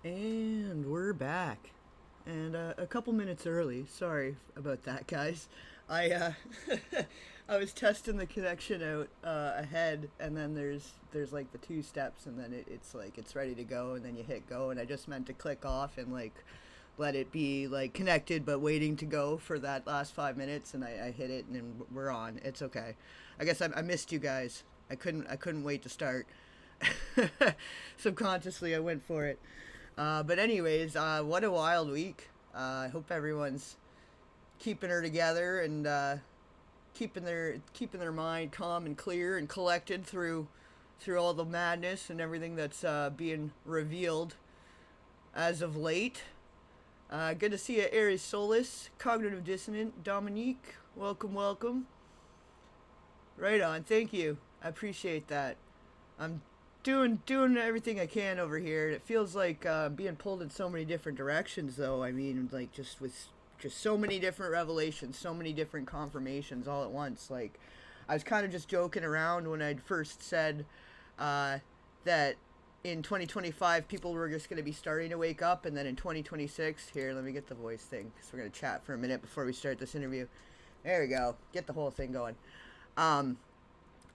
And we're back. And a couple minutes early. Sorry about that, guys. I I was testing the connection out ahead, and then there's like the two steps, and then it's like it's ready to go, and then you hit go, and I just meant to click off and like let it be like connected, but waiting to go for that last 5 minutes, and I hit it, and then we're on. It's okay. I guess I missed you guys. I couldn't wait to start. Subconsciously, I went for it. But anyways, what a wild week. I hope everyone's keeping her together and keeping their mind calm and clear and collected through all the madness and everything that's being revealed as of late. Good to see you, Aries Solis, Cognitive Dissonant, Dominique. Welcome, welcome. Right on. Thank you. I appreciate that. I'm doing everything I can over here. It feels like being pulled in so many different directions, though. I mean, like just with just so many different revelations, so many different confirmations all at once. Like, I was kind of just joking around when I'd first said that in 2025 people were just going to be starting to wake up, and then in 2026, here, let me get the voice thing because we're going to chat for a minute before we start this interview. There we go. Get the whole thing going.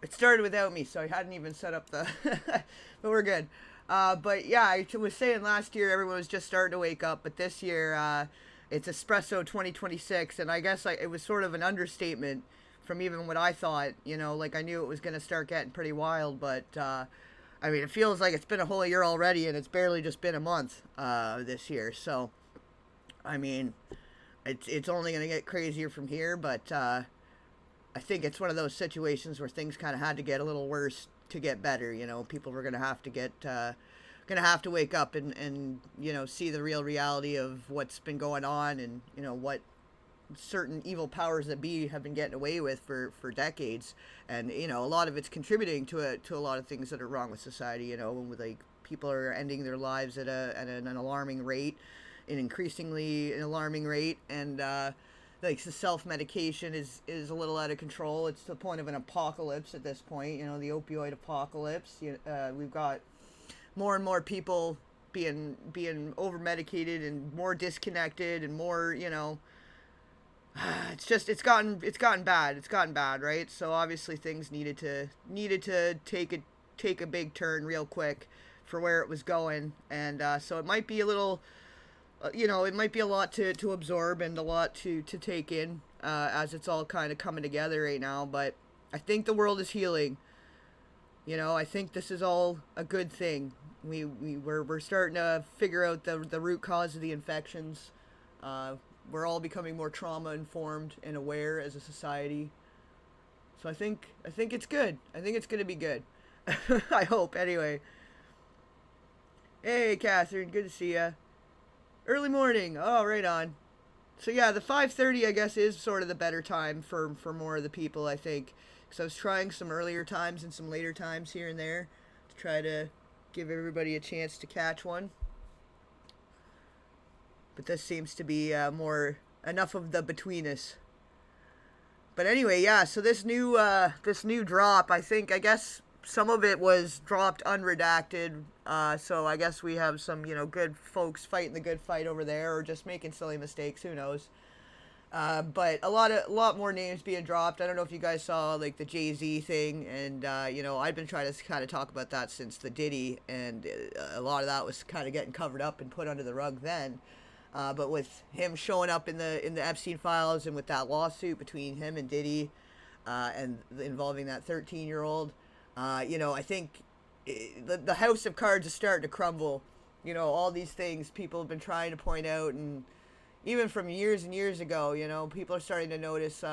It started without me, so I hadn't even set up the... but we're good. But yeah, I was saying last year everyone was just starting to wake up, but this year it's Espresso 2026, and I guess it was sort of an understatement from even what I thought. You know, like I knew it was going to start getting pretty wild, but I mean, it feels like it's been a whole year already, and it's barely just been a month this year. So, I mean, it's only going to get crazier from here, but... I think it's one of those situations where things kind of had to get a little worse to get better. You know, people were going to have to wake up and you know, see the real reality of what's been going on, and you know what certain evil powers that be have been getting away with for decades. And you know, a lot of it's contributing to a lot of things that are wrong with society. You know, like people are ending their lives at an alarming rate, an increasingly an alarming rate, and like the self-medication is a little out of control. It's to the point of an apocalypse at this point, you know, the opioid apocalypse. We've got more and more people being over-medicated and more disconnected and more, you know, it's gotten bad, right? So obviously things needed to take a big turn real quick for where it was going, and so it might be a little... you know, it might be a lot to absorb and a lot to take in as it's all kind of coming together right now. But I think the world is healing. You know, I think this is all a good thing. We're starting to figure out the root cause of the infections. We're all becoming more trauma informed and aware as a society. So I think it's good. I think it's going to be good. I hope, anyway. Hey, Catherine, good to see ya. Early morning. Oh, right on. So yeah, the 5:30 I guess is sort of the better time for more of the people, I think. Because I was trying some earlier times and some later times here and there to try to give everybody a chance to catch one. But this seems to be more enough of the between us. But anyway, yeah. So this new drop, I guess some of it was dropped unredacted, so I guess we have some, you know, good folks fighting the good fight over there, or just making silly mistakes, who knows. But a lot more names being dropped. I don't know if you guys saw, like, the Jay-Z thing, and, you know, I've been trying to kind of talk about that since the Diddy, and a lot of that was kind of getting covered up and put under the rug then. But with him showing up in the Epstein files, and with that lawsuit between him and Diddy, and involving that 13-year-old, you know, I think the house of cards is starting to crumble. You know, all these things people have been trying to point out, and even from years and years ago, you know, people are starting to notice,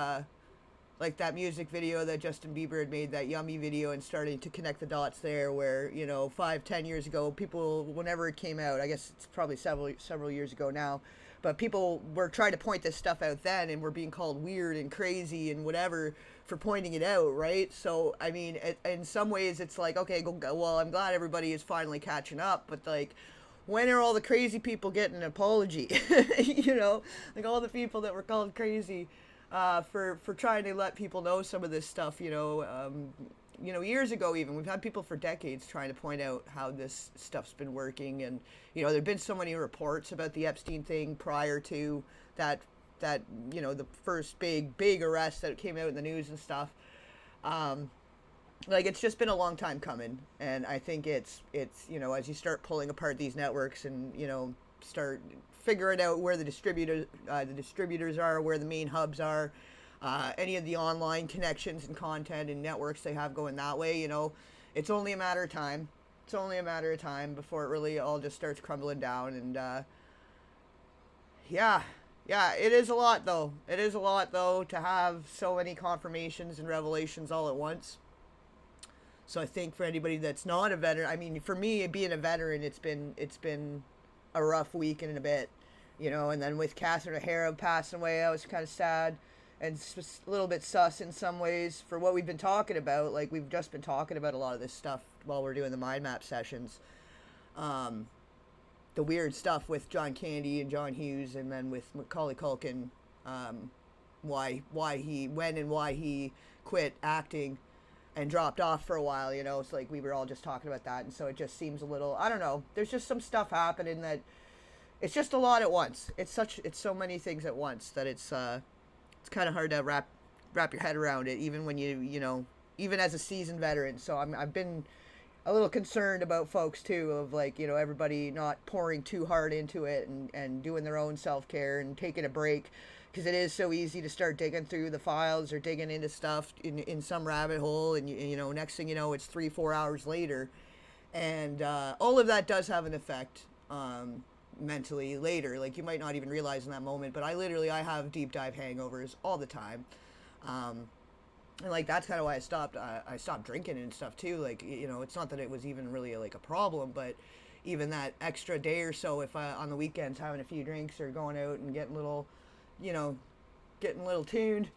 like that music video that Justin Bieber had made, that Yummy video, and starting to connect the dots there, where, you know, 5-10 years ago, people, whenever it came out, I guess it's probably several years ago now, but people were trying to point this stuff out then, and were being called weird and crazy and whatever for pointing it out, right? So, I mean, in some ways, it's like, okay, well, I'm glad everybody is finally catching up, but, like, when are all the crazy people getting an apology? You know, like all the people that were called crazy for trying to let people know some of this stuff, you know, years ago even, we've had people for decades trying to point out how this stuff's been working. And, there've been so many reports about the Epstein thing prior to that, the first big arrest that came out in the news and stuff. Like, it's just been a long time coming. And I think it's, as you start pulling apart these networks and, start figuring out where the distributors are, where the main hubs are, any of the online connections and content and networks they have going that way, it's only a matter of time. It's only a matter of time before it really all just starts crumbling down. And, yeah, it is a lot, though. It is a lot, though, to have so many confirmations and revelations all at once. So I think for anybody that's not a veteran, I mean, for me, being a veteran, it's been a rough week and a bit, and then with Catherine O'Hara passing away, I was kind of sad and a little bit sus in some ways for what we've been talking about. Like, we've just been talking about a lot of this stuff while we're doing the mind map sessions. The weird stuff with John Candy and John Hughes, and then with Macaulay Culkin, why he quit acting and dropped off for a while, it's like we were all just talking about that. And so it just seems a little, I don't know, there's just some stuff happening that it's just a lot at once. It's so many things at once that it's kind of hard to wrap your head around it, even when even as a seasoned veteran. So I've been a little concerned about folks too, of like, everybody not pouring too hard into it and doing their own self-care and taking a break. Because it is so easy to start digging through the files or digging into stuff in some rabbit hole, and next thing you know, it's 3-4 hours later, and all of that does have an effect mentally later. Like, you might not even realize in that moment, but I have deep dive hangovers all the time, and like that's kind of why I stopped drinking and stuff too. Like, it's not that it was even really like a problem, but even that extra day or so, if I on the weekends having a few drinks or going out and getting a little tuned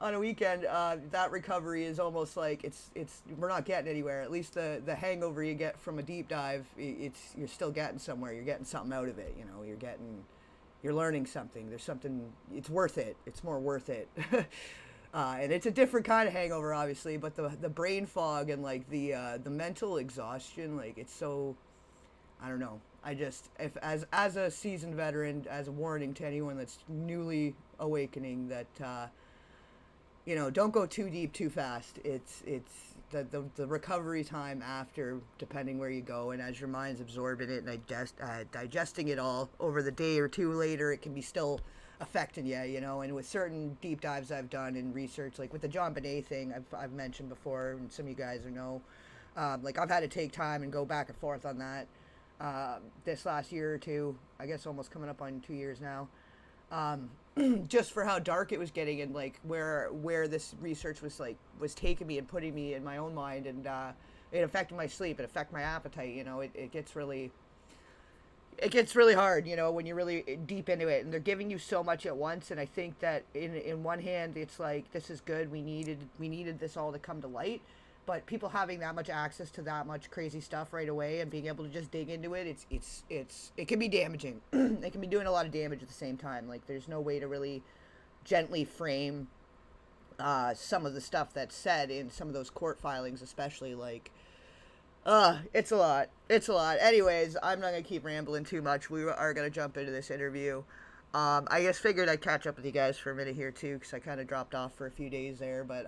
on a weekend, that recovery is almost like it's we're not getting anywhere. At least the hangover you get from a deep dive, you're still getting somewhere. You're getting something out of it. You're learning something. There's something. It's worth it. It's more worth it. And it's a different kind of hangover, obviously. But the brain fog and like the mental exhaustion, like it's so, I don't know. If as a seasoned veteran, as a warning to anyone that's newly awakening, that don't go too deep too fast. It's the recovery time after, depending where you go, and as your mind's absorbing it and digesting it all over the day or two later, it can be still affecting you, And with certain deep dives I've done in research, like with the John Bonet thing, I've mentioned before, and some of you guys know, like I've had to take time and go back and forth on that. This last year or two, I guess almost coming up on 2 years now, just for how dark it was getting, and like where this research was taking me and putting me in my own mind, and it affected my sleep, it affected my appetite. It gets really hard, when you're really deep into it, and they're giving you so much at once. And I think that in one hand, it's like, this is good, we needed this all to come to light. But people having that much access to that much crazy stuff right away and being able to just dig into it, it can be damaging. It can be doing a lot of damage at the same time. Like, there's no way to really gently frame some of the stuff that's said in some of those court filings, especially. Like, it's a lot. It's a lot. Anyways, I'm not gonna keep rambling too much. We are gonna jump into this interview. I just figured I'd catch up with you guys for a minute here too, because I kind of dropped off for a few days there, but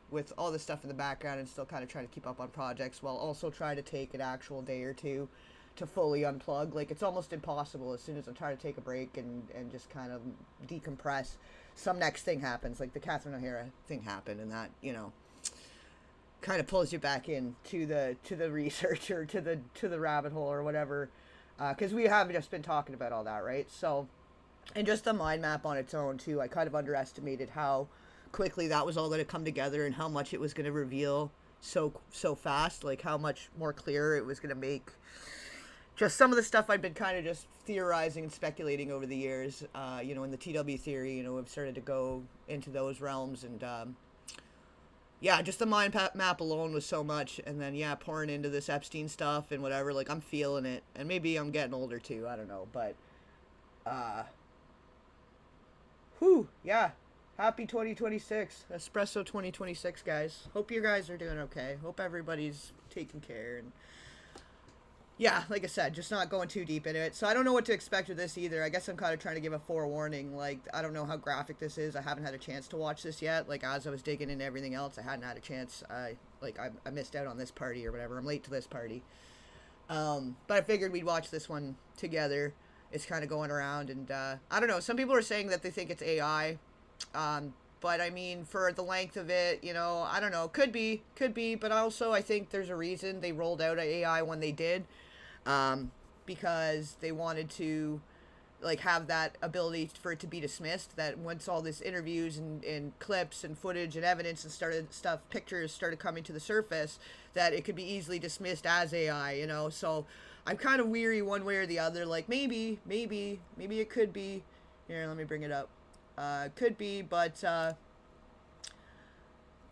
with all this stuff in the background and still kind of trying to keep up on projects while also trying to take an actual day or two to fully unplug. Like, it's almost impossible. As soon as I'm trying to take a break and just kind of decompress, some next thing happens. Like the Catherine O'Hara thing happened, and that, kind of pulls you back in to the research or to the rabbit hole or whatever, because we have just been talking about all that, right? So, and just the mind map on its own too, I kind of underestimated how quickly that was all going to come together and how much it was going to reveal so fast, like how much more clear it was going to make just some of the stuff I'd been kind of just theorizing and speculating over the years, in the TW theory. I've started to go into those realms, and just the mind map alone was so much, and then pouring into this Epstein stuff and whatever, like I'm feeling it, and maybe I'm getting older too, I don't know, but Happy 2026. Espresso 2026, guys. Hope you guys are doing okay. Hope everybody's taking care. And yeah, like I said, just not going too deep into it. So I don't know what to expect with this either. I guess I'm kind of trying to give a forewarning. Like, I don't know how graphic this is. I haven't had a chance to watch this yet. Like, as I was digging into everything else, I hadn't had a chance. I missed out on this party or whatever. I'm late to this party. But I figured we'd watch this one together. It's kind of going around, and I don't know. Some people are saying that they think it's AI. But I mean, for the length of it, you know, I don't know. Could be. But also, I think there's a reason they rolled out AI when they did. Because they wanted to, like, have that ability for it to be dismissed. That once all this interviews and clips and footage and evidence and pictures started coming to the surface, that it could be easily dismissed as AI, you know. So I'm kind of weary one way or the other. Like, maybe it could be. Here, let me bring it up. Could be, but I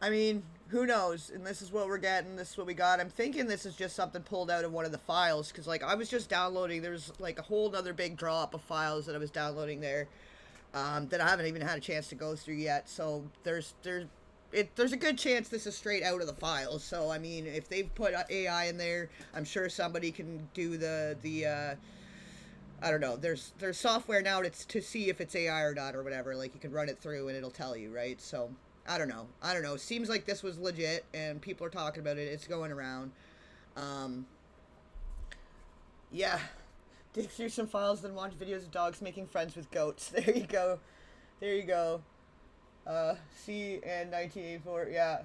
mean, who knows? And this is what we're getting. This is what we got. I'm thinking this is just something pulled out of one of the files, because, like, I was just downloading. There's, like, a whole other big drop of files that I was downloading there that I haven't even had a chance to go through yet. So there's a good chance this is straight out of the files. So, I mean, if they've put AI in there, I'm sure somebody can do the I don't know. There's software now to see if it's AI or not or whatever. Like, you can run it through and it'll tell you, right? So I don't know. Seems like this was legit and people are talking about it. It's going around. Yeah. Dig through some files, then watch videos of dogs making friends with goats. There you go. C and 1984. Yeah.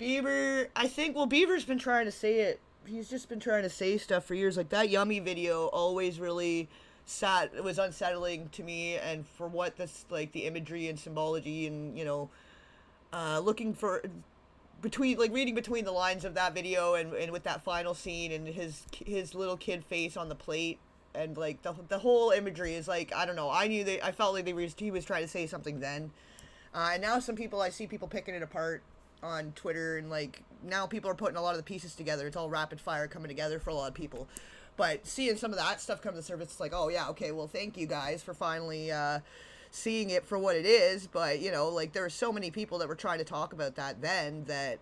Bieber, I think, well, Bieber's been trying to say it. He's just been trying to say stuff for years. Like, that Yummy video always really it was unsettling to me, and for what this, like, the imagery and symbology and, you know, looking for reading between the lines of that video and with that final scene and his little kid face on the plate, and, like, the whole imagery is, like, I don't know. I felt like he was trying to say something then. And now I see people picking it apart on Twitter, and, like, now people are putting a lot of the pieces together. It's all rapid fire coming together for a lot of people. But seeing some of that stuff come to the surface, it's like, oh yeah, okay, well, thank you guys for finally seeing it for what it is. But, you know, like, there were so many people that were trying to talk about that then that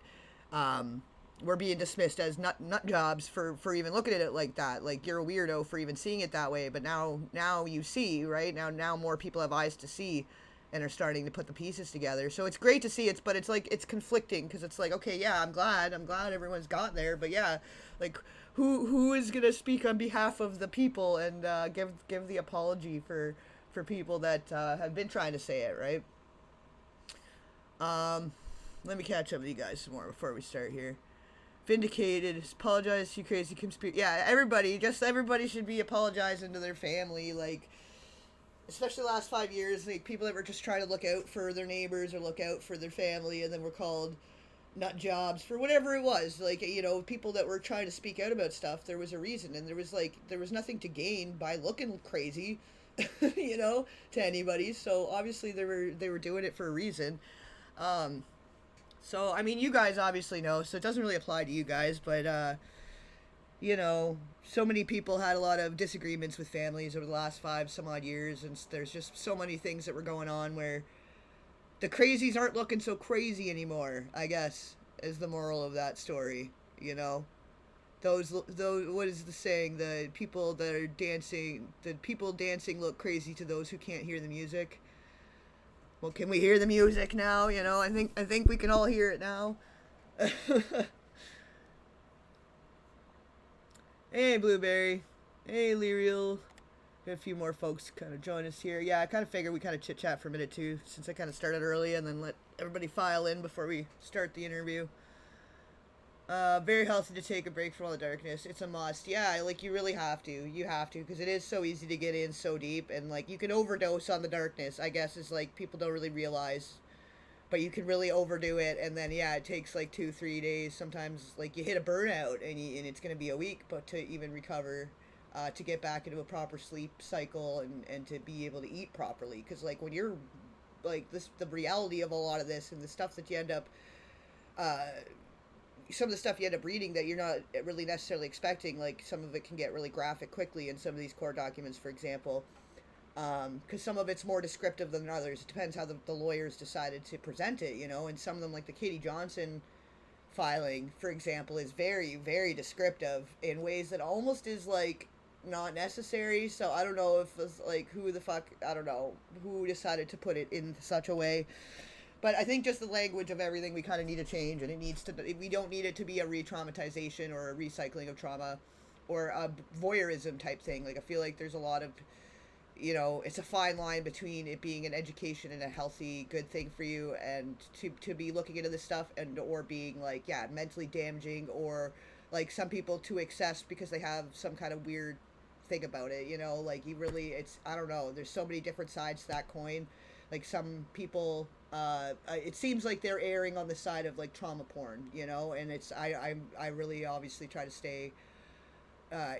were being dismissed as nut jobs for even looking at it like that. Like, you're a weirdo for even seeing it that way. But now you see, right? Now more people have eyes to see and are starting to put the pieces together. So it's great to see but it's like, it's conflicting, because it's like, okay, yeah, I'm glad everyone's got there, but yeah, like, who is gonna speak on behalf of the people and give the apology for people that have been trying to say it, right? Let me catch up with you guys some more before we start here. Vindicated, apologize, you crazy conspiracy. Yeah, everybody should be apologizing to their family, like, especially the last 5 years, like, people that were just trying to look out for their neighbors or look out for their family, and then were called nut jobs for whatever it was. Like, you know, people that were trying to speak out about stuff, there was a reason, and there was nothing to gain by looking crazy, you know, to anybody. So obviously they were doing it for a reason. So I mean, you guys obviously know, so it doesn't really apply to you guys, but you know, so many people had a lot of disagreements with families over the last 5 some odd years, and there's just so many things that were going on where the crazies aren't looking so crazy anymore, I guess, is the moral of that story, you know? Those, what is the saying? The people dancing look crazy to those who can't hear the music. Well, can we hear the music now? You know, I think we can all hear it now. Hey, Blueberry. Hey, Lyriel. Got a few more folks kind of join us here. Yeah, I kind of figured we kind of chit-chat for a minute, too, since I kind of started early, and then let everybody file in before we start the interview. Very healthy to take a break from all the darkness. It's a must. Yeah, like, you really have to. You have to, because it is so easy to get in so deep, and, like, you can overdose on the darkness, I guess, is, like, people don't really realize. But you can really overdo it, and then, yeah, it takes, like, 2-3 days. Sometimes, like, you hit a burnout, and it's going to be a week, but to even recover, to get back into a proper sleep cycle and to be able to eat properly. Because, like, when you're, like, the reality of a lot of this and the stuff that you end up some of the stuff you end up reading that you're not really necessarily expecting, like some of it can get really graphic quickly in some of these court documents, for example, because some of it's more descriptive than others. It depends how the lawyers decided to present it, you know, and some of them, like the Katie Johnson filing, for example, is very, very descriptive in ways that almost is like not necessary. So I don't know if it's like who the fuck, I don't know who decided to put it in such a way. But I think just the language of everything we kind of need to change, and it needs to. We don't need it to be a re-traumatization or a recycling of trauma, or a voyeurism type thing. Like I feel like there's a lot of, you know, it's a fine line between it being an education and a healthy, good thing for you, and to be looking into this stuff and or being like, yeah, mentally damaging, or like some people to excess because they have some kind of weird thing about it. You know, like you really, it's I don't know. There's so many different sides to that coin. Like some people, it seems like they're erring on the side of like trauma porn, you know, and it's I really obviously try to stay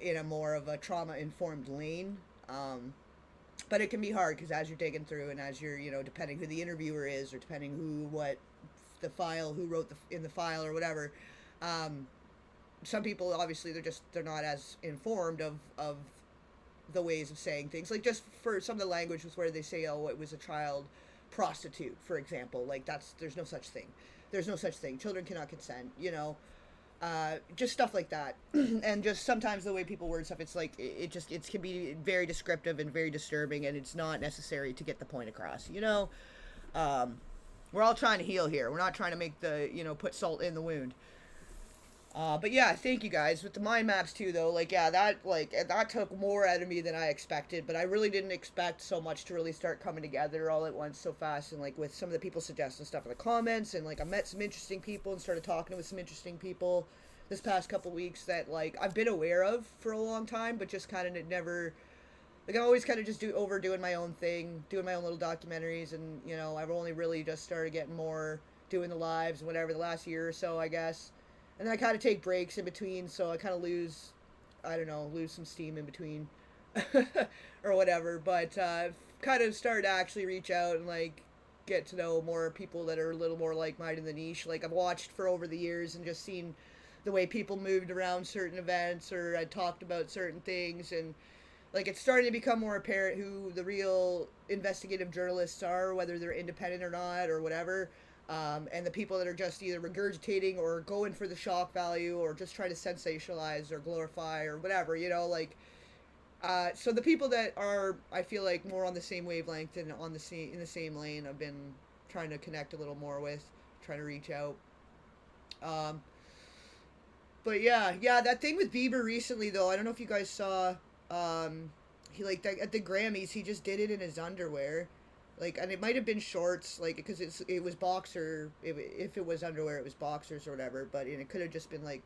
in a more of a trauma informed lane, but it can be hard because as you're digging through and as you're, you know, depending who the interviewer is or depending who wrote in the file or whatever, some people obviously they're not as informed of the ways of saying things, like just for some of the language was where they say, oh, it was a child prostitute, for example, like there's no such thing, children cannot consent, you know, just stuff like that. And just sometimes the way people word stuff, it's like it can be very descriptive and very disturbing, and it's not necessary to get the point across, you know. We're all trying to heal here, we're not trying to make put salt in the wound. But yeah, thank you guys. With the mind maps too, though, like, yeah, that took more out of me than I expected, but I really didn't expect so much to really start coming together all at once so fast, and like with some of the people suggesting stuff in the comments, and like I met some interesting people and started talking with some interesting people this past couple weeks that like I've been aware of for a long time, but just kind of never, like I'm always kind of just overdoing my own thing, doing my own little documentaries, and you know, I've only really just started getting more doing the lives and whatever the last year or so, I guess. And then I kind of take breaks in between, so I kind of lose some steam in between or whatever. But I've kind of started to actually reach out and, like, get to know more people that are a little more like-minded in the niche. Like, I've watched for over the years and just seen the way people moved around certain events, or I talked about certain things. And, like, it's starting to become more apparent who the real investigative journalists are, whether they're independent or not or whatever. And the people that are just either regurgitating or going for the shock value or just trying to sensationalize or glorify or whatever, you know, like, so the people that are, I feel like, more on the same wavelength and in the same lane, I've been trying to connect a little more with, trying to reach out. But yeah, that thing with Bieber recently, though, I don't know if you guys saw, he, like, at the Grammys, he just did it in his underwear. Like, and it might have been shorts, like, because it was boxer. If it was underwear, it was boxers or whatever. But it could have just been like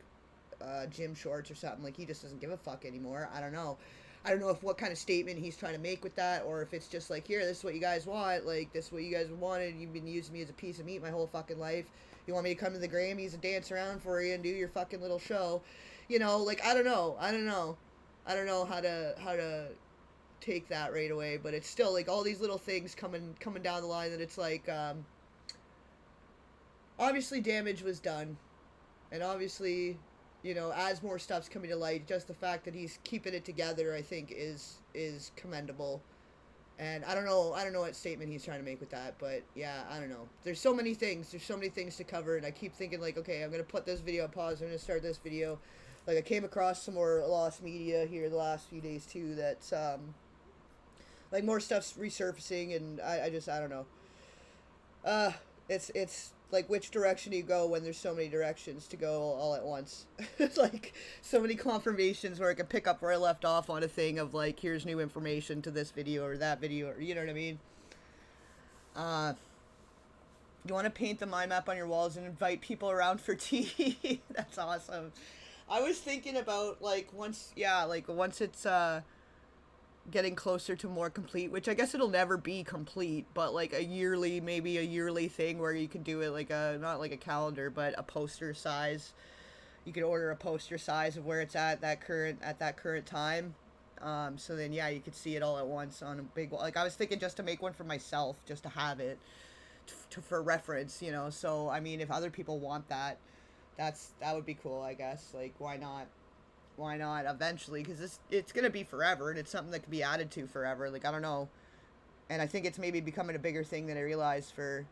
gym shorts or something. Like, he just doesn't give a fuck anymore. I don't know. I don't know if what kind of statement he's trying to make with that, or if it's just like, here, this is what you guys want. Like, this is what you guys wanted. You've been using me as a piece of meat my whole fucking life. You want me to come to the Grammys and dance around for you and do your fucking little show, you know? Like, I don't know how to take that right away, but it's still like all these little things coming down the line that it's like, obviously damage was done, and obviously, you know, as more stuff's coming to light, just the fact that he's keeping it together, I think is commendable. And I don't know what statement he's trying to make with that, but yeah, I don't know. There's so many things to cover, and I keep thinking like, okay, I'm gonna put this video on pause, I'm gonna start this video. Like, I came across some more lost media here the last few days too, that's like more stuff's resurfacing, and I don't know. It's like, which direction do you go when there's so many directions to go all at once? It's like so many confirmations where I can pick up where I left off on a thing of like, here's new information to this video or that video, or you know what I mean? You want to paint the mind map on your walls and invite people around for tea? That's awesome. I was thinking about like once it's getting closer to more complete, which I guess it'll never be complete, but like maybe a yearly thing where you can do it like not like a calendar, but a poster size. You could order a poster size of where it's at that current time. So then, yeah, you could see it all at once on a big, like I was thinking just to make one for myself, just to have it for reference, you know. So, I mean, if other people want that, That would be cool, I guess. Like, why not? Why not eventually? Because it's gonna be forever, and it's something that can be added to forever. Like, I don't know, and I think it's maybe becoming a bigger thing than I realized for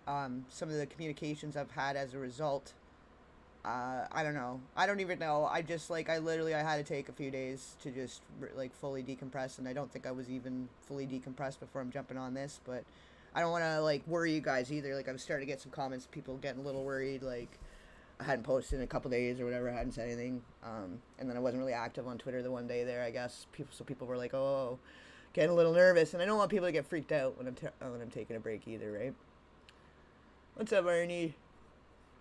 some of the communications I've had as a result. I don't know. I don't even know. I just like I literally I had to take a few days to just like fully decompress, and I don't think I was even fully decompressed before I'm jumping on this. But I don't want to like worry you guys either. Like I'm starting to get some comments, people getting a little worried. Like I hadn't posted in a couple days or whatever. I hadn't said anything, and then I wasn't really active on Twitter the one day there. I guess people were like, oh, getting a little nervous, and I don't want people to get freaked out when I'm taking a break either, right? What's up, Ernie?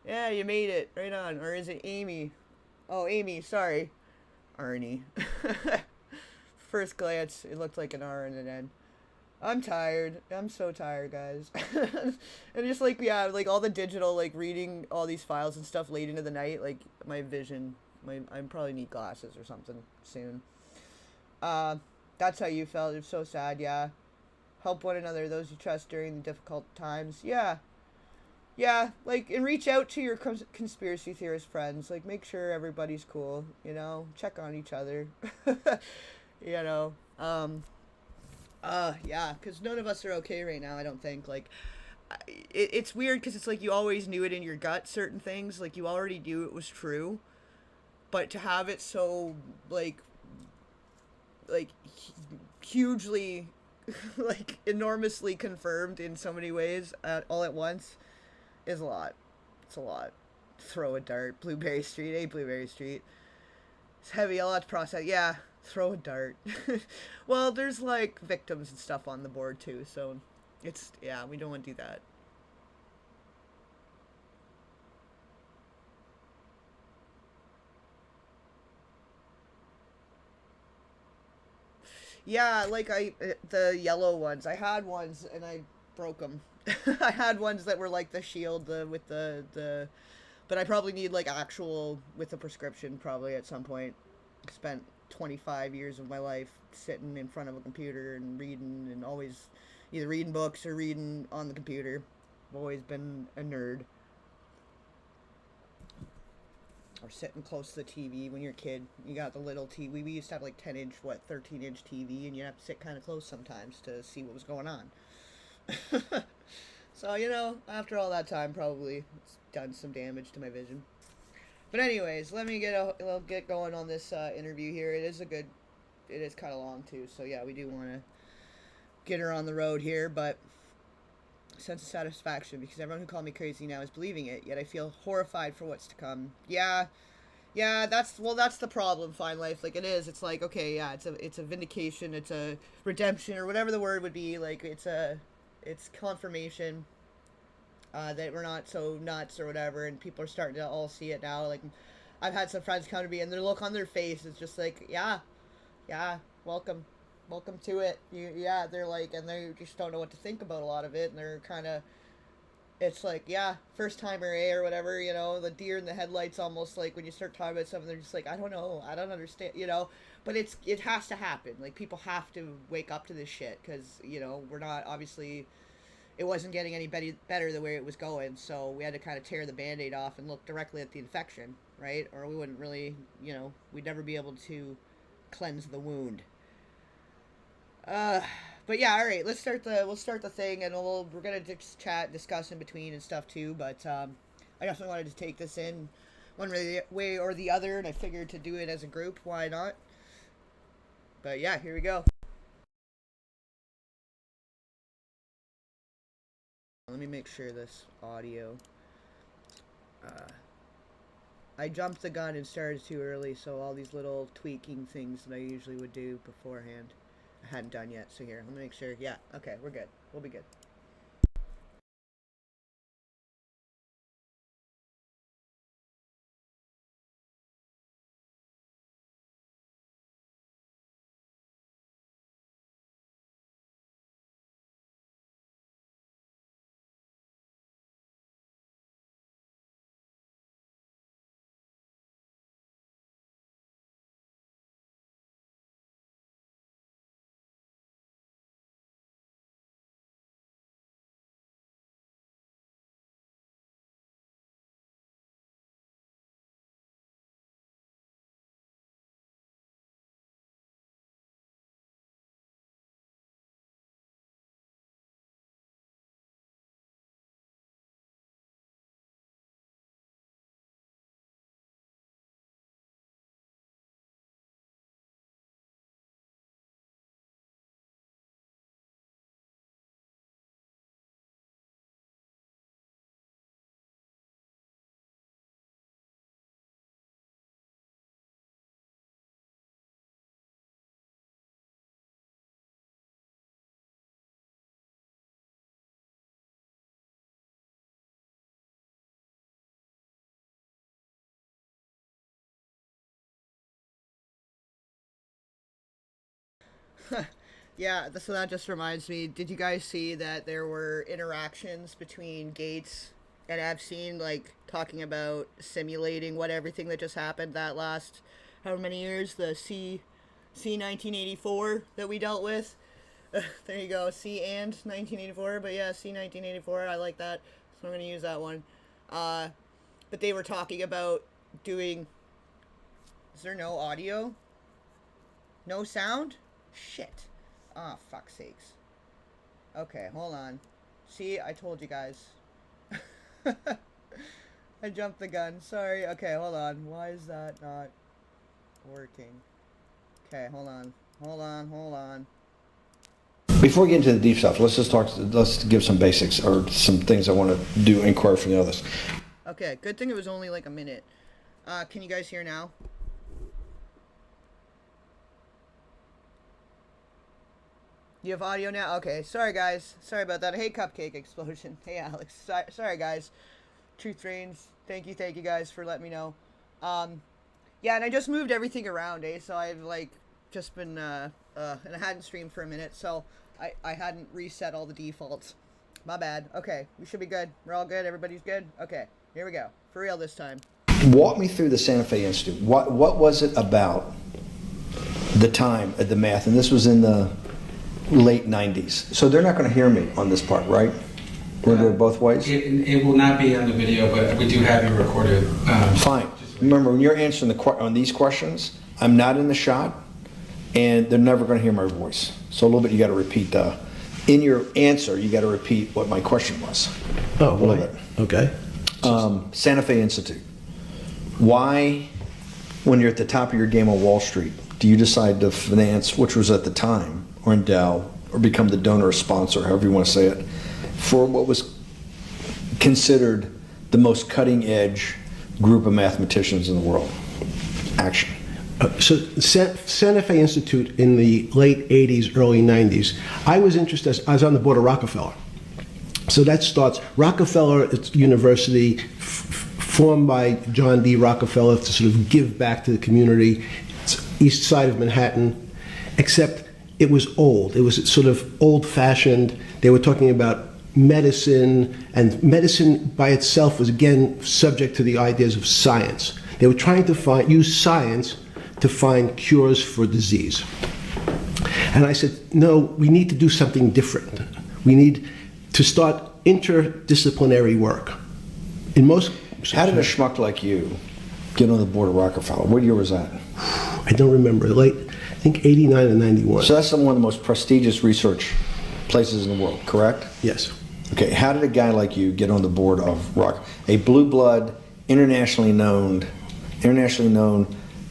Yeah, you made it. Right on. Or is it Amy? Oh, Amy, sorry. Arnie. First glance, it looked like an R and an N. I'm tired. I'm so tired, guys. And just like, yeah, like all the digital, like reading all these files and stuff late into the night, like my vision, I probably need glasses or something soon. Uh, that's how you felt. It's so sad, yeah. Help one another, those you trust during the difficult times. Yeah, yeah, like, and reach out to your conspiracy theorist friends. Like, make sure everybody's cool, you know? Check on each other. you know? Yeah, because none of us are okay right now, I don't think. Like, it's weird because it's like you always knew it in your gut, certain things. Like, you already knew it was true. But to have it so, like, hugely, like, enormously confirmed in so many ways all at once is a lot. It's a lot. Throw a dart. Blueberry Street, Blueberry Street. It's heavy, a lot to process. Yeah, throw a dart. Well, there's like victims and stuff on the board too, so it's, yeah, we don't want to do that. Yeah, like the yellow ones. I had ones and I broke them. I had ones that were like the shield, with the but I probably need like actual with a prescription probably at some point. Spent 25 years of my life sitting in front of a computer and reading, and always either reading books or reading on the computer. I've always been a nerd. Or sitting close to the TV when you're a kid. You got the little TV. We used to have like 10-inch, 13-inch TV, and you have to sit kind of close sometimes to see what was going on. So, after all that time, probably it's done some damage to my vision. But anyways, let me get going on this interview here. It is kind of long too. So yeah, we do want to get her on the road here, but sense of satisfaction because everyone who called me crazy now is believing it. Yet I feel horrified for what's to come. Yeah, yeah, that's the problem. Fine life, like it is. It's like, okay, yeah, it's a vindication, it's a redemption, or whatever the word would be. Like it's confirmation that we're not so nuts or whatever, and people are starting to all see it now. Like, I've had some friends come to me, and their look on their face is just like, yeah, yeah, welcome, welcome to it. Yeah, they're like, and they just don't know what to think about a lot of it, and they're kind of, it's like, yeah, first timer, or whatever, the deer in the headlights, almost like when you start talking about something, they're just like, I don't know, I don't understand, but it has to happen. Like, people have to wake up to this shit because we're not obviously, it wasn't getting any better the way it was going, so we had to kind of tear the band-aid off and look directly at the infection, right? Or we wouldn't really, we'd never be able to cleanse the wound. Uh, but yeah, all right. We'll start the thing, and we're gonna just chat, discuss in between and stuff too. But I definitely wanted to take this in one way or the other, and I figured to do it as a group. Why not? But yeah, here we go. Let me make sure this audio. Uh, I jumped the gun and started too early, so all these little tweaking things that I usually would do beforehand, I hadn't done yet. So here, let me make sure. Yeah, okay, we're good. We'll be good. Yeah, so that just reminds me. Did you guys see that there were interactions between Gates and Epstein, like talking about simulating what everything that just happened that last how many years, the C 1984 that we dealt with. There you go, C and 1984. But yeah, C 1984. I like that, so I'm gonna use that one. But they were talking about doing. Is there no audio? No sound? Shit. Ah, oh, fuck's sakes. Okay, hold on. See, I told you guys. I jumped the gun. Sorry. Okay, hold on. Why is that not working? Okay, hold on. Hold on. Before we get into the deep stuff, let's give some basics or some things I want to do inquire from the others. Okay, good thing it was only like a minute. Can you guys hear now? You have audio now? Okay, sorry guys. Sorry about that. Hey, Cupcake Explosion. Hey, Alex. Sorry guys. Truth Reigns. Thank you guys for letting me know. Yeah, and I just moved everything around, so I've like just been, and I hadn't streamed for a minute, so I hadn't reset all the defaults. My bad. Okay, we should be good. We're all good. Everybody's good? Okay, here we go. For real this time. Walk me through the Santa Fe Institute. What was it about the time at the math? And this was in the late 90s. So they're not going to hear me on this part, right? We're going to do it both ways? It will not be on the video, but we do have you recorded. Fine. Remember, when you're answering on these questions, I'm not in the shot, and they're never going to hear my voice. So a little bit you got to repeat. In your answer, you got to repeat what my question was. Oh, a little bit. Okay. Santa Fe Institute. Why, when you're at the top of your game on Wall Street, do you decide to finance, which was at the time, or endow, or become the donor or sponsor, however you want to say it, for what was considered the most cutting edge group of mathematicians in the world? Action. So Santa Fe Institute in the late 80s, early 90s, I was interested, I was on the board of Rockefeller. So that starts, Rockefeller University, formed by John D. Rockefeller to sort of give back to the community. It's east side of Manhattan, except it was old. It was sort of old-fashioned. They were talking about medicine, and medicine by itself was again subject to the ideas of science. They were trying to use science to find cures for disease. And I said, no, we need to do something different. We need to start interdisciplinary work. In most... How did a schmuck like you get on the board of Rockefeller? What year was that? I don't remember. I think 89 and 91. So that's one of the most prestigious research places in the world, correct? Yes. Okay, how did a guy like you get on the board of a blue blood, internationally known,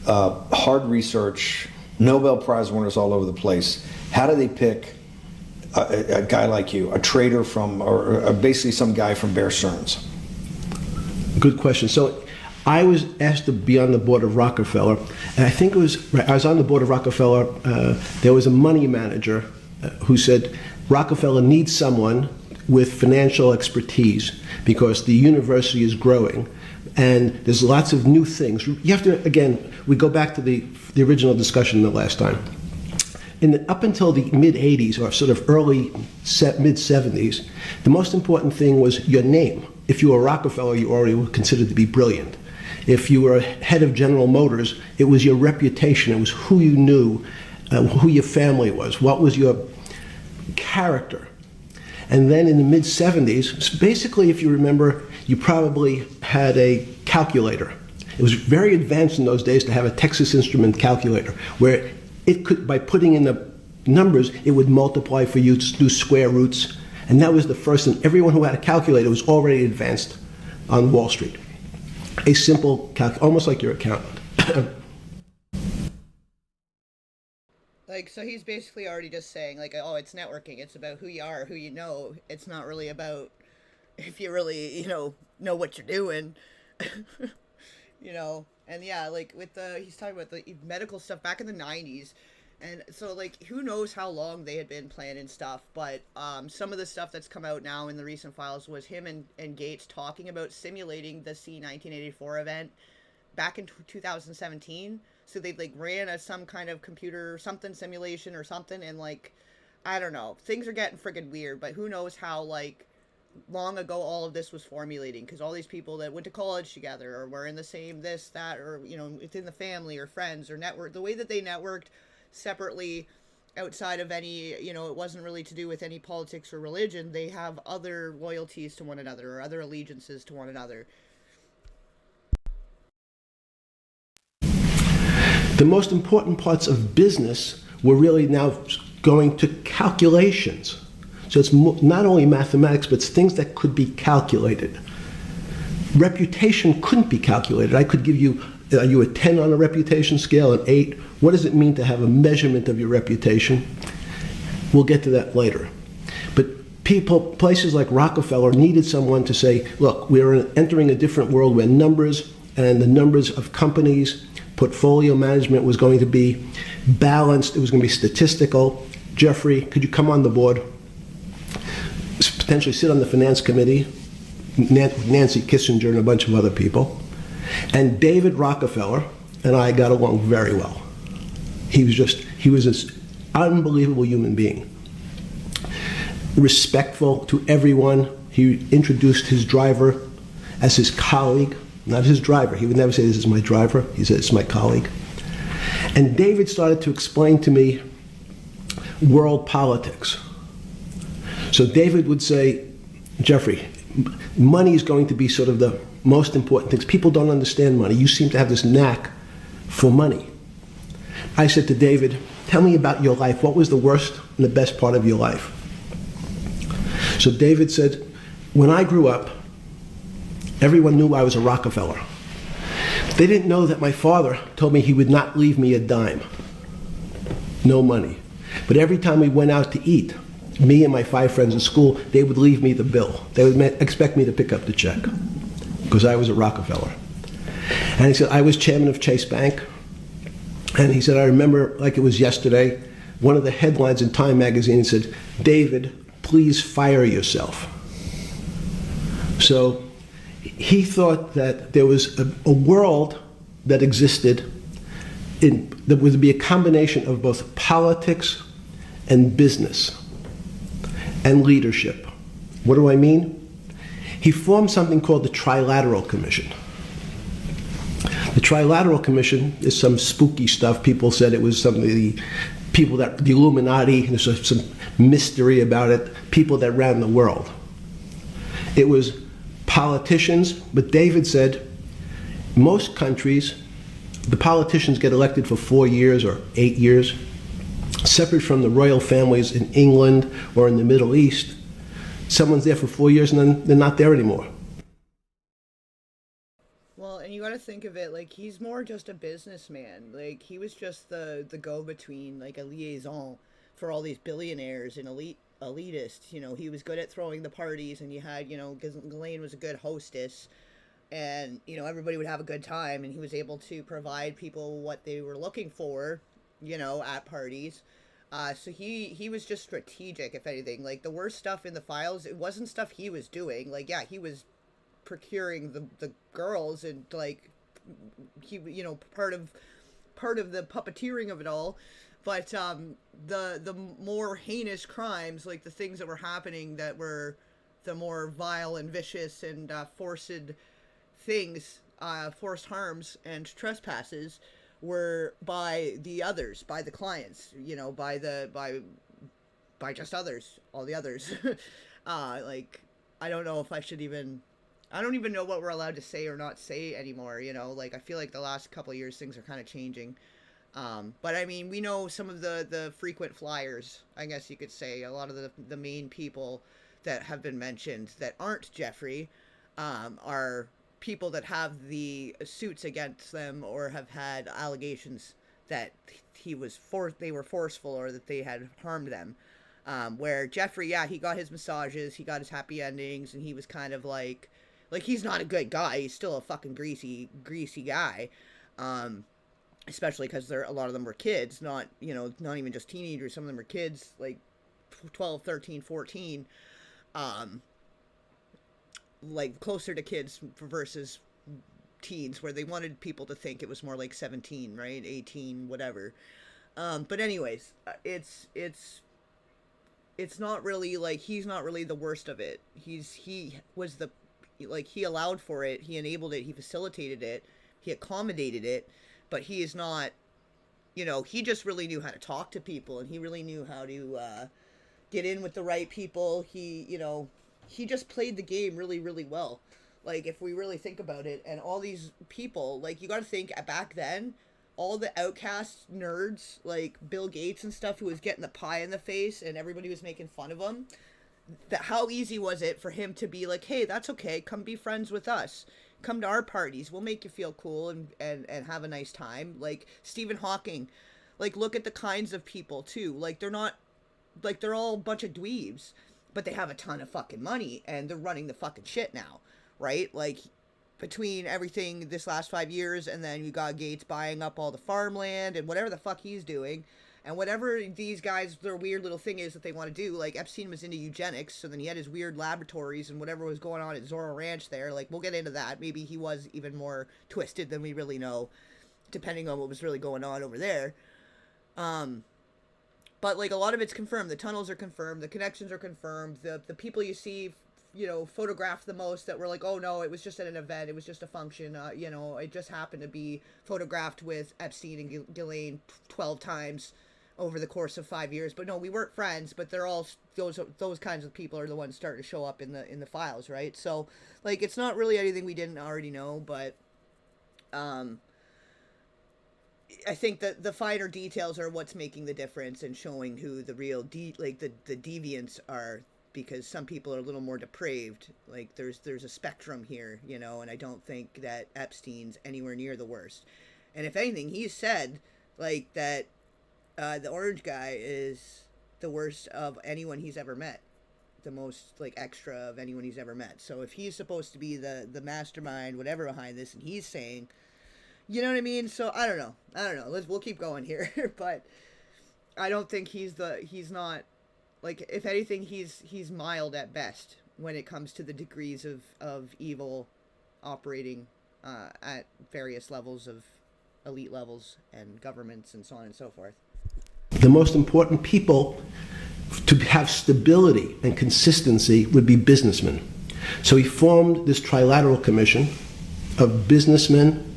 hard research, Nobel Prize winners all over the place? How do they pick a guy like you, a trader from, or basically some guy from Bear Stearns? Good question. So I was asked to be on the board of Rockefeller, and I think it was, I was on the board of Rockefeller, there was a money manager who said, Rockefeller needs someone with financial expertise because the university is growing and there's lots of new things. You have to, again, we go back to the original discussion the last time. Up until the mid-'80s or sort of early mid-'70s, the most important thing was your name. If you were Rockefeller, you already were considered to be brilliant. If you were head of General Motors, it was your reputation. It was who you knew, who your family was, what was your character. And then in the mid-'70s, basically, if you remember, you probably had a calculator. It was very advanced in those days to have a Texas Instrument calculator, where it could, by putting in the numbers, it would multiply for you to do square roots. And that was the first, and everyone who had a calculator was already advanced on Wall Street. A simple almost like your accountant. Like, so he's basically already just saying, like, oh, it's networking. It's about who you are, who you know. It's not really about if you really, know what you're doing. And yeah, like, he's talking about the medical stuff back in the 90s. And so, like, who knows how long they had been planning stuff. But some of the stuff that's come out now in the recent files was him and Gates talking about simulating the C 1984 event back in 2017. So they like ran some kind of computer something simulation or something, and like, I don't know, things are getting friggin' weird. But who knows how like long ago all of this was formulating, because all these people that went to college together or were in the same this that, or within the family or friends or network, the way that they networked separately outside of any, it wasn't really to do with any politics or religion. They have other loyalties to one another or other allegiances to one another. The most important parts of business were really now going to calculations. So it's not only mathematics, but it's things that could be calculated. Reputation couldn't be calculated. I could give you, are you a 10 on a reputation scale, an 8? What does it mean to have a measurement of your reputation? We'll get to that later. But places like Rockefeller needed someone to say, look, we're entering a different world where numbers and the numbers of companies, portfolio management was going to be balanced. It was going to be statistical. Jeffrey, could you come on the board? Potentially sit on the finance committee, Nancy Kissinger and a bunch of other people. And David Rockefeller and I got along very well. He was this unbelievable human being. Respectful to everyone. He introduced his driver as his colleague, not his driver. He would never say, this is my driver. He said, it's my colleague. And David started to explain to me world politics. So David would say, Jeffrey, money is going to be sort of the most important things. People don't understand money. You seem to have this knack for money. I said to David, tell me about your life. What was the worst and the best part of your life? So David said, when I grew up, everyone knew I was a Rockefeller. They didn't know that my father told me he would not leave me a dime. No money. But every time we went out to eat, me and my 5 friends at school, they would leave me the bill. They would expect me to pick up the check because I was a Rockefeller. And he said, I was chairman of Chase Bank. And he said, I remember like it was yesterday, one of the headlines in Time magazine said, David, please fire yourself. So he thought that there was a world that existed that would be a combination of both politics and business and leadership. What do I mean? He formed something called the Trilateral Commission. The Trilateral Commission is some spooky stuff. People said it was something the Illuminati, there's some mystery about it, people that ran the world. It was politicians, but David said most countries, the politicians get elected for 4 years or 8 years, separate from the royal families in England or in the Middle East. Someone's there for 4 years and then they're not there anymore. Well, and you got to think of it like he's more just a businessman. Like he was just the go-between, like a liaison for all these billionaires and elitists. He was good at throwing the parties, and you had, Ghislaine was a good hostess, and everybody would have a good time, and he was able to provide people what they were looking for, at parties. So he was just strategic, if anything. Like the worst stuff in the files, it wasn't stuff he was doing. Like, yeah, he was procuring the girls, and like he, part of the puppeteering of it all. But the more heinous crimes, like the things that were happening that were the more vile and vicious and forced things, forced harms and trespasses, were by the others, by the clients, by just others, all the others. Like, I don't know if I don't even know what we're allowed to say or not say anymore, like I feel like the last couple of years things are kind of changing. But I mean, we know some of the frequent flyers, I guess you could say, a lot of the main people that have been mentioned that aren't Jeffrey, are people that have the suits against them or have had allegations that they were forceful or that they had harmed them. Where Jeffrey, yeah, he got his massages, he got his happy endings, and he was kind of like he's not a good guy. He's still a fucking greasy guy. Especially because a lot of them were kids, not even just teenagers. Some of them were kids, like 12, 13, 14. Like closer to kids versus teens, where they wanted people to think it was more like 17, right? 18, whatever. But anyways, it's not really like, he's not really the worst of it. He was the, like, he allowed for it, he enabled it, he facilitated it, he accommodated it, but he is not, you know, he just really knew how to talk to people, and he really knew how to get in with the right people. He, you know, he just played the game really, really well. Like, if we really think about it, and all these people, like, you got to think back then, all the outcast nerds, like Bill Gates and stuff, who was getting the pie in the face and everybody was making fun of him, that how easy was it for him to be like, hey, that's okay, come be friends with us, come to our parties, we'll make you feel cool and have a nice time. Like Stephen Hawking, like, look at the kinds of people too, like, they're not, like, they're all a bunch of dweebs, but they have a ton of fucking money and they're running the fucking shit now, right? Like, between everything this last 5 years, and then you got Gates buying up all the farmland and whatever the fuck he's doing, and whatever these guys, their weird little thing is that they want to do. Like, Epstein was into eugenics, so then he had his weird laboratories and whatever was going on at Zorro Ranch there. Like, we'll get into that. Maybe he was even more twisted than we really know, depending on what was really going on over there. But, like, a lot of it's confirmed. The tunnels are confirmed. The connections are confirmed. The people you see, you know, photographed the most that were like, oh no, it was just at an event, it was just a function, you know, it just happened to be photographed with Epstein and Ghislaine 12 times over the course of 5 years. But no, we weren't friends, but they're all, those kinds of people are the ones starting to show up in the files, right? So, like, it's not really anything we didn't already know, but I think that the finer details are what's making the difference and showing who the real the deviants are, because some people are a little more depraved. Like, there's a spectrum here, you know, and I don't think that Epstein's anywhere near the worst. And if anything, he's said, like, that the orange guy is the worst of anyone he's ever met, the most, like, extra of anyone he's ever met. So if he's supposed to be the mastermind, whatever, behind this, and he's saying, you know what I mean? So I don't know. We'll keep going here, but I don't think he's not. Like, if anything, he's mild at best when it comes to the degrees of evil operating at various levels of elite levels and governments and so on and so forth. The most important people to have stability and consistency would be businessmen. So he formed this trilateral commission of businessmen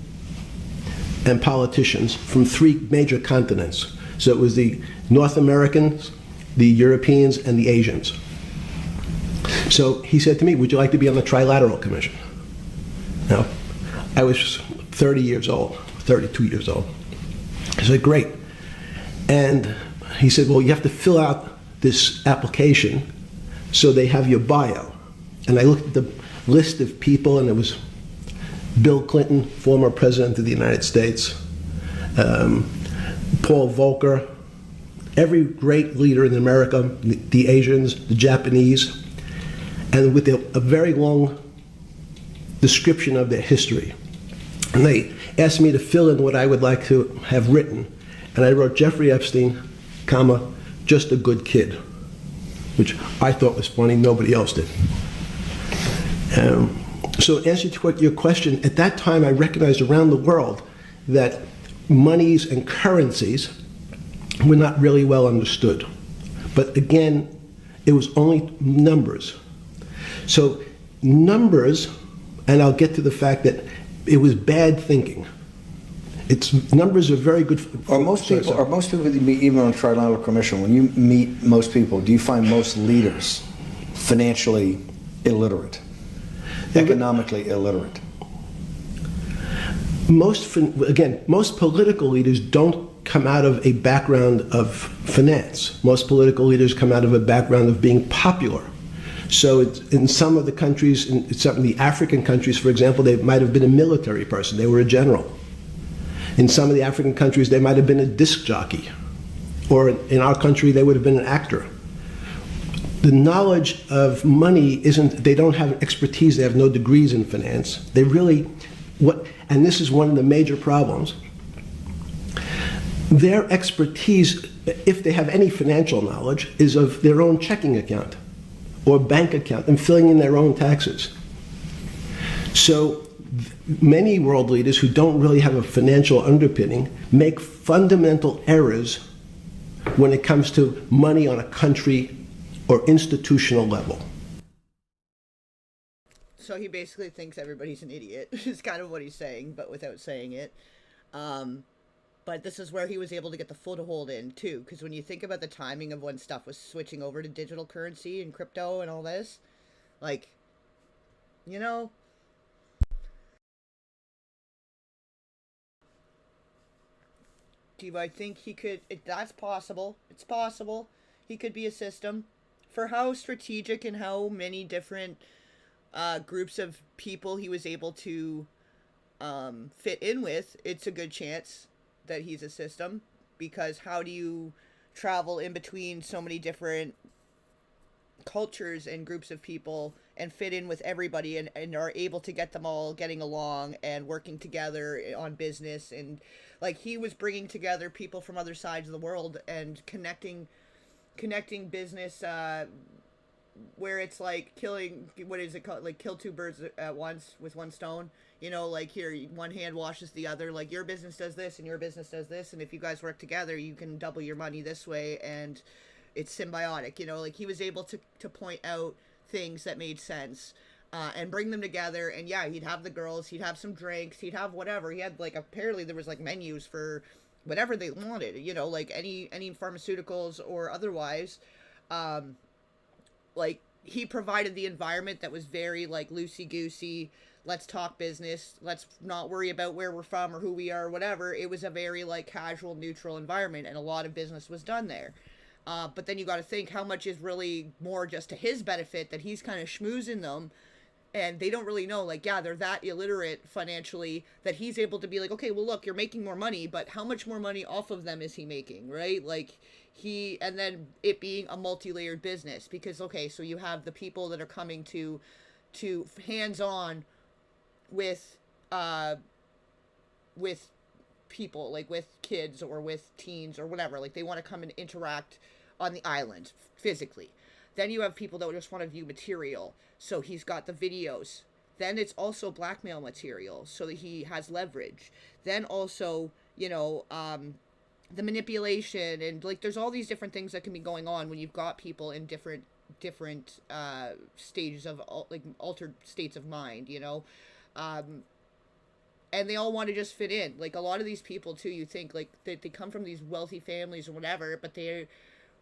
and politicians from 3 major continents. So it was the North Americans, the Europeans, and the Asians. So he said to me, would you like to be on the Trilateral Commission? Now, I was 32 years old. I said, great. And he said, well, you have to fill out this application so they have your bio. And I looked at the list of people, and it was Bill Clinton, former president of the United States, Paul Volcker, every great leader in America, the Asians, the Japanese, and with a very long description of their history. And they asked me to fill in what I would like to have written. And I wrote Jeffrey Epstein, comma, just a good kid, which I thought was funny, nobody else did. So in answer to your question, at that time I recognized around the world that monies and currencies were not really well understood. But again, it was only numbers. So numbers, and I'll get to the fact that it was bad thinking. Numbers are very good. Are most people that you meet, even on a Trilateral Commission, when you meet most people, do you find most leaders financially illiterate, economically illiterate? Most political leaders don't come out of a background of finance. Most political leaders come out of a background of being popular. So in some of the countries, in some of the African countries, for example, they might have been a military person. They were a general. In some of the African countries, they might have been a disc jockey. Or in our country, they would have been an actor. The knowledge of money they don't have expertise, they have no degrees in finance. They really, and this is one of the major problems, their expertise, if they have any financial knowledge, is of their own checking account or bank account and filling in their own taxes. So many world leaders who don't really have a financial underpinning make fundamental errors when it comes to money on a country or institutional level. So he basically thinks everybody's an idiot, is kind of what he's saying, but without saying it. But this is where he was able to get the foothold in, too, because when you think about the timing of when stuff was switching over to digital currency and crypto and all this, like, you know, do I think he could, that's possible, it's possible, he could be a system. For how strategic and how many different groups of people he was able to fit in with, it's a good chance that he's a system, because how do you travel in between so many different cultures and groups of people and fit in with everybody and are able to get them all getting along and working together on business. And like, he was bringing together people from other sides of the world and connecting business where it's like killing, what is it called, like kill two birds at once with one stone, you know, like here one hand washes the other, like your business does this and your business does this, and if you guys work together you can double your money this way, and it's symbiotic, you know. Like, he was able to point out things that made sense and bring them together. And yeah, he'd have the girls, he'd have some drinks, he'd have whatever, he had like, apparently there was like menus for whatever they wanted, you know, like any pharmaceuticals or otherwise. Like, he provided the environment that was very like loosey-goosey, let's talk business, let's not worry about where we're from or who we are or whatever. It was a very like casual, neutral environment, and a lot of business was done there. But then you got to think how much is really more just to his benefit that he's kind of schmoozing them, and they don't really know, like, yeah, they're that illiterate financially that he's able to be like, okay, well, look, you're making more money, but how much more money off of them is he making, right? Like, and then it being a multi-layered business, because, okay, so you have the people that are coming to hands-on with people, like with kids or with teens or whatever, like they want to come and interact on the island physically. Then you have people that just want to view material, so he's got the videos. Then it's also blackmail material, so that he has leverage. Then also, you know, the manipulation, and like there's all these different things that can be going on when you've got people in different stages of like altered states of mind, you know. And they all want to just fit in. Like, a lot of these people too, you think like they come from these wealthy families or whatever, but they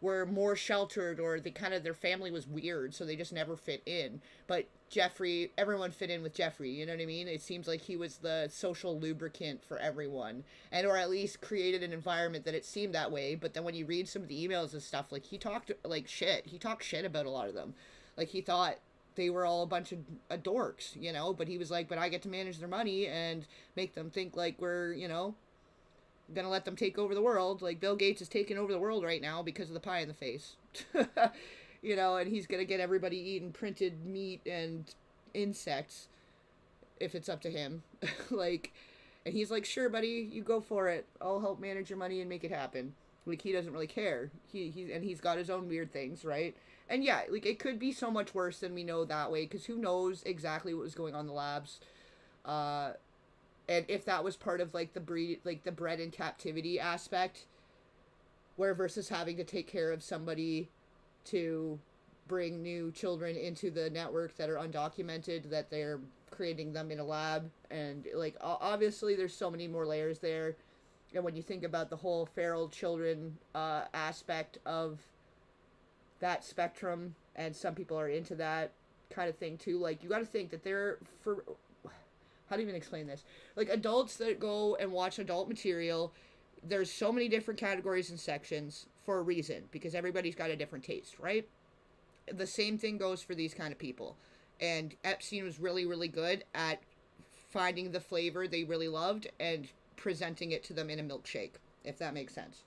were more sheltered, or their family was weird, so they just never fit in. But Jeffrey, everyone fit in with Jeffrey, you know what I mean? It seems like he was the social lubricant for everyone, and or at least created an environment that it seemed that way. But then when you read some of the emails and stuff, like, he talked shit about a lot of them. Like, he thought they were all a bunch of dorks, you know, but he was like, but I get to manage their money and make them think like we're, you know, gonna let them take over the world. Like, Bill Gates is taking over the world right now because of the pie in the face. You know, and he's gonna get everybody eating printed meat and insects if it's up to him. Like, and he's like, sure, buddy, you go for it, I'll help manage your money and make it happen. Like, he doesn't really care. He's got his own weird things, right? And yeah, like, it could be so much worse than we know that way, because who knows exactly what was going on in the labs. And if that was part of like the bred in captivity aspect, where versus having to take care of somebody to bring new children into the network that are undocumented, that they're creating them in a lab. And like, obviously there's so many more layers there. And when you think about the whole feral children aspect of that spectrum, and some people are into that kind of thing too, like, you got to think that how do you even explain this? Like, adults that go and watch adult material, there's so many different categories and sections for a reason, because everybody's got a different taste, right? The same thing goes for these kind of people. And Epstein was really, really good at finding the flavor they really loved and presenting it to them in a milkshake, if that makes sense.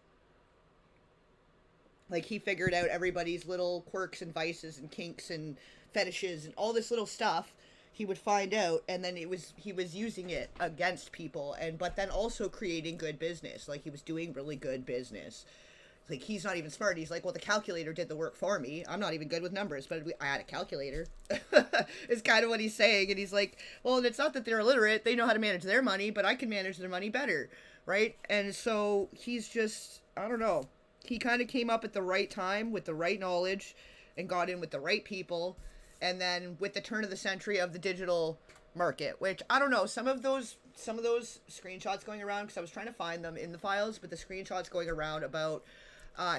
Like, he figured out everybody's little quirks and vices and kinks and fetishes and all this little stuff. He would find out, and then he was using it against people, but then also creating good business. Like, he was doing really good business, like, he's not even smart. He's like, well, the calculator did the work for me. I'm not even good with numbers, but I had a calculator. Is kind of what he's saying. And he's like, well, and it's not that they're illiterate. They know how to manage their money, but I can manage their money better, right? And so he's just, I don't know. He kind of came up at the right time with the right knowledge and got in with the right people. And then with the turn of the century of the digital market, which, I don't know, some of those screenshots going around, because I was trying to find them in the files, but the screenshots going around about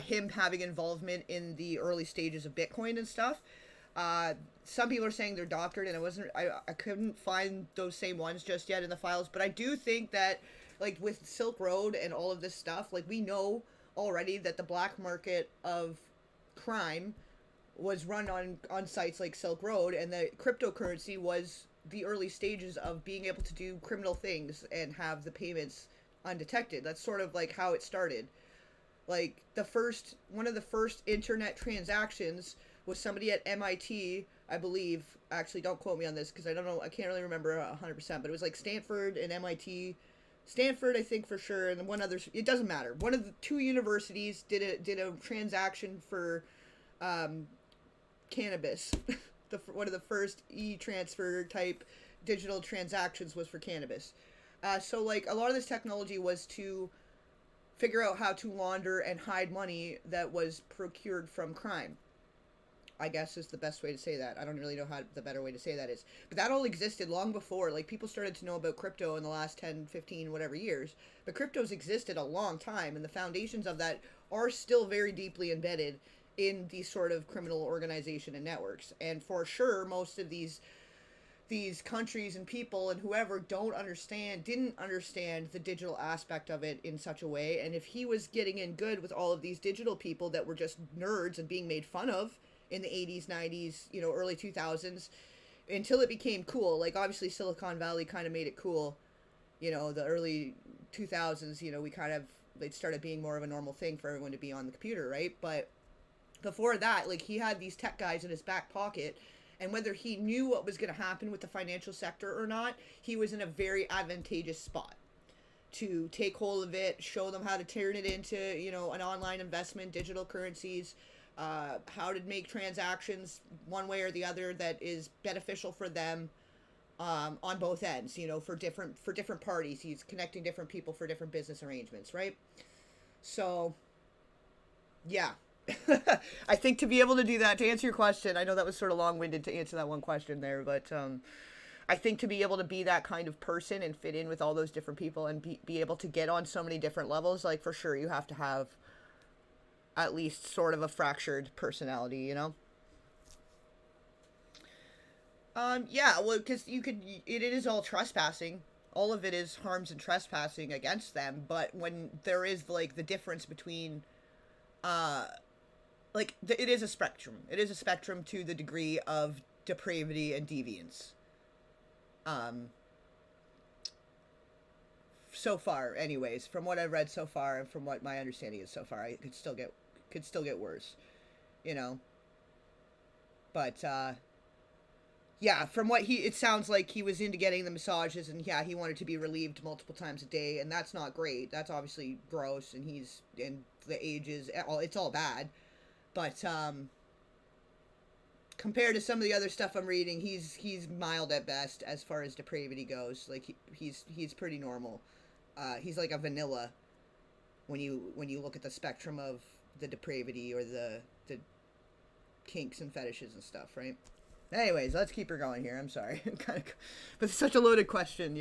him having involvement in the early stages of Bitcoin and stuff. Some people are saying they're doctored, and I couldn't find those same ones just yet in the files, but I do think that, like, with Silk Road and all of this stuff, like, we know already that the black market of crime was run on sites like Silk Road, and the cryptocurrency was the early stages of being able to do criminal things and have the payments undetected. That's sort of like how it started. Like, one of the first internet transactions was somebody at MIT, I believe. Actually, don't quote me on this because I don't know, I can't really remember 100%, but it was like Stanford and MIT. Stanford, I think, for sure, and one other, it doesn't matter. One of the two universities did a transaction for cannabis. One of the first e-transfer type digital transactions was for cannabis. So, like, a lot of this technology was to figure out how to launder and hide money that was procured from crime, I guess, is the best way to say that. I don't really know how the better way to say that is. But that all existed long before. Like, people started to know about crypto in the last 10, 15, whatever years. But crypto's existed a long time, and the foundations of that are still very deeply embedded in these sort of criminal organization and networks. And for sure, most of these countries and people and whoever didn't understand the digital aspect of it in such a way. And if he was getting in good with all of these digital people that were just nerds and being made fun of in the 80s, 90s, early 2000s, until it became cool. Like, obviously Silicon Valley kind of made it cool, the early 2000s, it started being more of a normal thing for everyone to be on the computer, right? But before that, like, he had these tech guys in his back pocket, and whether he knew what was going to happen with the financial sector or not, he was in a very advantageous spot to take hold of it, show them how to turn it into, an online investment, digital currencies, how to make transactions one way or the other that is beneficial for them, on both ends, for different parties. He's connecting different people for different business arrangements, right? So, yeah. I think to be able to do that, to answer your question, I know that was sort of long-winded to answer that one question there, but I think to be able to be that kind of person and fit in with all those different people and be able to get on so many different levels, like, for sure you have to have at least sort of a fractured personality, Yeah, well, because it is all trespassing. All of it is harms and trespassing against them, but when there is, like, the difference between, it is a spectrum. It is a spectrum to the degree of depravity and deviance. So far, anyways, from what I've read so far and from what my understanding is so far, it could still get worse, But, yeah, from what it sounds like he was into getting the massages, and yeah, he wanted to be relieved multiple times a day, and that's not great. That's obviously gross, and the age is, it's all bad. But, compared to some of the other stuff I'm reading, he's mild at best as far as depravity goes. Like, he's pretty normal. He's like a vanilla when you look at the spectrum of the depravity or the kinks and fetishes and stuff, right? Anyways, let's keep her going here. I'm sorry. But it's such a loaded question,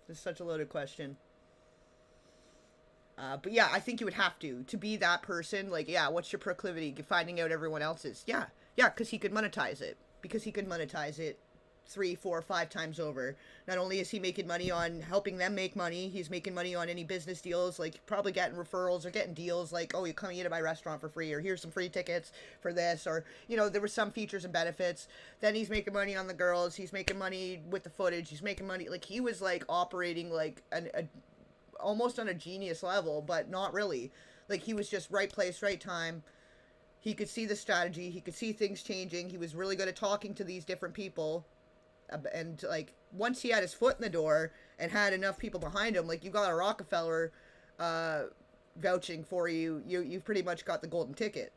It's such a loaded question. But yeah, I think you would have to be that person. Like, yeah, what's your proclivity? Finding out everyone else's. Yeah, because he could monetize it. Because he could monetize it 3, 4, 5 times over. Not only is he making money on helping them make money, he's making money on any business deals, like probably getting referrals or getting deals like, oh, you come into my restaurant for free, or here's some free tickets for this, or, there were some features and benefits. Then he's making money on the girls, he's making money with the footage, he's making money, like, he was, like, operating like almost on a genius level, but not really. Like, he was just right place, right time. He could see the strategy, he could see things changing, he was really good at talking to these different people. And, like, once he had his foot in the door and had enough people behind him, like, you got a Rockefeller vouching for you, you've pretty much got the golden ticket.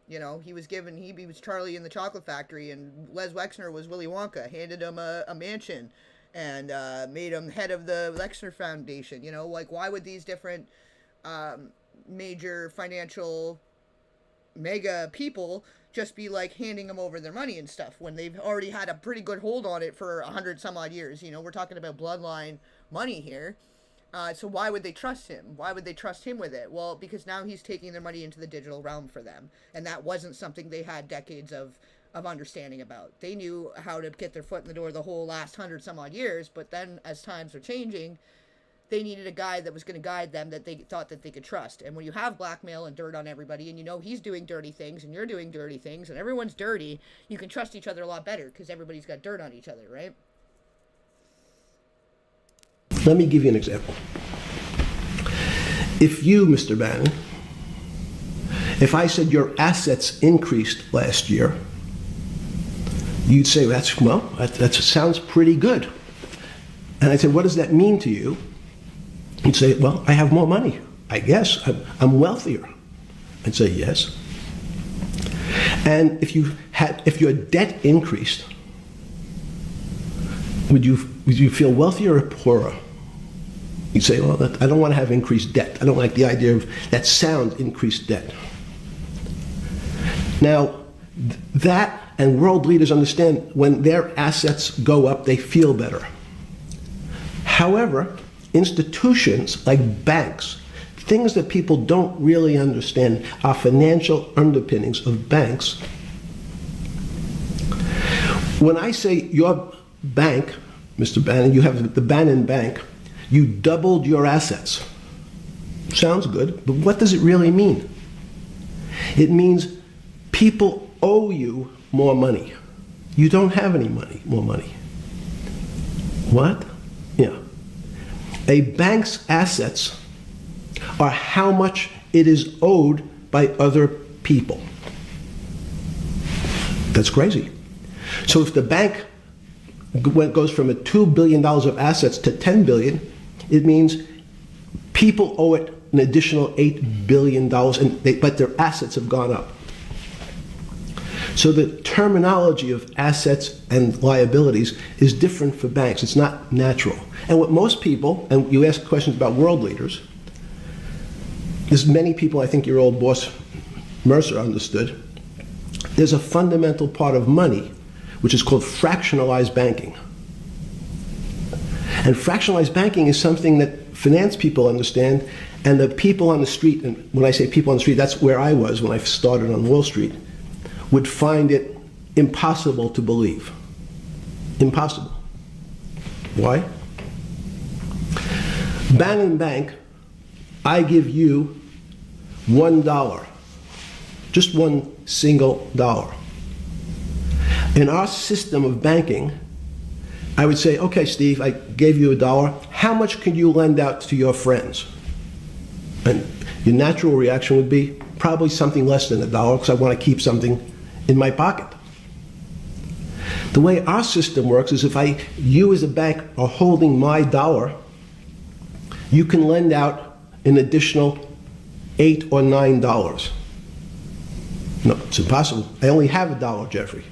You know, he was Charlie in the Chocolate Factory, and Les Wexner was Willy Wonka, handed him a mansion, and made him head of the Wexner Foundation. You know, like, why would these different major financial mega people just be like handing them over their money and stuff when they've already had a pretty good hold on it for 100 some odd years? You know, we're talking about bloodline money here. So why would they trust him? Why would they trust him with it? Well, because now he's taking their money into the digital realm for them. And that wasn't something they had decades of understanding about. They knew how to get their foot in the door the whole last 100 some odd years, but then as times are changing, they needed a guy that was going to guide them, that they thought that they could trust. And when you have blackmail and dirt on everybody, and you know he's doing dirty things and you're doing dirty things and everyone's dirty, you can trust each other a lot better because everybody's got dirt on each other, right? Let me give you an example. If you, Mr. Bannon, if I said your assets increased last year, you'd say, that sounds pretty good. And I'd say, what does that mean to you? You'd say, well, I have more money. I guess I'm wealthier. I'd say, yes. And if your debt increased, would you feel wealthier or poorer? You'd say, well, I don't want to have increased debt. I don't like the idea of that sound, increased debt. Now, that and world leaders understand when their assets go up, they feel better. However, institutions like banks, things that people don't really understand are financial underpinnings of banks. When I say your bank, Mr. Bannon, you have the Bannon Bank, you doubled your assets. Sounds good, but what does it really mean? It means people owe you more money. You don't have any more money. What? Yeah. A bank's assets are how much it is owed by other people. That's crazy. So if the bank goes from $2 billion of assets to $10 billion, it means people owe it an additional $8 billion, but their assets have gone up. So the terminology of assets and liabilities is different for banks. It's not natural. And what most people, and you ask questions about world leaders, there's many people, I think your old boss Mercer understood, there's a fundamental part of money which is called fractionalized banking. And fractionalized banking is something that finance people understand, and the people on the street, and when I say people on the street, that's where I was when I started on Wall Street, would find it impossible to believe. Impossible. Why? Bannon Bank, I give you $1, just one single dollar. In our system of banking, I would say, okay, Steve, I gave you $1. How much can you lend out to your friends? And your natural reaction would be probably something less than $1 because I want to keep something in my pocket. The way our system works is if you as a bank are holding my dollar, you can lend out an additional $8 or $9. No, it's impossible. I only have $1, Jeffrey.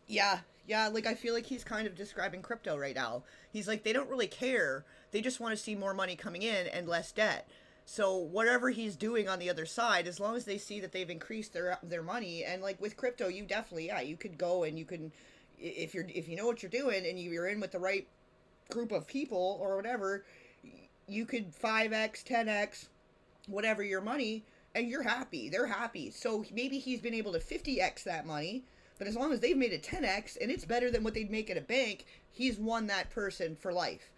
Yeah, like I feel like he's kind of describing crypto right now. He's like, they don't really care. They just want to see more money coming in and less debt. So whatever he's doing on the other side, as long as they see that they've increased their money, and like with crypto, you definitely, you could go and you can, if you know what you're doing and you're in with the right group of people or whatever, you could 5x, 10x, whatever your money, and you're happy. They're happy. So maybe he's been able to 50x that money, but as long as they've made it 10x and it's better than what they'd make at a bank, he's won that person for life.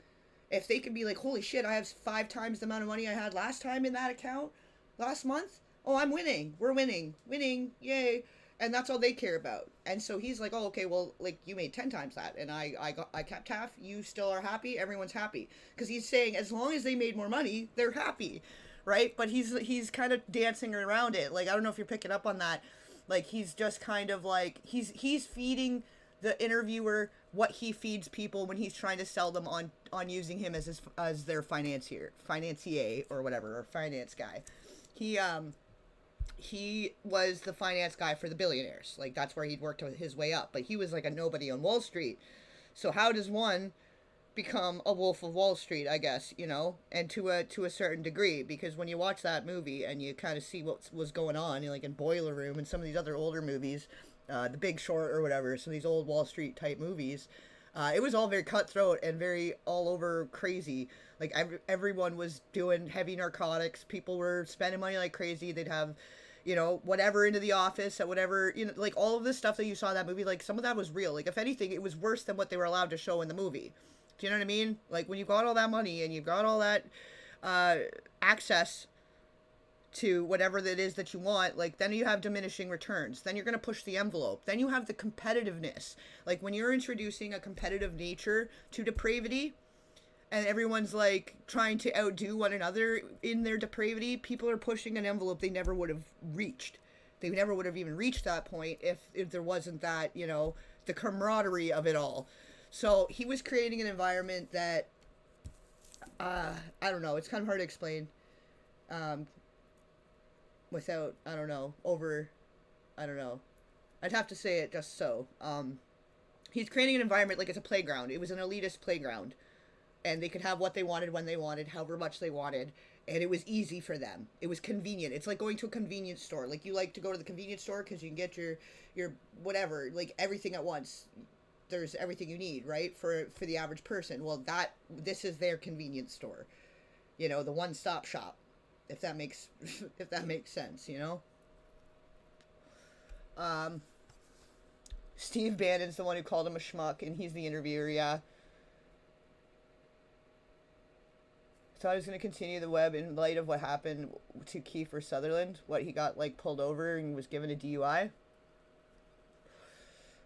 If they could be like, holy shit, I have 5 times the amount of money I had last time in that account last month. Oh, I'm winning. We're winning. Winning. Yay. And that's all they care about. And so he's like, oh, okay, well, like you made 10 times that. And I kept half. You still are happy. Everyone's happy. Because he's saying as long as they made more money, they're happy. Right. But he's kind of dancing around it. Like, I don't know if you're picking up on that. Like, he's just kind of like, he's feeding the interviewer what he feeds people when he's trying to sell them on using him as their financier or whatever, or finance guy. He was the finance guy for the billionaires. Like, that's where he'd worked his way up. But he was like a nobody on Wall Street. So how does one become a Wolf of Wall Street, I guess, you know? And to a certain degree, because when you watch that movie and you kind of see what was going on, you know, like in Boiler Room and some of these other older movies, The Big Short or whatever, some of these old Wall Street type movies, it was all very cutthroat and very all over crazy. Like, everyone was doing heavy narcotics. People were spending money like crazy. They'd have, you know, whatever into the office at whatever, you know, like all of this stuff that you saw in that movie, like some of that was real. Like, if anything, it was worse than what they were allowed to show in the movie. Do you know what I mean? Like, when you've got all that money and you've got all that access to whatever that is that you want, like, then you have diminishing returns. Then you're going to push the envelope. Then you have the competitiveness. Like, when you're introducing a competitive nature to depravity, and everyone's, like, trying to outdo one another in their depravity, people are pushing an envelope they never would have reached. They never would have even reached that point if there wasn't that, you know, the camaraderie of it all. So he was creating an environment that, I don't know, it's kind of hard to explain without, I don't know, I'd have to say it just so. He's creating an environment like it's a playground. It was an elitist playground. And they could have what they wanted when they wanted, however much they wanted. And it was easy for them. It was convenient. It's like going to a convenience store. Like, you like to go to the convenience store because you can get your whatever, like everything at once. There's everything you need, right? For the average person. Well, this is their convenience store. You know, the one-stop shop. If that makes sense, you know? Steve Bannon's the one who called him a schmuck, and he's the interviewer, yeah. Thought I was going to continue the web in light of what happened to Kiefer Sutherland. What, he got, like, pulled over and was given a DUI?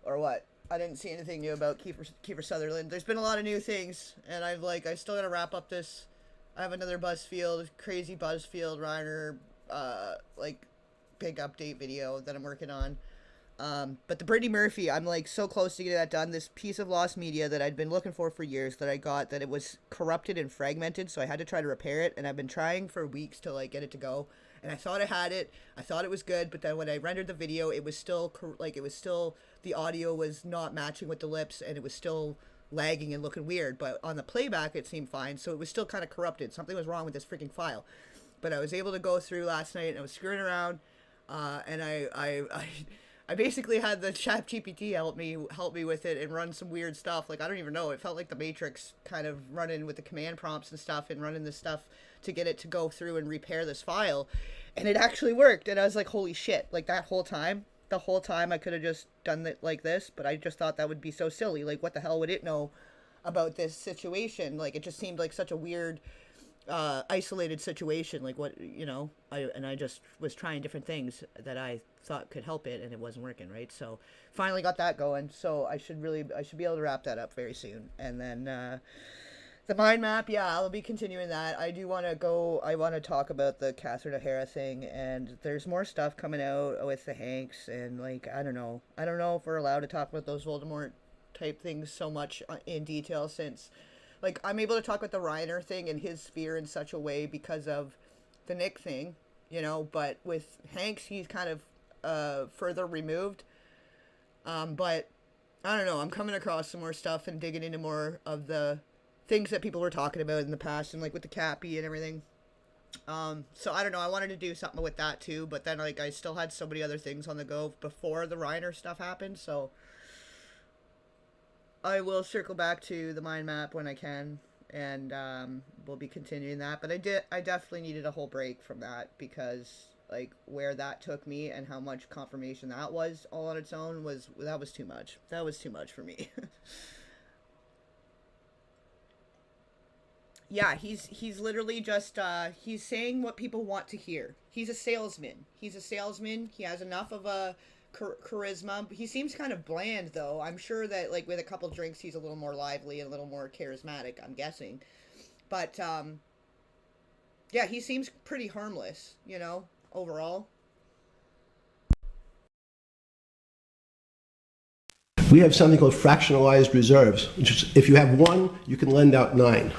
Or what? I didn't see anything new about Kiefer Sutherland. There's been a lot of new things, and I still got to wrap up this. I have another crazy BuzzFeed Reiner, like, big update video that I'm working on. But the Brittany Murphy, I'm like so close to getting that done. This piece of lost media that I'd been looking for years that I got, that it was corrupted and fragmented, so I had to try to repair it, and I've been trying for weeks to like get it to go. And I thought I had it. I thought it was good, but then when I rendered the video, it was still the audio was not matching with the lips, and it was still lagging and looking weird. But on the playback, it seemed fine, so it was still kind of corrupted. Something was wrong with this freaking file. But I was able to go through last night, and I was screwing around, and I basically had the ChatGPT help me with it and run some weird stuff. Like, I don't even know. It felt like the Matrix, kind of running with the command prompts and stuff and running this stuff to get it to go through and repair this file. And it actually worked. And I was like, holy shit. Like, the whole time I could have just done it like this. But I just thought that would be so silly. Like, what the hell would it know about this situation? Like, it just seemed like such a weird, isolated situation. Like, what, you know, I just was trying different things that I thought could help it, and it wasn't working, right? So finally got that going. So I should be able to wrap that up very soon. And then the mind map, yeah, I'll be continuing that. I want to talk about the Catherine O'Hara thing, and there's more stuff coming out with the Hanks, and like, I don't know if we're allowed to talk about those Voldemort type things so much in detail, since like I'm able to talk about the Reiner thing and his sphere in such a way because of the Nick thing, you know, but with Hanks, he's kind of further removed. But I don't know, I'm coming across some more stuff and digging into more of the things that people were talking about in the past, and like with the Cappy and everything. So I don't know, I wanted to do something with that too, but then like I still had so many other things on the go before the Reiner stuff happened, so I will circle back to the mind map when I can, and we'll be continuing that. But I definitely needed a whole break from that, because like where that took me and how much confirmation that was all on its own was too much. That was too much for me. Yeah, he's literally just he's saying what people want to hear. He's a salesman. He has enough of a charisma. He seems kind of bland, though. I'm sure that like with a couple drinks he's a little more lively and a little more charismatic, I'm guessing. But yeah, he seems pretty harmless, you know, overall. We have something called fractionalized reserves, which is if you have 1, you can lend out 9.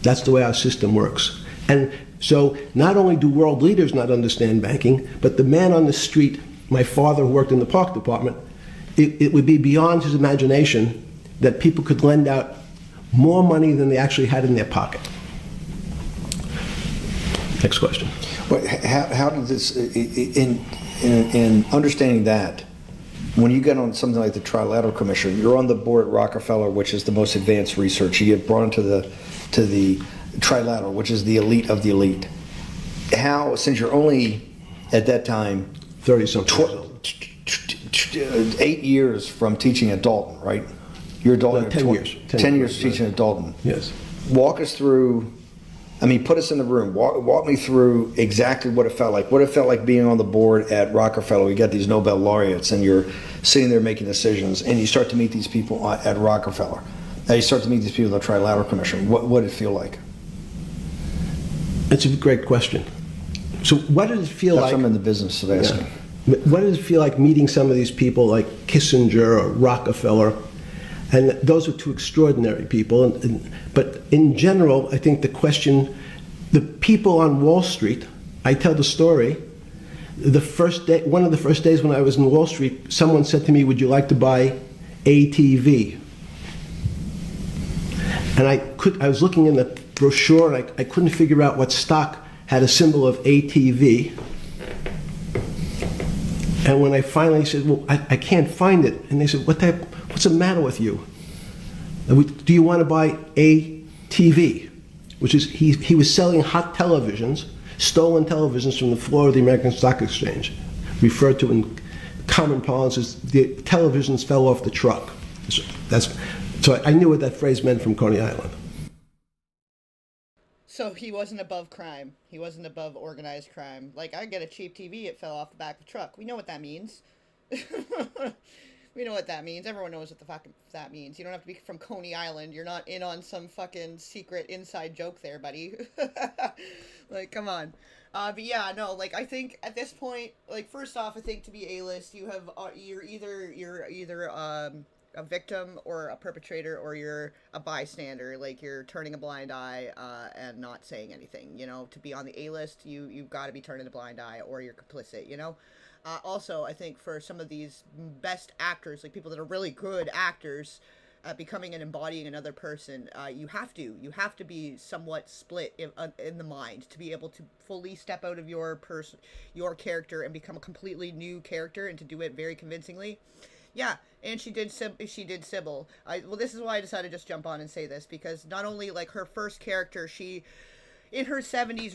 That's the way our system works. And so not only do world leaders not understand banking, but the man on the street, my father who worked in the park department, it would be beyond his imagination that people could lend out more money than they actually had in their pocket. Next question. But how did this, in understanding that, when you get on something like the Trilateral Commission, you're on the board at Rockefeller, which is the most advanced research. You get brought into the Trilateral, which is the elite of the elite. How, since you're only at that time 30-something years old. 8 years from teaching at Dalton, right? You're a Dalton. 10 years. 10 years teaching at Dalton. Yes. Walk us through. I mean, put us in the room. Walk me through exactly what it felt like. What it felt like being on the board at Rockefeller. We got these Nobel laureates, and you're sitting there making decisions, and you start to meet these people at Rockefeller. Now you start to meet these people at the Trilateral Commission. What did it feel like? It's a great question. So what did it feel That's like? what I'm in the business of asking. Yeah. What did it feel like meeting some of these people like Kissinger or Rockefeller? And those were two extraordinary people. But in general, I think the question, the people on Wall Street, I tell the story, the first day, one of the first days when I was in Wall Street, someone said to me, would you like to buy ATV? And I was looking in the brochure, and I couldn't figure out what stock had a symbol of ATV. And when I finally said, well, I can't find it, and they said, what's the matter with you? Do you want to buy ATV? Which is, he was selling hot televisions, stolen televisions from the floor of the American Stock Exchange, referred to in common parlance as the televisions fell off the truck. So I knew what that phrase meant from Coney Island. So he wasn't above crime. He wasn't above organized crime. Like, I get a cheap TV, it fell off the back of the truck. We know what that means. We know what that means. Everyone knows what the fuck that means. You don't have to be from Coney Island. You're not in on some fucking secret inside joke there, buddy. Like, come on. But yeah, no, like, I think at this point, like, first off, I think to be A-list, you're either a victim or a perpetrator, or you're a bystander. Like, you're turning a blind eye and not saying anything. You know, to be on the A-list, you've got to be turning a blind eye, or you're complicit, you know? Also, I think for some of these best actors, like people that are really good actors at becoming and embodying another person, you have to be somewhat split in the mind to be able to fully step out of your character and become a completely new character, and to do it very convincingly. Yeah, and she did Sybil. Well, this is why I decided to just jump on and say this, because not only, like, her first character, she, in her 70s,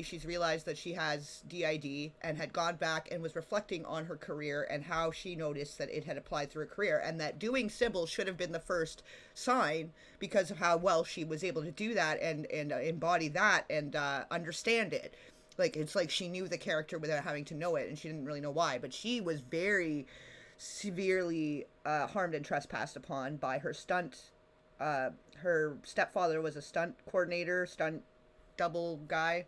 she's realized that she has DID, and had gone back and was reflecting on her career and how she noticed that it had applied through her career, and that doing Sybil should have been the first sign because of how well she was able to do that and embody that and understand it. Like, it's like she knew the character without having to know it, and she didn't really know why, but she was very severely harmed and trespassed upon by her stunt. Her stepfather was a stunt coordinator, stunt double guy.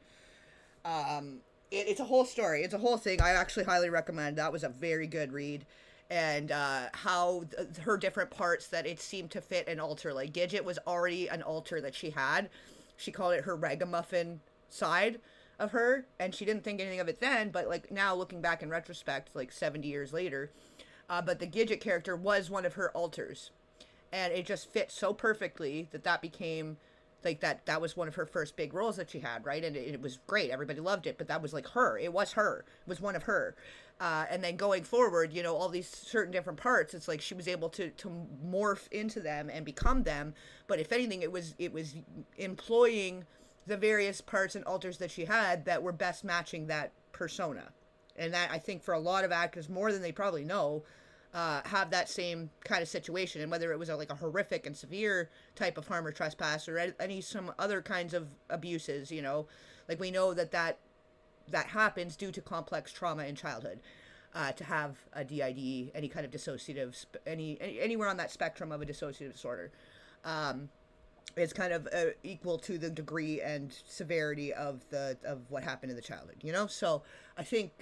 It's a whole story. It's a whole thing. I actually highly recommend. That was a very good read. And how her different parts that it seemed to fit an alter. Like, Gidget was already an alter that she had. She called it her ragamuffin side of her, and she didn't think anything of it then, but like now looking back in retrospect, like 70 years later, but the Gidget character was one of her alters, and it just fit so perfectly that became like that was one of her first big roles that she had, right? And it was great, everybody loved it, but that was like her, it was one of her. And then going forward, you know, all these certain different parts, it's like she was able to morph into them and become them, but if anything, it was employing the various parts and alters that she had that were best matching that persona. And that, I think, for a lot of actors, more than they probably know, have that same kind of situation. And whether it was like a horrific and severe type of harm or trespass, or some other kinds of abuses, you know, like we know that happens due to complex trauma in childhood. To have a DID, any kind of dissociative, anywhere on that spectrum of a dissociative disorder. It's kind of equal to the degree and severity of what happened in the childhood, you know? So I think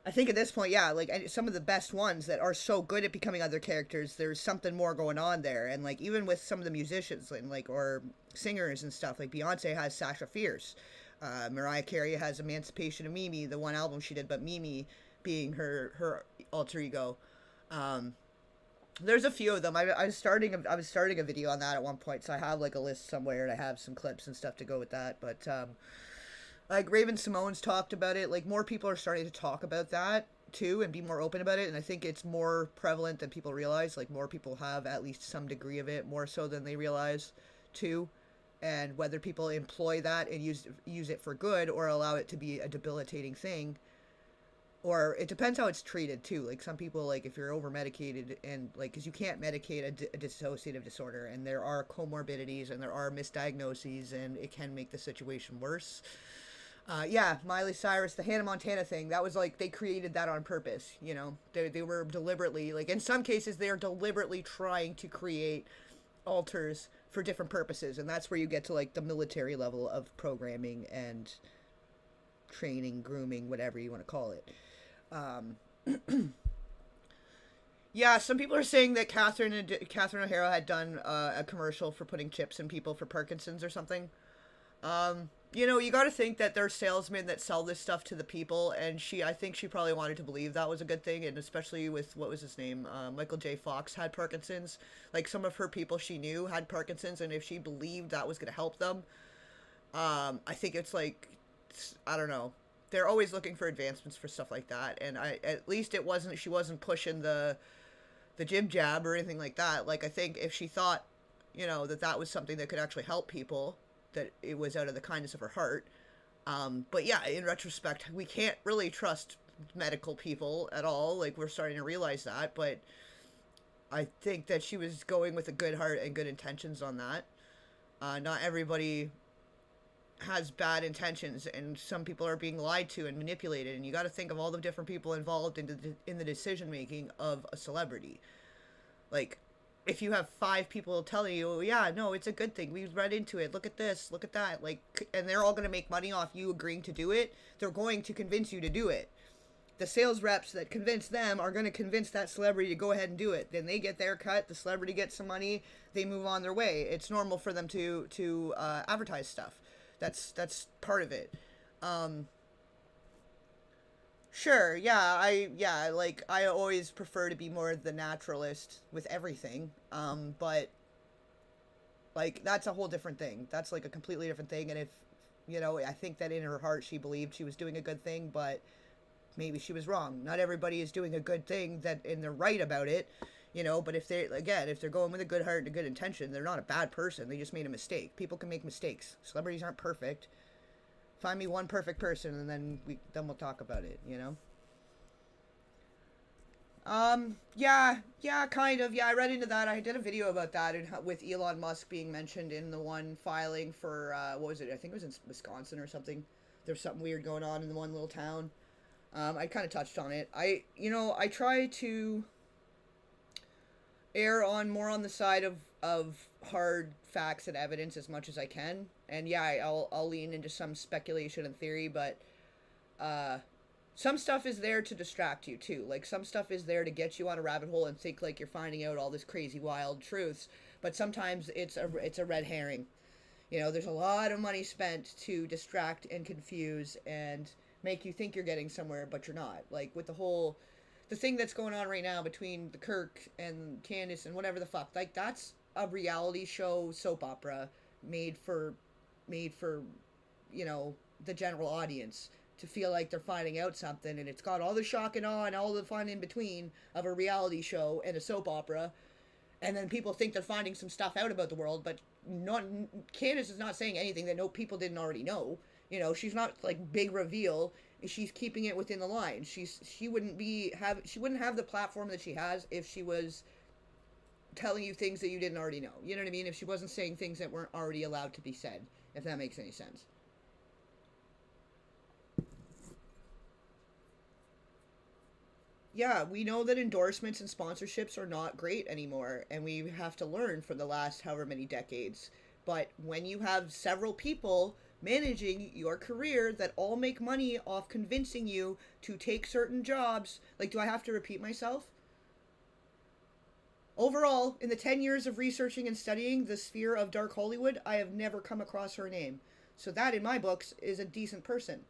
I think at this point, yeah, like some of the best ones that are so good at becoming other characters, there's something more going on there. And like even with some of the musicians and like or singers and stuff, like Beyonce has Sasha Fierce, Mariah Carey has Emancipation of Mimi, the one album she did, but Mimi being her alter ego. There's a few of them. I was starting a video on that at one point, so I have like a list somewhere and I have some clips and stuff to go with that. But like Raven Simone's talked about it. Like more people are starting to talk about that too and be more open about it. And I think it's more prevalent than people realize. Like more people have at least some degree of it, more so than they realize too. And whether people employ that and use it for good or allow it to be a debilitating thing, or it depends how it's treated too. Like some people, like if you're over medicated and like, because you can't medicate a dissociative disorder, and there are comorbidities and there are misdiagnoses, and it can make the situation worse. Yeah, Miley Cyrus, the Hannah Montana thing, that was like, they created that on purpose, you know? They were deliberately, like, in some cases, they are deliberately trying to create alters for different purposes, and that's where you get to, like, the military level of programming and training, grooming, whatever you want to call it. Yeah, some people are saying that Catherine O'Hara had done a commercial for putting chips in people for Parkinson's or something. You know, you got to think that they're salesmen that sell this stuff to the people, and I think she probably wanted to believe that was a good thing, and especially with, what was his name, Michael J. Fox had Parkinson's. Like, some of her people she knew had Parkinson's, and if she believed that was going to help them, I think it's like, I don't know. They're always looking for advancements for stuff like that, and at least she wasn't pushing the jib jab or anything like that. Like, I think if she thought, you know, that was something that could actually help people, that it was out of the kindness of her heart. But yeah, in retrospect, we can't really trust medical people at all. Like, we're starting to realize that, but I think that she was going with a good heart and good intentions on that. Not everybody has bad intentions, and some people are being lied to and manipulated, and you got to think of all the different people involved in the decision making of a celebrity. Like, if you have 5 people telling you, oh, yeah, no, it's a good thing, we read into it, look at this, look at that, like, and they're all going to make money off you agreeing to do it, they're going to convince you to do it. The sales reps that convince them are going to convince that celebrity to go ahead and do it. Then they get their cut, the celebrity gets some money, they move on their way. It's normal for them to advertise stuff. That's part of it. Sure, yeah, I always prefer to be more the naturalist with everything, but, like, that's a whole different thing. That's, like, a completely different thing, and if, you know, I think that in her heart she believed she was doing a good thing, but maybe she was wrong. Not everybody is doing a good thing, and they're right about it, you know, but if they're going with a good heart and a good intention, they're not a bad person, they just made a mistake. People can make mistakes. Celebrities aren't perfect. Find me one perfect person, and then we'll talk about it, you know? Yeah, kind of. Yeah, I read into that. I did a video about that, and with Elon Musk being mentioned in the one filing for, what was it? I think it was in Wisconsin or something. There's something weird going on in the one little town. I kind of touched on it. I try to err more on the side of hard facts and evidence as much as I can. And yeah, I'll lean into some speculation and theory, but some stuff is there to distract you too. Like, some stuff is there to get you on a rabbit hole and think like you're finding out all this crazy wild truths, but sometimes it's a red herring. You know, there's a lot of money spent to distract and confuse and make you think you're getting somewhere, but you're not. Like, with the thing that's going on right now between the Kirk and Candace and whatever the fuck, like, that's a reality show soap opera made for, you know, the general audience to feel like they're finding out something, and it's got all the shock and awe and all the fun in between of a reality show and a soap opera, and then people think they're finding some stuff out about the world, but Candace is not saying anything that people didn't already know. You know, she's not like big reveal. She's keeping it within the line. She wouldn't have the platform that she has if she was telling you things that you didn't already know. You know what I mean? If she wasn't saying things that weren't already allowed to be said, if that makes any sense. Yeah, we know that endorsements and sponsorships are not great anymore, and we have to learn from the last however many decades. But when you have several people managing your career that all make money off convincing you to take certain jobs. Like, do I have to repeat myself? Overall, in the 10 years of researching and studying the sphere of dark Hollywood, I have never come across her name. So that, in my books, is a decent person.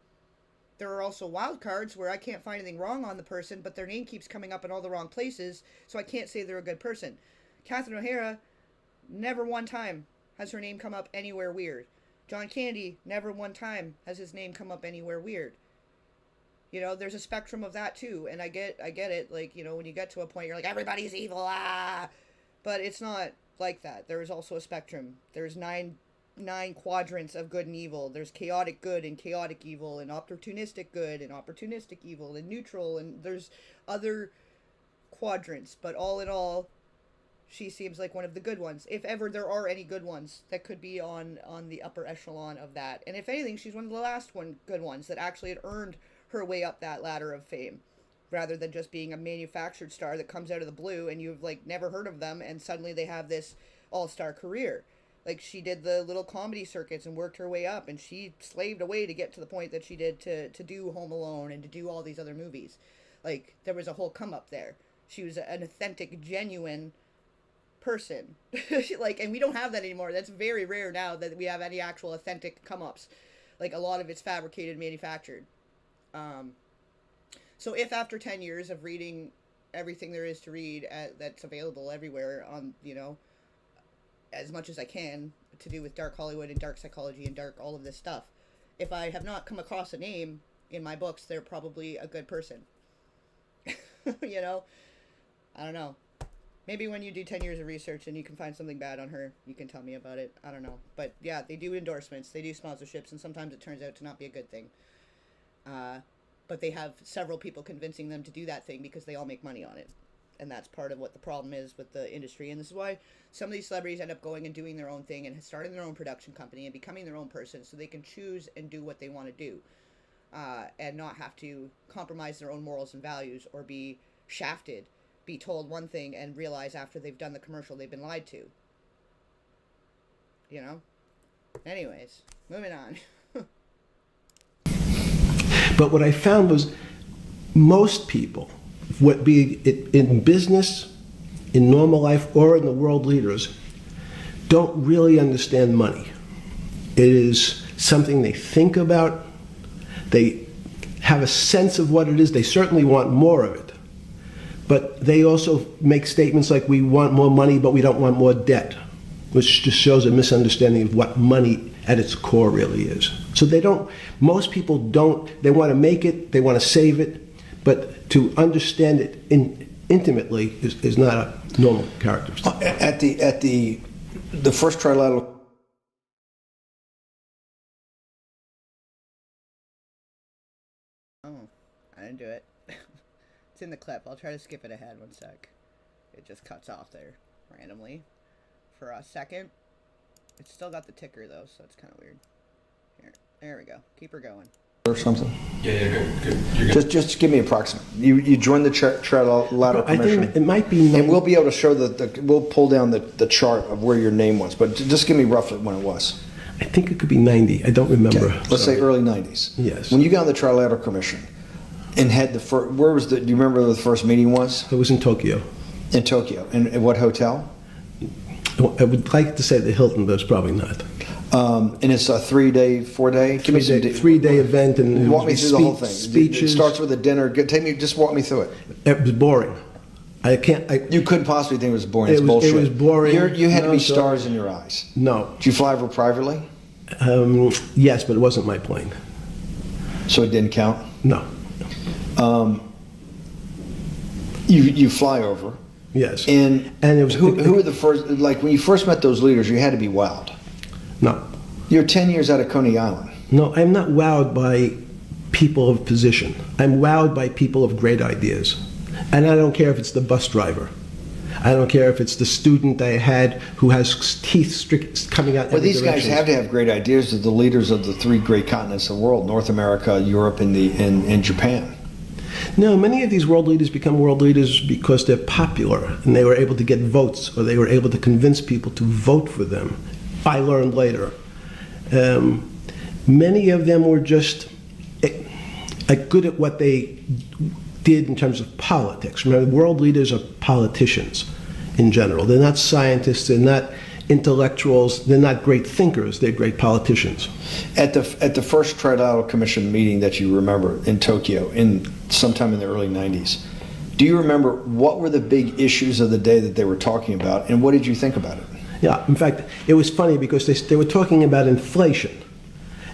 There are also wild cards where I can't find anything wrong on the person, but their name keeps coming up in all the wrong places, so I can't say they're a good person. Catherine O'Hara, never one time has her name come up anywhere weird. John Candy, never one time has his name come up anywhere weird. You know, there's a spectrum of that too, and I get it. Like, you know, when you get to a point, you're like, everybody's evil, ah! But it's not like that. There is also a spectrum. There's nine quadrants of good and evil. There's chaotic good and chaotic evil, and opportunistic good and opportunistic evil, and neutral, and there's other quadrants. But all in all, she seems like one of the good ones. If ever there are any good ones that could be on the upper echelon of that. And if anything, she's one of the last good ones that actually had earned her way up that ladder of fame, rather than just being a manufactured star that comes out of the blue and you've like never heard of them and suddenly they have this all-star career. Like, she did the little comedy circuits and worked her way up, and she slaved away to get to the point that she did to do Home Alone and to do all these other movies. Like, there was a whole come up there. She was an authentic, genuine person. Like, and we don't have that anymore. That's very rare now that we have any actual authentic come ups. Like, a lot of it's fabricated, manufactured. So if after 10 years of reading everything there is to read that's available everywhere on, you know, as much as I can to do with dark Hollywood and dark psychology and dark all of this stuff, if I have not come across a name in my books, they're probably a good person. You know? I don't know. Maybe when you do 10 years of research and you can find something bad on her, you can tell me about it. I don't know. But yeah, they do endorsements, they do sponsorships, and sometimes it turns out to not be a good thing. But they have several people convincing them to do that thing because they all make money on it. And that's part of what the problem is with the industry. And this is why some of these celebrities end up going and doing their own thing and starting their own production company and becoming their own person so they can choose and do what they want to do. And not have to compromise their own morals and values or be shafted, be told one thing and realize after they've done the commercial they've been lied to. You know? Anyways, moving on. But what I found was most people, be it in business, in normal life, or in the world leaders, don't really understand money. It is something they think about. They have a sense of what it is. They certainly want more of it. But they also make statements like, we want more money, but we don't want more debt, which just shows a misunderstanding of what money at its core really is. So most people don't, they want to make it, they want to save it, but to understand it intimately is not a normal characteristic. At the first trilateral. Oh, I didn't do it. It's in the clip. I'll try to skip it ahead 1 sec. It just cuts off there randomly for a second. It's still got the ticker though, so it's kind of weird. Here, there we go. Keep her going. Or something. Yeah, good. You're good. Just give me approximate. You joined the trilateral I commission. think it might be. And we'll be able to show we'll pull down the chart of where your name was, but just give me roughly when it was. I think it could be 90. I don't remember. Okay. Let's say early 90s. Yes. When you got on the trilateral commission and had the first, do you remember where the first meeting was? It was in Tokyo. In Tokyo. And at what hotel? I would like to say the Hilton, but it's probably not. And it's a 3-day, 4-day? Give me some 3-day event, and walk me through the whole thing. Speeches. It starts with a dinner. Just walk me through it. It was boring. You couldn't possibly think it was boring. It's bullshit. It was boring. You had to be stars in your eyes. No. Did you fly over privately? Yes, but it wasn't my plane. So it didn't count? No. You fly over. Yes. And it was who were the first? Like when you first met those leaders, you had to be wowed. No. You're 10 years out of Coney Island. No, I'm not wowed by people of position. I'm wowed by people of great ideas. And I don't care if it's the bus driver. I don't care if it's the student I had who has teeth coming out. Well, these guys have to have great ideas. They're the leaders of the 3 great continents of the world: North America, Europe, and Japan. No, many of these world leaders become world leaders because they're popular and they were able to get votes, or they were able to convince people to vote for them. I learned later. Many of them were just good at what they did in terms of politics. Remember, world leaders are politicians in general. They're not scientists, they're not intellectuals, they're not great thinkers, they're great politicians. At the first Trilateral Commission meeting that you remember in Tokyo, sometime in the early 90s, do you remember what were the big issues of the day that they were talking about, and what did you think about it? Yeah, in fact, it was funny because they were talking about inflation,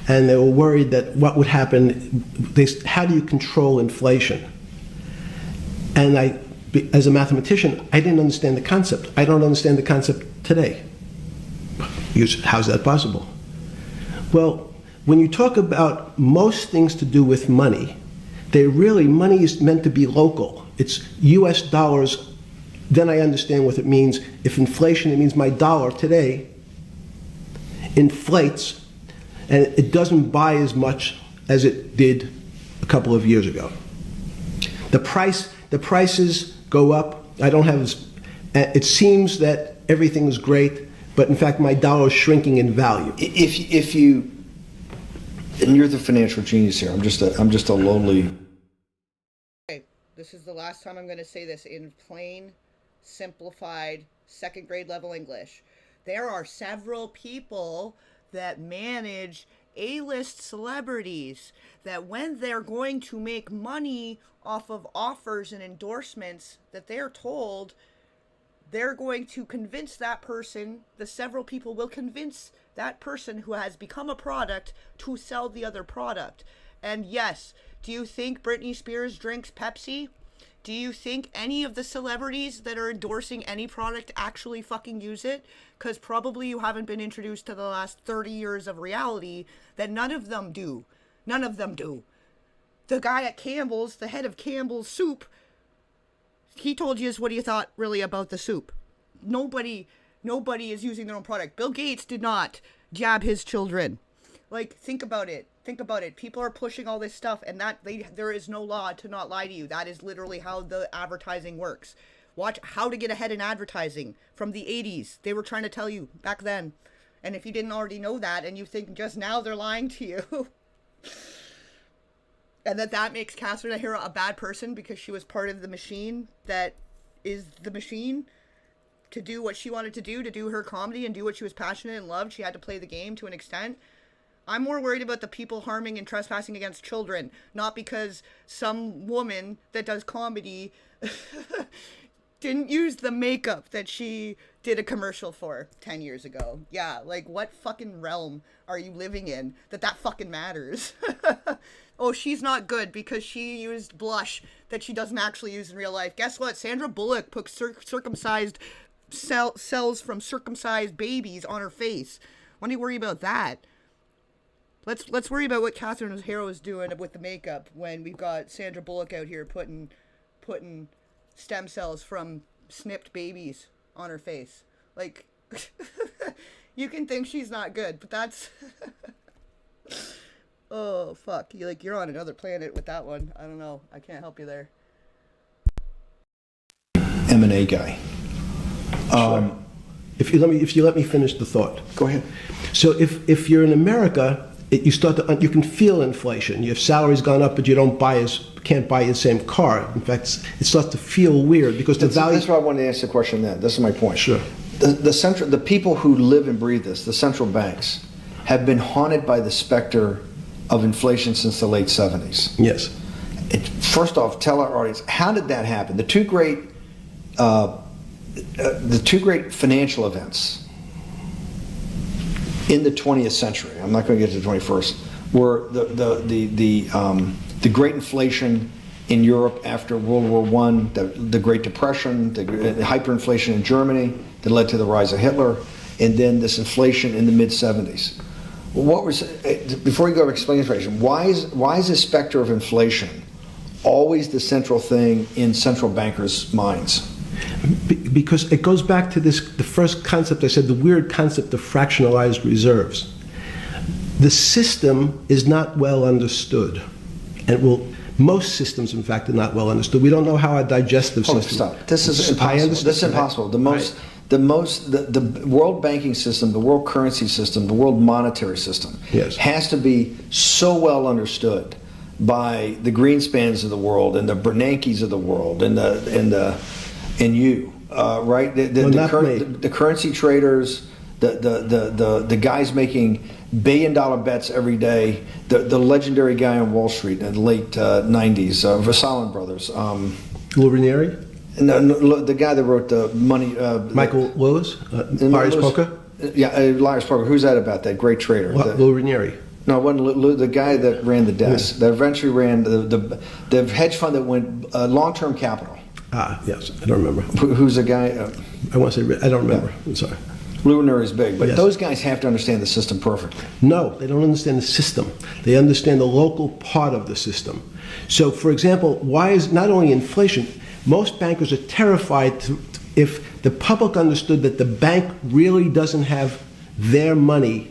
and they were worried that what would happen, how do you control inflation? And as a mathematician, I didn't understand the concept. I don't understand the concept today. How's that possible? Well, when you talk about most things to do with money, money is meant to be local. It's US dollars, then I understand what it means. If inflation, it means my dollar today inflates, and it doesn't buy as much as it did a couple of years ago. The prices go up. It seems that everything is great, but in fact my dollar is shrinking in value. If you, and you're the financial genius here, I'm just a lowly. Okay, this is the last time I'm going to say this in plain, simplified, second grade level English. There are several people that manage A-list celebrities that when they're going to make money off of offers and endorsements that they're told, they're going to convince that person, the several people will convince that person who has become a product to sell the other product. And yes, do you think Britney Spears drinks Pepsi? Do you think any of the celebrities that are endorsing any product actually fucking use it? Because probably you haven't been introduced to the last 30 years of reality that none of them do. None of them do. The guy at Campbell's, the head of Campbell's Soup, he told you what he thought really about the soup. Nobody is using their own product. Bill Gates did not jab his children. Like, think about it. Think about it. People are pushing all this stuff, and there is no law to not lie to you. That is literally how the advertising works. Watch How to Get Ahead in Advertising from the 80s. They were trying to tell you back then. And if you didn't already know that, and you think just now they're lying to you, and that makes Catherine O'Hara a bad person because she was part of the machine that is the machine to do what she wanted to do her comedy and do what she was passionate and loved. She had to play the game to an extent. I'm more worried about the people harming and trespassing against children, not because some woman that does comedy didn't use the makeup that she did a commercial for 10 years ago. Yeah, like what fucking realm are you living in that fucking matters? Oh, she's not good because she used blush that she doesn't actually use in real life. Guess what? Sandra Bullock put circumcised cells from circumcised babies on her face. Why do you worry about that? Let's worry about what Catherine O'Hara is doing with the makeup when we've got Sandra Bullock out here putting stem cells from snipped babies on her face. Like, you can think she's not good, but that's oh fuck, you're on another planet with that one. I don't know. I can't help you there. M&A guy. Sure. If you let me finish the thought. Go ahead. So if you're in America, you can feel inflation. Your salary's gone up, but you can't buy the same car. In fact, it starts to feel weird because the value. That's why I wanted to ask the question. Then this is my point. Sure. The people who live and breathe this, the central banks, have been haunted by the specter of inflation since the late 70s. Yes. First off, tell our audience, how did that happen? The two great financial events in the 20th century, I'm not going to get to the 21st, were the great inflation in Europe after World War I, the Great Depression, the hyperinflation in Germany that led to the rise of Hitler, and then this inflation in the mid-70s. Before you go to explain inflation, why is the specter of inflation always the central thing in central bankers' minds? Because it goes back to the first concept I said, the weird concept of fractionalized reserves. The system is not well understood. And most systems, in fact, are not well understood. We don't know how our digestive system. Stop. This is impossible. This is impossible. the world banking system, the world currency system, the world monetary system Yes. has to be so well understood by the Greenspans of the world and the Bernankes of the world and you, right? The currency traders, the guys making billion-dollar bets every day, the legendary guy on Wall Street in the late 90s, Vassalin Brothers. Lou Ranieri? No, the guy that wrote the money. Michael Lewis? Liar's Poker? Yeah, Liar's Poker. Who's that about? That great trader. Lou Ranieri. No, it wasn't Lou, the guy that ran the desk. That eventually ran the hedge fund that went long-term capital. Ah, yes. I don't remember. Who's the guy? I want to say, I don't remember. I'm sorry. Lou Ranieri is big, but Yes. those guys have to understand the system perfectly. No, they don't understand the system. They understand the local part of the system. So, for example, why is not only inflation, most bankers are terrified if the public understood that the bank really doesn't have their money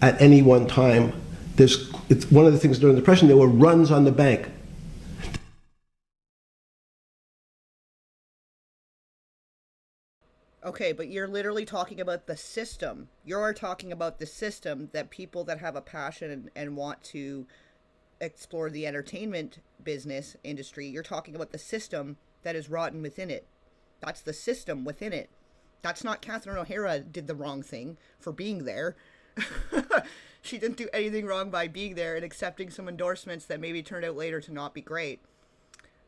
at any one time. It's one of the things during the Depression, there were runs on the bank. Okay, but you're literally talking about the system. You're talking about the system that people that have a passion and want to explore the entertainment business industry, you're talking about the system that is rotten within it. That's the system within it. That's not Catherine O'Hara did the wrong thing for being there. She didn't do anything wrong by being there and accepting some endorsements that maybe turned out later to not be great.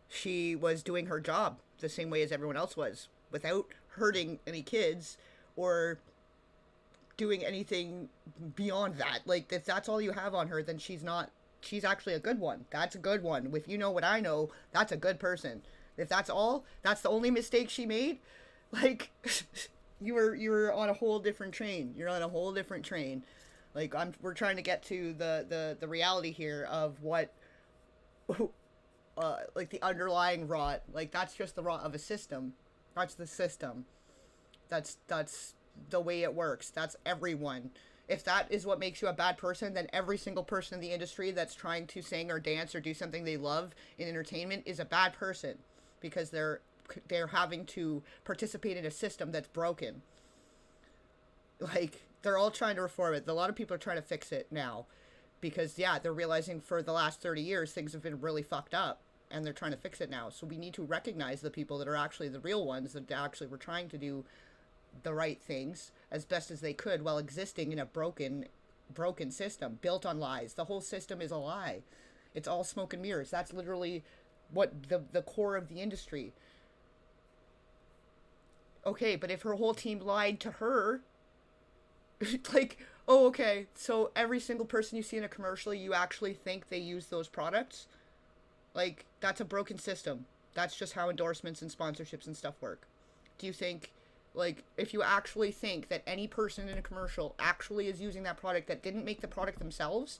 She was doing her job the same way as everyone else was, without hurting any kids or doing anything beyond that. Like, if that's all you have on her, then she's actually a good one. That's a good one. If you know what I know, that's a good person. If that's the only mistake she made, like, you were on a whole different train. You're on a whole different train. Like, we're trying to get to the reality here of what, like, the underlying rot. Like, that's just the rot of a system. That's the system. That's the way it works. That's everyone. If that is what makes you a bad person, then every single person in the industry that's trying to sing or dance or do something they love in entertainment is a bad person, because they're having to participate in a system that's broken. Like, they're all trying to reform it. A lot of people are trying to fix it now because, yeah, they're realizing for the last 30 years things have been really fucked up, and they're trying to fix it now. So we need to recognize the people that are actually the real ones that actually were trying to do the right things as best as they could while existing in a broken system built on lies. The whole system is a lie. It's all smoke and mirrors. That's literally what the core of the industry. Okay, but if her whole team lied to her, like, oh, okay, so every single person you see in a commercial, you actually think they use those products? Like, that's a broken system. That's just how endorsements and sponsorships and stuff work. Do you think, like, if you actually think that any person in a commercial actually is using that product that didn't make the product themselves,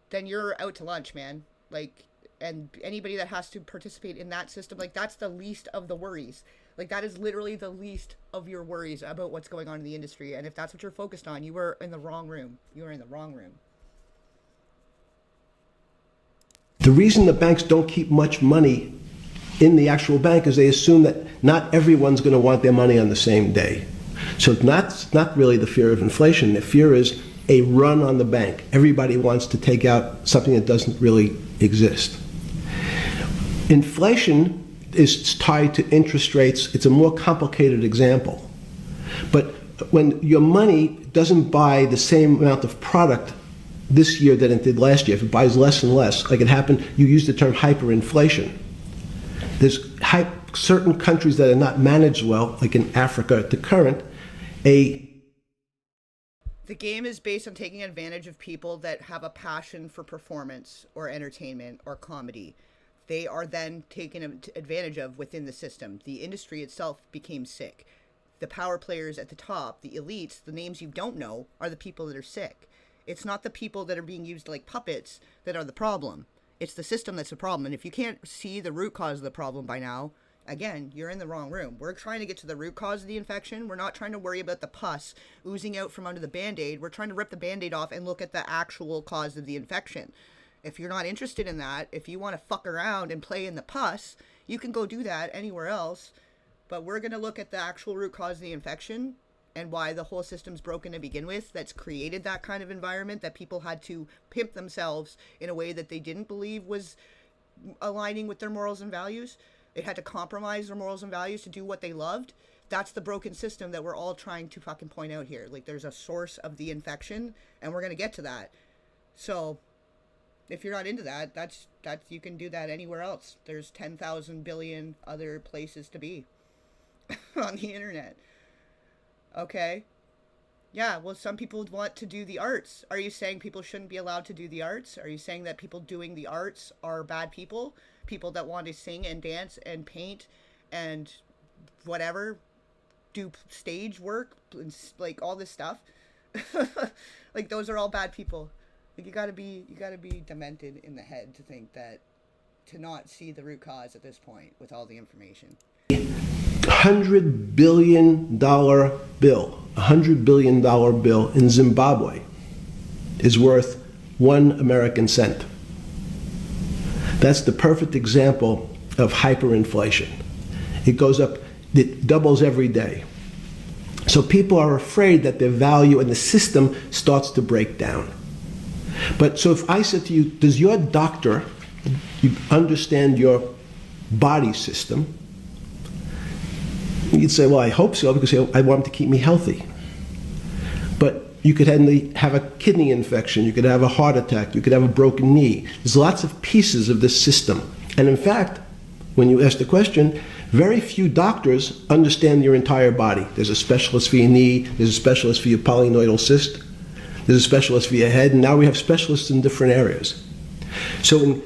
then you're out to lunch, man. Like, and anybody that has to participate in that system, like, that's the least of the worries. Like, that is literally the least of your worries about what's going on in the industry. And if that's what you're focused on, you are in the wrong room. You are in the wrong room. The reason the banks don't keep much money in the actual bank is they assume that not everyone's going to want their money on the same day. So it's not really the fear of inflation. The fear is a run on the bank. Everybody wants to take out something that doesn't really exist. Inflation is tied to interest rates. It's a more complicated example. But when your money doesn't buy the same amount of product this year than it did last year, if it buys less and less, like it happened, you used the term hyperinflation. There's certain countries that are not managed well, like in Africa at the current, the game is based on taking advantage of people that have a passion for performance or entertainment or comedy. They are then taken advantage of within the system. The industry itself became sick. The power players at the top, the elites, the names you don't know, are the people that are sick. It's not the people that are being used like puppets that are the problem. It's the system that's the problem. And if you can't see the root cause of the problem by now, again, you're in the wrong room. We're trying to get to the root cause of the infection. We're not trying to worry about the pus oozing out from under the Band-Aid. We're trying to rip the Band-Aid off and look at the actual cause of the infection. If you're not interested in that, if you want to fuck around and play in the pus, you can go do that anywhere else. but we're going to look at the actual root cause of the infection and why the whole system's broken to begin with, that's created that kind of environment that people had to pimp themselves in a way that they didn't believe was aligning with their morals and values. They had to compromise their morals and values to do what they loved. That's the broken system that we're all trying to fucking point out here. Like, there's a source of the infection, and we're going to get to that. So if you're not into that, that's you can do that anywhere else. There's 10,000 billion other places to be on the internet. Okay. Yeah, well, some people want to do the arts. Are you saying people shouldn't be allowed to do the arts? Are you saying that people doing the arts are bad people? People that want to sing and dance and paint and whatever, do stage work, like all this stuff? Like, those are all bad people. Like, you gotta be demented in the head to think that, to not see the root cause at this point with all the information. $100 billion bill, $100 billion bill in Zimbabwe is worth 1 American cent. That's the perfect example of hyperinflation. It goes up, it doubles every day. So people are afraid that their value in the system starts to break down. But so if I said to you, does your doctor understand your body system? You'd say, well, I hope so, because I want him to keep me healthy. But you could have a kidney infection, you could have a heart attack, you could have a broken knee. There's lots of pieces of this system. And in fact, when you ask the question, very few doctors understand your entire body. There's a specialist for your knee, there's a specialist for your polynoidal cyst, there's a specialist for your head, and now we have specialists in different areas. So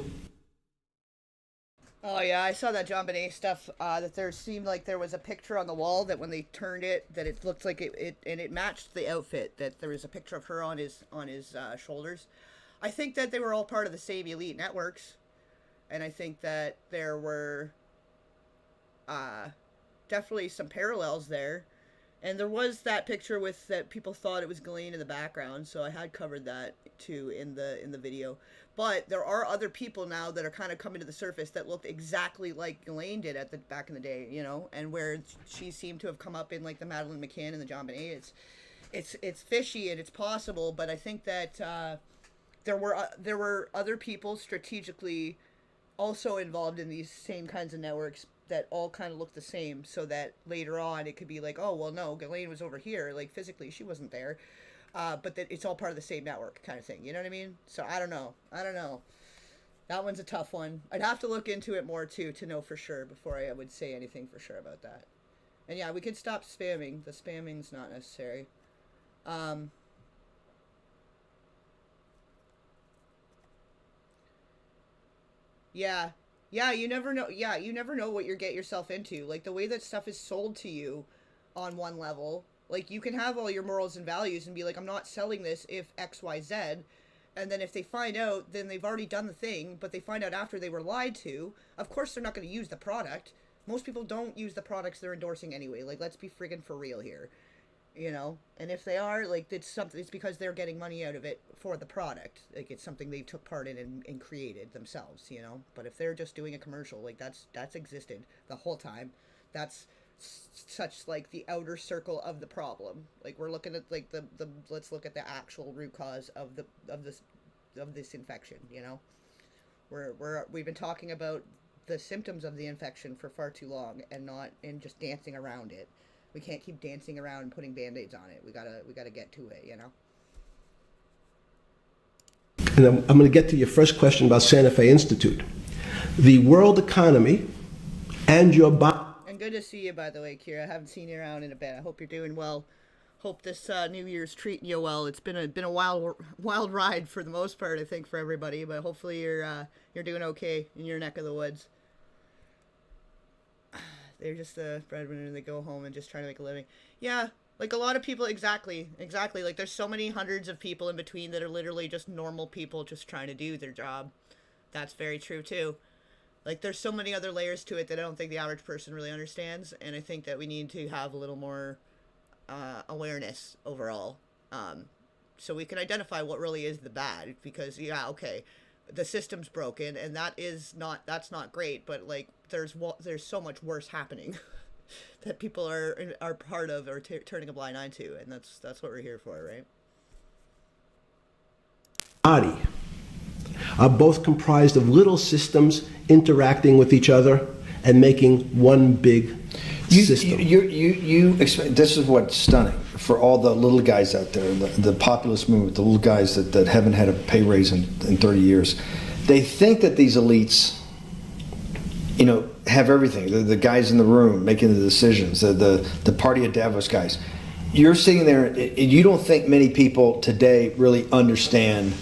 Oh yeah, I saw that John Bonet stuff, that there seemed like there was a picture on the wall that when they turned it, that it looked like it matched the outfit, that there was a picture of her on his shoulders. I think that they were all part of the same elite networks, and I think that there were definitely some parallels there. And there was that picture with that people thought it was Ghislaine in the background, so I had covered that too in the video. But there are other people now that are kind of coming to the surface that looked exactly like Ghislaine did back in the day, you know, and where she seemed to have come up in like the Madeleine McCann and the John Bonet. It's fishy and it's possible, but I think that there were other people strategically also involved in these same kinds of networks that all kind of look the same, so that later on it could be like, oh, well, no, Ghislaine was over here, like physically she wasn't there, but that it's all part of the same network kind of thing, you know what I mean? So I don't know, that one's a tough one. I'd have to look into it more too to know for sure before I would say anything for sure about that. And yeah, we could stop spamming. The spamming's not necessary. Yeah, you never know. Yeah, you never know what you get yourself into. Like, the way that stuff is sold to you on one level, like, you can have all your morals and values and be like, I'm not selling this if X, Y, Z. And then if they find out, then they've already done the thing, but they find out after they were lied to. Of course, they're not going to use the product. Most people don't use the products they're endorsing anyway. Like, let's be friggin' for real here. You know, and if they are, like, it's because they're getting money out of it for the product. Like, it's something they took part in and created themselves, you know. But if they're just doing a commercial, like, that's existed the whole time. That's such like the outer circle of the problem. Like, we're looking at like the let's look at the actual root cause of this infection, you know. We've been talking about the symptoms of the infection for far too long and just dancing around it. We can't keep dancing around and putting band-aids on it. We gotta get to it, you know? And I'm going to get to your first question about Santa Fe Institute. The world economy and your body. And good to see you, by the way, Kira. I haven't seen you around in a bit. I hope you're doing well. Hope this New Year's treating you well. It's been a wild ride for the most part, I think, for everybody. But hopefully you're doing okay in your neck of the woods. They're just the breadwinner and they go home and just try to make a living. Yeah, like a lot of people, exactly. Like, there's so many hundreds of people in between that are literally just normal people just trying to do their job. That's very true, too. Like, there's so many other layers to it that I don't think the average person really understands, and I think that we need to have a little more awareness overall, so we can identify what really is the bad, because, yeah, okay, the system's broken, and that's not great, but, like, there's so much worse happening. that people are part of or turning a blind eye to, and that's what we're here for, right? Body are both comprised of little systems interacting with each other and making one big system. This is what's stunning for all the little guys out there, the populist movement, the little guys that haven't had a pay raise in 30 years. They think that these elites, have everything. The guys in the room making the decisions, the party at Davos guys. You're sitting there, and you don't think many people today really understand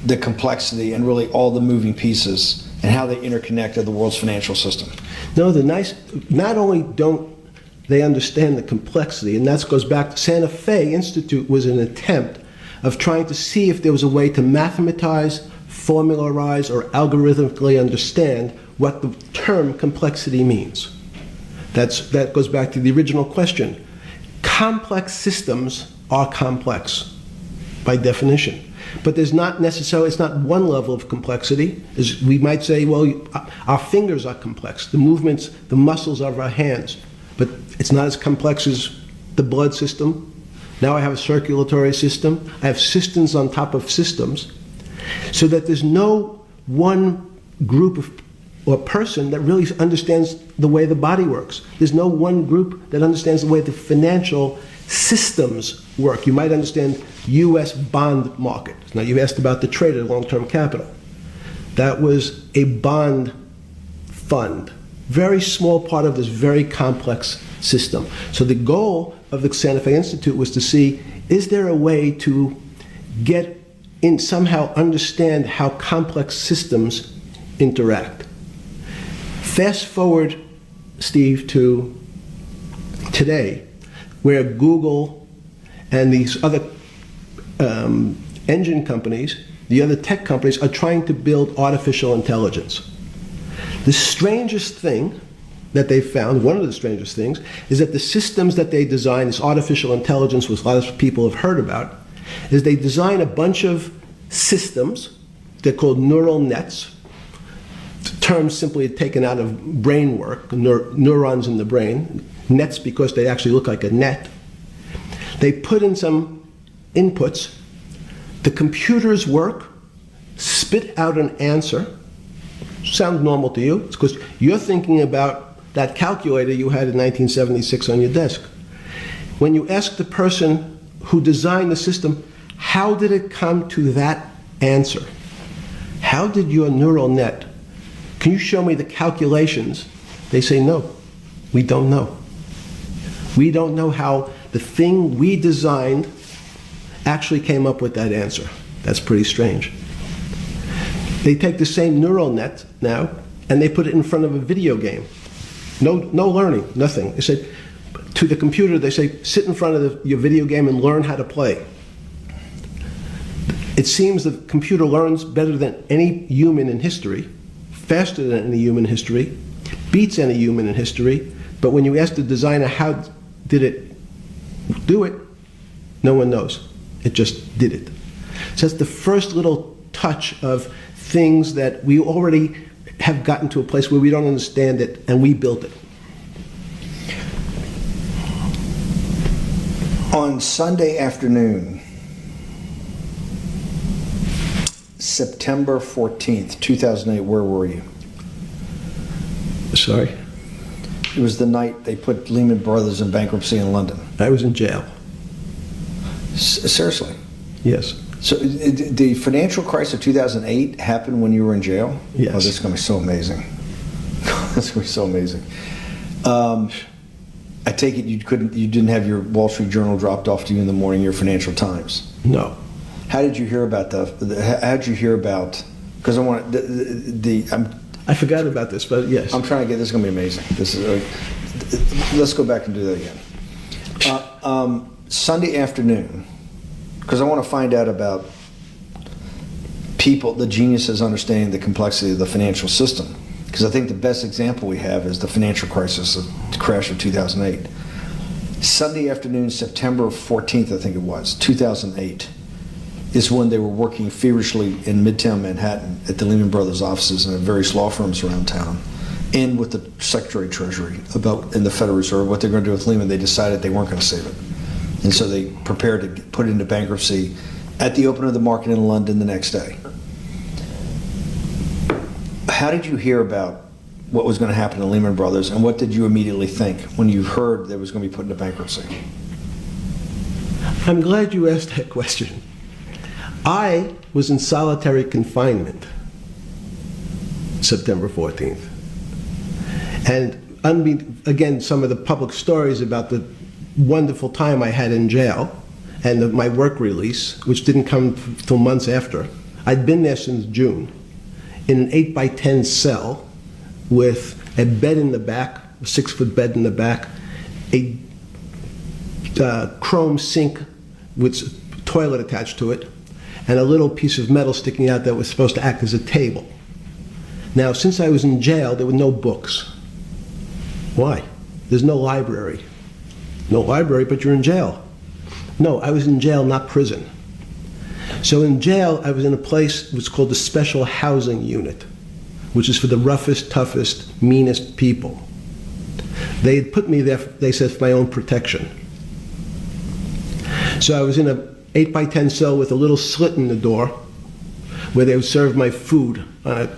the complexity and really all the moving pieces and how they interconnect to the world's financial system. No, not only don't they understand the complexity, and that goes back to Santa Fe Institute was an attempt of trying to see if there was a way to mathematize, formularize, or algorithmically understand what the term complexity means. That goes back to the original question. Complex systems are complex by definition. But there's not necessarily, it's not one level of complexity. As we might say, well, our fingers are complex, the movements, the muscles of our hands. But it's not as complex as the blood system. Now I have a circulatory system. I have systems on top of systems. So that there's no one group of or person that really understands the way the body works. There's no one group that understands the way the financial systems work. You might understand U.S. bond market. Now you asked about the trade of long-term capital. That was a bond fund, very small part of this very complex system. So the goal of the Santa Fe Institute was to see, is there a way to get in, somehow understand how complex systems interact? Fast forward, Steve, to today, where Google and these other engine companies, the other tech companies, are trying to build artificial intelligence. The strangest thing that they found, one of the strangest things, is that the systems that they design, this artificial intelligence, which a lot of people have heard about, is they design a bunch of systems. They're called neural nets. The term simply taken out of brain work, neurons in the brain. Nets because they actually look like a net. They put in some inputs. The computers work, spit out an answer. Sounds normal to you. It's because you're thinking about that calculator you had in 1976 on your desk. When you ask the person who designed the system, how did it come to that answer? How did your neural net, can you show me the calculations? They say, no, we don't know. We don't know how the thing we designed actually came up with that answer. That's pretty strange. They take the same neural net now and they put it in front of a video game. No learning, nothing. They say to the computer, they say, sit in front of your video game and learn how to play. It seems the computer learns better than any human in history, faster than any human in history, beats any human in history, but when you ask the designer how did it do it, no one knows. It just did it. So that's the first little touch of things that we already have gotten to a place where we don't understand it and we built it. On Sunday afternoon, September 14th, 2008, where were you? Sorry? It was the night they put Lehman Brothers in bankruptcy in London. I was in jail. Seriously? Yes. So the financial crisis of 2008 happened when you were in jail? Yes. Oh, this is going to be so amazing. This is going to be so amazing. I take it you didn't have your Wall Street Journal dropped off to you in the morning, your Financial Times? No. How did you hear about how did you hear about, because I want I forgot about this, but yes. I'm trying to get, this is going to be amazing. This is, let's go back and do that again. Sunday afternoon, because I want to find out about people, the geniuses understanding the complexity of the financial system. Because I think the best example we have is the financial crisis, the crash of 2008. Sunday afternoon, September 14th, I think it was, 2008, is when they were working feverishly in Midtown Manhattan at the Lehman Brothers offices and at various law firms around town. in with the Secretary of Treasury about, in the Federal Reserve, what they're going to do with Lehman. They decided they weren't going to save it. And so they prepared to put it into bankruptcy at the open of the market in London the next day. How did you hear about what was going to happen to Lehman Brothers, and what did you immediately think when you heard that it was going to be put into bankruptcy? I'm glad you asked that question. I was in solitary confinement September 14th. And again, some of the public stories about the wonderful time I had in jail and my work release, which didn't come till months after. I'd been there since June in an 8x10 cell with a bed in the back, a 6-foot bed in the back, a chrome sink with a toilet attached to it, and a little piece of metal sticking out that was supposed to act as a table. Now, since I was in jail, there were no books. Why? There's no library. No library, but you're in jail. No, I was in jail, not prison. So in jail, I was in a place what's called the Special Housing Unit, which is for the roughest, toughest, meanest people. They had put me there, they said, for my own protection. So I was in a 8x10 cell with a little slit in the door where they would serve my food on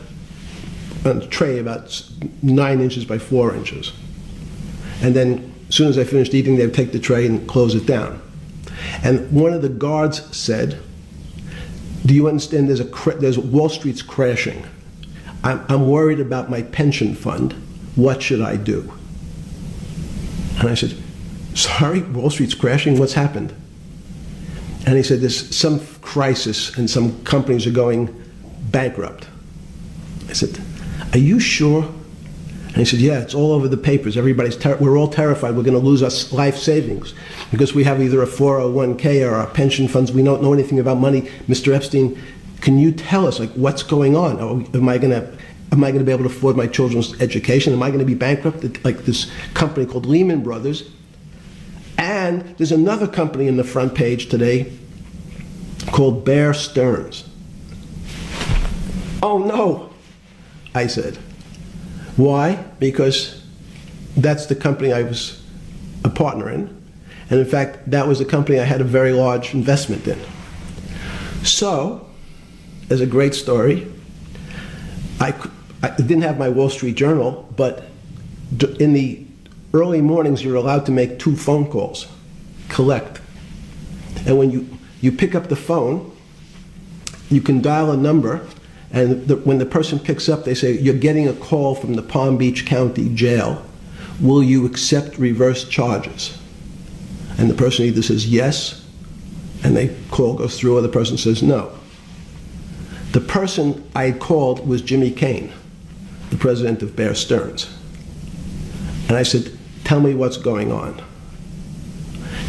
a tray about 9 inches by 4 inches. And then as soon as I finished eating, they would take the tray and close it down. And one of the guards said, "Do you understand there's Wall Street's crashing. I'm worried about my pension fund. What should I do?" And I said, "Sorry, Wall Street's crashing? What's happened?" And he said, "There's some crisis and some companies are going bankrupt." I said, "Are you sure?" And he said, "Yeah, it's all over the papers. We're all terrified we're going to lose our life savings because we have either a 401k or our pension funds. We don't know anything about money. Mr. Epstein, can you tell us, like, what's going on? Am I going to be able to afford my children's education? Am I going to be bankrupt like this company called Lehman Brothers?" And there's another company in the front page today called Bear Stearns. "Oh no," I said. Why? Because that's the company I was a partner in. And in fact, that was the company I had a very large investment in. So, there's a great story. I didn't have my Wall Street Journal, but in the early mornings, you're allowed to make 2 phone calls, collect. And when you pick up the phone, you can dial a number, and when the person picks up, they say, "You're getting a call from the Palm Beach County Jail. Will you accept reverse charges?" And the person either says yes, and the call goes through, or the person says no. The person I had called was Jimmy Kane, the president of Bear Stearns. And I said, "Tell me what's going on."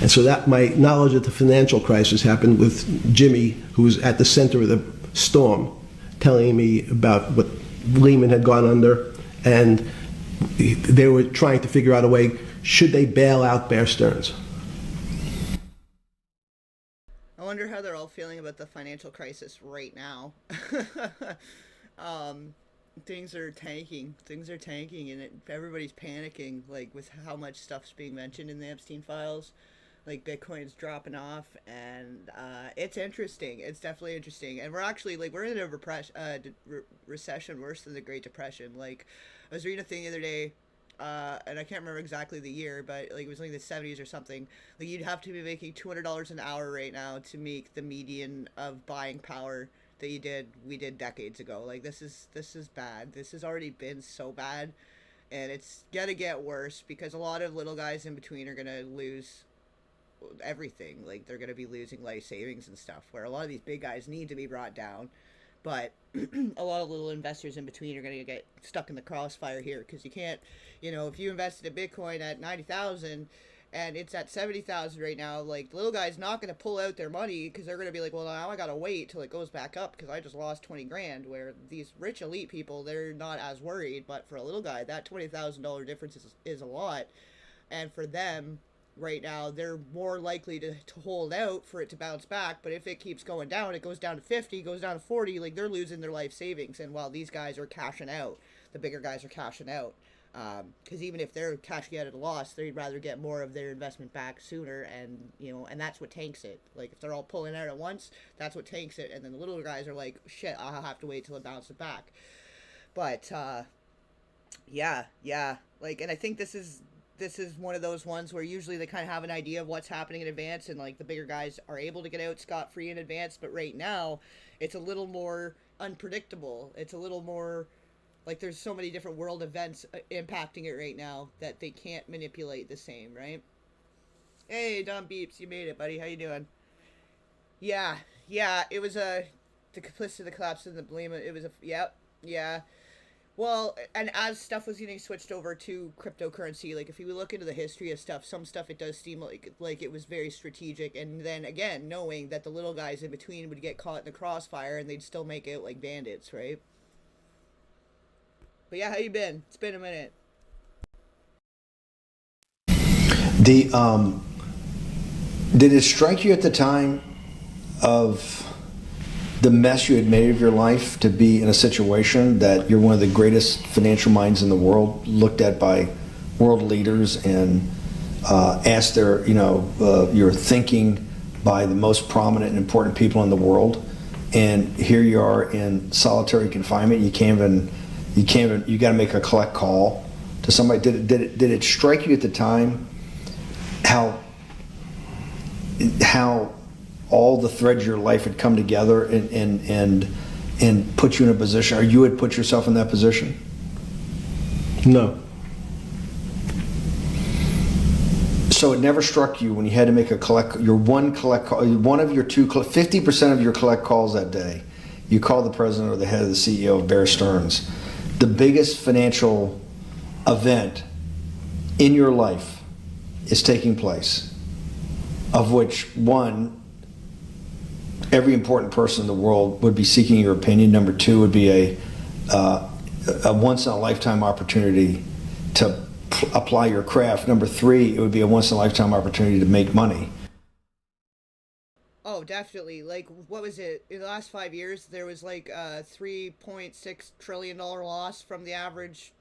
And so that my knowledge of the financial crisis happened with Jimmy, who was at the center of the storm, telling me about what Lehman had gone under, and they were trying to figure out a way, should they bail out Bear Stearns? I wonder how they're all feeling about the financial crisis right now. Things are tanking, and everybody's panicking, like, with how much stuff's being mentioned in the Epstein files. Like, Bitcoin's dropping off, and it's interesting. It's definitely interesting. And we're actually, like, we're in a recession worse than the Great Depression. Like, I was reading a thing the other day, and I can't remember exactly the year, but, like, it was like the 70s or something. Like, you'd have to be making $200 an hour right now to make the median of buying power that we did decades ago. Like, this is bad. This has already been so bad, and it's gonna get worse because a lot of little guys in between are gonna lose everything. Like, they're going to be losing life savings and stuff, where a lot of these big guys need to be brought down, but a lot of little investors in between are going to get stuck in the crossfire here, because you can't, if you invested in Bitcoin at 90,000 and it's at 70,000 right now, like, the little guy's not going to pull out their money because they're going to be like, well, now I got to wait till it goes back up because I just lost 20 grand, where these rich elite people, they're not as worried. But for a little guy, that $20,000 difference is a lot, and for them right now, they're more likely to hold out for it to bounce back. But if it keeps going down, it goes down to 50, goes down to 40, like, they're losing their life savings. And while these guys are cashing out, the bigger guys are cashing out. Because even if they're cashing out at a loss, they'd rather get more of their investment back sooner, and and that's what tanks it. Like if they're all pulling out at once, that's what tanks it, and then the little guys are like, shit, I'll have to wait till it bounces back. But yeah, like, and I think this is one of those ones where usually they kind of have an idea of what's happening in advance, and like the bigger guys are able to get out scot-free in advance. But right now, it's a little more unpredictable. It's a little more like there's so many different world events impacting it right now that they can't manipulate the same, right? Hey, Don Beeps, you made it, buddy. How you doing? Yeah, it was the complicity of the collapse and the blame. It was yeah. Well, and as stuff was getting switched over to cryptocurrency, like if you look into the history of stuff, some stuff it does seem like it was very strategic. And then again, knowing that the little guys in between would get caught in the crossfire and they'd still make it like bandits, right? But yeah, how you been? It's been a minute. Did it strike you at the time of the mess you had made of your life to be in a situation that you're one of the greatest financial minds in the world, looked at by world leaders and asked your thinking by the most prominent and important people in the world, and here you are in solitary confinement. You got to make a collect call to somebody. Did it strike you at the time how all the threads of your life had come together and put you in a position, or you had put yourself in that position? No. So it never struck you when you had to make one of your 50% of your collect calls that day, you called the president or the head of the CEO of Bear Stearns. The biggest financial event in your life is taking place, of which one, every important person in the world would be seeking your opinion. Number two would be a once-in-a-lifetime opportunity to apply your craft. Number three, it would be a once-in-a-lifetime opportunity to make money. Oh, definitely. Like, what was it? In the last 5 years, there was like a $3.6 trillion loss from the average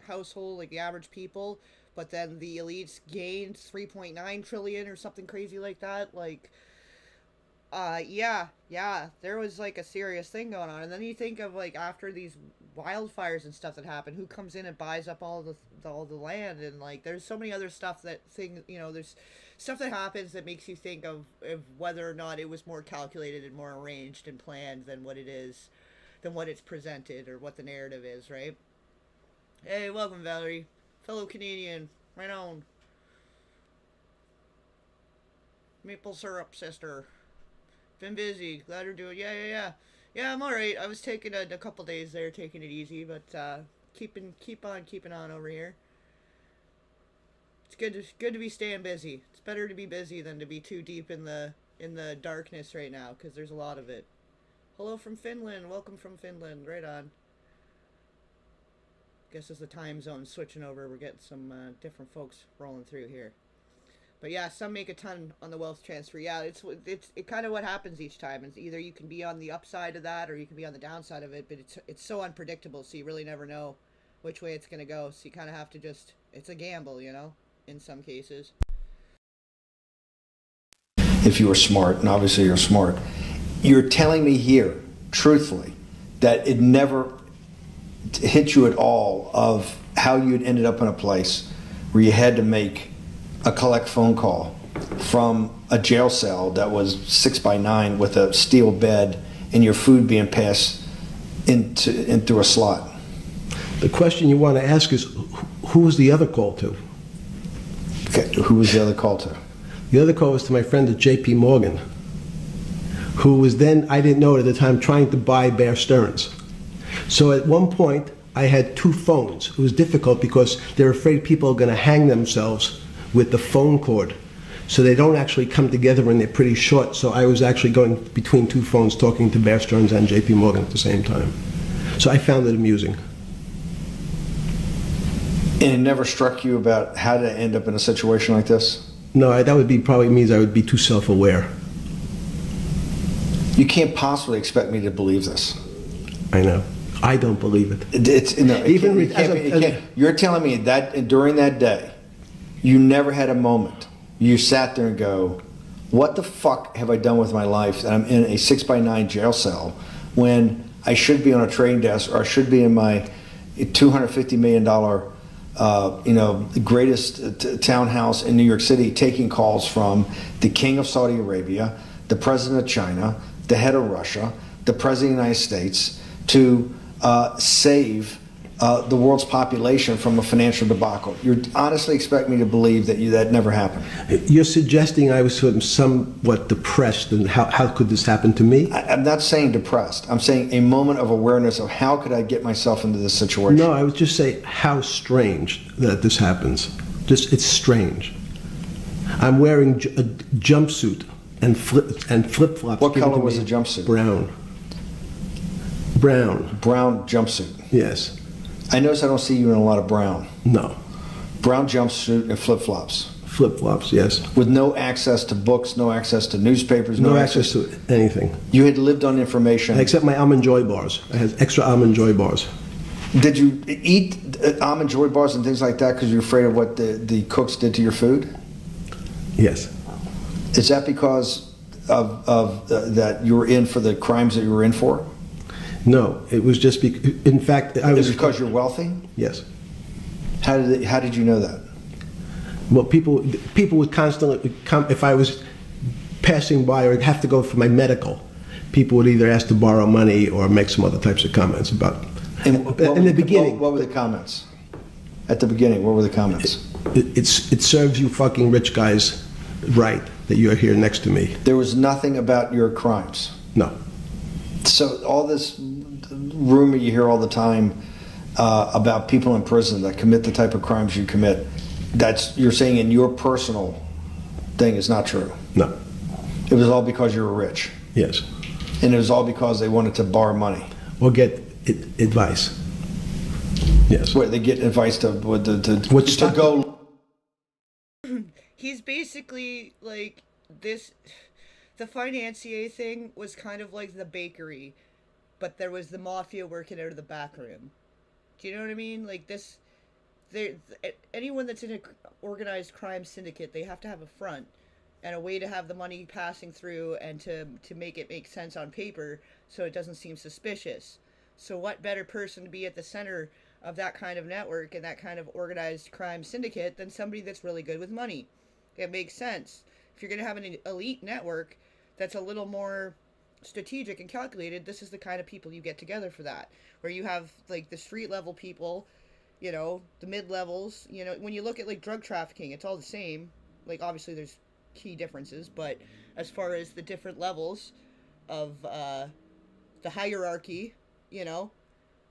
household, like the average people. But then the elites gained 3.9 trillion or something crazy like that. Like, yeah, there was like a serious thing going on. And then you think of like after these wildfires and stuff that happen, who comes in and buys up all the land, and like there's so many other stuff there's stuff that happens that makes you think of whether or not it was more calculated and more arranged and planned than what it's presented or what the narrative is, right? Hey, welcome, Valerie, fellow Canadian, right on. Maple syrup sister. Been busy. Glad you're doing. Yeah, I'm all right. I was taking a couple days there, taking it easy, but keeping on over here. It's good to be staying busy. It's better to be busy than to be too deep in the darkness right now, because there's a lot of it. Hello from Finland. Welcome from Finland. Right on. Guess as the time zone's switching over, we're getting some different folks rolling through here. But yeah, some make a ton on the wealth transfer. Yeah, it's kind of what happens each time. It's either you can be on the upside of that or you can be on the downside of it, but it's so unpredictable, so you really never know which way it's going to go. So you kind of have to it's a gamble, in some cases. If you were smart, and obviously you're smart, you're telling me here, truthfully, that it never hit you at all of how you'd ended up in a place where you had to make a collect phone call from a jail cell that was 6x9 with a steel bed and your food being passed in through a slot. The question you want to ask is, who was the other call to? Okay, who was the other call to? The other call was to my friend at J.P. Morgan, who was then, I didn't know it at the time, trying to buy Bear Stearns. So at one point, I had two phones. It was difficult because they're afraid people are going to hang themselves with the phone cord. So they don't actually come together and they're pretty short. So I was actually going between two phones talking to Bear Stearns and J.P. Morgan at the same time. So I found it amusing. And it never struck you about how to end up in a situation like this? No, that would be probably means I would be too self-aware. You can't possibly expect me to believe this. I know. I don't believe it. It's no, it Even can't- it can't as a- be- it as a- can't- you're telling me that during that day, you never had a moment you sat there and go, "What the fuck have I done with my life that I'm in a 6x9 jail cell when I should be on a trading desk or I should be in my $250 million, greatest townhouse in New York City, taking calls from the King of Saudi Arabia, the President of China, the head of Russia, the President of the United States, to save the world's population from a financial debacle. You honestly expect me to believe that never happened? You're suggesting I was sort of somewhat depressed, and how could this happen to me? I'm not saying depressed. I'm saying a moment of awareness of how could I get myself into this situation. No, I would just say how strange that this happens. Just it's strange. I'm wearing a jumpsuit and flip flops. What color was the jumpsuit? Brown. Brown. Brown jumpsuit. Yes. I notice I don't see you in a lot of brown. No. Brown jumpsuit and flip-flops. Flip flops. Yes. With no access to books, no access to newspapers, No access to anything You had lived on information. except my almond joy bars. I had extra almond joy bars. Did you eat almond joy bars and things like that because you're afraid of what the cooks did to your food? Yes. Is that because of that you were in for the crimes that you were in for? No, it was just in fact, I Is was it because you're wealthy? Yes. How did you know that? Well, people would constantly come if I was passing by or have to go for my medical. People would either ask to borrow money or make some other types of comments about. In the beginning, what were the comments? At the beginning, what were the comments? it serves you fucking rich guys right that you're here next to me. There was nothing about your crimes. No. So all this rumor you hear all the time about people in prison that commit the type of crimes you commit, you're saying in your personal thing is not true. No. It was all because you were rich, Yes. and it was all because they wanted to borrow money. Or get advice. Yes. Where they get advice to go. He's basically like this. The financier thing was kind of like the bakery, but there was the mafia working out of the back room. Do you know what I mean? Like this, anyone that's in an organized crime syndicate, they have to have a front and a way to have the money passing through and to make it make sense on paper so it doesn't seem suspicious. So what better person to be at the center of that kind of network and that kind of organized crime syndicate than somebody that's really good with money? It makes sense. If you're going to have an elite network that's a little more strategic and calculated, this is the kind of people you get together for that. Where you have like the street level people, the mid levels. When you look at like drug trafficking, it's all the same. Like obviously there's key differences, but as far as the different levels of the hierarchy, and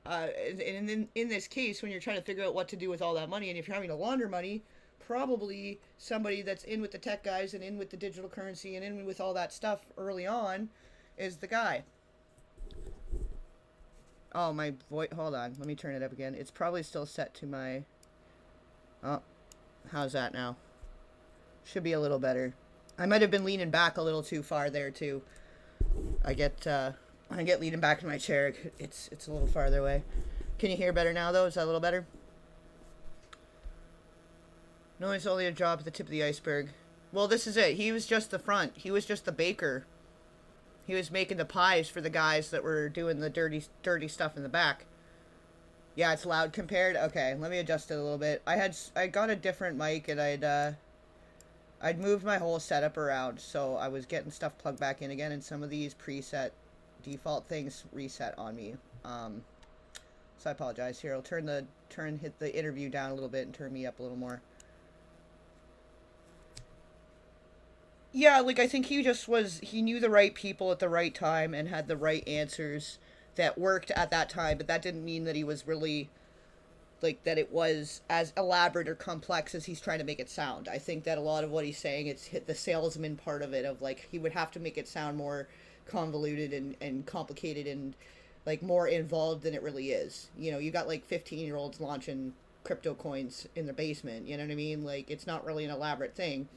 in this case, when you're trying to figure out what to do with all that money, and if you're having to launder money, probably somebody that's in with the tech guys and in with the digital currency and in with all that stuff early on is the guy. Oh, my voice. Hold on. Let me turn it up again. It's probably still set to my... Oh, how's that now? Should be a little better. I might have been leaning back a little too far there, too. I get leaning back in my chair. It's a little farther away. Can you hear better now, though? Is that a little better? No, it's only a drop at the tip of the iceberg. Well, this is it. He was just the front. He was just the baker. He was making the pies for the guys that were doing the dirty stuff in the back. Yeah, it's loud compared. Okay, let me adjust it a little bit. I got a different mic and I'd moved my whole setup around, so I was getting stuff plugged back in again, and some of these preset default things reset on me. So I apologize. Here, I'll hit the interview down a little bit and turn me up a little more. Yeah, like I think he knew the right people at the right time and had the right answers that worked at that time, but that didn't mean that he was really, like, that it was as elaborate or complex as he's trying to make it sound. I think that a lot of what he's saying, it's hit the salesman part of it, of like, he would have to make it sound more convoluted and complicated and like more involved than it really is. You got like 15-year-olds launching crypto coins in their basement, you know what I mean? Like, it's not really an elaborate thing.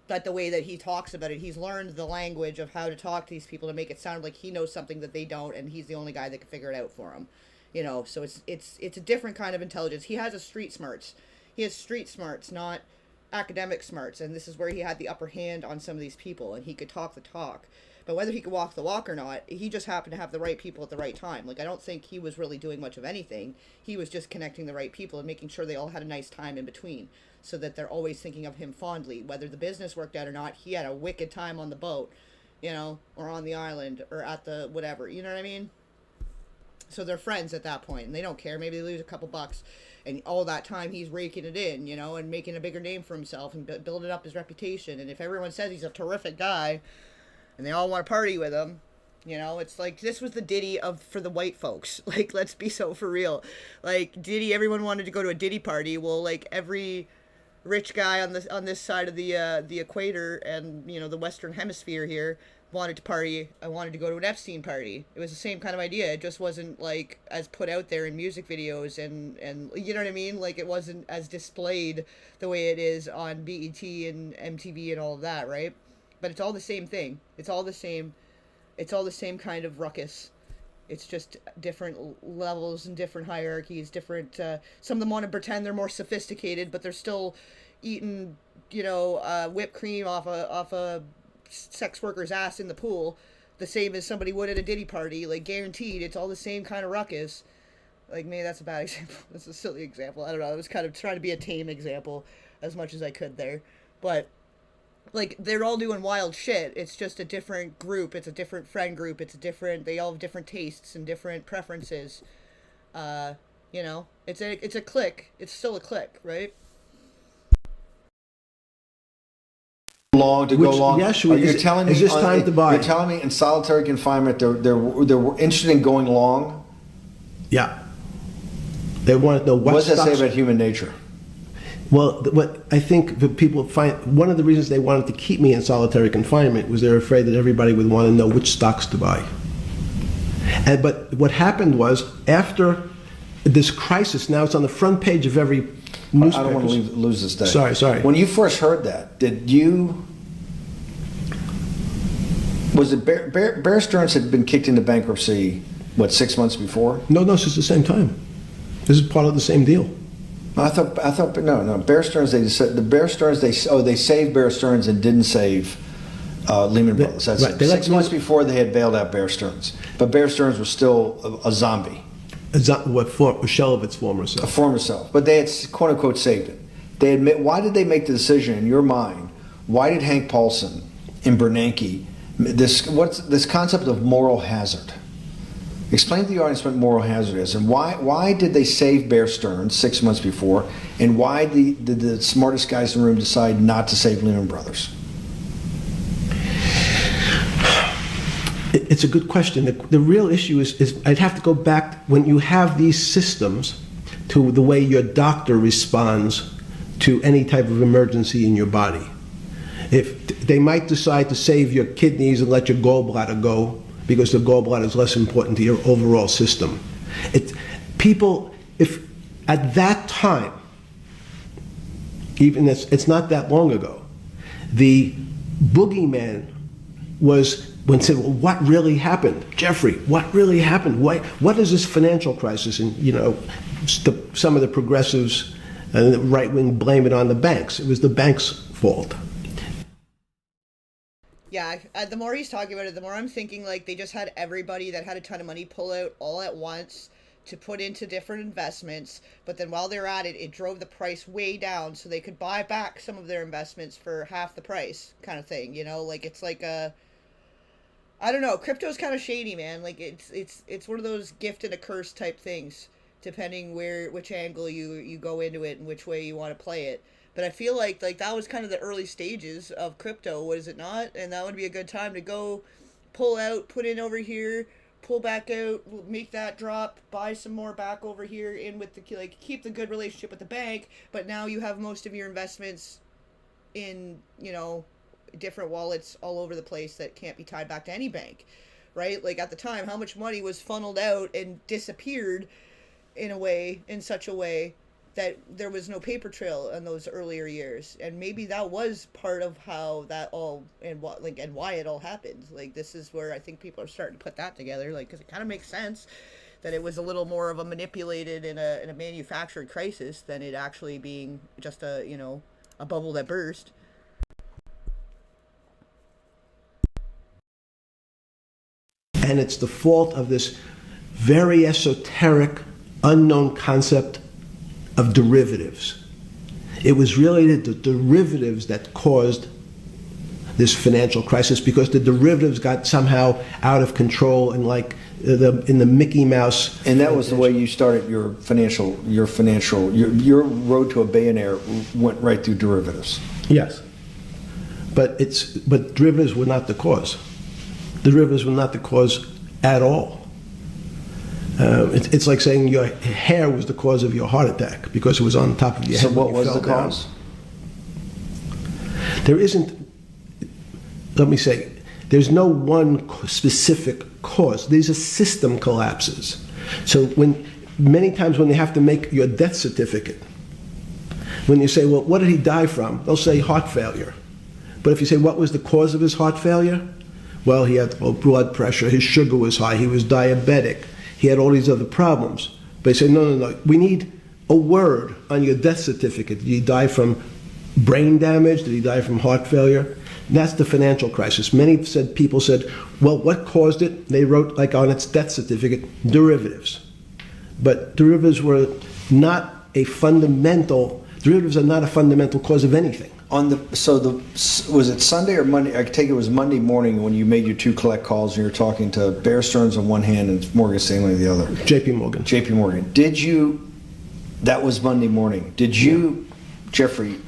But the way that he talks about it, he's learned the language of how to talk to these people to make it sound like he knows something that they don't, and he's the only guy that can figure it out for them. You know, so it's a different kind of intelligence. He has street smarts. He has street smarts, not academic smarts, and this is where he had the upper hand on some of these people, and he could talk the talk. But whether he could walk the walk or not, he just happened to have the right people at the right time. Like, I don't think he was really doing much of anything. He was just connecting the right people and making sure they all had a nice time in between, so that they're always thinking of him fondly. Whether the business worked out or not, he had a wicked time on the boat, you know, or on the island, or at the whatever, you know what I mean? So they're friends at that point, and they don't care. Maybe they lose a couple bucks, and all that time he's raking it in, you know, and making a bigger name for himself and building up his reputation. And if everyone says he's a terrific guy, and they all want to party with him, you know, it's like, this was the Diddy for the white folks. Like, let's be so for real. Like, Diddy, everyone wanted to go to a Diddy party. Well, like, every rich guy on this side of the equator and, you know, the Western Hemisphere here wanted to party. I wanted to go to an Epstein party. It was the same kind of idea. It just wasn't like as put out there in music videos and you know what I mean? Like, it wasn't as displayed the way it is on BET and MTV and all of that, right? But it's all the same thing. It's all the same kind of ruckus. It's just different levels and different hierarchies, different, some of them want to pretend they're more sophisticated, but they're still eating, you know, whipped cream off a sex worker's ass in the pool, the same as somebody would at a Diddy party. Like, guaranteed, it's all the same kind of ruckus. Like, maybe that's a bad example. That's a silly example. I don't know. I was kind of trying to be a tame example as much as I could there. But, like, they're all doing wild shit. It's just a different group. It's a different friend group. They all have different tastes and different preferences. You know, it's a clique. It's still a clique, right? Long to go long. Yes, You're telling me is this time to buy? You're telling me in solitary confinement they're interested in going long. Yeah. They want to know What does that say about human nature? Well, what I think the people find, one of the reasons they wanted to keep me in solitary confinement was they were afraid that everybody would want to know which stocks to buy. But what happened was, after this crisis, now it's on the front page of every newspaper. I don't want to lose this day. Sorry. When you first heard that, was it Bear Stearns had been kicked into bankruptcy, 6 months before? No, this is the same time. This is part of the same deal. I thought no. Bear Stearns, they saved Bear Stearns and didn't save Lehman Brothers. That's right. 6 months before they had bailed out Bear Stearns, but Bear Stearns was still a zombie, A shell of its former self. a former self. But they had quote unquote saved it. Why did they make the decision in your mind? Why did Hank Paulson and Bernanke this concept of moral hazard? Explain to the audience what moral hazard is, and why did they save Bear Stearns 6 months before, and why did the smartest guys in the room decide not to save Lehman Brothers? It's a good question. The real issue is I'd have to go back when you have these systems to the way your doctor responds to any type of emergency in your body. If they might decide to save your kidneys and let your gallbladder go, because the gallbladder is less important to your overall system. If at that time, even it's not that long ago, the boogeyman was when said, well, what really happened? Jeffrey, what really happened? What is this financial crisis? And, you know, some of the progressives and the right wing blame it on the banks. It was the banks' fault. Yeah, the more he's talking about it, the more I'm thinking like they just had everybody that had a ton of money pull out all at once to put into different investments, but then while they're at it, it drove the price way down so they could buy back some of their investments for half the price kind of thing, you know? Like, it's like I don't know, crypto's kind of shady, man. Like, it's one of those gift and a curse type things, depending which angle you go into it and which way you want to play it. But I feel like that was kind of the early stages of crypto, was it not? And that would be a good time to go pull out, put in over here, pull back out, make that drop, buy some more back over here in with keep the good relationship with the bank, but now you have most of your investments in, you know, different wallets all over the place that can't be tied back to any bank, right? Like, at the time, how much money was funneled out and disappeared in such a way that there was no paper trail in those earlier years, and maybe that was part of how that all and what like and why it all happened. Like this is where I think people are starting to put that together, like because it kind of makes sense that it was a little more of a manipulated in a manufactured crisis than it actually being just a a bubble that burst. And it's the fault of this very esoteric, unknown concept of derivatives. It was really the derivatives that caused this financial crisis, because the derivatives got somehow out of control and like in the Mickey Mouse. And that was the way you started your road to a billionaire went right through derivatives. Yes. But derivatives were not the cause. Derivatives were not the cause at all. It's like saying your hair was the cause of your heart attack because it was on top of your head. So what when you was fell the down. cause? There isn't, let me say, there's no one specific cause. These are system collapses. So many times when they have to make your death certificate, when you say, well, what did he die from? They'll say heart failure. But if you say, what was the cause of his heart failure? Well, he had low blood pressure, his sugar was high, he was diabetic, he had all these other problems. But they say, no, we need a word on your death certificate. Did he die from brain damage? Did he die from heart failure? And that's the financial crisis. Many people said, well, what caused it? They wrote, like on its death certificate, derivatives. But derivatives were not a fundamental, derivatives are not a fundamental cause of anything. Was it Sunday or Monday? I take it was Monday morning when you made your two collect calls and you were talking to Bear Stearns on one hand and Morgan Stanley on the other. JP Morgan. JP Morgan. That was Monday morning. Did you, Jeffrey,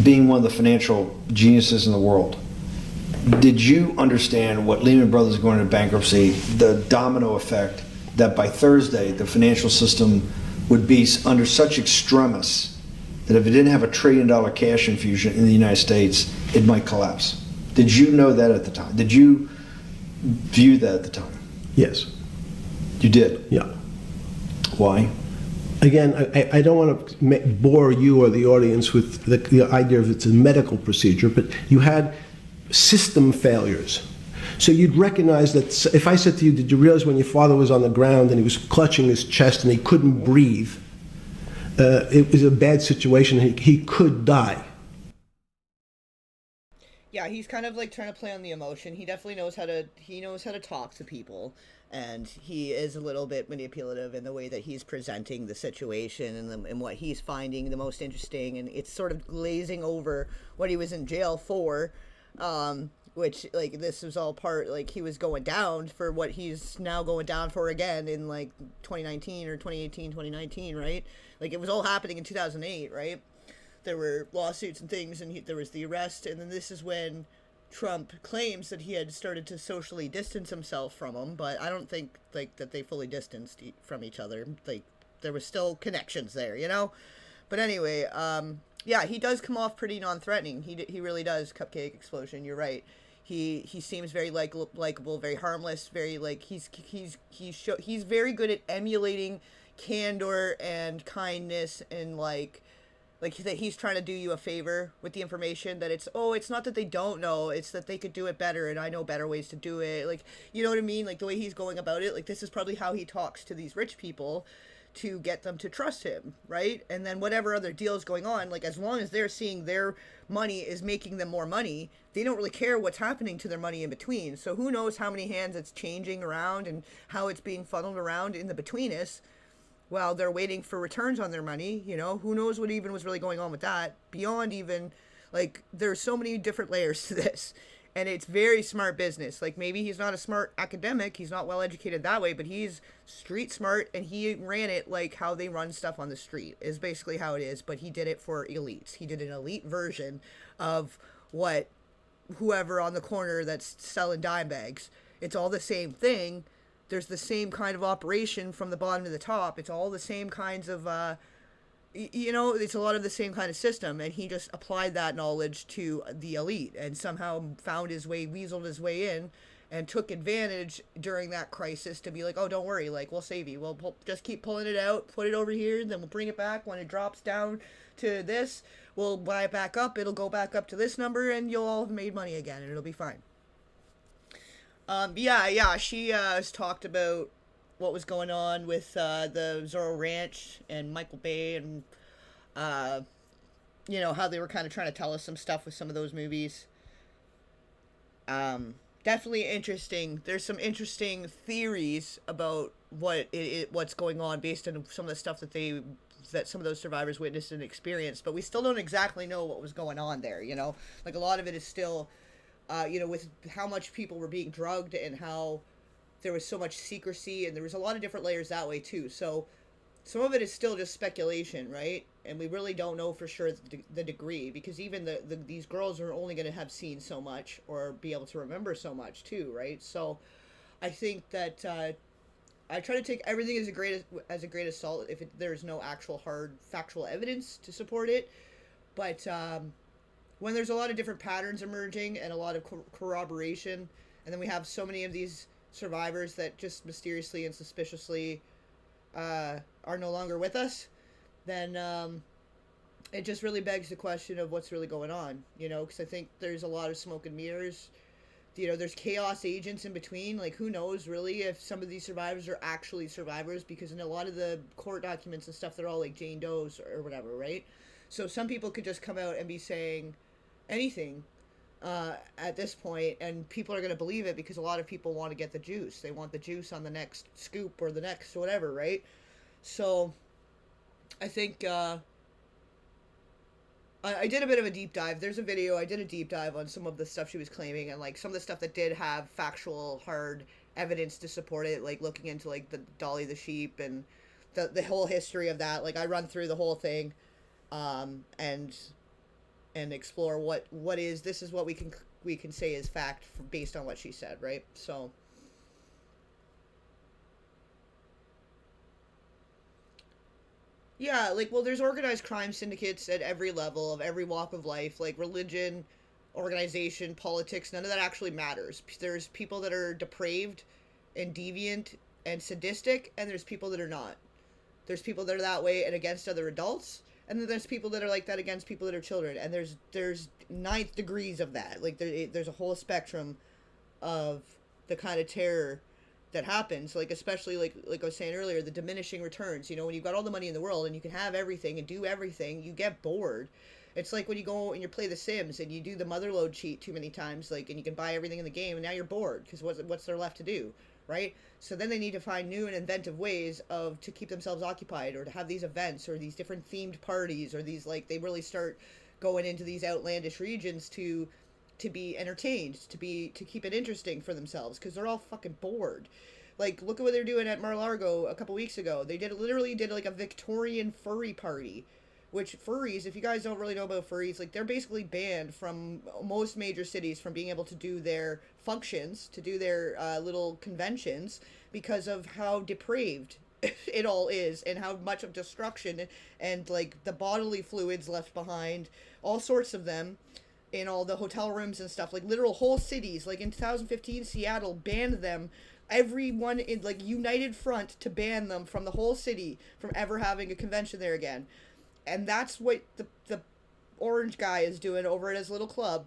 being one of the financial geniuses in the world, did you understand what Lehman Brothers going into bankruptcy, the domino effect, that by Thursday the financial system would be under such extremis that if it didn't have $1 trillion cash infusion in the United States, it might collapse? Did you know that at the time? Did you view that at the time? Yes. You did? Yeah. Why? Again, I don't want to bore you or the audience with the idea of it's a medical procedure, but you had system failures. So you'd recognize that if I said to you, did you realize when your father was on the ground and he was clutching his chest and he couldn't breathe, it was a bad situation, he could die. Yeah, he's kind of like trying to play on the emotion. He definitely knows how to talk to people, and he is a little bit manipulative in the way that he's presenting the situation and what he's finding the most interesting, and it's sort of glazing over what he was in jail for, which, like, this was all part, like, he was going down for what he's now going down for again in, like, 2019 or 2018, 2019, right? Like, it was all happening in 2008, right? There were lawsuits and things, and there was the arrest, and then this is when Trump claims that he had started to socially distance himself from him, but I don't think, like, that they fully distanced from each other. Like, there was still connections there, you know? But anyway, yeah, he does come off pretty non-threatening. He really does. Cupcake Explosion, you're right. He seems very likable, very harmless, very, like, he's very good at emulating candor and kindness, and like that he's trying to do you a favor with the information, that it's not that they don't know, it's that they could do it better, and I know better ways to do it. Like, you know what I mean? Like, the way he's going about it, like, this is probably how he talks to these rich people to get them to trust him, right? And then whatever other deal is going on, like, as long as they're seeing their money is making them more money, they don't really care what's happening to their money in between. So who knows how many hands it's changing around and how it's being funneled around in the between-us while they're waiting for returns on their money. You know, who knows what even was really going on with that, beyond even, like, there's so many different layers to this, and it's very smart business. Like, maybe he's not a smart academic, he's not well educated that way, but he's street smart, and he ran it like how they run stuff on the street is basically how it is. But he did it for elites. He did an elite version of what whoever on the corner that's selling dime bags, it's all the same thing. There's the same kind of operation from the bottom to the top. It's all the same kinds of, it's a lot of the same kind of system. And he just applied that knowledge to the elite and somehow found his way, weaseled his way in and took advantage during that crisis to be like, oh, don't worry, like, we'll save you. We'll just keep pulling it out, put it over here, then we'll bring it back. When it drops down to this, we'll buy it back up. It'll go back up to this number, and you'll all have made money again, and it'll be fine. She has talked about what was going on with the Zorro Ranch and Michael Bay, and how they were kind of trying to tell us some stuff with some of those movies. Definitely interesting. There's some interesting theories about what's going on based on some of the stuff that some of those survivors witnessed and experienced, but we still don't exactly know what was going on there. Like a lot of it is still, with how much people were being drugged and how there was so much secrecy, and there was a lot of different layers that way too. So some of it is still just speculation, right? And we really don't know for sure the degree, because even these girls are only going to have seen so much or be able to remember so much too, right? So I think that I try to take everything as a great assault if there's no actual hard factual evidence to support it. But when there's a lot of different patterns emerging and a lot of corroboration, and then we have so many of these survivors that just mysteriously and suspiciously are no longer with us, then it just really begs the question of what's really going on, because I think there's a lot of smoke and mirrors. There's chaos agents in between. Like, who knows really if some of these survivors are actually survivors, because in a lot of the court documents and stuff, they're all like Jane Does or whatever, right? So some people could just come out and be saying anything at this point, and people are going to believe it because a lot of people want to get the juice. They want the juice on the next scoop or the next whatever, right? So I think I did a bit of a deep dive. There's a video. I did a deep dive on some of the stuff she was claiming, and like some of the stuff that did have factual hard evidence to support it, like looking into like the Dolly the sheep and the whole history of that. Like I run through the whole thing and explore what is what we can say is fact based on what she said, right? So yeah, like, well, there's organized crime syndicates at every level of every walk of life, like religion, organization, politics. None of that actually matters. There's people that are depraved and deviant and sadistic, and there's people that are not. There's people that are that way and against other adults, and then there's people that are like that against people that are children, and there's ninth degrees of that. Like there's a whole spectrum of the kind of terror that happens, like especially like I was saying earlier, the diminishing returns. When you've got all the money in the world and you can have everything and do everything, you get bored. It's like when you go and you play The Sims and you do the motherload cheat too many times, like, and you can buy everything in the game, and now you're bored because what's there left to do, right? So then they need to find new and inventive ways to keep themselves occupied, or to have these events or these different themed parties, or these, like, they really start going into these outlandish regions to be entertained, to keep it interesting for themselves, because they're all fucking bored. Like, look at what they're doing at Mar-a-Lago a couple weeks ago. They literally did like a Victorian furry party, which furries, if you guys don't really know about furries, like, they're basically banned from most major cities from being able to do their functions, to do their little conventions, because of how depraved it all is, and how much of destruction and like the bodily fluids left behind, all sorts of them, in all the hotel rooms and stuff. Like literal whole cities, like in 2015 Seattle banned them, everyone in like united front to ban them from the whole city from ever having a convention there again. And that's what the orange guy is doing over at his little club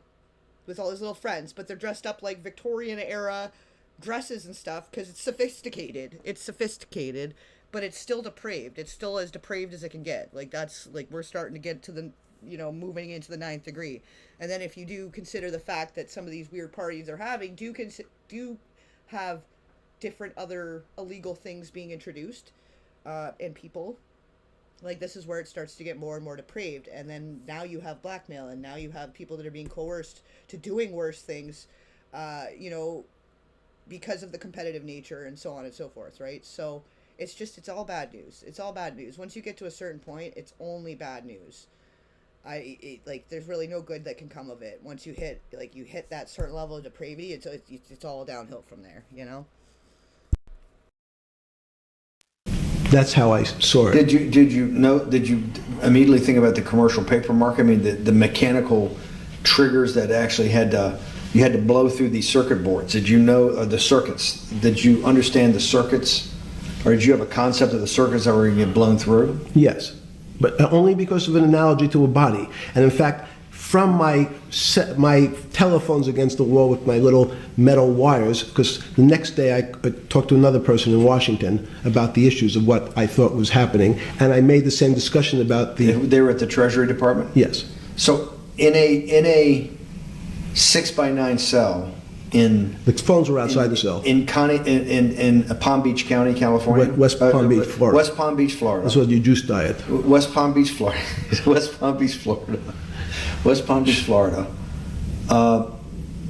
with all his little friends, but they're dressed up like Victorian era dresses and stuff because it's sophisticated, but it's still depraved. It's still as depraved as it can get. Like, that's like, we're starting to get to the, moving into the ninth degree. And then if you do consider the fact that some of these weird parties they're having do have different other illegal things being introduced, and people, like, this is where it starts to get more and more depraved. And then now you have blackmail, and now you have people that are being coerced to doing worse things, because of the competitive nature and so on and so forth, right? So it's all bad news. It's all bad news. Once you get to a certain point, it's only bad news. There's really no good that can come of it. Once you hit that certain level of depravity, it's all downhill from there, That's how I saw it. Did you immediately think about the commercial paper market? I mean, the mechanical triggers that actually had to you had to blow through these circuit boards. Did you know the circuits? Did you understand the circuits? Or did you have a concept of the circuits that were going to get blown through? Yes, but only because of an analogy to a body. And in fact, from my telephones against the wall with my little metal wires, because the next day I talked to another person in Washington about the issues of what I thought was happening, and I made the same discussion about the... They were at the Treasury Department? Yes. So in a 6x9 cell in... The phones were outside the cell. In Palm Beach County, California? West Palm Beach, Florida. West Palm Beach, Florida. This was your juice diet. West Palm Beach, Florida. West Palm Beach, Florida. West Palm Beach, Florida.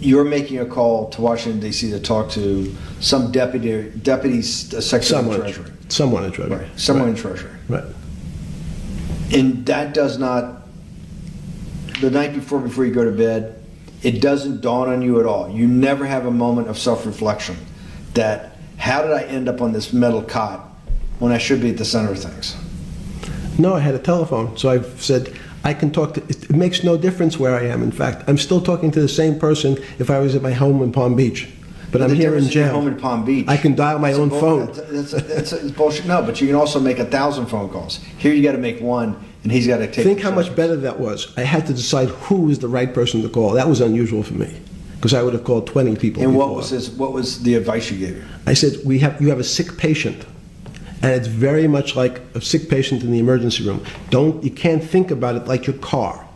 You're making a call to Washington, D.C. to talk to some deputy secretary of Treasury. Someone in Treasury. Right. Someone in Treasury. Right. And that does not, the night before you go to bed, it doesn't dawn on you at all. You never have a moment of self-reflection that, how did I end up on this metal cot when I should be at the center of things? No, I had a telephone, so I said, I can talk to, it makes no difference where I am. In fact, I'm still talking to the same person if I was at my home in Palm Beach. But I'm here in jail. Home in Palm Beach. I can dial my own phone. That's bullshit. No, but you can also make 1,000 phone calls. Here you got to make one, and he's got to take. Think how much better that was. I had to decide who was the right person to call. That was unusual for me, because I would have called 20 people. And before. what was the advice you gave? I said, you have a sick patient, and it's very much like a sick patient in the emergency room. You can't think about it like your car.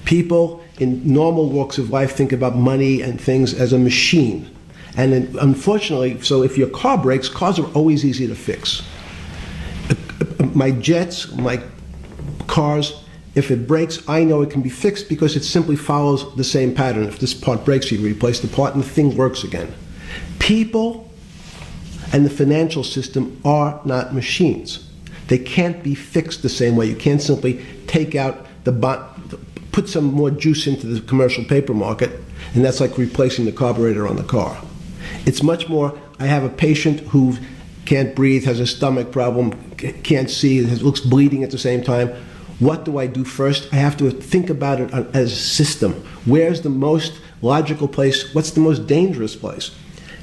People in normal walks of life think about money and things as a machine. And then, unfortunately, so if your car breaks, cars are always easy to fix. My jets, my cars, if it breaks, I know it can be fixed because it simply follows the same pattern. If this part breaks, you replace the part and the thing works again. People and the financial system are not machines. They can't be fixed the same way. You can't simply take out the put some more juice into the commercial paper market, and that's like replacing the carburetor on the car. It's much more, I have a patient who can't breathe, has a stomach problem, can't see, looks bleeding at the same time. What do I do first? I have to think about it as a system. Where's the most logical place? What's the most dangerous place?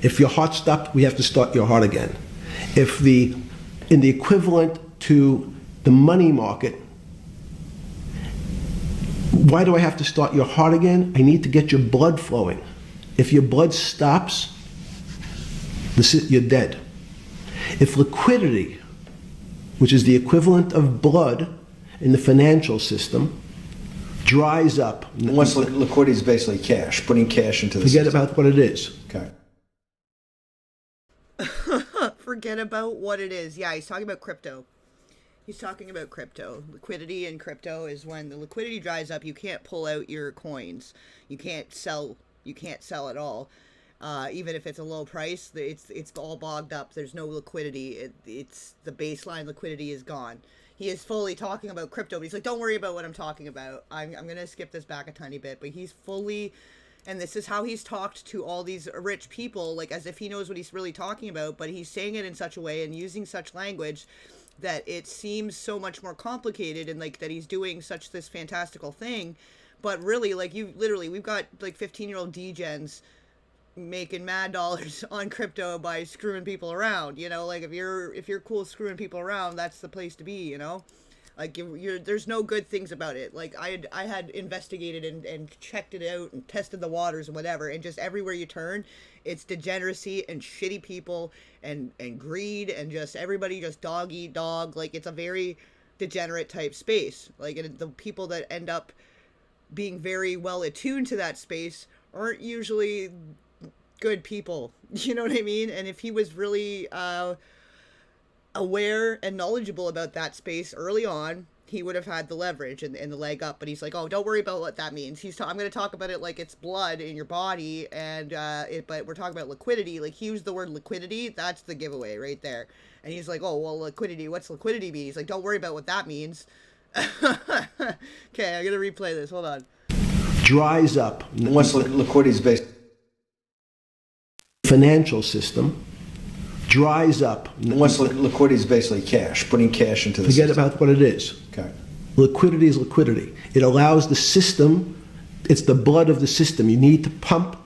If your heart stopped, we have to start your heart again. In the equivalent to the money market, why do I have to start your heart again? I need to get your blood flowing. If your blood stops, you're dead. If liquidity, which is the equivalent of blood in the financial system, dries up. Once liquidity is basically cash, putting cash into the Forget system. about what it is. Okay. Forget about what it is. Yeah, he's talking about crypto. He's talking about crypto. Liquidity in crypto is when the liquidity dries up, you can't pull out your coins. You can't sell at all. Even if it's a low price, it's all bogged up. There's no liquidity. It's the baseline liquidity is gone. He is fully talking about crypto, but he's like, don't worry about what I'm talking about. I'm going to skip this back a tiny bit, but he's fully, and this is how he's talked to all these rich people, like as if he knows what he's really talking about, but he's saying it in such a way and using such language that it seems so much more complicated, and like that he's doing such this fantastical thing, but really, like, we've got like 15-year-old degens making mad dollars on crypto by screwing people around, you know, like if you're cool screwing people around, that's the place to be, you know, like there's no good things about it. Like I had investigated and checked it out and tested the waters and whatever, and just everywhere you turn, it's degeneracy and shitty people and greed and just everybody just dog eat dog. Like it's a very degenerate type space. Like, and the people that end up being very well attuned to that space aren't usually good people, you know what I mean? And if he was really aware and knowledgeable about that space early on, he would have had the leverage and the leg up. But he's like, oh, don't worry about what that means. I'm going to talk about it like it's blood in your body, and but we're talking about liquidity. Like, he used the word liquidity. That's the giveaway right there. And he's like, oh, well, liquidity, what's liquidity mean? He's like, don't worry about what that means. Okay, I'm going to replay this. Hold on. Dries up. Once liquidity is based. Financial system dries up. Once liquidity is basically cash, putting cash into the Forget system. about what it is. Okay. Liquidity is liquidity. It allows the system, it's the blood of the system. You need to pump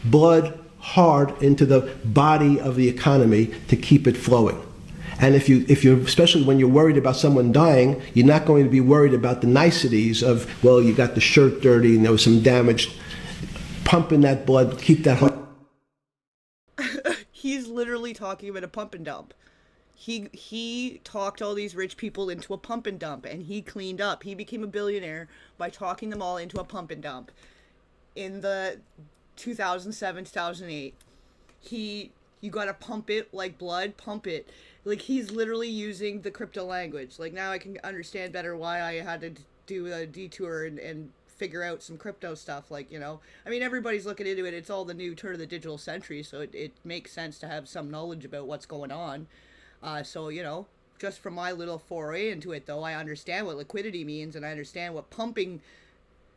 blood hard into the body of the economy to keep it flowing. And if you're, especially when you're worried about someone dying, you're not going to be worried about the niceties of, well, you got the shirt dirty and there was some damage. Pumping that blood, keep that heart. He's literally talking about a pump and dump. He talked all these rich people into a pump and dump, and he cleaned up. He became a billionaire by talking them all into a pump and dump. In the 2007, 2008, you gotta pump it like blood, pump it. Like, he's literally using the crypto language. Like, now I can understand better why I had to do a detour and figure out some crypto stuff. Like, you know, I mean, everybody's looking into it. It's all the new turn of the digital century, so it makes sense to have some knowledge about what's going on. So, you know, just from my little foray into it, though, I understand what liquidity means, and I understand what pumping.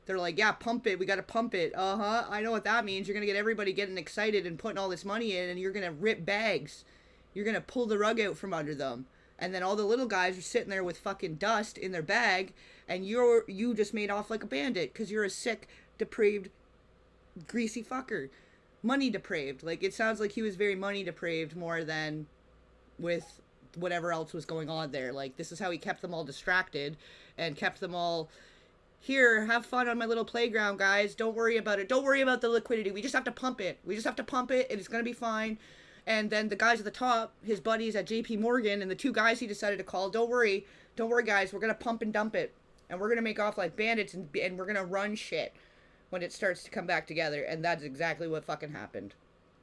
They're like, yeah, pump it. We got to pump it. I know what that means. You're going to get everybody getting excited and putting all this money in, and you're going to rip bags. You're going to pull the rug out from under them. And then all the little guys are sitting there with fucking dust in their bag, and you just made off like a bandit because you're a sick, depraved, greasy fucker. Money depraved. Like, it sounds like he was very money depraved more than with whatever else was going on there. Like, this is how he kept them all distracted and kept them all, here, have fun on my little playground, guys. Don't worry about it. Don't worry about the liquidity. We just have to pump it. We just have to pump it, and it's going to be fine. And then the guys at the top, his buddies at JP Morgan, and the two guys he decided to call, don't worry, guys, we're going to pump and dump it. And we're going to make off like bandits, and we're going to run shit when it starts to come back together. And that's exactly what fucking happened.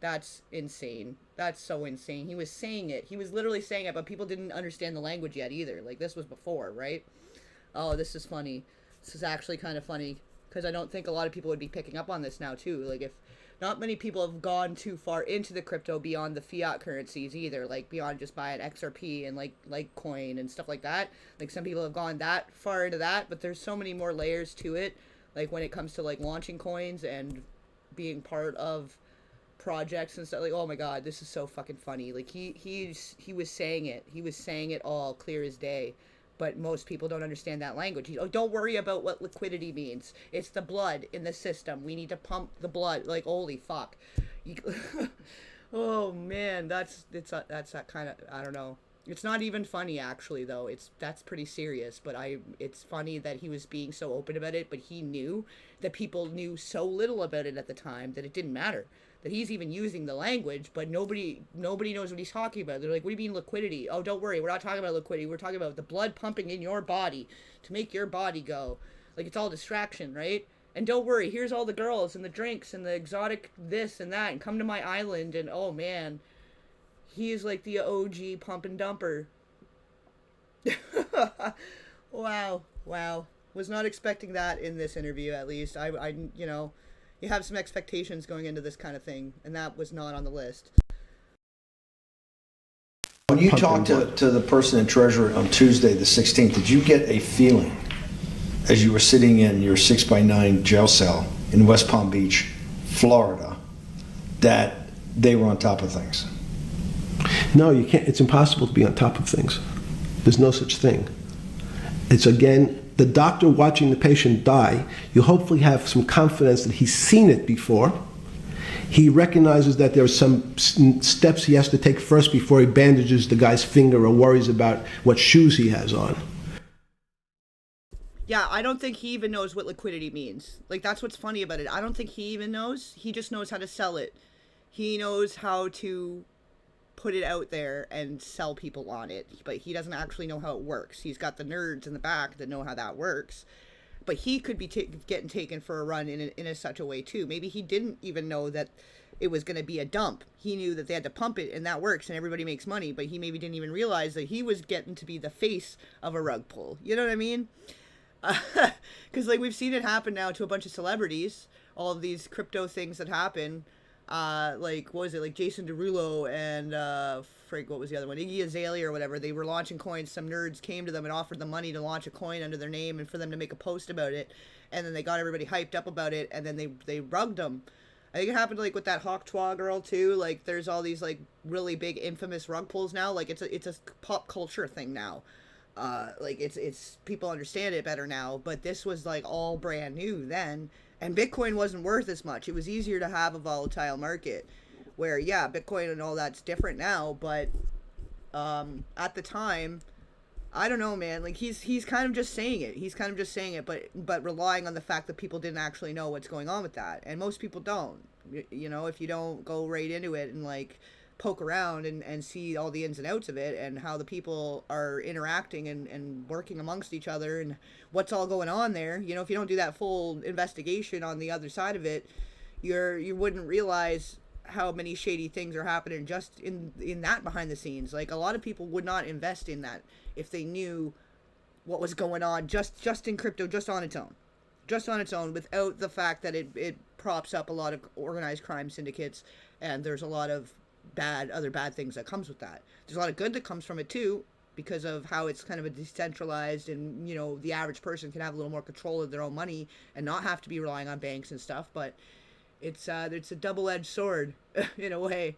That's insane. That's so insane. He was saying it. He was literally saying it, but people didn't understand the language yet either. Like, this was before, right? Oh, this is funny. This is actually kind of funny, because I don't think a lot of people would be picking up on this now, too. Like, if not many people have gone too far into the crypto beyond the fiat currencies either, like beyond just buying XRP and like coin and stuff like that. Like, some people have gone that far into that, but there's so many more layers to it. Like, when it comes to like launching coins and being part of projects and stuff. Like, oh my god, this is so fucking funny. Like, he was saying it. He was saying it all clear as day. But most people don't understand that language. Don't worry about what liquidity means. It's the blood in the system. We need to pump the blood. Like, holy fuck. Oh man, that's that kind of, I don't know. It's not even funny, actually, though. That's pretty serious. But it's funny that he was being so open about it. But he knew that people knew so little about it at the time that it didn't matter. That he's even using the language, but nobody knows what he's talking about. They're like, what do you mean liquidity? Oh, don't worry, we're not talking about liquidity. We're talking about the blood pumping in your body to make your body go. Like, it's all distraction, right? And don't worry, here's all the girls and the drinks and the exotic this and that, and come to my island. And oh man, he is like the OG pump and dumper. Wow. Was not expecting that in this interview, at least. I you know, you have some expectations going into this kind of thing, and that was not on the list. When you talked to the person in Treasury on Tuesday, the 16th, did you get a feeling as you were sitting in your 6x9 jail cell in West Palm Beach, Florida, that they were on top of things? No, you can't. It's impossible to be on top of things. There's no such thing. It's, again, the doctor watching the patient die. You hopefully have some confidence that he's seen it before. He recognizes that there are some steps he has to take first before he bandages the guy's finger or worries about what shoes he has on. Yeah, I don't think he even knows what liquidity means. Like, that's what's funny about it. I don't think he even knows. He just knows how to sell it. He knows how to put it out there and sell people on it, but he doesn't actually know how it works. He's got the nerds in the back that know how that works, but he could be getting taken for a run in such a way too. Maybe he didn't even know that it was going to be a dump. He knew that they had to pump it and that works and everybody makes money, but he maybe didn't even realize that he was getting to be the face of a rug pull. You know what I mean? Because like, we've seen it happen now to a bunch of celebrities, all of these crypto things that happen. Like, what was it, like Jason Derulo and Frank, what was the other one, Iggy Azalea or whatever. They were launching coins. Some nerds came to them and offered them money to launch a coin under their name and for them to make a post about it, and then they got everybody hyped up about it, and then they rugged them. I think it happened like with that Hawk Twa girl too. Like, there's all these like really big infamous rug pulls now. Like, it's a pop culture thing now. Like, it's people understand it better now, but this was like all brand new then. And Bitcoin wasn't worth as much. It was easier to have a volatile market where, yeah, Bitcoin and all that's different now, but at the time, I don't know, man. Like he's kind of just saying it. He's kind of just saying it, but relying on the fact that people didn't actually know what's going on with that, and most people don't. You know, if you don't go right into it and like poke around and see all the ins and outs of it and how the people are interacting and working amongst each other and what's all going on there, you know, if you don't do that full investigation on the other side of it, you wouldn't realize how many shady things are happening just in that behind the scenes. Like a lot of people would not invest in that if they knew what was going on just in crypto, just on its own, without the fact that it props up a lot of organized crime syndicates, and there's a lot of other bad things that comes with that. There's a lot of good that comes from it too, because of how it's kind of a decentralized, and you know, the average person can have a little more control of their own money and not have to be relying on banks and stuff. But it's a double-edged sword in a way.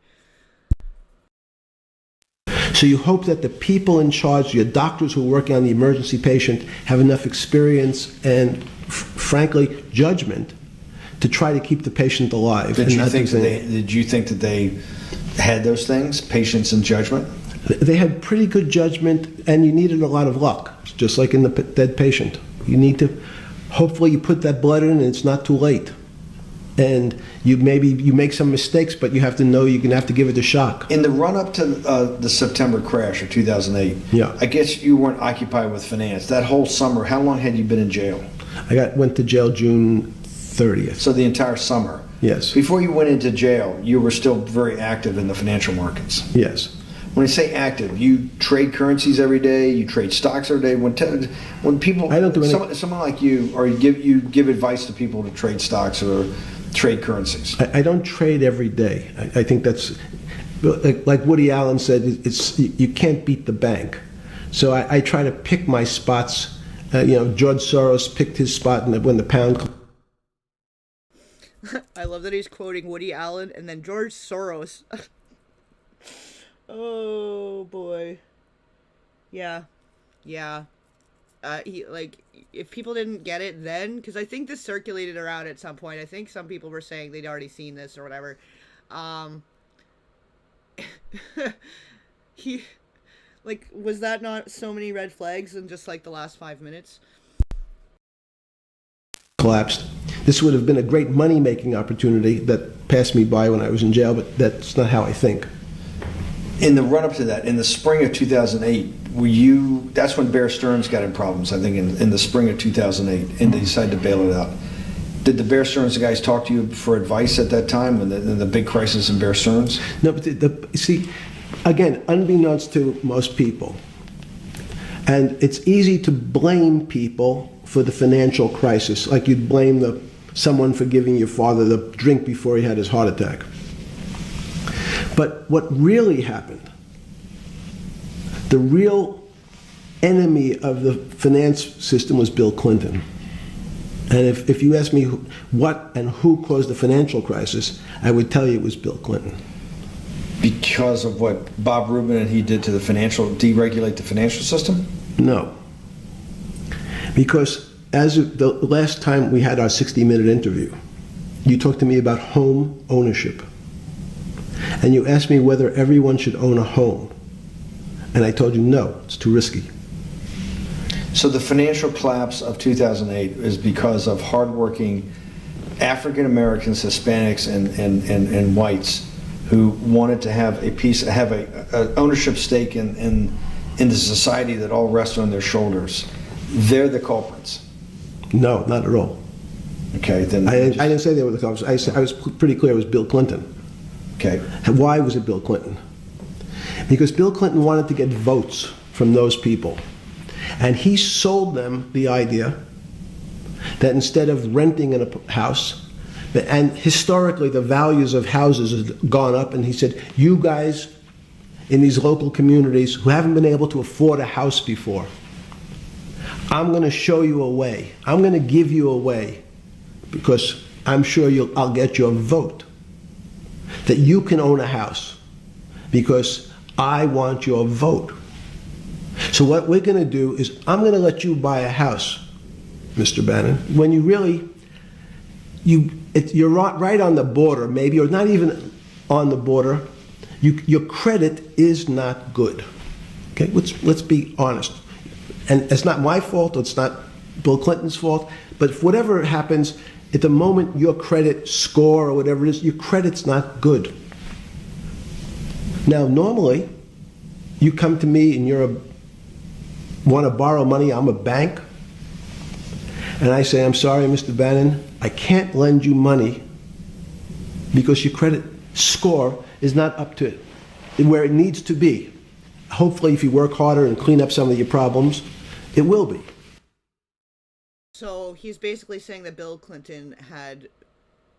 So you hope that the people in charge, your doctors who are working on the emergency patient, have enough experience and, frankly, judgment to try to keep the patient alive. Did you think that they had those things, patience and judgment? They had pretty good judgment, and you needed a lot of luck, just like in the dead patient. You need to, hopefully you put that blood in and it's not too late. And you make some mistakes, but you have to know you're going to have to give it a shock. In the run-up to the September crash of 2008, yeah. I guess you weren't occupied with finance. That whole summer, how long had you been in jail? I went to jail June 30th. So the entire summer? Yes. Before you went into jail, you were still very active in the financial markets? Yes. When I say active, you trade currencies every day, you trade stocks every day. When people, I don't do any, someone like you, or you give advice to people to trade stocks or trade currencies. I don't trade every day. I think that's, like Woody Allen said, you can't beat the bank. So I try to pick my spots. George Soros picked his spot when the pound. I love that he's quoting Woody Allen and then George Soros. Oh boy. Yeah. If people didn't get it then, because I think this circulated around at some point. I think some people were saying they'd already seen this or whatever. Was that not so many red flags in just like the last 5 minutes? Collapsed. This would have been a great money-making opportunity that passed me by when I was in jail, but that's not how I think. In the run-up to that, in the spring of 2008, that's when Bear Stearns got in problems, I think, in the spring of 2008, and they decided to bail it out. Did the Bear Stearns guys talk to you for advice at that time, in the big crisis in Bear Stearns? No, but see, again, unbeknownst to most people, and it's easy to blame people for the financial crisis, like you'd blame someone for giving your father the drink before he had his heart attack. But what really happened, the real enemy of the finance system was Bill Clinton. And if you ask me what and who caused the financial crisis, I would tell you it was Bill Clinton. Because of what Bob Rubin and he did to deregulate the financial system? No. Because as of the last time we had our 60-minute interview, you talked to me about home ownership. And you asked me whether everyone should own a home. And I told you, no, it's too risky. So the financial collapse of 2008 is because of hardworking African Americans, Hispanics, and whites who wanted to have a ownership stake in the society that all rests on their shoulders. They're the culprits. No, not at all. Okay, then I didn't say they were the culprits. I was pretty clear it was Bill Clinton. Okay. Why was it Bill Clinton? Because Bill Clinton wanted to get votes from those people. And he sold them the idea that instead of renting in a house, and historically the values of houses have gone up, and he said, you guys in these local communities who haven't been able to afford a house before, I'm going to show you a way. I'm going to give you a way, because I'm sure I'll get your vote, that you can own a house, because I want your vote. So what we're going to do is I'm going to let you buy a house, Mr. Bannon, when you really you're right on the border, maybe, or not even on the border. Your credit is not good. Okay, let's be honest. And it's not my fault, it's not Bill Clinton's fault, but whatever happens, at the moment your credit score or whatever it is, your credit's not good. Now, normally, you come to me and want to borrow money, I'm a bank, and I say, I'm sorry, Mr. Bannon, I can't lend you money because your credit score is not up to where it needs to be. Hopefully, if you work harder and clean up some of your problems, it will be. So he's basically saying that Bill Clinton had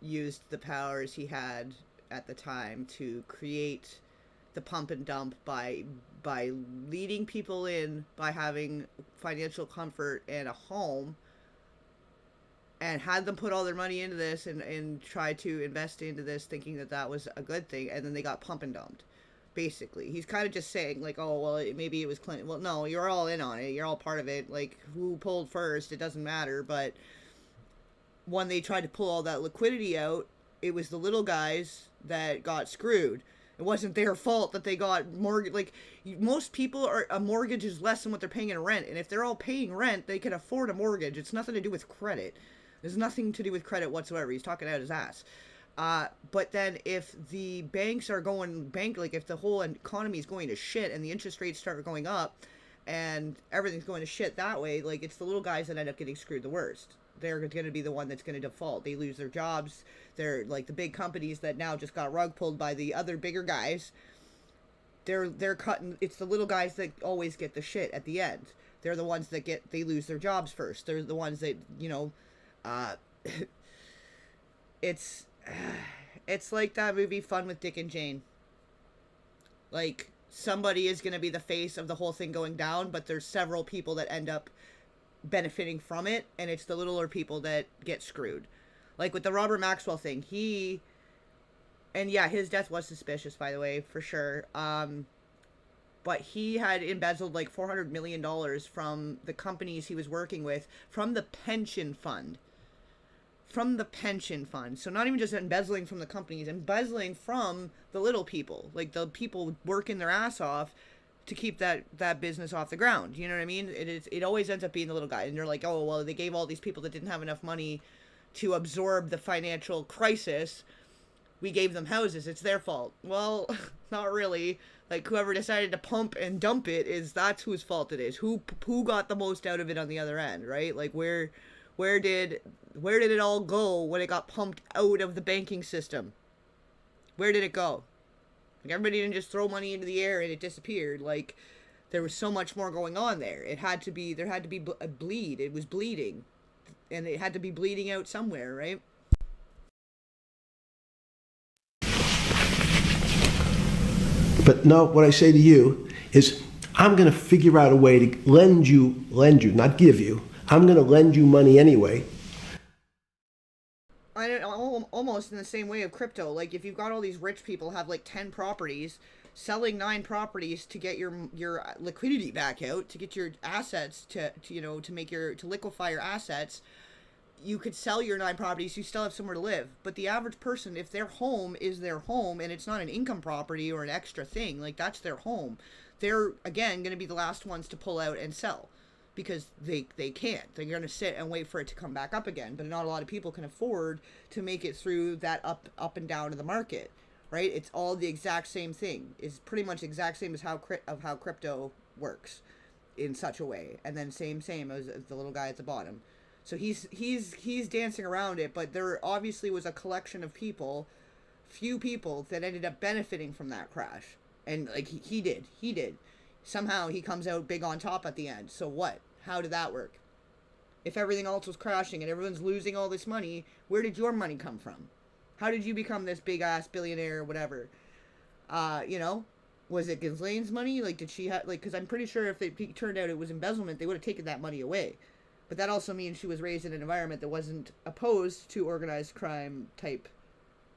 used the powers he had at the time to create the pump and dump by leading people in, by having financial comfort and a home, and had them put all their money into this and try to invest into this thinking that that was a good thing, and then they got pump and dumped. Basically, he's kind of just saying, like, oh, well, maybe it was Clinton. Well, no, you're all in on it. You're all part of it. Like, who pulled first, it doesn't matter. But when they tried to pull all that liquidity out, it was the little guys that got screwed. It wasn't their fault that they got mortgage. Like, most people, a mortgage is less than what they're paying in rent. And if they're all paying rent, they can afford a mortgage. It's nothing to do with credit. There's nothing to do with credit whatsoever. He's talking out his ass. But then if the banks are going like if the whole economy is going to shit and the interest rates start going up and everything's going to shit that way, like, it's the little guys that end up getting screwed the worst. They're going to be the one that's going to default. They lose their jobs. They're like the big companies that now just got rug pulled by the other bigger guys. They're cutting. It's the little guys that always get the shit at the end. They're the ones that they lose their jobs first. They're the ones that, it's like that movie Fun with Dick and Jane. Like, somebody is going to be the face of the whole thing going down, but there's several people that end up benefiting from it, and it's the littler people that get screwed. Like with the Robert Maxwell thing, his death was suspicious, by the way, for sure. But he had embezzled like $400 million from the companies he was working with, from the pension fund. So not even just embezzling from the companies, embezzling from the little people, like the people working their ass off to keep that business off the ground. You know what I mean? It always ends up being the little guy. And you're like, oh, well, they gave all these people that didn't have enough money to absorb the financial crisis. We gave them houses. It's their fault. Well, not really. Like, whoever decided to pump and dump that's whose fault it is. Who got the most out of it on the other end, right? Like, where did it all go when it got pumped out of the banking system? Where did it go? Like, everybody didn't just throw money into the air and it disappeared. Like, there was so much more going on there. There had to be a bleed. It was bleeding. And it had to be bleeding out somewhere, right? But no, what I say to you is, I'm going to figure out a way to lend you, not give you. I'm going to lend you money anyway. Almost in the same way of crypto. Like, if you've got all these rich people have like 10 properties, selling 9 properties to get your liquidity back out, to get your assets to liquefy your assets, you could sell your 9 properties, you still have somewhere to live. But the average person, if their home is their home and it's not an income property or an extra thing, like, that's their home, they're, again, going to be the last ones to pull out and sell. Because they can't. They're going to sit and wait for it to come back up again. But not a lot of people can afford to make it through that up and down of the market, right? It's all the exact same thing. It's pretty much the exact same as how crypto works in such a way. And then same as the little guy at the bottom. So he's dancing around it, but there obviously was a collection of few people that ended up benefiting from that crash. And like he did. Somehow he comes out big on top at the end. So what? How did that work? If everything else was crashing and everyone's losing all this money, where did your money come from? How did you become this big ass billionaire or whatever? Was it Ghislaine's money? Like, did she have, like, because I'm pretty sure if it turned out it was embezzlement, they would have taken that money away. But that also means she was raised in an environment that wasn't opposed to organized crime type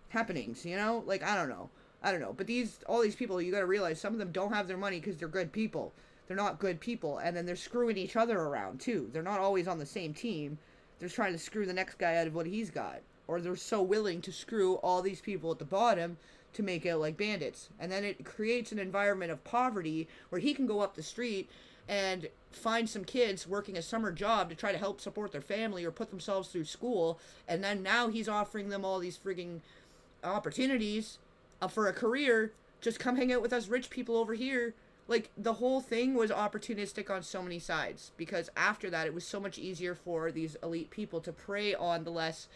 happenings, Like, I don't know. But all these people, you got to realize some of them don't have their money because they're good people. They're not good people. And then they're screwing each other around too. They're not always on the same team. They're trying to screw the next guy out of what he's got. or they're so willing to screw all these people at the bottom to make it like bandits. And then it creates an environment of poverty where he can go up the street and find some kids working a summer job to try to help support their family or put themselves through school. And then now he's offering them all these frigging opportunities for a career. Just come hang out with us rich people over here. Like, the whole thing was opportunistic on so many sides, because after that it was so much easier for these elite people to prey on the less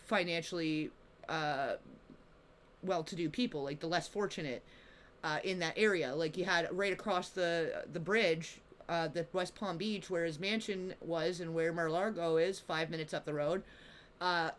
financially well-to-do people, like the less fortunate in that area. Like, you had right across the bridge, the West Palm Beach, where his mansion was and where Mar-a-Lago is, 5 minutes up the road.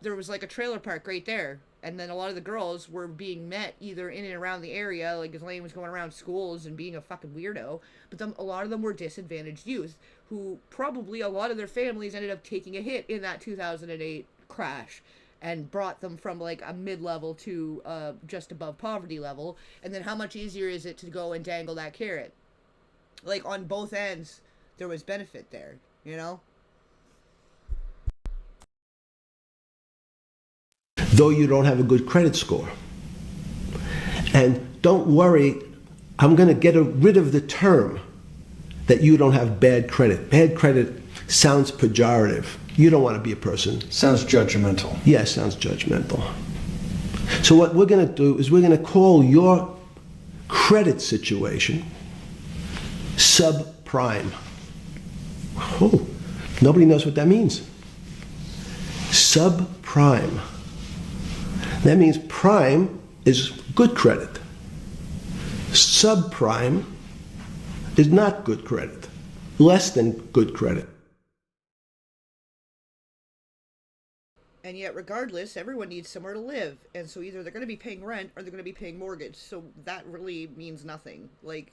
There was like a trailer park right there. And then a lot of the girls were being met either in and around the area, like Elaine was going around schools and being a fucking weirdo. But then a lot of them were disadvantaged youth who probably a lot of their families ended up taking a hit in that 2008 crash and brought them from like a mid-level to just above poverty level. And then how much easier is it to go and dangle that carrot? Like, on both ends, there was benefit there, you know? Though you don't have a good credit score. And don't worry, I'm going to get rid of the term that you don't have bad credit. Bad credit sounds pejorative. You don't want to be a person. Sounds judgmental. Yes, sounds judgmental. So what we're going to do is we're going to call your credit situation subprime. Oh, nobody knows what that means. Subprime. That means prime is good credit. Subprime is not good credit. Less than good credit. And yet, regardless, everyone needs somewhere to live. And so either they're going to be paying rent or they're going to be paying mortgage. So that really means nothing. Like,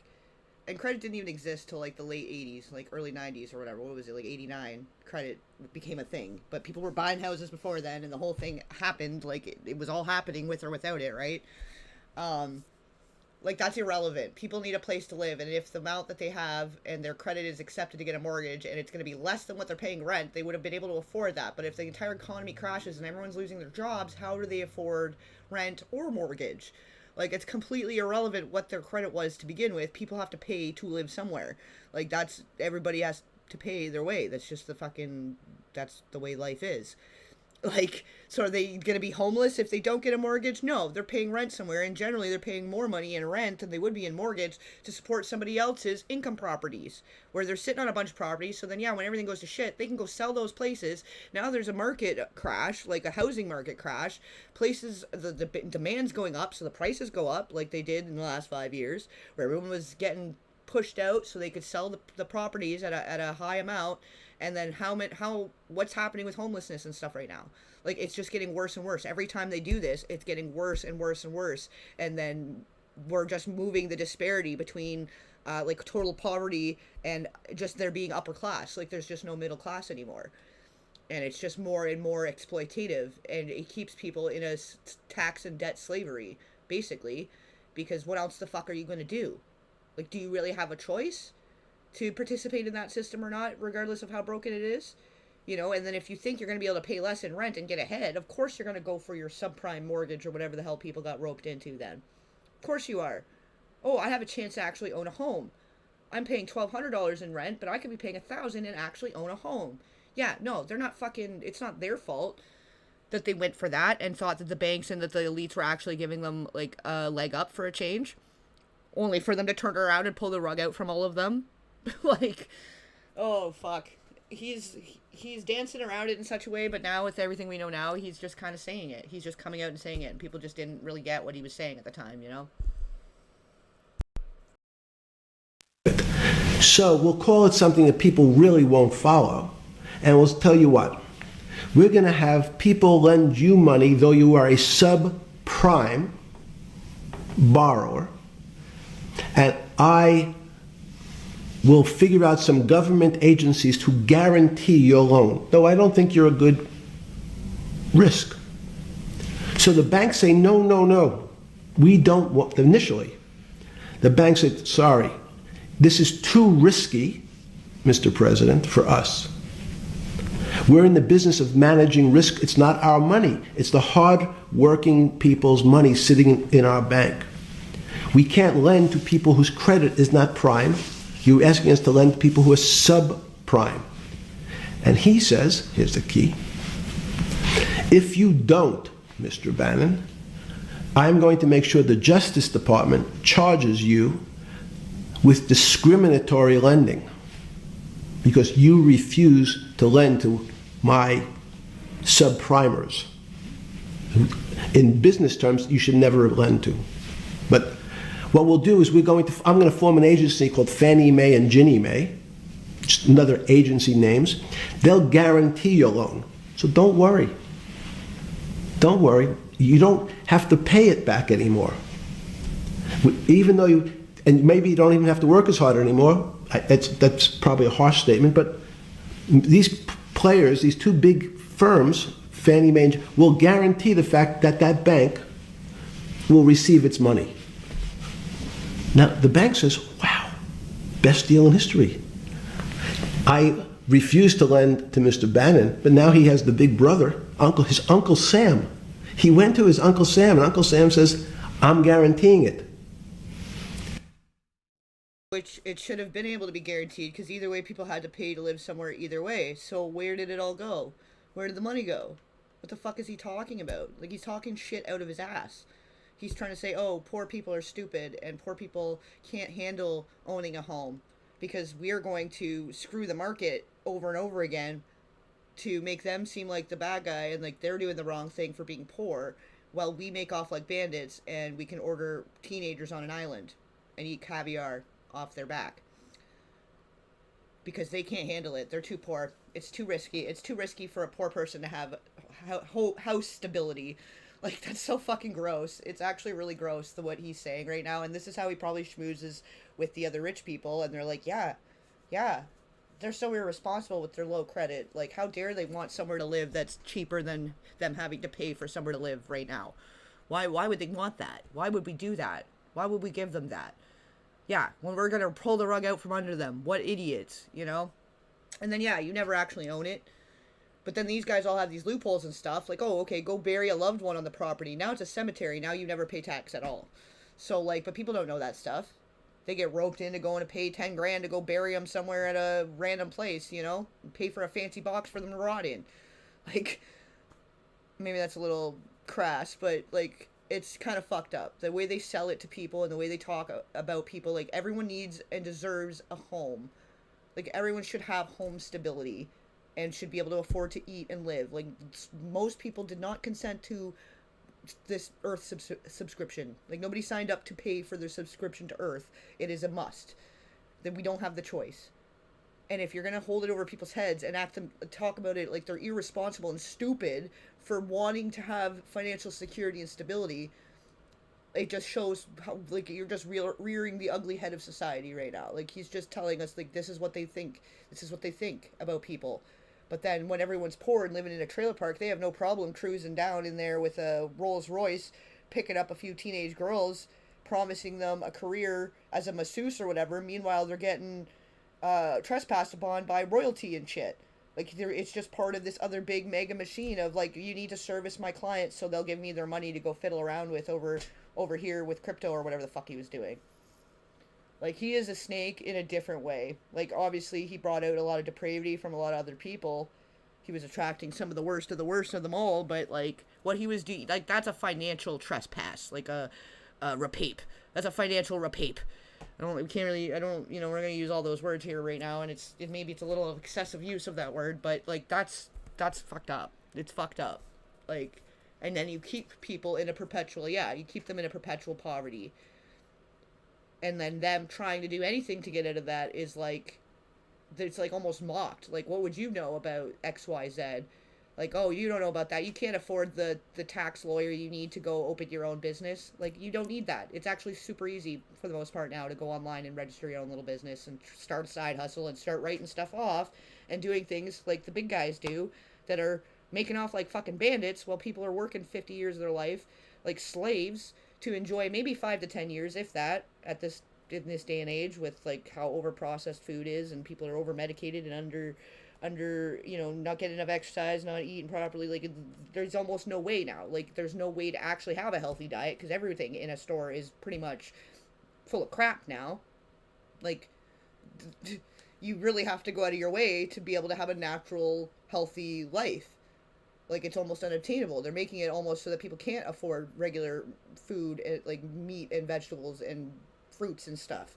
and credit didn't even exist till like the late 80s, like early 90s or whatever. What was it, like 89? Credit became a thing. But people were buying houses before then, and the whole thing happened. Like, it was all happening with or without it, right? Like, that's irrelevant. People need a place to live, and if the amount that they have and their credit is accepted to get a mortgage and it's going to be less than what they're paying rent, they would have been able to afford that. But if the entire economy crashes and everyone's losing their jobs, how do they afford rent or mortgage? Like, it's completely irrelevant what their credit was to begin with. People have to pay to live somewhere. Like, everybody has to pay their way. That's just that's the way life is. Like, so are they going to be homeless if they don't get a mortgage? No, they're paying rent somewhere, and generally they're paying more money in rent than they would be in mortgage to support somebody else's income properties, where they're sitting on a bunch of properties. So then, yeah, when everything goes to shit, they can go sell those places. Now there's a market crash, like a housing market crash. Places, the demand's going up, so the prices go up like they did in the last 5 years, where everyone was getting pushed out so they could sell the properties at a high amount. And then what's happening with homelessness and stuff right now? Like, it's just getting worse and worse. Every time they do this, it's getting worse and worse and worse. And then we're just moving the disparity between like total poverty and just there being upper class. Like, there's just no middle class anymore. And it's just more and more exploitative, and it keeps people in a tax and debt slavery, basically, because what else the fuck are you going to do? Like, do you really have a choice to participate in that system or not, regardless of how broken it is? You know, and then if you think you're going to be able to pay less in rent and get ahead, of course you're going to go for your subprime mortgage or whatever the hell people got roped into then. Of course you are. Oh, I have a chance to actually own a home. I'm paying $1,200 in rent, but I could be paying $1,000 and actually own a home. Yeah, no, they're not fucking, it's not their fault that they went for that and thought that the banks and that the elites were actually giving them, like, a leg up for a change. Only for them to turn around and pull the rug out from all of them. Like, oh, fuck. He's dancing around it in such a way, but now with everything we know now, he's just kind of saying it. He's just coming out and saying it, and people just didn't really get what he was saying at the time, you know? So we'll call it something that people really won't follow. And we'll tell you what. We're going to have people lend you money, though you are a subprime borrower. And I will figure out some government agencies to guarantee your loan, though I don't think you're a good risk. So the banks say, no, no, no. We don't want, initially. The bank said, sorry, this is too risky, Mr. President, for us. We're in the business of managing risk. It's not our money. It's the hard-working people's money sitting in our bank. We can't lend to people whose credit is not prime. You're asking us to lend to people who are subprime. And he says, here's the key, if you don't, Mr. Bannon, I'm going to make sure the Justice Department charges you with discriminatory lending because you refuse to lend to my subprimers. In business terms, you should never lend to. But what we'll do is I'm going to form an agency called Fannie Mae and Ginnie Mae, just another agency names. They'll guarantee your loan. So don't worry. Don't worry. You don't have to pay it back anymore. Even though and maybe you don't even have to work as hard anymore. That's probably a harsh statement, but these players, these two big firms, Fannie Mae, will guarantee the fact that that bank will receive its money. Now, the bank says, wow, best deal in history. I refused to lend to Mr. Bannon, but now he has the big brother, his Uncle Sam. He went to his Uncle Sam, and Uncle Sam says, I'm guaranteeing it. Which it should have been able to be guaranteed, because either way people had to pay to live somewhere either way. So where did it all go? Where did the money go? What the fuck is he talking about? Like, he's talking shit out of his ass. He's trying to say, oh, poor people are stupid and poor people can't handle owning a home because we are going to screw the market over and over again to make them seem like the bad guy and like they're doing the wrong thing for being poor, while we make off like bandits and we can order teenagers on an island and eat caviar off their back because they can't handle it. They're too poor. It's too risky. It's too risky for a poor person to have house stability. Like, that's so fucking gross. It's actually really gross, what he's saying right now. And this is how he probably schmoozes with the other rich people. And they're like, yeah, they're so irresponsible with their low credit. Like, how dare they want somewhere to live that's cheaper than them having to pay for somewhere to live right now? Why would they want that? Why would we do that? Why would we give them that? Yeah, when we're going to pull the rug out from under them. What idiots, you know? And then, yeah, you never actually own it. But then these guys all have these loopholes and stuff. Like, oh, okay, go bury a loved one on the property. Now it's a cemetery. Now you never pay tax at all. So, like, but people don't know that stuff. They get roped into going to pay 10 grand to go bury them somewhere at a random place, you know? And pay for a fancy box for them to rot in. Like, maybe that's a little crass, but, like, it's kind of fucked up. The way they sell it to people and the way they talk about people. Like, everyone needs and deserves a home. Like, everyone should have home stability and should be able to afford to eat and live. Like, most people did not consent to this Earth subscription. Like, nobody signed up to pay for their subscription to Earth. It is a must. That we don't have the choice. And if you're going to hold it over people's heads and talk about it like they're irresponsible and stupid for wanting to have financial security and stability, it just shows how, like, you're just rearing the ugly head of society right now. Like, he's just telling us, like, this is what they think. This is what they think about people. But then when everyone's poor and living in a trailer park, they have no problem cruising down in there with a Rolls Royce, picking up a few teenage girls, promising them a career as a masseuse or whatever. Meanwhile, they're getting trespassed upon by royalty and shit. Like, it's just part of this other big mega machine of, like, you need to service my clients so they'll give me their money to go fiddle around with over here with crypto or whatever the fuck he was doing. Like, he is a snake in a different way. Like, obviously, he brought out a lot of depravity from a lot of other people. He was attracting some of the worst of them all, but, like, what he was doing, like, that's a financial trespass. Like, a rapape. That's a financial rapape. We're going to use all those words here right now, and maybe it's a little excessive use of that word, but, like, that's fucked up. It's fucked up. Like, and then you keep people in a perpetual poverty. And then them trying to do anything to get out of that is like, it's like almost mocked. Like, what would you know about XYZ? Like, oh, you don't know about that. You can't afford the tax lawyer you need to go open your own business. Like, you don't need that. It's actually super easy for the most part now to go online and register your own little business and start a side hustle and start writing stuff off and doing things like the big guys do that are making off like fucking bandits while people are working 50 years of their life like slaves to enjoy maybe 5 to 10 years, if that, in this day and age with like how over processed food is and people are over medicated and under, you know, not getting enough exercise, not eating properly. Like, there's almost no way now. Like, there's no way to actually have a healthy diet because everything in a store is pretty much full of crap now. Like, you really have to go out of your way to be able to have a natural, healthy life. Like, it's almost unobtainable. They're making it almost so that people can't afford regular food, like meat and vegetables and fruits and stuff.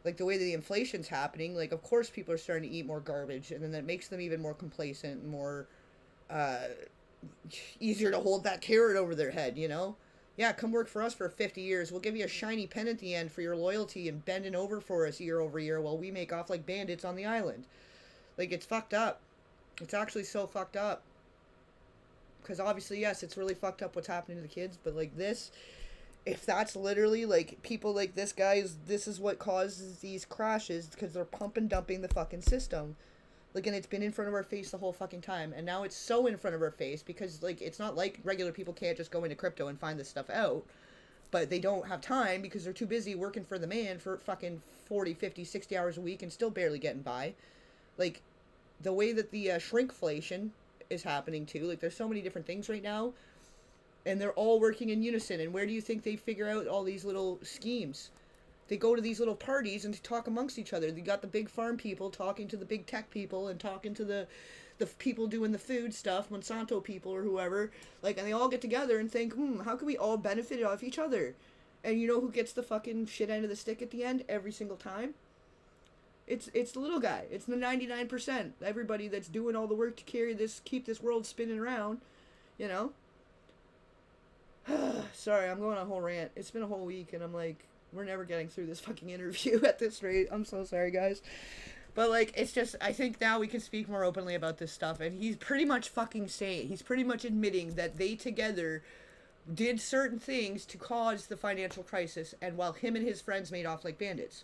Like, the way that the inflation's happening, like, of course people are starting to eat more garbage, and then that makes them even more complacent and more easier to hold that carrot over their head, you know? Yeah, come work for us for 50 years. We'll give you a shiny pen at the end for your loyalty and bending over for us year over year while we make off like bandits on the island. Like, it's fucked up. It's actually so fucked up. Because obviously, yes, it's really fucked up what's happening to the kids, but like this, if that's literally like people like this guys, this is what causes these crashes because they're pump and dumping the fucking system. Like, and it's been in front of our face the whole fucking time, and now it's so in front of our face because like it's not like regular people can't just go into crypto and find this stuff out, but they don't have time because they're too busy working for the man for fucking 40, 50, 60 hours a week and still barely getting by. Like, the way that the shrinkflation is happening too, like there's so many different things right now, and they're all working in unison. And where do you think they figure out all these little schemes? They go to these little parties and talk amongst each other. They got the big farm people talking to the big tech people and talking to the people doing the food stuff, Monsanto people or whoever. Like, and they all get together and think, how can we all benefit off each other? And you know who gets the fucking shit end of the stick at the end every single time? It's the little guy. It's the 99%. Everybody that's doing all the work to keep this world spinning around, you know? Sorry, I'm going on a whole rant. It's been a whole week, and I'm like, we're never getting through this fucking interview at this rate. I'm so sorry, guys. But, like, it's just, I think now we can speak more openly about this stuff, and he's pretty much fucking saying, he's pretty much admitting that they together did certain things to cause the financial crisis, and while him and his friends made off like bandits.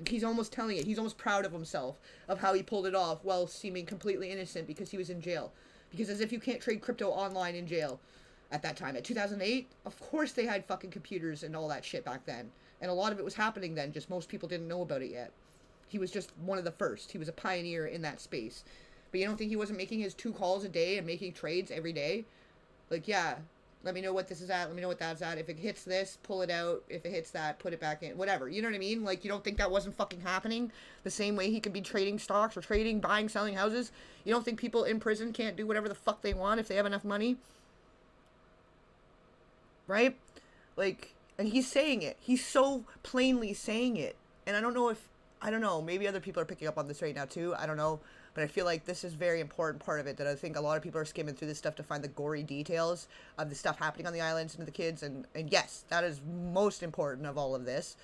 He's almost telling it. He's almost proud of himself of how he pulled it off while seeming completely innocent because he was in jail. Because as if you can't trade crypto online in jail at that time. At 2008, of course they had fucking computers and all that shit back then. And a lot of it was happening then, just most people didn't know about it yet. He was just one of the first. He was a pioneer in that space. But you don't think he wasn't making his 2 calls a day and making trades every day? Like, yeah, let me know what this is at. Let me know what that's at. If it hits this, pull it out. If it hits that, put it back in. Whatever. You know what I mean? Like, you don't think that wasn't fucking happening? The same way he could be trading stocks or trading, buying, selling houses? You don't think people in prison can't do whatever the fuck they want if they have enough money? Right? Like, and he's saying it. He's so plainly saying it. And I don't know, maybe other people are picking up on this right now too. I don't know. But I feel like this is a very important part of it, that I think a lot of people are skimming through this stuff to find the gory details of the stuff happening on the islands and to the kids. And yes, that is most important of all of this.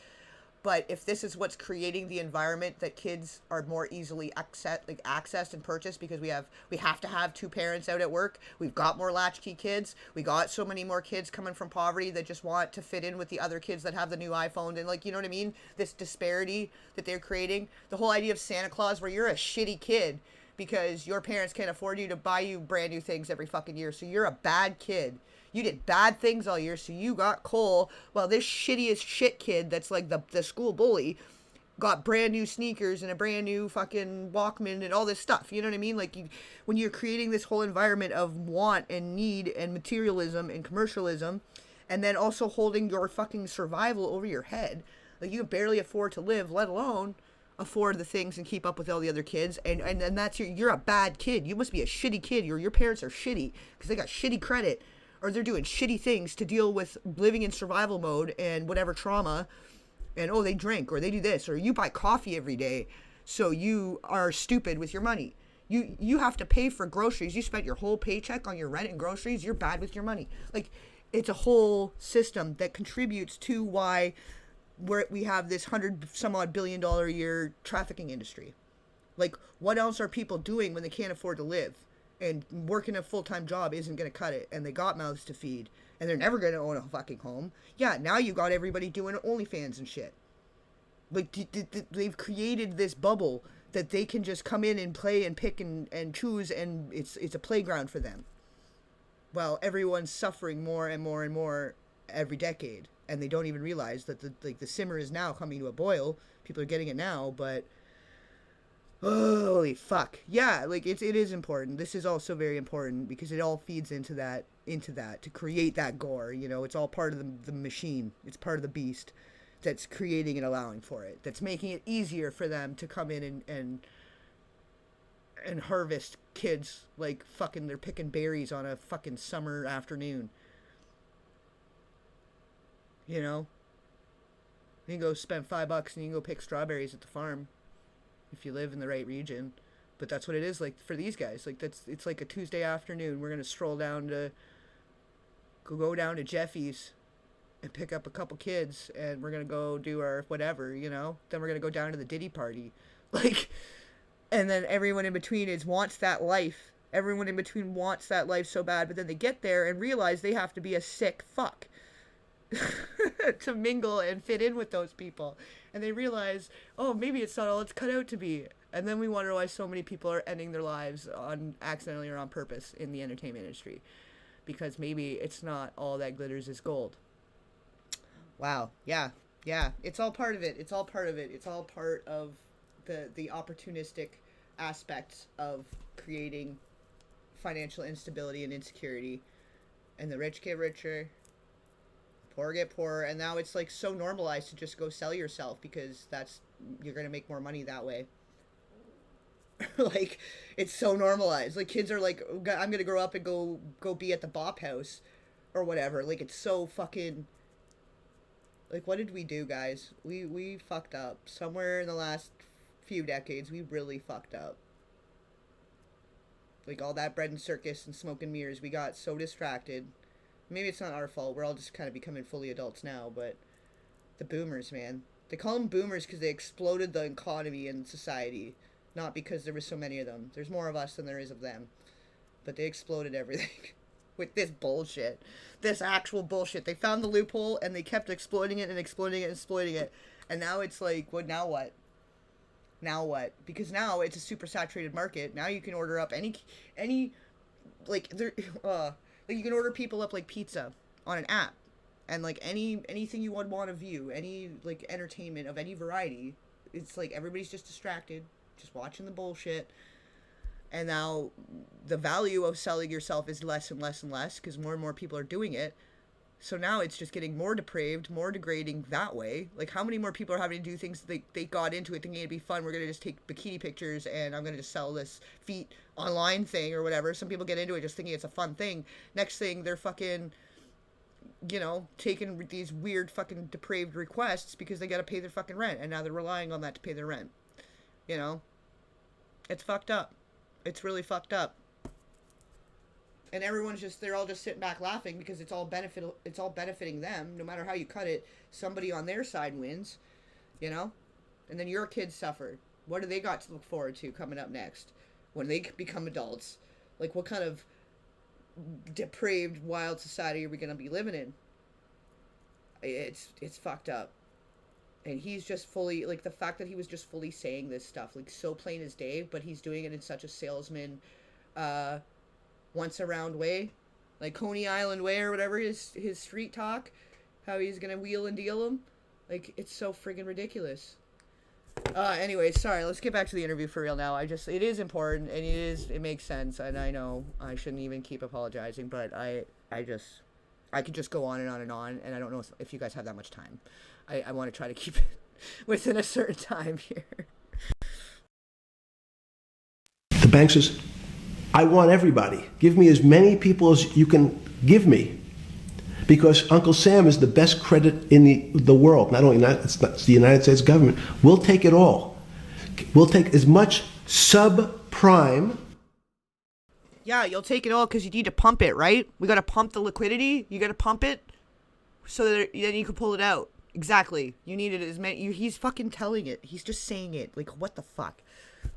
But if this is what's creating the environment that kids are more easily accessed and purchased because we have to have 2 parents out at work, we've got more latchkey kids, we got so many more kids coming from poverty that just want to fit in with the other kids that have the new iPhone, and like, you know what I mean? This disparity that they're creating, the whole idea of Santa Claus where you're a shitty kid because your parents can't afford you to buy you brand new things every fucking year, so you're a bad kid. You did bad things all year, so you got coal, while this shittiest shit kid that's like the school bully got brand new sneakers and a brand new fucking Walkman and all this stuff. You know what I mean? Like, when you're creating this whole environment of want and need and materialism and commercialism, and then also holding your fucking survival over your head, like, you can barely afford to live, let alone afford the things and keep up with all the other kids, and that's you're a bad kid. You must be a shitty kid. Your parents are shitty because they got shitty credit, or they're doing shitty things to deal with living in survival mode and whatever trauma, and they drink, or they do this, or you buy coffee every day, so you are stupid with your money. You have to pay for groceries. You spent your whole paycheck on your rent and groceries. You're bad with your money. Like, it's a whole system that contributes to why we have this $100-some-odd billion a year trafficking industry. Like, what else are people doing when they can't afford to live? And working a full-time job isn't going to cut it, and they got mouths to feed, and they're never going to own a fucking home. Yeah, now you got everybody doing OnlyFans and shit. Like, they've created this bubble that they can just come in and play and pick and choose, and it's a playground for them. Well, everyone's suffering more and more and more every decade, and they don't even realize that the simmer is now coming to a boil. People are getting it now, but Holy fuck. Yeah, like it is important. This is also very important because it all feeds into that to create that gore, you know. It's all part of the machine. It's part of the beast that's creating and allowing for it. That's making it easier for them to come in and harvest kids like fucking they're picking berries on a fucking summer afternoon. You know? You can go spend $5 and you can go pick strawberries at the farm if you live in the right region. But that's what it is like for these guys. Like it's like a Tuesday afternoon. We're gonna stroll down to go down to Jeffy's and pick up a couple kids, and we're gonna go do our whatever, you know. Then we're gonna go down to the Diddy party, like, and then everyone in between wants that life. Everyone in between wants that life so bad, but then they get there and realize they have to be a sick fuck to mingle and fit in with those people. And they realize, oh, maybe it's not all it's cut out to be. And then we wonder why so many people are ending their lives on accidentally or on purpose in the entertainment industry. Because maybe it's not all that glitters is gold. Wow. Yeah. Yeah. It's all part of it. It's all part of it. It's all part of the opportunistic aspects of creating financial instability and insecurity. And the rich get richer, poor get poorer, and now it's like so normalized to just go sell yourself because you're gonna make more money that way. Like, it's so normalized. Like, kids are like, I'm gonna grow up and go be at the Bop House or whatever. Like, it's so fucking, like, what did we do, guys? We fucked up somewhere in the last few decades. We really fucked up. Like, all that bread and circus and smoke and mirrors, we got so distracted. Maybe it's not our fault. We're all just kind of becoming fully adults now, but the boomers, man. They call them boomers because they exploded the economy and society, not because there were so many of them. There's more of us than there is of them. But they exploded everything with this bullshit. This actual bullshit. They found the loophole and they kept exploiting it and exploiting it and exploiting it. And now it's like, well, now what? Now what? Because now it's a super saturated market. Now you can order up any like there like you can order people up like pizza on an app, and like anything you would want to view, any like entertainment of any variety, it's like everybody's just distracted, just watching the bullshit. And now the value of selling yourself is less and less and less because more and more people are doing it. So now it's just getting more depraved, more degrading that way. Like, how many more people are having to do things they got into it thinking it'd be fun? We're going to just take bikini pictures and I'm going to just sell this feet online thing or whatever. Some people get into it just thinking it's a fun thing. Next thing, they're fucking, you know, taking these weird fucking depraved requests because they got to pay their fucking rent. And now they're relying on that to pay their rent. You know? It's fucked up. It's really fucked up. And they're all just sitting back laughing because it's all benefiting them. No matter how you cut it, somebody on their side wins, you know? And then your kids suffer. What do they got to look forward to coming up next when they become adults? Like, what kind of depraved, wild society are we going to be living in? It's fucked up. And he's just fully, like, the fact that he was just fully saying this stuff, like, so plain as day, but he's doing it in such a salesman, once around way, like Coney Island way or whatever, his street talk, how he's gonna wheel and deal him, like, it's so friggin' ridiculous. Anyway, sorry, let's get back to the interview for real now. It is important, and it makes sense, and I know I shouldn't even keep apologizing, but I could just go on and on and on, and I don't know if you guys have that much time. I want to try to keep it within a certain time here. The bank says, I want everybody. Give me as many people as you can give me. Because Uncle Sam is the best credit in the world. Not only it's the United States government. We'll take it all. We'll take as much subprime. Yeah, you'll take it all because you need to pump it, right? We got to pump the liquidity. You got to pump it so that then you can pull it out. Exactly. You need it as many. He's fucking telling it. He's just saying it. Like, what the fuck?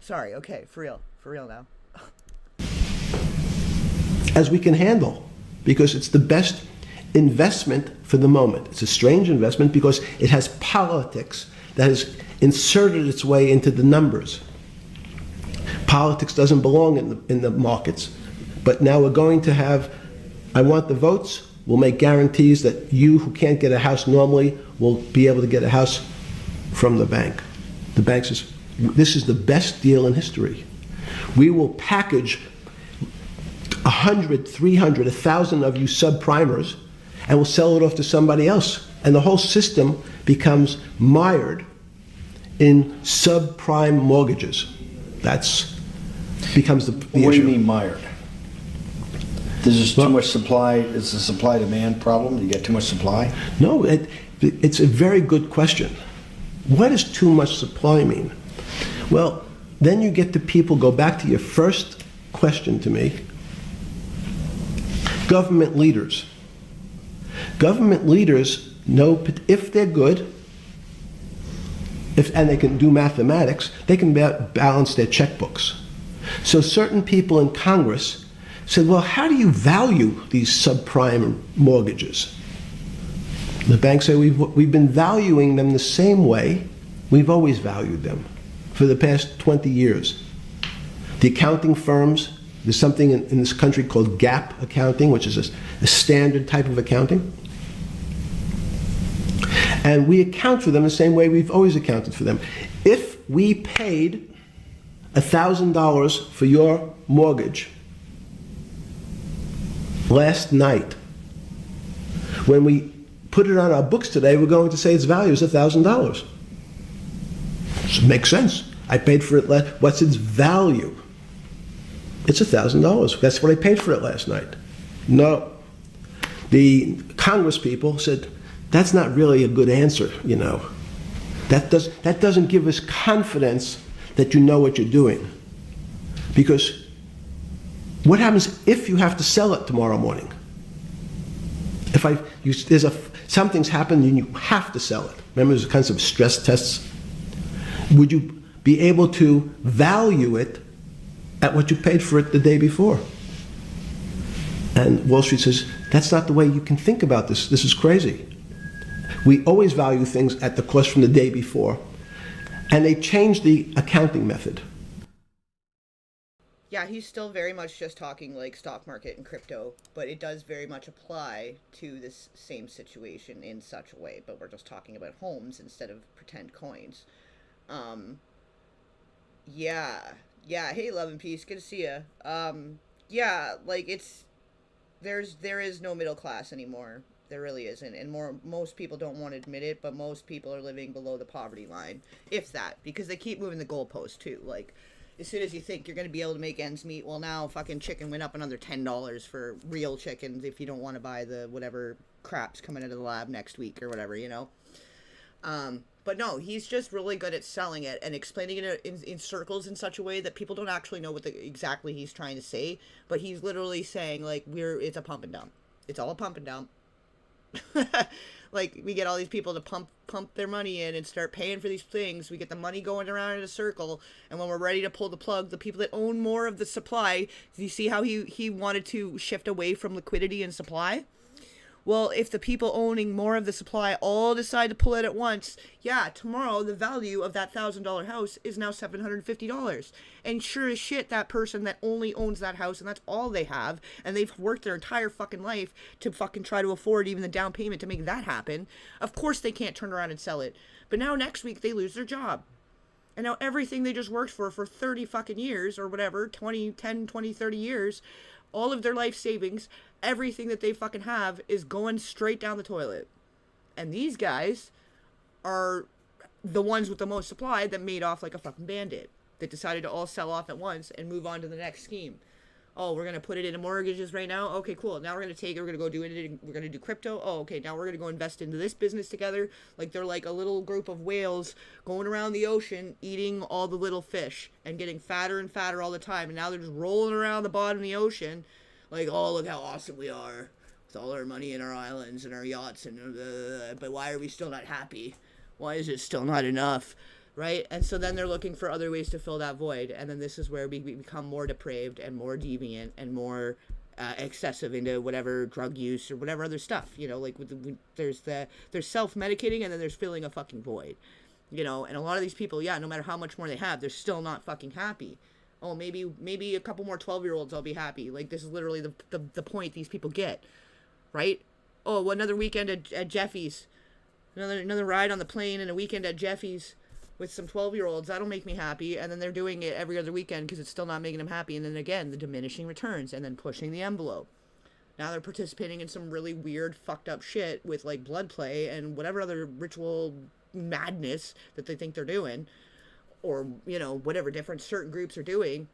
Sorry. Okay, for real now. As we can handle, because it's the best investment for the moment. It's a strange investment because it has politics that has inserted its way into the numbers. Politics doesn't belong in the markets, but now we're going to have, I want the votes, we'll make guarantees that you who can't get a house normally will be able to get a house from the bank. The bank says, This is the best deal in history. We will package 100, 300, 1,000 of you subprimers, and we'll sell it off to somebody else. And the whole system becomes mired in subprime mortgages. That's becomes the issue. What do you mean mired? There's just too much supply. It's a supply-demand problem. You get too much supply? No, it's a very good question. What does too much supply mean? Well, then you get the people, go back to your first question to me, government leaders. Government leaders know if they're good, and they can do mathematics, they can balance their checkbooks. So certain people in Congress said, well, how do you value these subprime mortgages? The banks say we've been valuing them the same way we've always valued them for the past 20 years. The accounting firms, there's something in this country called GAAP accounting, which is a standard type of accounting. And we account for them the same way we've always accounted for them. If we paid $1,000 for your mortgage last night, when we put it on our books today, we're going to say its value is $1,000. It makes sense. I paid for it what's its value? It's $1,000. That's what I paid for it last night. No. The Congress people said, that's not really a good answer, you know. That doesn't give us confidence that you know what you're doing. Because what happens if you have to sell it tomorrow morning? Something's happened and you have to sell it. Remember, there's kinds of stress tests. Would you be able to value it at what you paid for it the day before? And Wall Street says, that's not the way you can think about this. This is crazy. We always value things at the cost from the day before. And they changed the accounting method. Yeah, he's still very much just talking like stock market and crypto, but it does very much apply to this same situation in such a way. But we're just talking about homes instead of pretend coins. Yeah. Hey, love and peace. Good to see you. Yeah, like there is no middle class anymore. There really isn't, and most people don't want to admit it, but most people are living below the poverty line, if that, because they keep moving the goalposts too. Like, as soon as you think you're going to be able to make ends meet, well, now fucking chicken went up another $10 for real chickens if you don't want to buy the whatever crap's coming out of the lab next week or whatever, you know. But no, he's just really good at selling it and explaining it in circles in such a way that people don't actually know what exactly he's trying to say. But he's literally saying, like, it's a pump and dump. It's all a pump and dump. Like, we get all these people to pump their money in and start paying for these things. We get the money going around in a circle, and when we're ready to pull the plug, the people that own more of the supply, do you see how he wanted to shift away from liquidity and supply? Well, if the people owning more of the supply all decide to pull it at once, yeah, tomorrow the value of that $1,000 house is now $750. And sure as shit, that person that only owns that house and that's all they have, and they've worked their entire fucking life to fucking try to afford even the down payment to make that happen, of course they can't turn around and sell it. But now next week they lose their job. And now everything they just worked for 30 fucking years or whatever, 10, 20, 30 years, all of their life savings, everything that they fucking have is going straight down the toilet. And these guys are the ones with the most supply that made off like a fucking bandit, that decided to all sell off at once and move on to the next scheme. Oh, we're going to put it into mortgages right now? Okay, cool. Now we're going to take it, we're going to go do it, we're going to do crypto. Oh, okay, now we're going to go invest into this business together. Like, they're like a little group of whales going around the ocean, eating all the little fish and getting fatter and fatter all the time. And now they're just rolling around the bottom of the ocean like, oh, look how awesome we are with all our money and our islands and our yachts. But why are we still not happy? Why is it still not enough? Right? And so then they're looking for other ways to fill that void. And then this is where we become more depraved and more deviant and more excessive into whatever drug use or whatever other stuff. You know, like there's self-medicating and then there's filling a fucking void. You know, and a lot of these people, yeah, no matter how much more they have, they're still not fucking happy. Oh, maybe a couple more 12-year-olds, I'll be happy. Like, this is literally the point these people get. Right? Oh, another weekend at Jeffy's. Another ride on the plane and a weekend at Jeffy's with some 12-year-olds. That'll make me happy. And then they're doing it every other weekend because it's still not making them happy. And then again, the diminishing returns and then pushing the envelope. Now they're participating in some really weird, fucked up shit with like blood play and whatever other ritual madness that they think they're doing, or, you know, whatever different certain groups are doing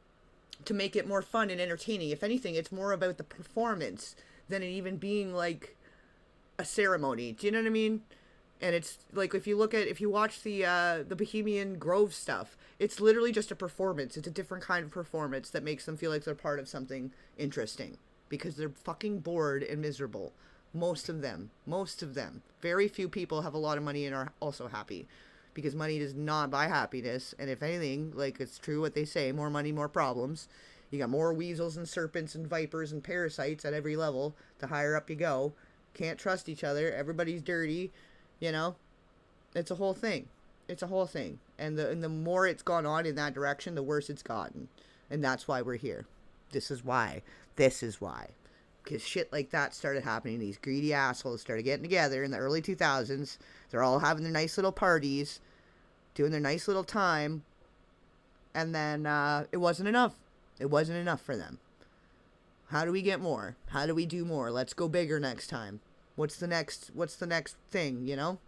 to make it more fun and entertaining. If anything, it's more about the performance than it even being like a ceremony. Do you know what I mean? And it's like, if you watch the Bohemian Grove stuff, it's literally just a performance. It's a different kind of performance that makes them feel like they're part of something interesting because they're fucking bored and miserable. Most of them. Very few people have a lot of money and are also happy, because money does not buy happiness. And if anything, like, it's true what they say, more money, more problems. You got more weasels and serpents and vipers and parasites at every level. The higher up you go, can't trust each other. Everybody's dirty, you know. It's a whole thing. And the more it's gone on in that direction, the worse it's gotten. And that's why we're here. This is why. Because shit like that started happening. These greedy assholes started getting together in the early 2000s. They're all having their nice little parties, doing their nice little time. And then it wasn't enough. It wasn't enough for them. How do we get more? How do we do more? Let's go bigger next time. What's the next thing, you know?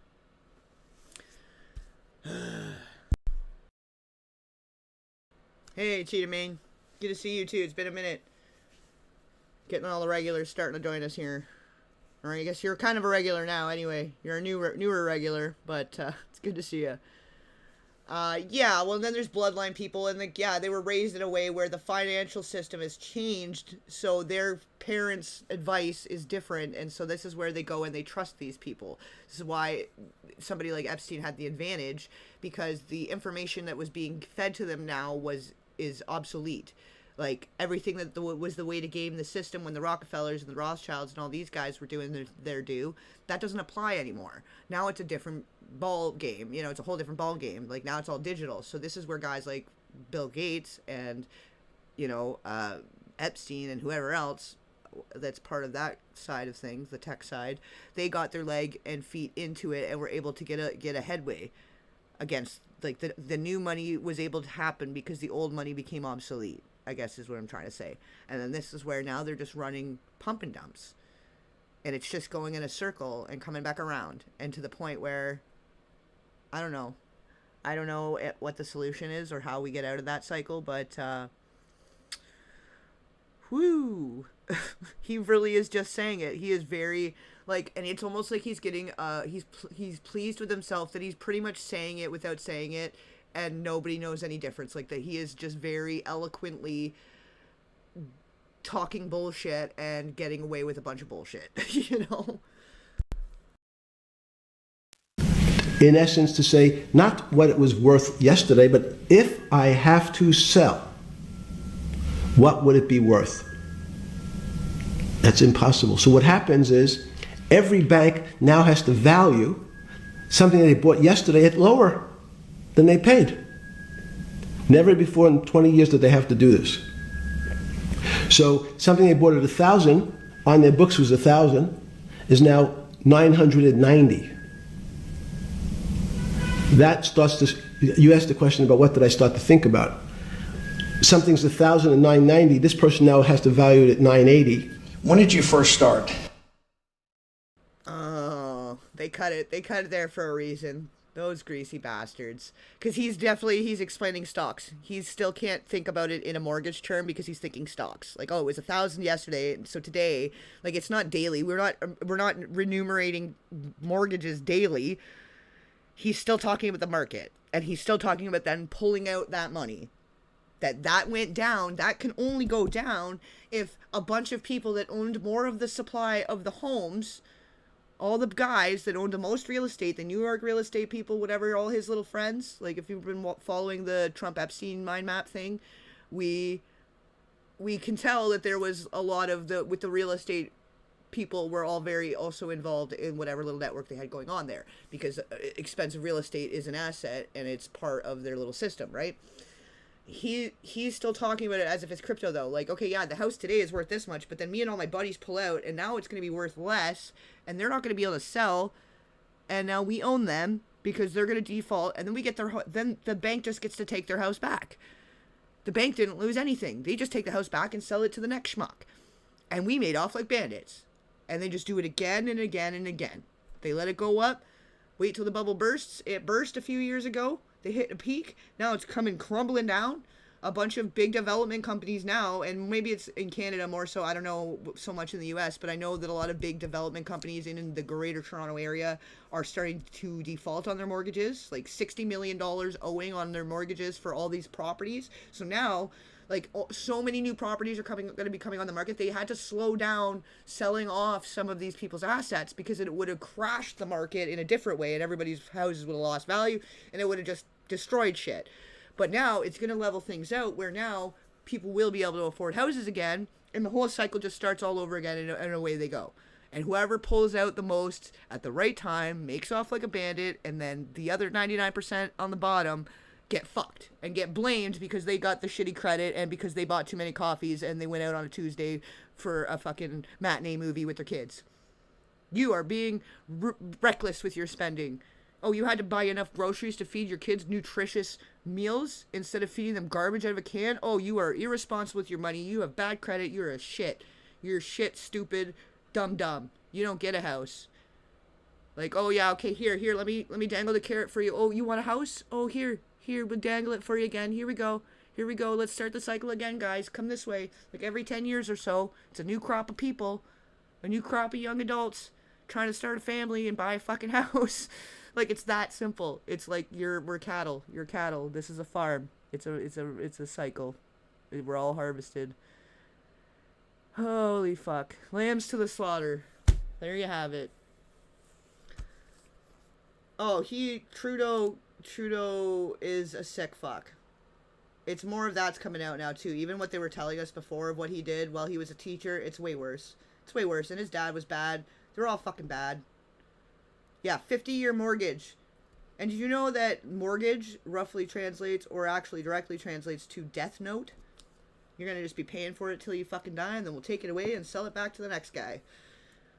Hey, Cheetah Mane. Good to see you too. It's been a minute. Getting all the regulars starting to join us here. Or I guess you're kind of a regular now anyway. You're a newer regular, but it's good to see you. Yeah, well, then there's bloodline people, and they were raised in a way where the financial system has changed, so their parents' advice is different, and so this is where they go and they trust these people. This is why somebody like Epstein had the advantage, because the information that was being fed to them now is obsolete. Like, everything that was the way to game the system when the Rockefellers and the Rothschilds and all these guys were doing their due, that doesn't apply anymore. Now it's a different ball game. You know, it's a whole different ball game. Like, now it's all digital. So this is where guys like Bill Gates and, you know, Epstein and whoever else that's part of that side of things, the tech side, they got their leg and feet into it and were able to get a headway against, like, the new money was able to happen because the old money became obsolete, I guess is what I'm trying to say. And then this is where now they're just running pump and dumps. And it's just going in a circle and coming back around. And to the point where, I don't know what the solution is or how we get out of that cycle, but, whoo, he really is just saying it. He is very, like, and it's almost like he's getting, he's pleased with himself that he's pretty much saying it without saying it. And nobody knows any difference. Like, that he is just very eloquently talking bullshit and getting away with a bunch of bullshit, you know? In essence, to say not what it was worth yesterday, but if I have to sell, what would it be worth? That's impossible. So what happens is every bank now has to value something they bought yesterday at lower than they paid. Never before in 20 years did they have to do this. So something they bought at 1,000, on their books was 1,000, is now 990. That starts to, you asked the question about what did I start to think about. Something's 1,000 and 990, this person now has to value it at 980. When did you first start? Oh, they cut it there for a reason. Those greasy bastards. Because he's explaining stocks. He still can't think about it in a mortgage term because he's thinking stocks. Like, oh, it was 1,000 yesterday, so today, like, it's not daily. We're not remunerating mortgages daily. He's still talking about the market. And he's still talking about then pulling out that money. That went down. That can only go down if a bunch of people that owned more of the supply of the homes, all the guys that owned the most real estate, the New York real estate people, whatever, all his little friends, like, if you've been following the Trump Epstein mind map thing, we can tell that there was a lot of with the real estate people were all very also involved in whatever little network they had going on there, because expensive real estate is an asset and it's part of their little system, right? He's still talking about it as if it's crypto, though. Like, okay, yeah, the house today is worth this much, but then me and all my buddies pull out, and now it's going to be worth less, and they're not going to be able to sell, and now we own them, because they're going to default, and then we get then the bank just gets to take their house back. The bank didn't lose anything. They just take the house back and sell it to the next schmuck. And we made off like bandits. And they just do it again and again and again. They let it go up, wait till the bubble bursts. It burst a few years ago. They hit a peak. Now it's coming crumbling down. A bunch of big development companies now, and maybe it's in Canada more so, I don't know so much in the US, but I know that a lot of big development companies in the greater Toronto area are starting to default on their mortgages, like $60 million owing on their mortgages for all these properties. So now, like, so many new properties are going to be coming on the market. They had to slow down selling off some of these people's assets because it would have crashed the market in a different way, and everybody's houses would have lost value, and it would have just destroyed shit. But now it's going to level things out where now people will be able to afford houses again, and the whole cycle just starts all over again, and away they go. And whoever pulls out the most at the right time makes off like a bandit, and then the other 99% on the bottom get fucked and get blamed because they got the shitty credit and because they bought too many coffees and they went out on a Tuesday for a fucking matinee movie with their kids. You are being reckless with your spending. Oh, you had to buy enough groceries to feed your kids nutritious meals instead of feeding them garbage out of a can? Oh, you are irresponsible with your money. You have bad credit. You're a shit. You're shit, stupid, dumb. You don't get a house. Like, oh yeah, okay, here, let me dangle the carrot for you. Oh, you want a house? Oh, here, we'll dangle it for you again. Here we go. Let's start the cycle again, guys. Come this way. Like every 10 years or so, it's a new crop of people, a new crop of young adults trying to start a family and buy a fucking house. Like, it's that simple. It's like we're cattle. You're cattle. This is a farm. It's a cycle. We're all harvested. Holy fuck. Lambs to the slaughter. There you have it. Oh, Trudeau is a sick fuck. It's more of that's coming out now too. Even what they were telling us before of what he did while he was a teacher, it's way worse. And his dad was bad. They're all fucking bad. Yeah, 50-year mortgage. And did you know that mortgage roughly translates, or actually directly translates to death note? You're going to just be paying for it till you fucking die, and then we'll take it away and sell it back to the next guy.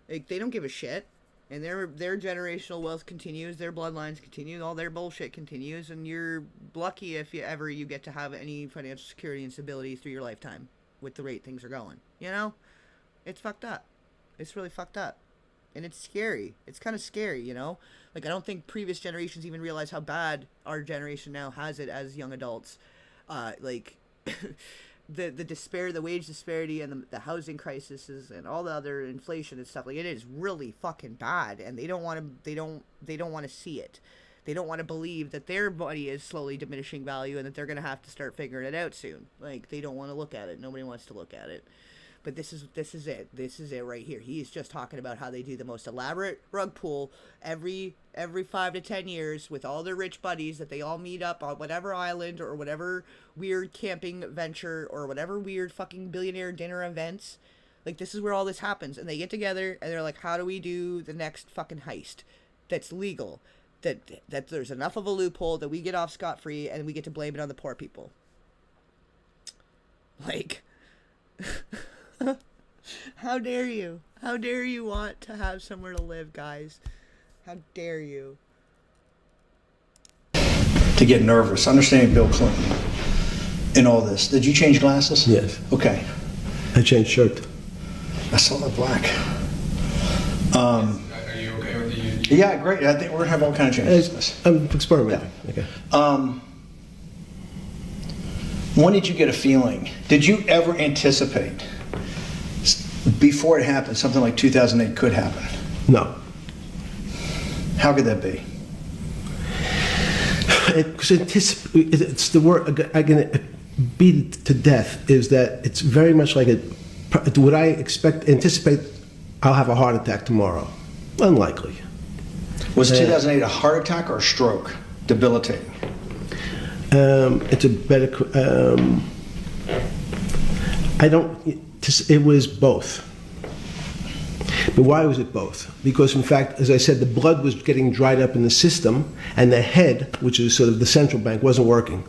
Like, they don't give a shit. And their generational wealth continues, their bloodlines continue, all their bullshit continues, and you're lucky if you get to have any financial security and stability through your lifetime with the rate things are going. You know? It's fucked up. It's really fucked up. And it's scary. It's kind of scary, you know? Like, I don't think previous generations even realize how bad our generation now has it as young adults. Like, the despair, the wage disparity, and the housing crisis and all the other inflation and stuff. Like, it is really fucking bad, and they don't want to see it. They don't want to believe that their money is slowly diminishing value and that they're going to have to start figuring it out soon. Like, they don't want to look at it. Nobody wants to look at it. But this is it. This is it right here. He's just talking about how they do the most elaborate rug pull every 5 to 10 years with all their rich buddies that they all meet up on whatever island or whatever weird camping venture or whatever weird fucking billionaire dinner events. Like, this is where all this happens. And they get together and they're like, how do we do the next fucking heist that's legal? That there's enough of a loophole that we get off scot-free and we get to blame it on the poor people. Like... How dare you? How dare you want to have somewhere to live, guys? How dare you? To get nervous, understanding Bill Clinton in all this. Did you change glasses? Yes. Okay. I changed shirt. I saw the black. Are you okay with the... Yeah, great. I think we're going to have all kinds of changes. I'm experimenting. Yeah. Okay. When did you get a feeling? Did you ever anticipate, before it happened, something like 2008 could happen? No. How could that be? It's the word I can beat to death is that it's very much like would I anticipate I'll have a heart attack tomorrow? Unlikely. Was 2008 a heart attack or a stroke? Debilitating. It's a better. It was both. But why was it both? Because, in fact, as I said, the blood was getting dried up in the system, and the head, which is sort of the central bank, wasn't working.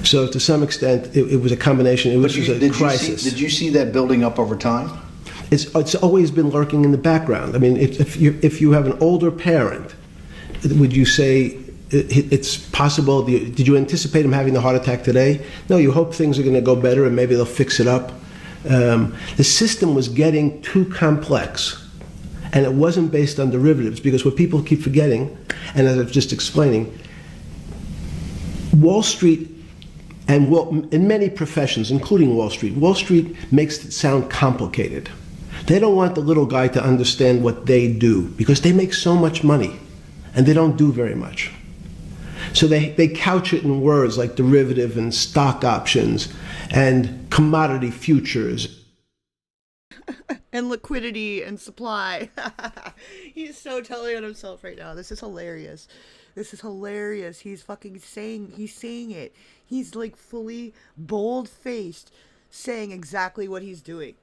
So, to some extent, it was a combination. It was a crisis. Did you see that building up over time? It's always been lurking in the background. I mean, if you have an older parent, would you say it's possible? Did you anticipate him having the heart attack today? No, you hope things are going to go better and maybe they'll fix it up. The system was getting too complex, and it wasn't based on derivatives, because what people keep forgetting, and as I was just explaining, Wall Street, and in many professions, including Wall Street makes it sound complicated. They don't want the little guy to understand what they do, because they make so much money and they don't do very much. So they couch it in words like derivative and stock options and commodity futures. And liquidity and supply. He's so telling on himself right now. This is hilarious. This is hilarious. He's saying it. He's like fully bold-faced saying exactly what he's doing.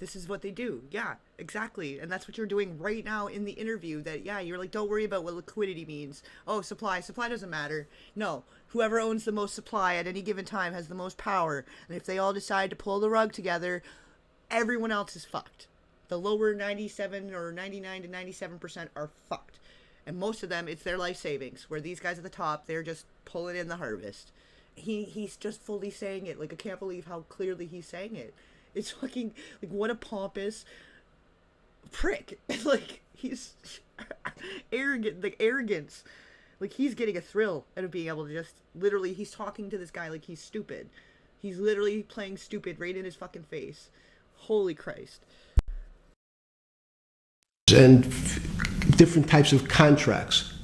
This is what they do. Yeah, exactly. And that's what you're doing right now in the interview. That, yeah, you're like, don't worry about what liquidity means. Oh, supply. Supply doesn't matter. No. Whoever owns the most supply at any given time has the most power. And if they all decide to pull the rug together, everyone else is fucked. The lower 97 or 99 to 97% are fucked. And most of them, it's their life savings. Where these guys at the top, they're just pulling in the harvest. He's just fully saying it. Like, I can't believe how clearly he's saying it. It's fucking, like, what a pompous prick. Like, he's arrogant, like, arrogance. Like, he's getting a thrill out of being able to just, literally, he's talking to this guy like he's stupid. He's literally playing stupid right in his fucking face. Holy Christ. And different types of contracts.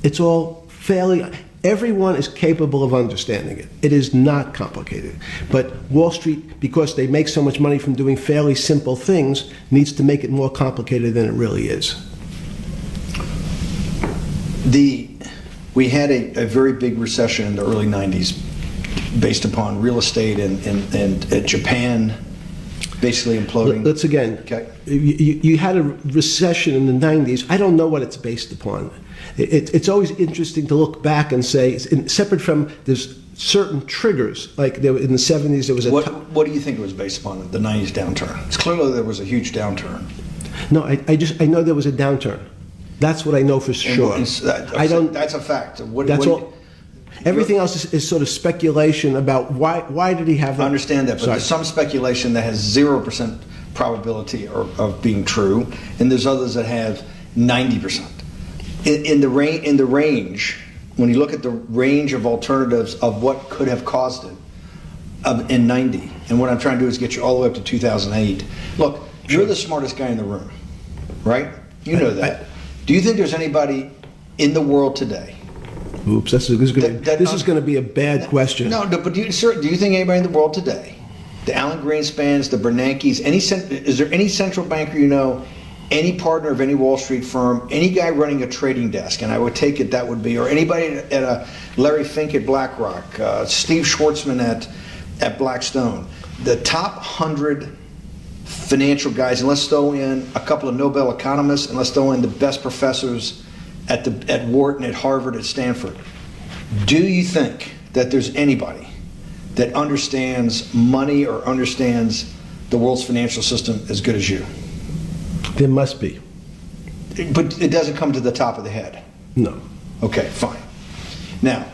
It's all fairly, everyone is capable of understanding it. It is not complicated. But Wall Street, because they make so much money from doing fairly simple things, needs to make it more complicated than it really is. We had a very big recession in the early 90s based upon real estate and Japan basically imploding. Let's again, okay. You had a recession in the 90s. I don't know what it's based upon. It's always interesting to look back and say, separate from, there's certain triggers, like in the 70s there was a... What do you think it was based upon, the 90s downturn? It's clearly there was a huge downturn. No, I know there was a downturn. That's what I know for sure. I don't. That's a fact. All. Everything else is sort of speculation about why did he have that? I understand that, but there's some speculation that has 0% probability of being true, and there's others that have 90%. In the range, when you look at the range of alternatives of what could have caused it in 90, and what I'm trying to do is get you all the way up to 2008. Look, you're the smartest guy in the room, right? You know that. Do you think there's anybody in the world today? Oops, this is going to be a bad question. No, but do you think anybody in the world today, the Alan Greenspans, the Bernankes, is there any central banker you know, any partner of any Wall Street firm, any guy running a trading desk, and I would take it that would be, or anybody at a Larry Fink at BlackRock, Steve Schwartzman at Blackstone, the top 100 financial guys, and let's throw in a couple of Nobel economists, and let's throw in the best professors at Wharton, at Harvard, at Stanford. Do you think that there's anybody that understands money or understands the world's financial system as good as you? There must be. But it doesn't come to the top of the head. No. Okay, fine. Now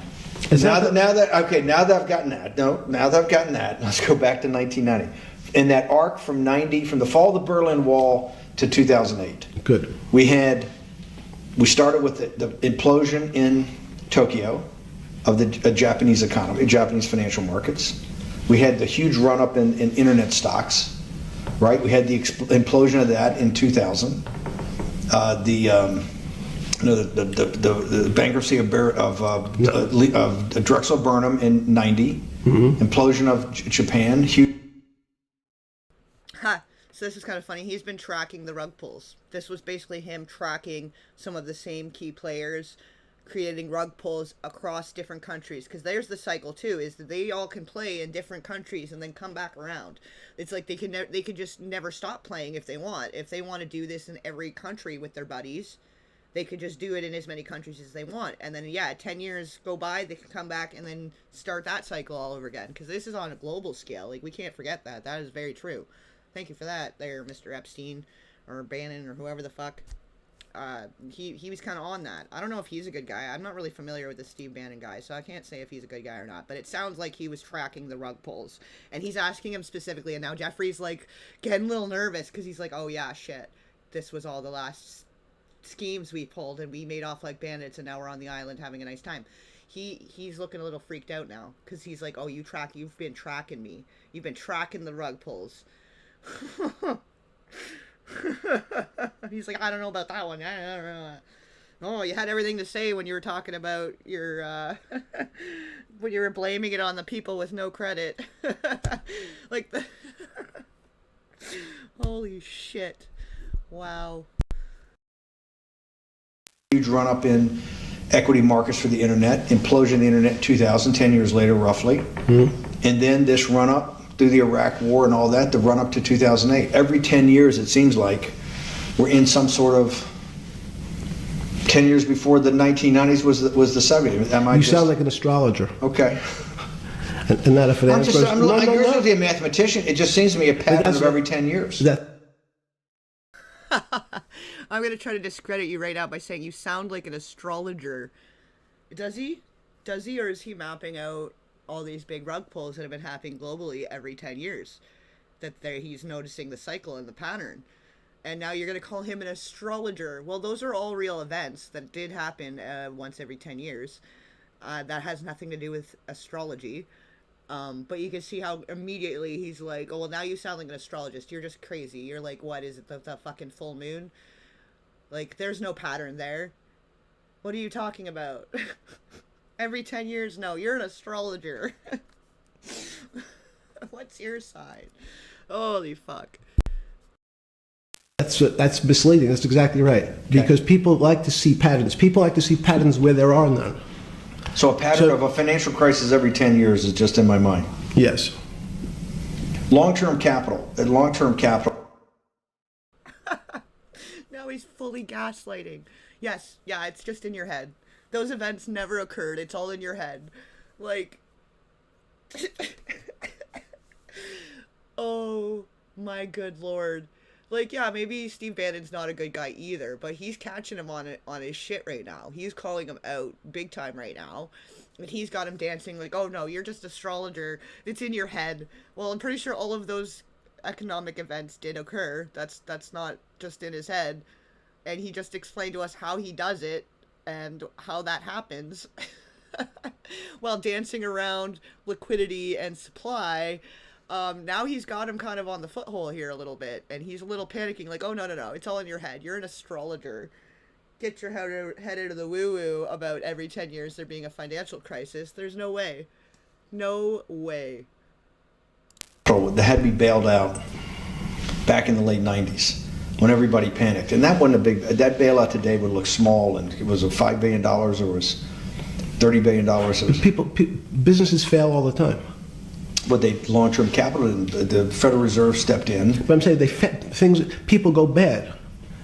that I've gotten that, let's go back to 1990. In that arc from the fall of the Berlin Wall to 2008. Good. We started with the implosion in Tokyo of the Japanese economy, Japanese financial markets. We had the huge run-up in internet stocks, right? We had the implosion of that in 2000. The bankruptcy of Drexel Burnham in 90. Mm-hmm. Implosion of Japan. Huge. So this is kind of funny. He's been tracking the rug pulls. This was basically him tracking some of the same key players, creating rug pulls across different countries. Because there's the cycle too, is that they all can play in different countries and then come back around. It's like they could just never stop playing if they want. If they want to do this in every country with their buddies, they could just do it in as many countries as they want. And then, 10 years go by, they can come back and then start that cycle all over again. Because this is on a global scale. Like, we can't forget that. That is very true. Thank you for that there, Mr. Epstein or Bannon or whoever the fuck. he was kind of on that. I don't know if he's a good guy. I'm not really familiar with the Steve Bannon guy, so I can't say if he's a good guy or not. But it sounds like he was tracking the rug pulls, and he's asking him specifically. And now Jeffrey's like getting a little nervous because he's like, oh yeah, shit, this was all the last schemes we pulled, and we made off like bandits, and now we're on the island having a nice time. He's looking a little freaked out now because he's like, oh, you've been tracking me. You've been tracking the rug pulls. He's like, I don't know about that one. Oh, you had everything to say when you were talking about your when you were blaming it on the people with no credit. Like the holy shit. Wow. Huge run up in equity markets for the internet, implosion of the internet in 2000, 10 years later roughly. And then this run up through the Iraq War and all that, the run up to 2008. Every 10 years, it seems like we're in some sort of 10 years before the 1990s was the 70s. You sound like an astrologer. Okay. And not a financial person. I agree with you, a mathematician. It just seems to me a pattern of every 10 years. I'm going to try to discredit you right now by saying you sound like an astrologer. Does he? Does he, or is he mapping out all these big rug pulls that have been happening globally every 10 years? That he's noticing the cycle and the pattern. And now you're going to call him an astrologer. Well, those are all real events that did happen once every 10 years. That has nothing to do with astrology. But you can see how immediately he's like, oh, well, now you sound like an astrologist. You're just crazy. You're like, what is it, the fucking full moon? Like, there's no pattern there. What are you talking about? Every 10 years? No, you're an astrologer. What's your side? Holy fuck. That's misleading. That's exactly right. Because people like to see patterns. People like to see patterns where there are none. So a pattern of a financial crisis every 10 years is just in my mind. Yes. Long-term capital. Now he's fully gaslighting. Yes, yeah, it's just in your head. Those events never occurred. It's all in your head. Like, oh my good lord. Like, yeah, maybe Steve Bannon's not a good guy either, but he's catching him on his shit right now. He's calling him out big time right now. And he's got him dancing like, oh no, you're just an astrologer. It's in your head. Well, I'm pretty sure all of those economic events did occur. That's not just in his head. And he just explained to us how he does it and how that happens. While dancing around liquidity and supply. Now he's got him kind of on the foothole here a little bit, and he's a little panicking, like, oh, no, it's all in your head. You're an astrologer. Get your head out of the woo-woo about every 10 years there being a financial crisis. There's no way. No way. That had to be bailed out back in the late 90s when everybody panicked. And that wasn't a big, that bailout today would look small, and it was a $5 billion or was $30 billion. Businesses fail all the time. But they long-term capital, and the Federal Reserve stepped in. But I'm saying people go bad.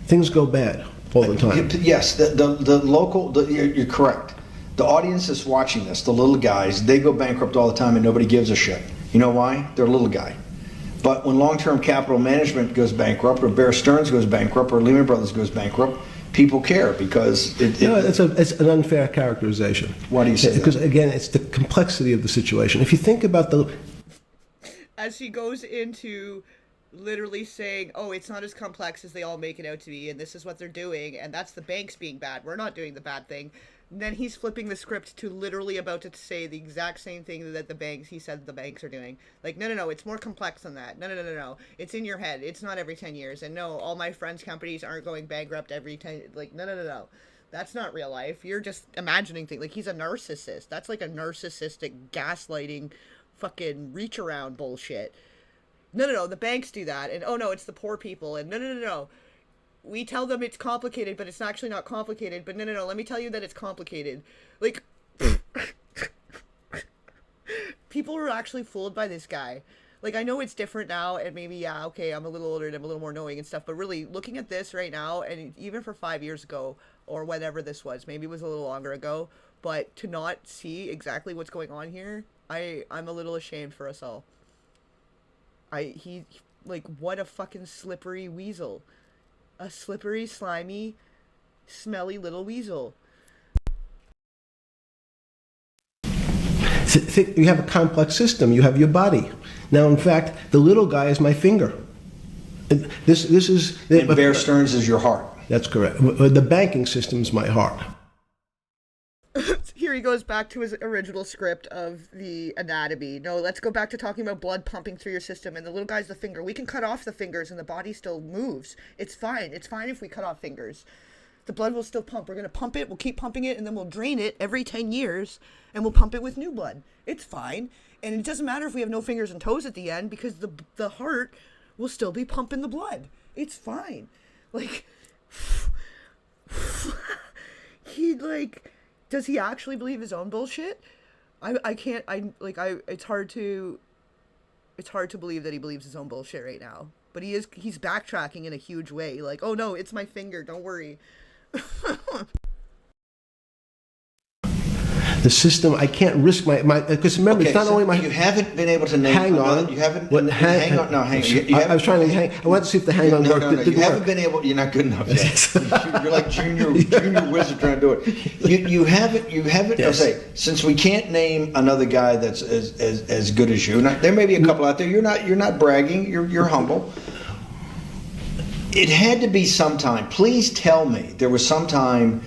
Things go bad all the time. Yes, you're correct. The audience is watching this, the little guys, they go bankrupt all the time and nobody gives a shit. You know why? They're a little guy. But when long-term capital management goes bankrupt, or Bear Stearns goes bankrupt, or Lehman Brothers goes bankrupt, people care because it's an unfair characterization. Why do you say that? Because again, it's the complexity of the situation. If you think about as he goes into literally saying, oh, it's not as complex as they all make it out to be, and this is what they're doing, and that's the banks being bad. We're not doing the bad thing. And then he's flipping the script to literally about to say the exact same thing that he said the banks are doing. Like, no, it's more complex than that. No. It's in your head. It's not every 10 years. And no, all my friends' companies aren't going bankrupt every 10, like, no. That's not real life. You're just imagining things. Like, he's a narcissist. That's like a narcissistic gaslighting fucking reach around bullshit. No, the banks do that, and oh no, it's the poor people, and no. We tell them it's complicated, but it's actually not complicated, but no, let me tell you that it's complicated. Like, people are actually fooled by this guy. Like, I know it's different now, and maybe, yeah, okay, I'm a little older and I'm a little more knowing and stuff, but really, looking at this right now, and even for 5 years ago, or whatever this was, maybe it was a little longer ago, but to not see exactly what's going on here, I'm a little ashamed for us all. Like, what a fucking slippery weasel. A slippery, slimy, Smelly little weasel. You have a complex system. You have your body. Now, in fact, the little guy is my finger. This is... And Bear Stearns is your heart. That's correct. The banking system is my heart. Here he goes back to his original script of the anatomy. No, let's go back to talking about blood pumping through your system, and the little guy's the finger. We can cut off the fingers and the body still moves. It's fine. It's fine if we cut off fingers. The blood will still pump. We're going to pump it, we'll keep pumping it, and then we'll drain it every 10 years, and we'll pump it with new blood. It's fine. And it doesn't matter if we have no fingers and toes at the end, because the heart will still be pumping the blood. It's fine. Like, he, like... Does he actually believe his own bullshit? It's hard to believe that he believes his own bullshit right now. But he's backtracking in a huge way. Like, oh no, it's my finger, don't worry. The system, I can't risk my because remember, Okay, it's not so only my... You haven't been able to name... Hang on. You haven't... What, hang on. No, hang on. I was trying to hang... I wanted to see if the hang on worked. No. It didn't You haven't work. been able... You're not good enough yet. You're like junior wizard trying to do it. You haven't... Yes. Okay, since we can't name another guy that's as good as you, there may be a couple out there. You're not bragging. You're humble. It had to be sometime. Please tell me there was some time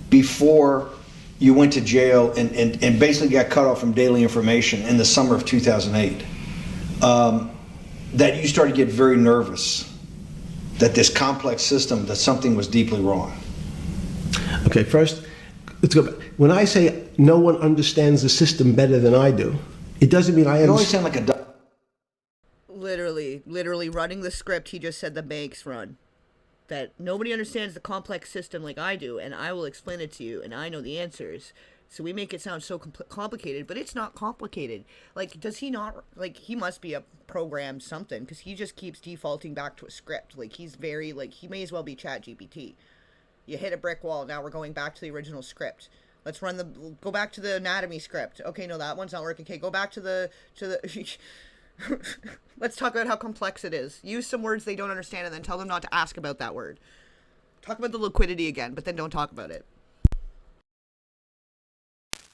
before you went to jail and basically got cut off from daily information in the summer of 2008, that you started to get very nervous that this complex system, that something was deeply wrong. Okay, first, let's go back. When I say no one understands the system better than I do, it doesn't mean I You always understand. sound like a... Literally running the script, he just said the banks run. That nobody understands the complex system like I do, and I will explain it to you, and I know the answers. So we make it sound so complicated, but it's not complicated. Like, does he not, like, he must be a program something, because he just keeps defaulting back to a script. Like, he's very, like, he may as well be ChatGPT. You hit a brick wall, now we're going back to the original script. Let's go back to the anatomy script. Okay, no, that one's not working. Okay, go back to the let's talk about how complex it is. Use some words they don't understand and then tell them not to ask about that word. Talk about the liquidity again, but then don't talk about it.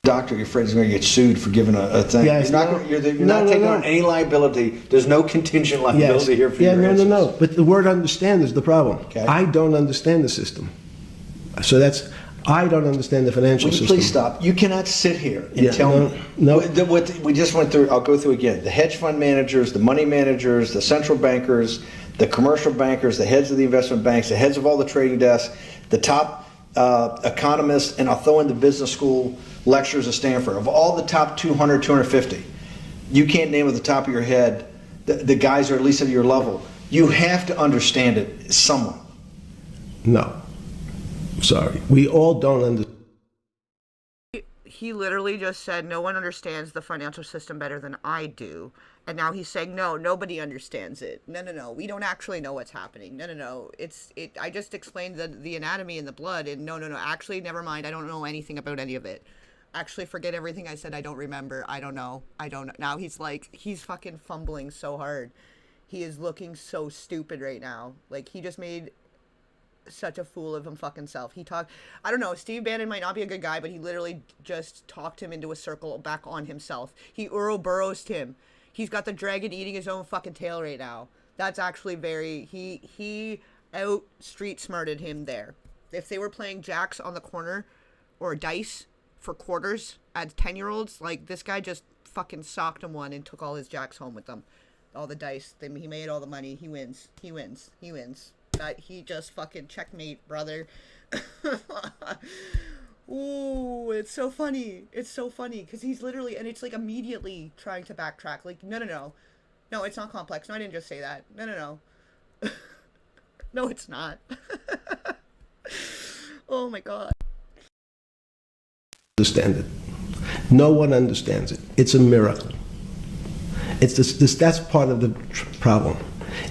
Doctor, you're afraid he's going to get sued for giving a thing. Yes, You're not taking on any liability. There's no contingent liability here for your answers. No. But the word understand is the problem. Okay. I don't understand the system. So I don't understand the financial Will you system. please stop? You cannot sit here and tell me. No. What we just went through, I'll go through again. The hedge fund managers, the money managers, the central bankers, the commercial bankers, the heads of the investment banks, the heads of all the trading desks, the top economists, and I'll throw in the business school lecturers at Stanford. Of all the top 200, 250, you can't name at the top of your head the guys are at least at your level. You have to understand it somewhat. No. Sorry. We all don't understand. He literally just said, no one understands the financial system better than I do. And now he's saying, no, nobody understands it. No, we don't actually know what's happening. No, I just explained the anatomy and the blood, and no, actually, never mind, I don't know anything about any of it. Actually, forget everything I said, I don't remember, I don't know. Now he's fucking fumbling so hard. He is looking so stupid right now. Like, he just made such a fool of him fucking self. I don't know, Steve Bannon might not be a good guy, but he literally just talked him into a circle back on himself. He Ouroboros him. He's got the dragon eating his own fucking tail right now. That's actually he out street smarted him there. If they were playing jacks on the corner or dice for quarters as 10-year-olds, like, this guy just fucking socked him one and took all his jacks home with them. All the dice. He made all the money. He wins. That he just fucking checkmate, brother. Ooh, it's so funny. Because he's literally, and it's like immediately trying to backtrack. Like, no, it's not complex. No, I didn't just say that. No. No, it's not. Oh my God. Understand it. No one understands it. It's a miracle. It's that's part of the problem.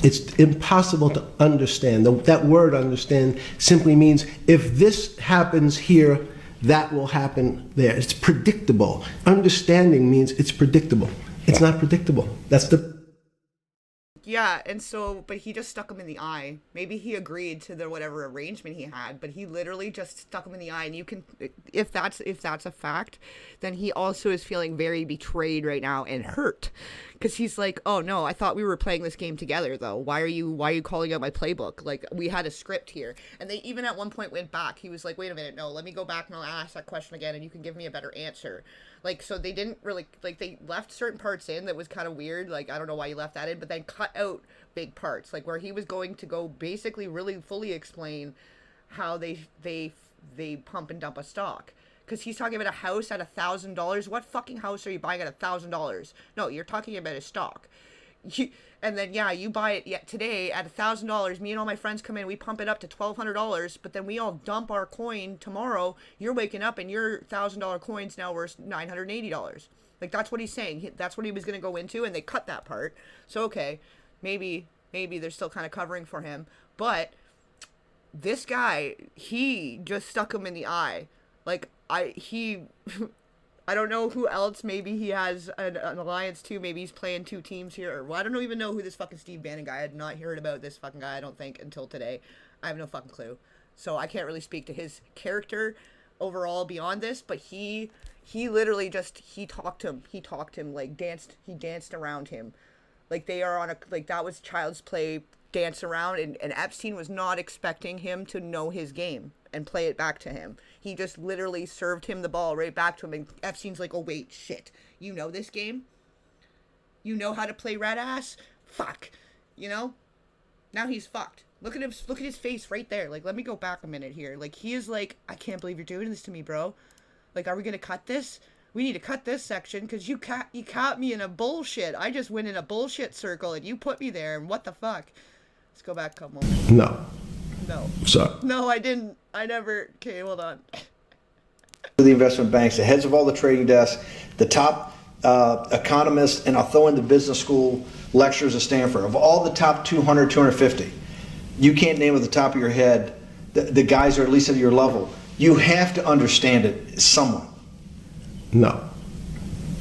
It's impossible to understand. That word understand simply means if this happens here, that will happen there. It's predictable. Understanding means it's predictable. It's not predictable. That's the... yeah, and so, but he just stuck him in the eye. Maybe he agreed to the whatever arrangement he had, but he literally just stuck him in the eye. And you can, if that's a fact, then he also is feeling very betrayed right now and hurt, because he's like, oh no, I thought we were playing this game together though. Why are you calling out my playbook? Like, we had a script here. And they even at one point went back. He was like, wait a minute, no, let me go back and I'll ask that question again, and you can give me a better answer. Like, so they didn't really, like, they left certain parts in that was kind of weird. Like, I don't know why you left that in, but then cut out big parts, like where he was going to go basically really fully explain how they pump and dump a stock. Because he's talking about a house at $1,000. What fucking house are you buying at $1,000? No, you're talking about a stock. And then, yeah, you buy it yet today at $1,000. Me and all my friends come in, we pump it up to $1,200, but then we all dump our coin tomorrow. You're waking up and your $1,000 coin's now worth $980. Like, that's what he's saying. That's what he was going to go into, and they cut that part. So, okay, maybe they're still kind of covering for him. But this guy, he just stuck him in the eye. Like, I don't know who else. Maybe he has an alliance too. Maybe he's playing two teams here. Or, well, I don't even know who this fucking Steve Bannon guy. I had not heard about this fucking guy, I don't think, until today. I have no fucking clue. So I can't really speak to his character overall beyond this. But he literally just, he talked him, like, he danced around him. Like, they are on a, like, that was child's play, dance around. And Epstein was not expecting him to know his game and play it back to him. He just literally served him the ball right back to him, and Epstein's like, oh wait, shit, you know this game? You know how to play red ass? Fuck. You know? Now he's fucked. Look at his face right there. Like, let me go back a minute here. Like, he is like, I can't believe you're doing this to me, bro. Like, are we gonna cut this? We need to cut this section, because you caught me in a bullshit. I just went in a bullshit circle, and you put me there, and what the fuck? Let's go back a couple moments. No. No. Sorry. No, I didn't. I never. Okay, hold on. The investment banks, the heads of all the trading desks, the top economists, and I'll throw in the business school lecturers at Stanford. Of all the top 200, 250, you can't name at the top of your head the guys are at least at your level. You have to understand it somewhat. No.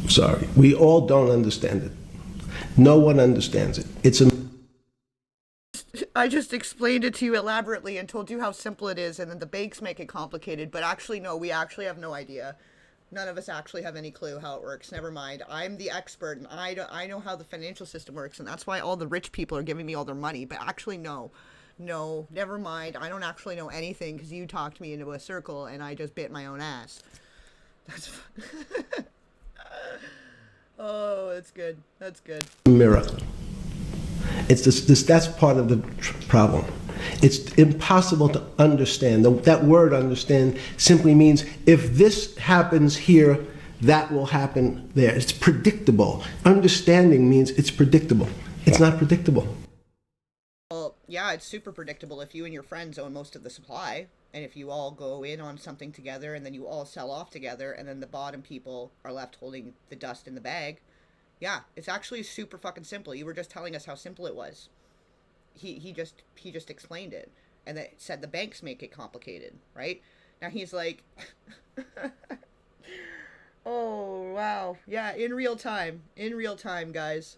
Sorry. We all don't understand it. No one understands it. It's a I just explained it to you elaborately and told you how simple it is, and then the banks make it complicated. But actually, no, we actually have no idea. None of us actually have any clue how it works. Never mind. I'm the expert, and I know how the financial system works, and that's why all the rich people are giving me all their money. But actually, no, never mind. I don't actually know anything, because you talked me into a circle, and I just bit my own ass. That's oh, that's good. That's good. mirror. It's this that's part of the problem. It's impossible to understand. That word understand simply means if this happens here, that will happen there. It's predictable. Understanding means it's predictable. It's not predictable. Well, yeah, it's super predictable if you and your friends own most of the supply, and if you all go in on something together, and then you all sell off together, and then the bottom people are left holding the dust in the bag. Yeah, it's actually super fucking simple. You were just telling us how simple it was. He just explained it, and that said the banks make it complicated, right? Now he's like, oh wow, yeah, in real time, guys.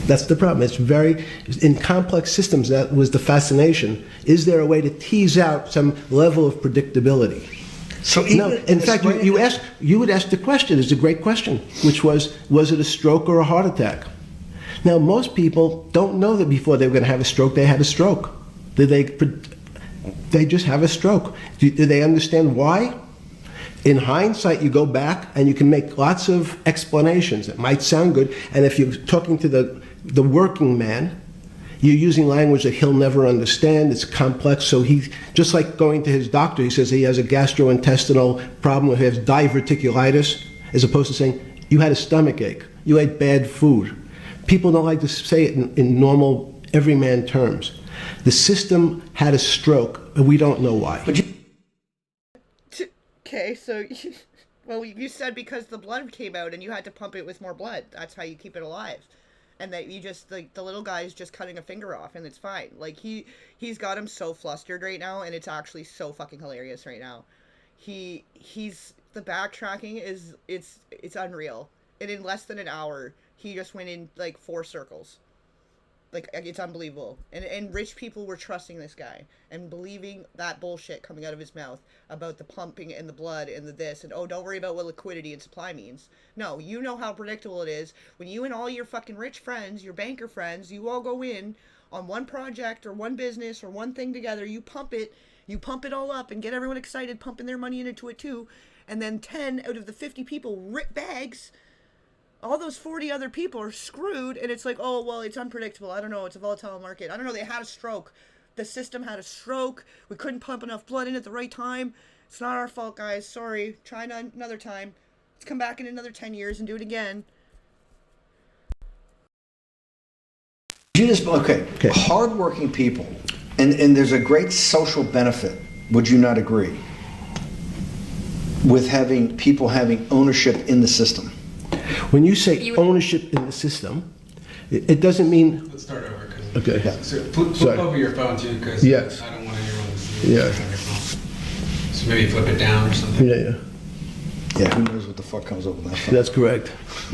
That's the problem. It's very, in complex systems, that was the fascination. Is there a way to tease out some level of predictability? So No, in fact, you would ask the question, it's a great question, which was it a stroke or a heart attack? Now, most people don't know that before they were going to have a stroke, they had a stroke. They just have a stroke. Do they understand why? In hindsight, you go back and you can make lots of explanations. It might sound good, and if you're talking to the working man, you're using language that he'll never understand. It's complex, so he, just like going to his doctor, he says he has a gastrointestinal problem, or he has diverticulitis, as opposed to saying, you had a stomach ache, you ate bad food. People don't like to say it in normal, everyman terms. The system had a stroke, and we don't know why. Okay, so, well, you said because the blood came out and you had to pump it with more blood. That's how you keep it alive. And that you just, like, the little guy's just cutting a finger off, and it's fine. Like, he's got him so flustered right now, and it's actually so fucking hilarious right now. The backtracking is, it's unreal. And in less than an hour, he just went in like 4 circles. Like, it's unbelievable. And rich people were trusting this guy and believing that bullshit coming out of his mouth about the pumping and the blood and the this and, oh, don't worry about what liquidity and supply means. No, you know how predictable it is when you and all your fucking rich friends, your banker friends, you all go in on one project or one business or one thing together, you pump it all up and get everyone excited, pumping their money into it too, and then 10 out of the 50 people rip bags. All those 40 other people are screwed, and it's like, oh, well, it's unpredictable. I don't know. It's a volatile market. I don't know. They had a stroke. The system had a stroke. We couldn't pump enough blood in at the right time. It's not our fault, guys. Sorry. Try another time. Let's come back in another 10 years and do it again. Okay. Hardworking people, and there's a great social benefit, would you not agree, with having people having ownership in the system? When you say ownership in the system, it doesn't mean... Let's start over. Okay. Yeah. So flip over your phone too, because Yes. I don't want anyone to see Yeah. what's on your phone. So maybe flip it down or something. Yeah. Yeah, who knows what the fuck comes up with that phone? That's correct.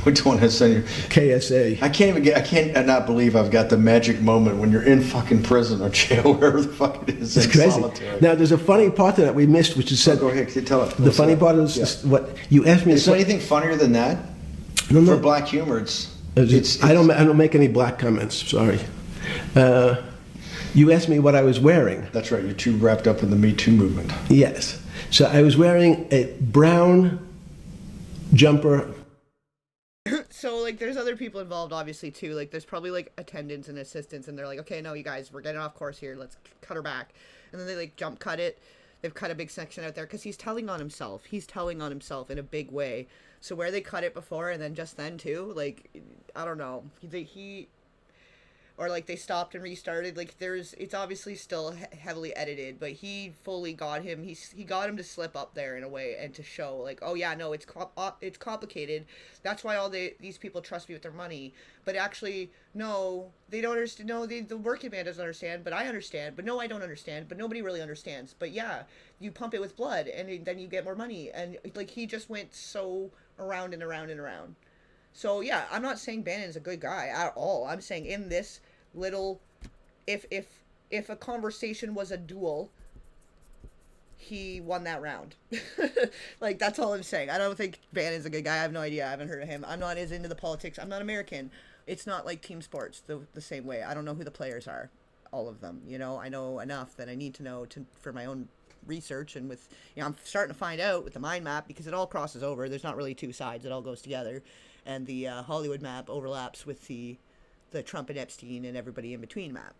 Which one has sent you? KSA. I can't not believe I've got the magic moment when you're in fucking prison or jail, wherever the fuck it is, It's in crazy. solitary. Now, there's a funny part to that we missed, which is said... Go ahead, tell it. The funny part is Yeah. what you asked me... Is there anything funnier than that? No, For no. black humor, it's I don't make any black comments. Sorry. You asked me what I was wearing. That's right. You're too wrapped up in the Me Too movement. Yes. So I was wearing a brown jumper. So, like, there's other people involved, obviously, too. Like, there's probably, like, attendants and assistants, and they're like, okay, no, you guys, we're getting off course here. Let's cut her back. And then they, like, jump cut it. They've cut a big section out there because he's telling on himself. He's telling on himself in a big way. So where they cut it before and then just then, too, like, I don't know. Or, like, they stopped and restarted. Like, it's obviously still heavily edited, but he fully got him. He got him to slip up there in a way and to show, like, oh, yeah, no, it's complicated. That's why these people trust me with their money. But actually, no, they don't understand. No, the working man doesn't understand, but I understand. But no, I don't understand. But nobody really understands. But, yeah, you pump it with blood, and then you get more money. And, like, he just went so around and around and around. So, yeah, I'm not saying Bannon's a good guy at all. I'm saying in this little, if a conversation was a duel, he won that round. Like, that's all I'm saying. I don't think Bannon's a good guy. I have no idea. I haven't heard of him. I'm not as into the politics. I'm not American. It's not like team sports the same way. I don't know who the players are, all of them. You know, I know enough that I need to know for my own research, and with, you know, I'm starting to find out with the mind map, because it all crosses over. There's not really two sides. It all goes together. And the Hollywood map overlaps with the Trump and Epstein and everybody in between map.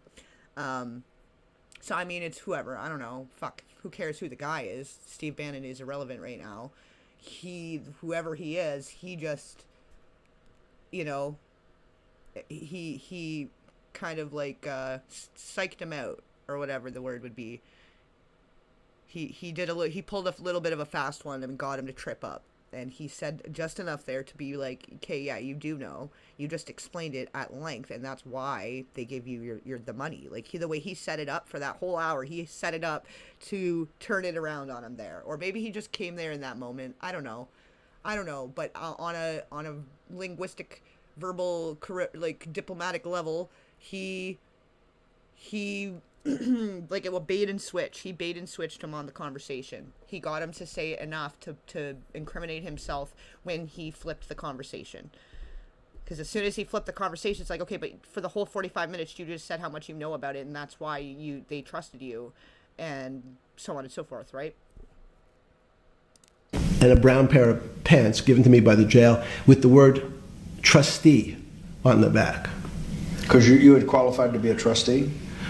So, I mean, it's whoever. I don't know. Fuck. Who cares who the guy is? Steve Bannon is irrelevant right now. Whoever he is, he just, you know, he kind of like psyched him out, or whatever the word would be. He pulled a little bit of a fast one and got him to trip up. And he said just enough there to be like, okay, yeah, you do know. You just explained it at length, and that's why they give you the money. Like, the way he set it up for that whole hour, he set it up to turn it around on him there. Or maybe he just came there in that moment. I don't know. But on a linguistic, verbal, like, diplomatic level, he like, it will bait and switch. He bait and switched him on the conversation. He got him to say enough to incriminate himself when he flipped the conversation. Because as soon as he flipped the conversation, it's like, okay, but for the whole 45 minutes, you just said how much you know about it, and that's why they trusted you, and so on and so forth, right? And a brown pair of pants given to me by the jail with the word trustee on the back. Because you had qualified to be a trustee?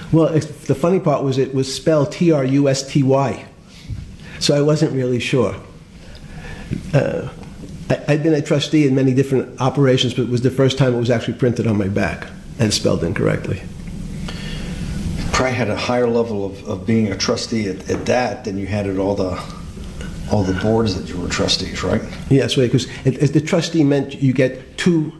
Well, the funny part was it was spelled Trusty, so I wasn't really sure. I'd been a trustee in many different operations, but it was the first time it was actually printed on my back and spelled incorrectly. Probably had a higher level of being a trustee at that than you had at all the boards that you were trustees, right? Yes, because the trustee meant you get two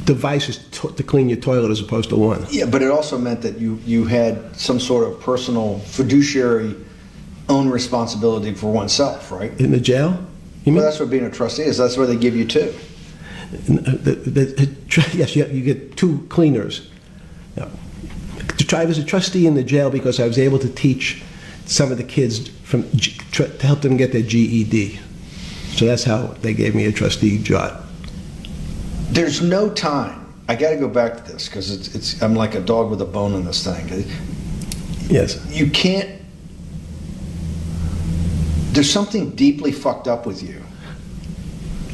devices to clean your toilet as opposed to one. Yeah, but it also meant that you had some sort of personal fiduciary own responsibility for oneself, right? In the jail? You mean? Well, that's what being a trustee is. That's where they give you two. Yes, you get 2 cleaners. Now, I was a trustee in the jail because I was able to teach some of the kids to help them get their GED. So that's how they gave me a trustee job. There's no time. I got to go back to this because I'm like a dog with a bone in this thing. Yes. You can't. There's something deeply fucked up with you.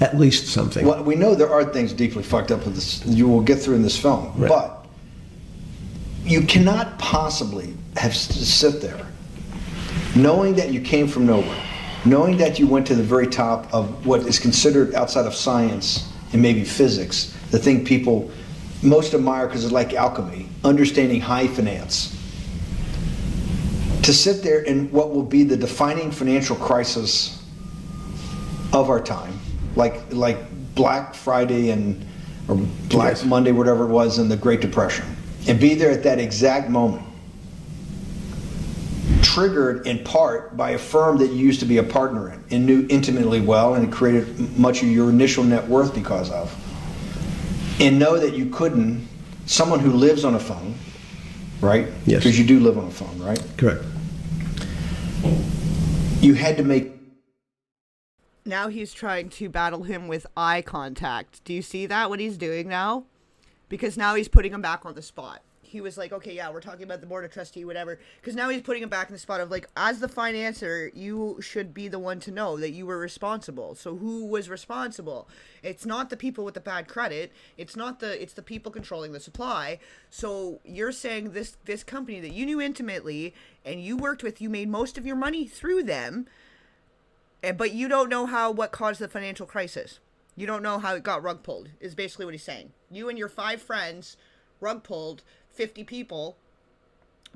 At least something. Well, we know there are things deeply fucked up with this. You will get through in this film, Right. but you cannot possibly have to sit there, knowing that you came from nowhere, knowing that you went to the very top of what is considered outside of science and maybe physics, the thing people most admire because it's like alchemy, understanding high finance. To sit there in what will be the defining financial crisis of our time, like Black Friday or Black Yes. Monday, whatever it was, in the Great Depression, and be there at that exact moment, triggered in part by a firm that you used to be a partner in and knew intimately well, and it created much of your initial net worth because of, and know that you couldn't, someone who lives on a phone, right? Yes. Because you do live on a phone, right? Correct. You had to make. Now he's trying to battle him with eye contact. Do you see that, what he's doing now? Because now he's putting him back on the spot. He was like, okay, yeah, we're talking about the board of trustee, whatever. Because now he's putting him back in the spot of like, as the financier, you should be the one to know that you were responsible. So who was responsible? It's not the people with the bad credit. It's the people controlling the supply. So you're saying this company that you knew intimately and you worked with, you made most of your money through them, but you don't know what caused the financial crisis. You don't know how it got rug pulled, is basically what he's saying. You and your 5 friends rug pulled 50 people,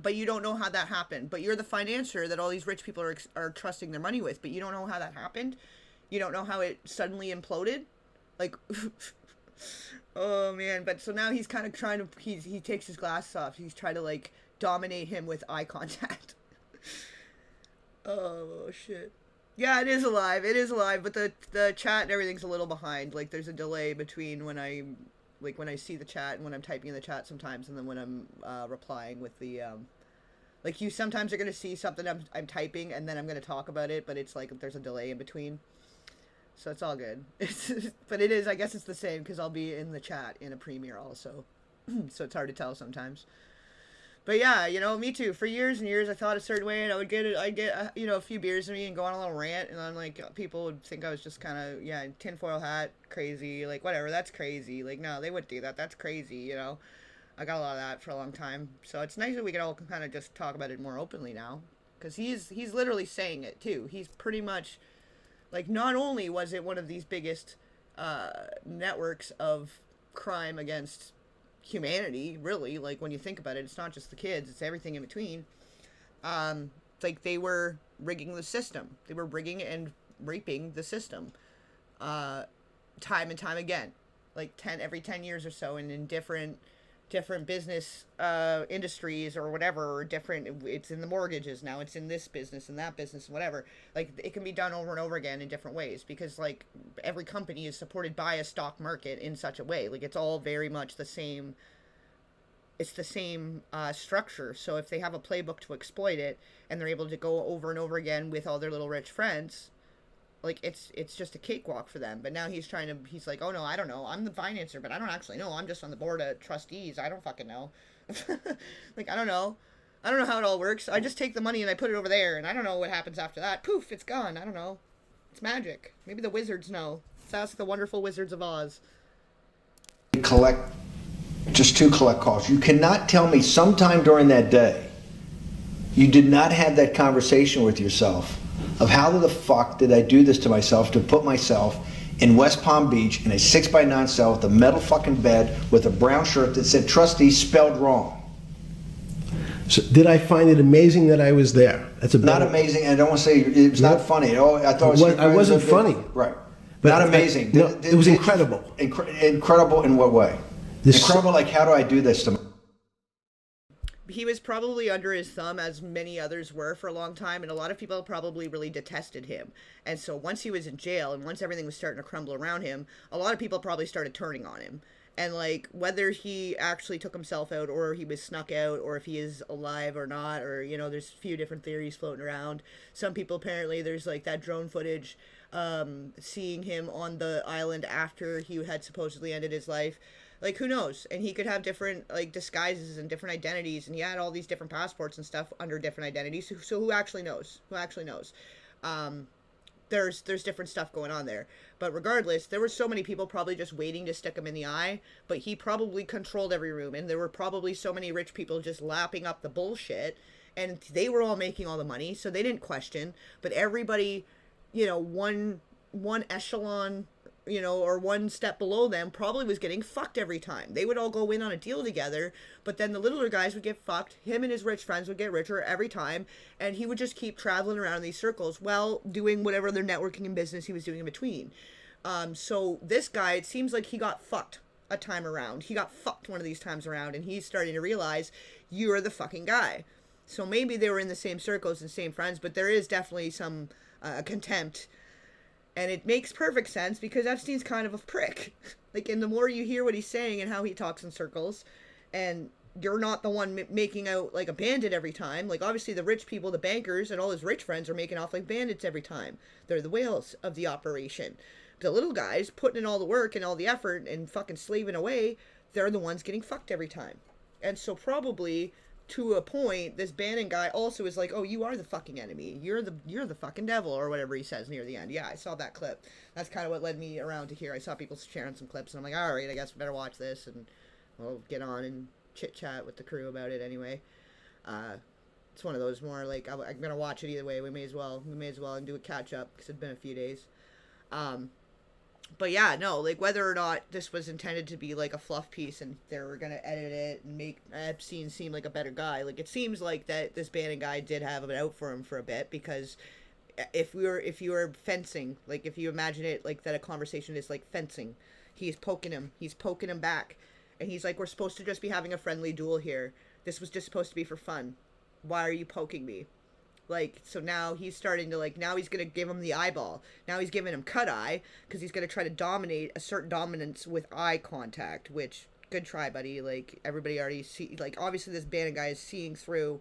but you don't know how that happened. But you're the financier that all these rich people are trusting their money with, but you don't know how that happened. You don't know how it suddenly imploded. Like, oh man. But so now he's kind of trying to, he takes his glasses off. He's trying to like dominate him with eye contact. Oh shit. Yeah, it is alive. It is alive, but the chat and everything's a little behind. Like, there's a delay between when I see the chat and when I'm typing in the chat sometimes, and then when I'm replying with the like, you sometimes are gonna see something I'm typing, and then I'm gonna talk about it, but it's like there's a delay in between. So it's all good. But it is. I guess it's the same because I'll be in the chat in a premiere also, so it's hard to tell sometimes. But yeah, you know, me too. For years and years, I thought a certain way, and I'd get a few beers in me and go on a little rant, and then like people would think I was just kind of tinfoil hat crazy, like whatever, that's crazy. Like no, they wouldn't do that. That's crazy, you know. I got a lot of that for a long time, so it's nice that we can all kind of just talk about it more openly now, because he's literally saying it too. He's pretty much like, not only was it one of these biggest networks of crime against humanity, really, like when you think about it, it's not just the kids, it's everything in between. Like they were rigging the system, they were rigging and raping the system time and time again, like every 10 years or so, and in different business industries or whatever, or different, it's in the mortgages now, it's in this business and that business and whatever. Like it can be done over and over again in different ways, because like every company is supported by a stock market in such a way, like it's all very much the same. It's the same structure. So if they have a playbook to exploit it, and they're able to go over and over again with all their little rich friends, like it's just a cakewalk for them. But now he's like, oh no, I don't know, I'm the financer, but I don't actually know, I'm just on the board of trustees, I don't fucking know. Like I don't know how it all works. I just take the money and I put it over there, and I don't know what happens after that. Poof, it's gone. I don't know, it's magic. Maybe the wizards know. Let's ask the wonderful Wizards of Oz. Collect calls. You cannot tell me sometime during that day you did not have that conversation with yourself of how the fuck did I do this to myself, to put myself in West Palm Beach in a 6x9 cell with a metal fucking bed with a brown shirt that said trustee spelled wrong. So did I find it amazing that I was there? That's a Not amazing, and I don't want to say it was not funny. Oh, I thought I wasn't funny. Right. But not amazing. No, it was incredible. Incredible in what way? Incredible, like, how do I do this to he was probably under his thumb, as many others were, for a long time, and a lot of people probably really detested him. And so once he was in jail and once everything was starting to crumble around him, a lot of people probably started turning on him. And like, whether he actually took himself out or he was snuck out or if he is alive or not, or, you know, there's a few different theories floating around. Some people, apparently there's like that drone footage seeing him on the island after he had supposedly ended his life. Like, who knows? And he could have different like disguises and different identities, and he had all these different passports and stuff under different identities. So who actually knows? Who actually knows? There's different stuff going on there. But regardless, there were so many people probably just waiting to stick him in the eye, but he probably controlled every room, and there were probably so many rich people just lapping up the bullshit, and they were all making all the money, so they didn't question. But everybody, you know, one echelon, you know, or one step below them probably was getting fucked every time. They would all go in on a deal together, but then the littler guys would get fucked. Him and his rich friends would get richer every time, and he would just keep traveling around in these circles while doing whatever other networking and business he was doing in between. So this guy, it seems like he got fucked a time around. He got fucked one of these times around, and he's starting to realize, you're the fucking guy. So maybe they were in the same circles and same friends, but there is definitely some contempt. And it makes perfect sense because Epstein's kind of a prick. Like, and the more you hear what he's saying and how he talks in circles, and you're not the one making out like a bandit every time. Like, obviously the rich people, the bankers, and all his rich friends are making off like bandits every time. They're the whales of the operation. The little guys putting in all the work and all the effort and fucking slaving away, they're the ones getting fucked every time. And so probably, to a point, this Bannon guy also is like, oh, you are the fucking enemy. You're the fucking devil, or whatever he says near the end. Yeah, I saw that clip. That's kind of what led me around to here. I saw people sharing some clips, and I'm like, all right, I guess we better watch this, and we'll get on and chit-chat with the crew about it anyway. It's one of those more, like, I'm going to watch it either way. We may as well and do a catch-up, because it's been a few days. But yeah, no, like, whether or not this was intended to be like a fluff piece and they were gonna edit it and make Epstein seem like a better guy, like, it seems like that this Bannon guy did have it out for him for a bit, because if you were fencing, like, if you imagine it like that, a conversation is like fencing, he's poking him back, and he's like, we're supposed to just be having a friendly duel here. This was just supposed to be for fun. Why are you poking me? Like, so now he's starting to, like, now he's going to give him the eyeball. Now he's giving him cut eye, because he's going to try to dominate a certain dominance with eye contact, which, good try, buddy. Like, everybody already see, like, obviously this Bannon guy is seeing through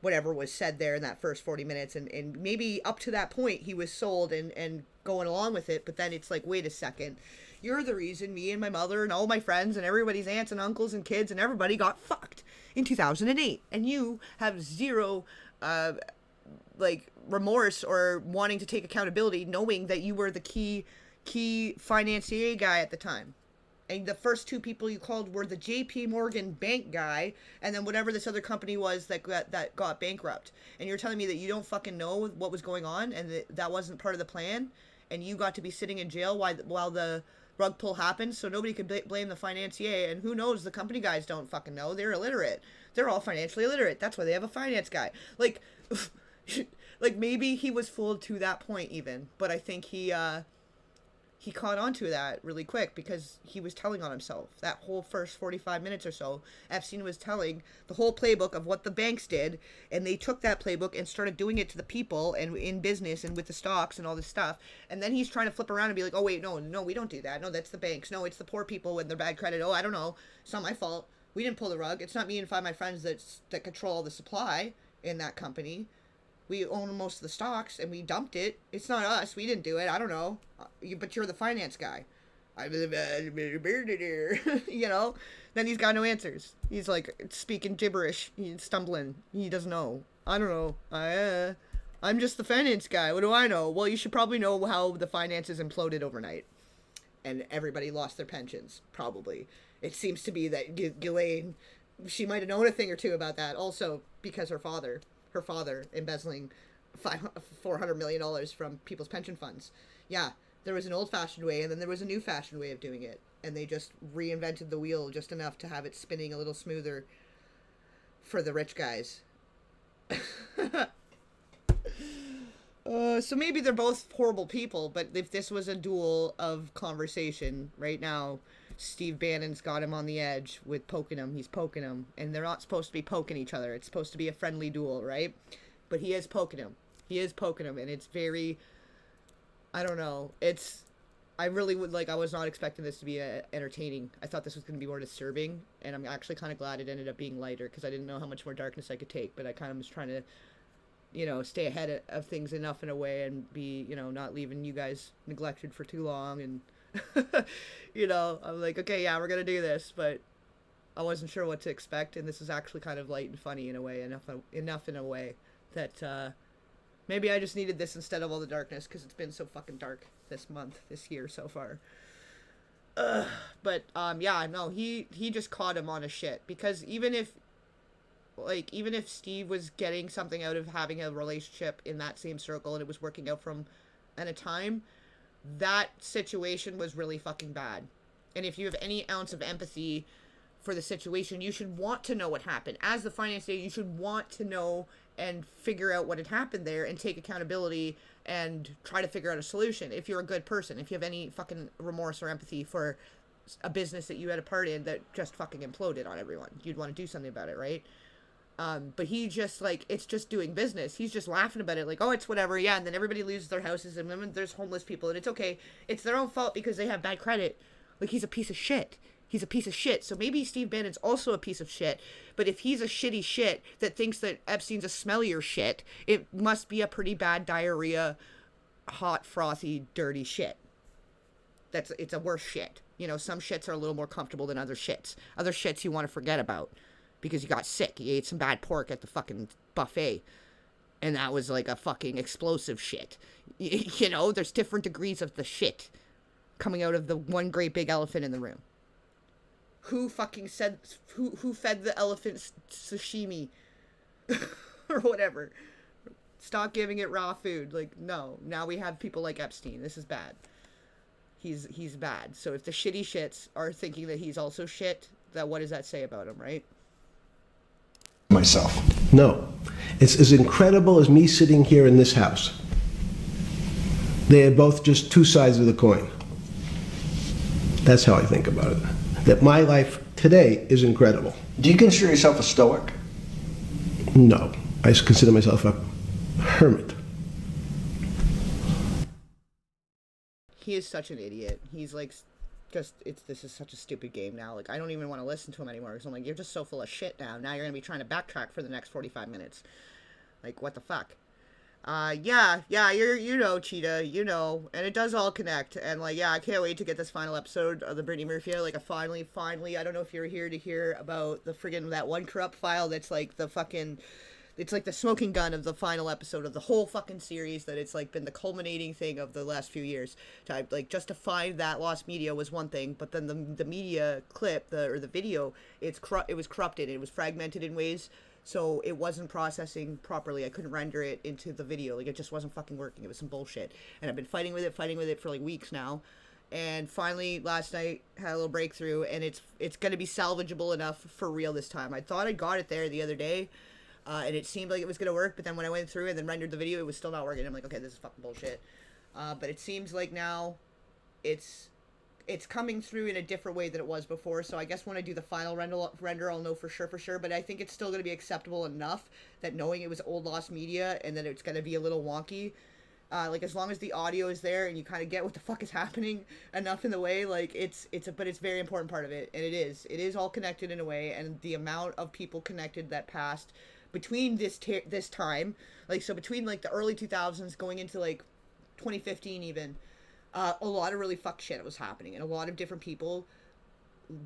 whatever was said there in that first 40 minutes, and maybe up to that point he was sold and going along with it, but then it's like, wait a second. You're the reason me and my mother and all my friends and everybody's aunts and uncles and kids and everybody got fucked in 2008, and you have zero, like, remorse or wanting to take accountability, knowing that you were the key financier guy at the time. And the first two people you called were the JP Morgan bank guy and then whatever this other company was that got bankrupt. And you're telling me that you don't fucking know what was going on and that wasn't part of the plan, and you got to be sitting in jail while the rug pull happened, so nobody could blame the financier. And who knows, the company guys don't fucking know. They're illiterate. They're all financially illiterate. That's why they have a finance guy. Like, like, maybe he was fooled to that point even, but I think he caught on to that really quick because he was telling on himself. That whole first 45 minutes or so, Epstein was telling the whole playbook of what the banks did, and they took that playbook and started doing it to the people and in business and with the stocks and all this stuff. And then he's trying to flip around and be like, oh wait, no, we don't do that. No, that's the banks. No, it's the poor people with their bad credit. Oh, I don't know. It's not my fault. We didn't pull the rug. It's not me and five of my friends that control the supply in that company. We own most of the stocks, and we dumped it. It's not us. We didn't do it. I don't know. But you're the finance guy. You know? Then he's got no answers. He's, like, speaking gibberish. He's stumbling. He doesn't know. I don't know. I'm just the finance guy. What do I know? Well, you should probably know how the finances imploded overnight. And everybody lost their pensions, probably. It seems to be that Ghislaine, she might have known a thing or two about that. Also, because her father embezzling $400 million from people's pension funds. Yeah, there was an old-fashioned way, and then there was a new-fashioned way of doing it. And they just reinvented the wheel just enough to have it spinning a little smoother for the rich guys. So maybe they're both horrible people, but if this was a duel of conversation right now, Steve Bannon's got him on the edge with poking him. He's poking him, and they're not supposed to be poking each other. It's supposed to be a friendly duel, right? But he is poking him. He is poking him, and it's very, I don't know. I really would I was not expecting this to be entertaining. I thought this was going to be more disturbing, and I'm actually kind of glad it ended up being lighter because I didn't know how much more darkness I could take. But I kind of was trying to, stay ahead of things enough in a way and be, not leaving you guys neglected for too long. And, I'm like, okay, yeah, we're going to do this. But I wasn't sure what to expect. And this is actually kind of light and funny in a way, enough in a way that maybe I just needed this instead of all the darkness because it's been so fucking dark this year so far. But, yeah, no, he just caught him on a shit because even if Steve was getting something out of having a relationship in that same circle and it was working out from at a time, that situation was really fucking bad. And if you have any ounce of empathy for the situation, you should want to know what happened. As the finance lady, you should want to know and figure out what had happened there and take accountability and try to figure out a solution. If you're a good person, if you have any fucking remorse or empathy for a business that you had a part in that just fucking imploded on everyone, you'd want to do something about it, right? But he just it's just doing business. He's just laughing about it oh, it's whatever. Yeah. And then everybody loses their houses and then there's homeless people and it's okay. It's their own fault because they have bad credit. He's a piece of shit. He's a piece of shit. So maybe Steve Bannon's also a piece of shit. But if he's a shitty shit that thinks that Epstein's a smellier shit, it must be a pretty bad diarrhea, hot, frothy, dirty shit. It's a worse shit. Some shits are a little more comfortable than other shits. Other shits you want to forget about because you got sick. You ate some bad pork at the fucking buffet. And that was a fucking explosive shit. There's different degrees of the shit coming out of the one great big elephant in the room. Who fucking said, who fed the elephant sashimi or whatever? Stop giving it raw food. No, now we have people like Epstein. This is bad. He's bad. So if the shitty shits are thinking that he's also shit, what does that say about him, right? Myself. No. It's as incredible as me sitting here in this house. They are both just two sides of the coin. That's how I think about it. That my life today is incredible. Do you consider yourself a stoic? No. I consider myself a hermit. He is such an idiot. He's this is such a stupid game now. I don't even want to listen to him anymore because I'm you're just so full of shit now. Now you're going to be trying to backtrack for the next 45 minutes. What the fuck? Yeah, Cheetah, and it does all connect, and, I can't wait to get this final episode of the Brittany Murphy, I finally, I don't know if you're here to hear about the friggin' that one corrupt file that's, the fucking, it's, the smoking gun of the final episode of the whole fucking series, that it's, been the culminating thing of the last few years, just to find that lost media was one thing, but then the media clip, or the video, it was corrupted, it was fragmented in ways. So it wasn't processing properly. I couldn't render it into the video. It just wasn't fucking working. It was some bullshit. And I've been fighting with it for weeks now. And finally, last night, had a little breakthrough. And it's going to be salvageable enough for real this time. I thought I got it there the other day. And it seemed like it was going to work. But then when I went through and then rendered the video, it was still not working. I'm okay, this is fucking bullshit. But it seems like now it's coming through in a different way than it was before, so I guess when I do the final render, I'll know for sure, but I think it's still going to be acceptable enough that knowing it was old lost media and that it's going to be a little wonky, as long as the audio is there and you kind of get what the fuck is happening enough in the way, it's a very important part of it, and it is all connected in a way, and the amount of people connected that passed between this time, so between, the early 2000s going into, 2015 even, a lot of really fucked shit was happening, and a lot of different people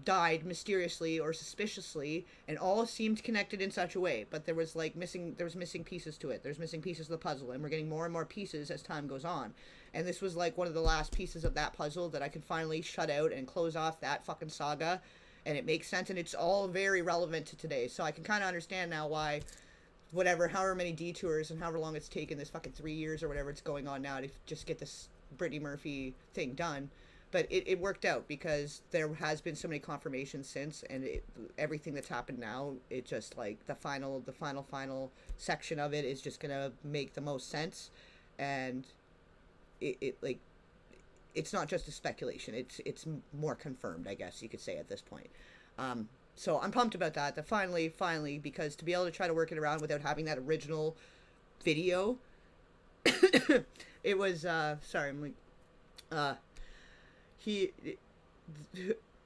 died mysteriously or suspiciously, and all seemed connected in such a way, but there was missing pieces to it. There's missing pieces of the puzzle, and we're getting more and more pieces as time goes on. And this was one of the last pieces of that puzzle that I could finally shut out and close off that fucking saga, and it makes sense, and it's all very relevant to today. So I can kind of understand now why however many detours and however long it's taken, this fucking 3 years or whatever it's going on now to just get this Brittany Murphy thing done, but it worked out because there has been so many confirmations since, and everything that's happened now, it just the final section of it is just gonna make the most sense, and it's not just a speculation. It's more confirmed, I guess you could say at this point. So I'm pumped about that. That finally, because to be able to try to work it around without having that original video, it was sorry, I'm like he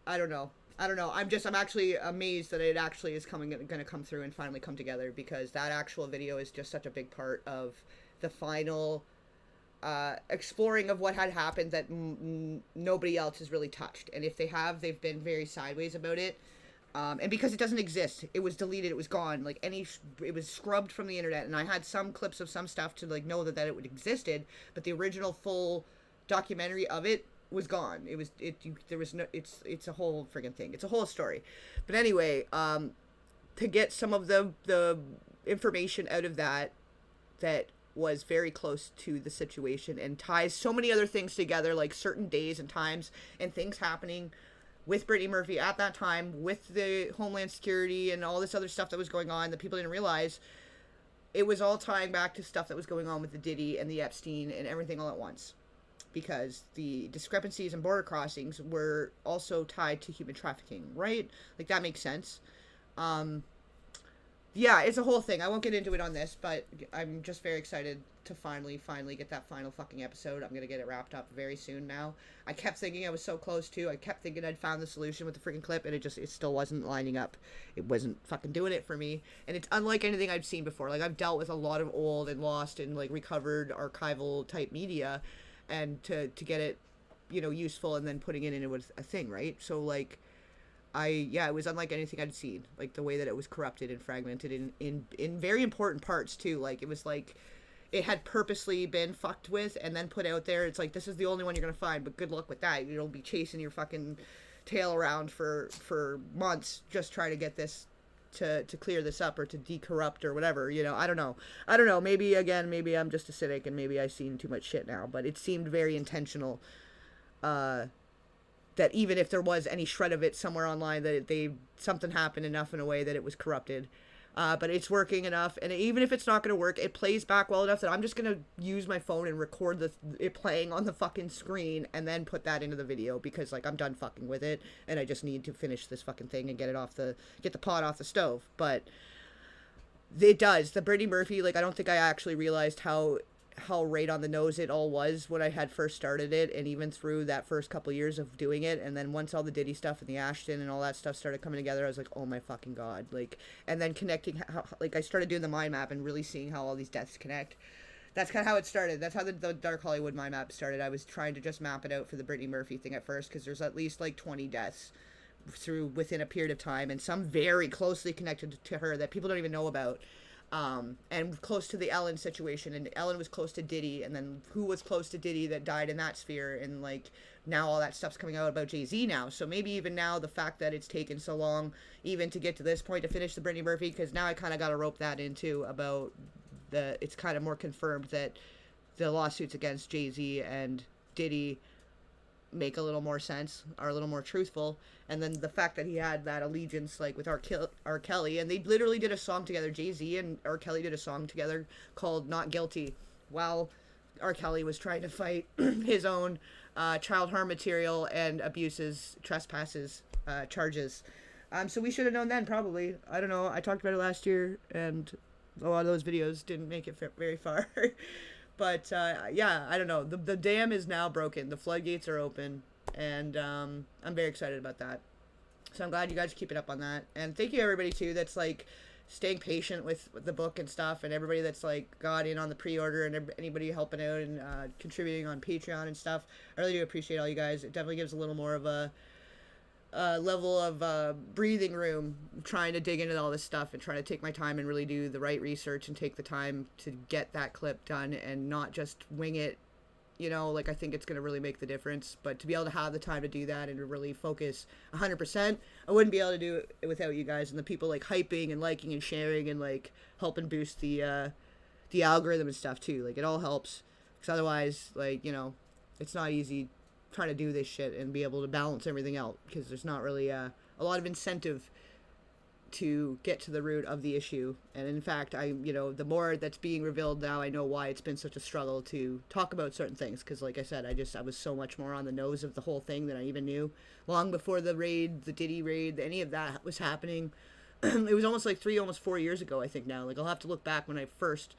I don't know. I'm actually amazed that it actually is going to come through and finally come together, because that actual video is just such a big part of the final exploring of what had happened that nobody else has really touched. And if they have, they've been very sideways about it. And because it doesn't exist, it was deleted, it was gone. Like it was scrubbed from the internet. And I had some clips of some stuff to like know that it would existed, but the original full documentary of it was gone. There was no, it's a whole friggin' thing. It's a whole story. But anyway, to get some of the information out of that was very close to the situation and ties so many other things together, like certain days and times and things happening with Brittany Murphy at that time, with the Homeland Security and all this other stuff that was going on that people didn't realize. It was all tying back to stuff that was going on with the Diddy and the Epstein and everything all at once, because the discrepancies and border crossings were also tied to human trafficking, right? Like, that makes sense. Yeah, it's a whole thing. I won't get into it on this, but I'm just very excited to finally get that final fucking episode. I'm going to get it wrapped up very soon now. I kept thinking I was so close to. I kept thinking I'd found the solution with the freaking clip, and it still wasn't lining up. It wasn't fucking doing it for me. And it's unlike anything I've seen before. Like, I've dealt with a lot of old and lost and, like, recovered archival type media, and to get it, useful and then putting it into a thing, right? So, like, it was unlike anything I'd seen. Like, the way that it was corrupted and fragmented in very important parts, too. Like, it was like it had purposely been fucked with and then put out there. It's like, this is the only one you're gonna find, but good luck with that. You'll be chasing your fucking tail around for months just trying to get this to clear this up or to decorrupt or whatever. I don't know. Maybe I'm just a cynic and maybe I've seen too much shit now, but it seemed very intentional. That even if there was any shred of it somewhere online, that something happened enough in a way that it was corrupted. But it's working enough, and even if it's not going to work, it plays back well enough that I'm just going to use my phone and record it playing on the fucking screen and then put that into the video, because, like, I'm done fucking with it, and I just need to finish this fucking thing and get the pot off the stove. But it does. The Brittany Murphy, like, I don't think I actually realized how right on the nose it all was when I had first started it, and even through that first couple years of doing it. And then once all the Diddy stuff and the Ashton and all that stuff started coming together, I was like, oh my fucking god. Like, and then connecting how, like, I started doing the mind map and really seeing how all these deaths connect. That's kind of how it started. That's how the Dark Hollywood mind map started. I was trying to just map it out for the Brittany Murphy thing at first, because there's at least like 20 deaths within a period of time, and some very closely connected to her that people don't even know about. And close to the Ellen situation, and Ellen was close to Diddy, and then who was close to Diddy that died in that sphere, and like now all that stuff's coming out about Jay-Z now. So maybe even now the fact that it's taken so long even to get to this point to finish the Brittany Murphy, because now I kind of got to rope that into about it's kind of more confirmed that the lawsuits against Jay-Z and Diddy make a little more sense, are a little more truthful. And then the fact that he had that allegiance, like, with R. Kelly, and they literally did a song together. Jay-Z and R. Kelly did a song together called Not Guilty, while R. Kelly was trying to fight his own child harm material and abuses, trespasses, charges. So we should have known then, probably. I don't know. I talked about it last year, and a lot of those videos didn't make it very far. But, yeah, I don't know. The dam is now broken. The floodgates are open, and I'm very excited about that. So I'm glad you guys are keeping up on that. And thank you, everybody, too, that's, like, staying patient with the book and stuff, and everybody that's, like, got in on the pre-order, and anybody helping out and contributing on Patreon and stuff. I really do appreciate all you guys. It definitely gives a little more of a level of breathing room trying to dig into all this stuff and trying to take my time and really do the right research and take the time to get that clip done and not just wing it, like, I think it's going to really make the difference. But to be able to have the time to do that and to really focus 100%, I wouldn't be able to do it without you guys and the people, like, hyping and liking and sharing and, like, helping boost the algorithm and stuff too. Like, it all helps, because otherwise, like, it's not easy trying to do this shit and be able to balance everything out, because there's not really a lot of incentive to get to the root of the issue. And in fact, the more that's being revealed now, I know why it's been such a struggle to talk about certain things. Because like I said, I was so much more on the nose of the whole thing than I even knew. Long before the raid, the Diddy raid, any of that was happening. It was almost like 4 years ago, I think now. Like, I'll have to look back when I first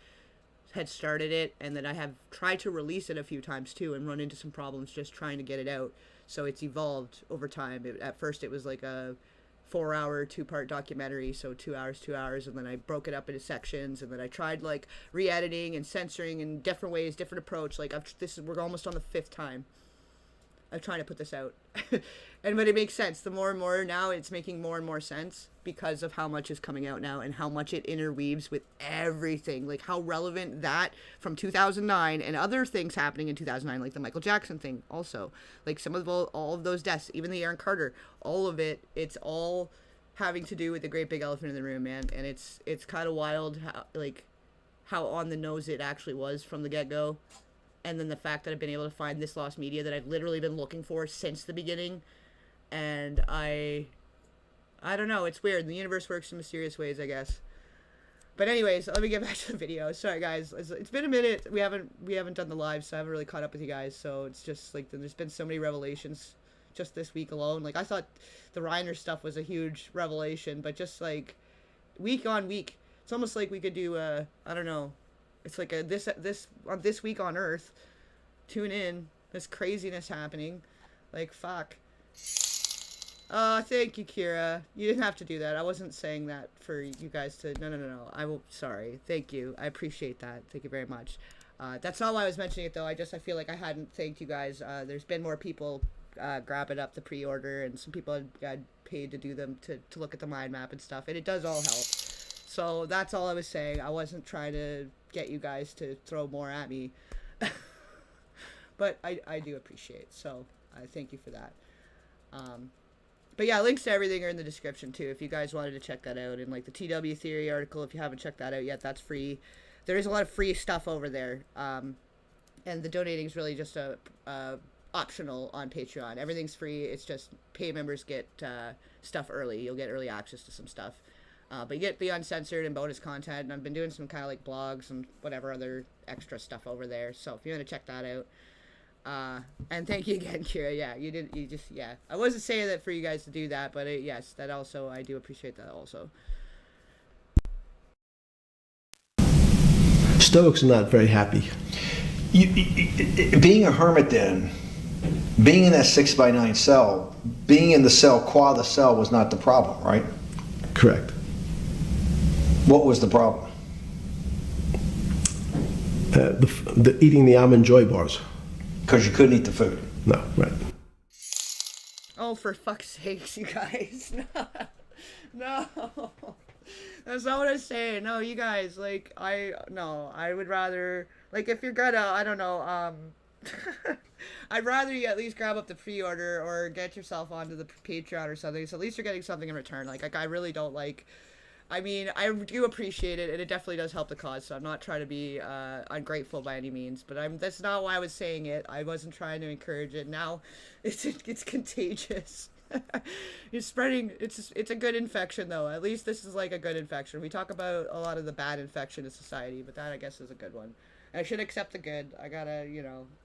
had started it, and then I have tried to release it a few times too and run into some problems just trying to get it out. So it's evolved over time. At first it was like a 4-hour 2-part documentary, so 2 hours, and then I broke it up into sections, and then I tried like re-editing and censoring in different ways, different approach. Like we're almost on the 5th time of trying to put this out. But it makes sense. The more and more now, it's making more and more sense because of how much is coming out now and how much it interweaves with everything. Like how relevant that from 2009 and other things happening in 2009, like the Michael Jackson thing also. Like some of all of those deaths, even the Aaron Carter, all of it, it's all having to do with the great big elephant in the room, man. And it's kind of wild how on the nose it actually was from the get-go. And then the fact that I've been able to find this lost media that I've literally been looking for since the beginning. And I don't know, it's weird. The universe works in mysterious ways, I guess. But anyways, let me get back to the video. Sorry guys, it's been a minute. We haven't done the live, so I haven't really caught up with you guys. So it's just like there's been so many revelations just this week alone. Like I thought the Reiner stuff was a huge revelation, but just like week on week, it's almost like we could do I don't know. It's like this week on Earth. Tune in. This craziness happening. Like fuck. Thank you, Kira. You didn't have to do that. I wasn't saying that for you guys to... No. I will... Sorry. Thank you. I appreciate that. Thank you very much. That's not why I was mentioning it, though. I feel like I hadn't thanked you guys. There's been more people grabbing up the pre-order, and some people had paid to do them, to look at the mind map and stuff, and it does all help. So that's all I was saying. I wasn't trying to get you guys to throw more at me. But I do appreciate. So I thank you for that. But yeah, links to everything are in the description too, if you guys wanted to check that out. And like the TW Theory article, if you haven't checked that out yet, that's free. There is a lot of free stuff over there. And the donating is really just optional on Patreon. Everything's free. It's just pay members get stuff early. You'll get early access to some stuff. But you get the uncensored and bonus content. And I've been doing some kind of like blogs and whatever other extra stuff over there. So if you want to check that out. And thank you again, Kira. Yeah, I wasn't saying that for you guys to do that, but yes, that also, I do appreciate that also. Stoics are not very happy. Being a hermit then, being in that 6x9 cell, being in the cell qua the cell was not the problem, right? Correct. What was the problem? The eating the almond joy bars. Because you couldn't eat the food. No, right. Oh, for fuck's sakes, you guys. No. That's not what I was saying. No, you guys, like, I would rather, like, if you're gonna, I don't know, I'd rather you at least grab up the pre-order or get yourself onto the Patreon or something, so at least you're getting something in return. Like I really don't like... I mean, I do appreciate it, and it definitely does help the cause, so I'm not trying to be ungrateful by any means, but that's not why I was saying it. I wasn't trying to encourage it. Now, it's contagious. You're spreading... It's a good infection, though. At least this is like a good infection. We talk about a lot of the bad infection in society, but that, I guess, is a good one. I should accept the good. I gotta,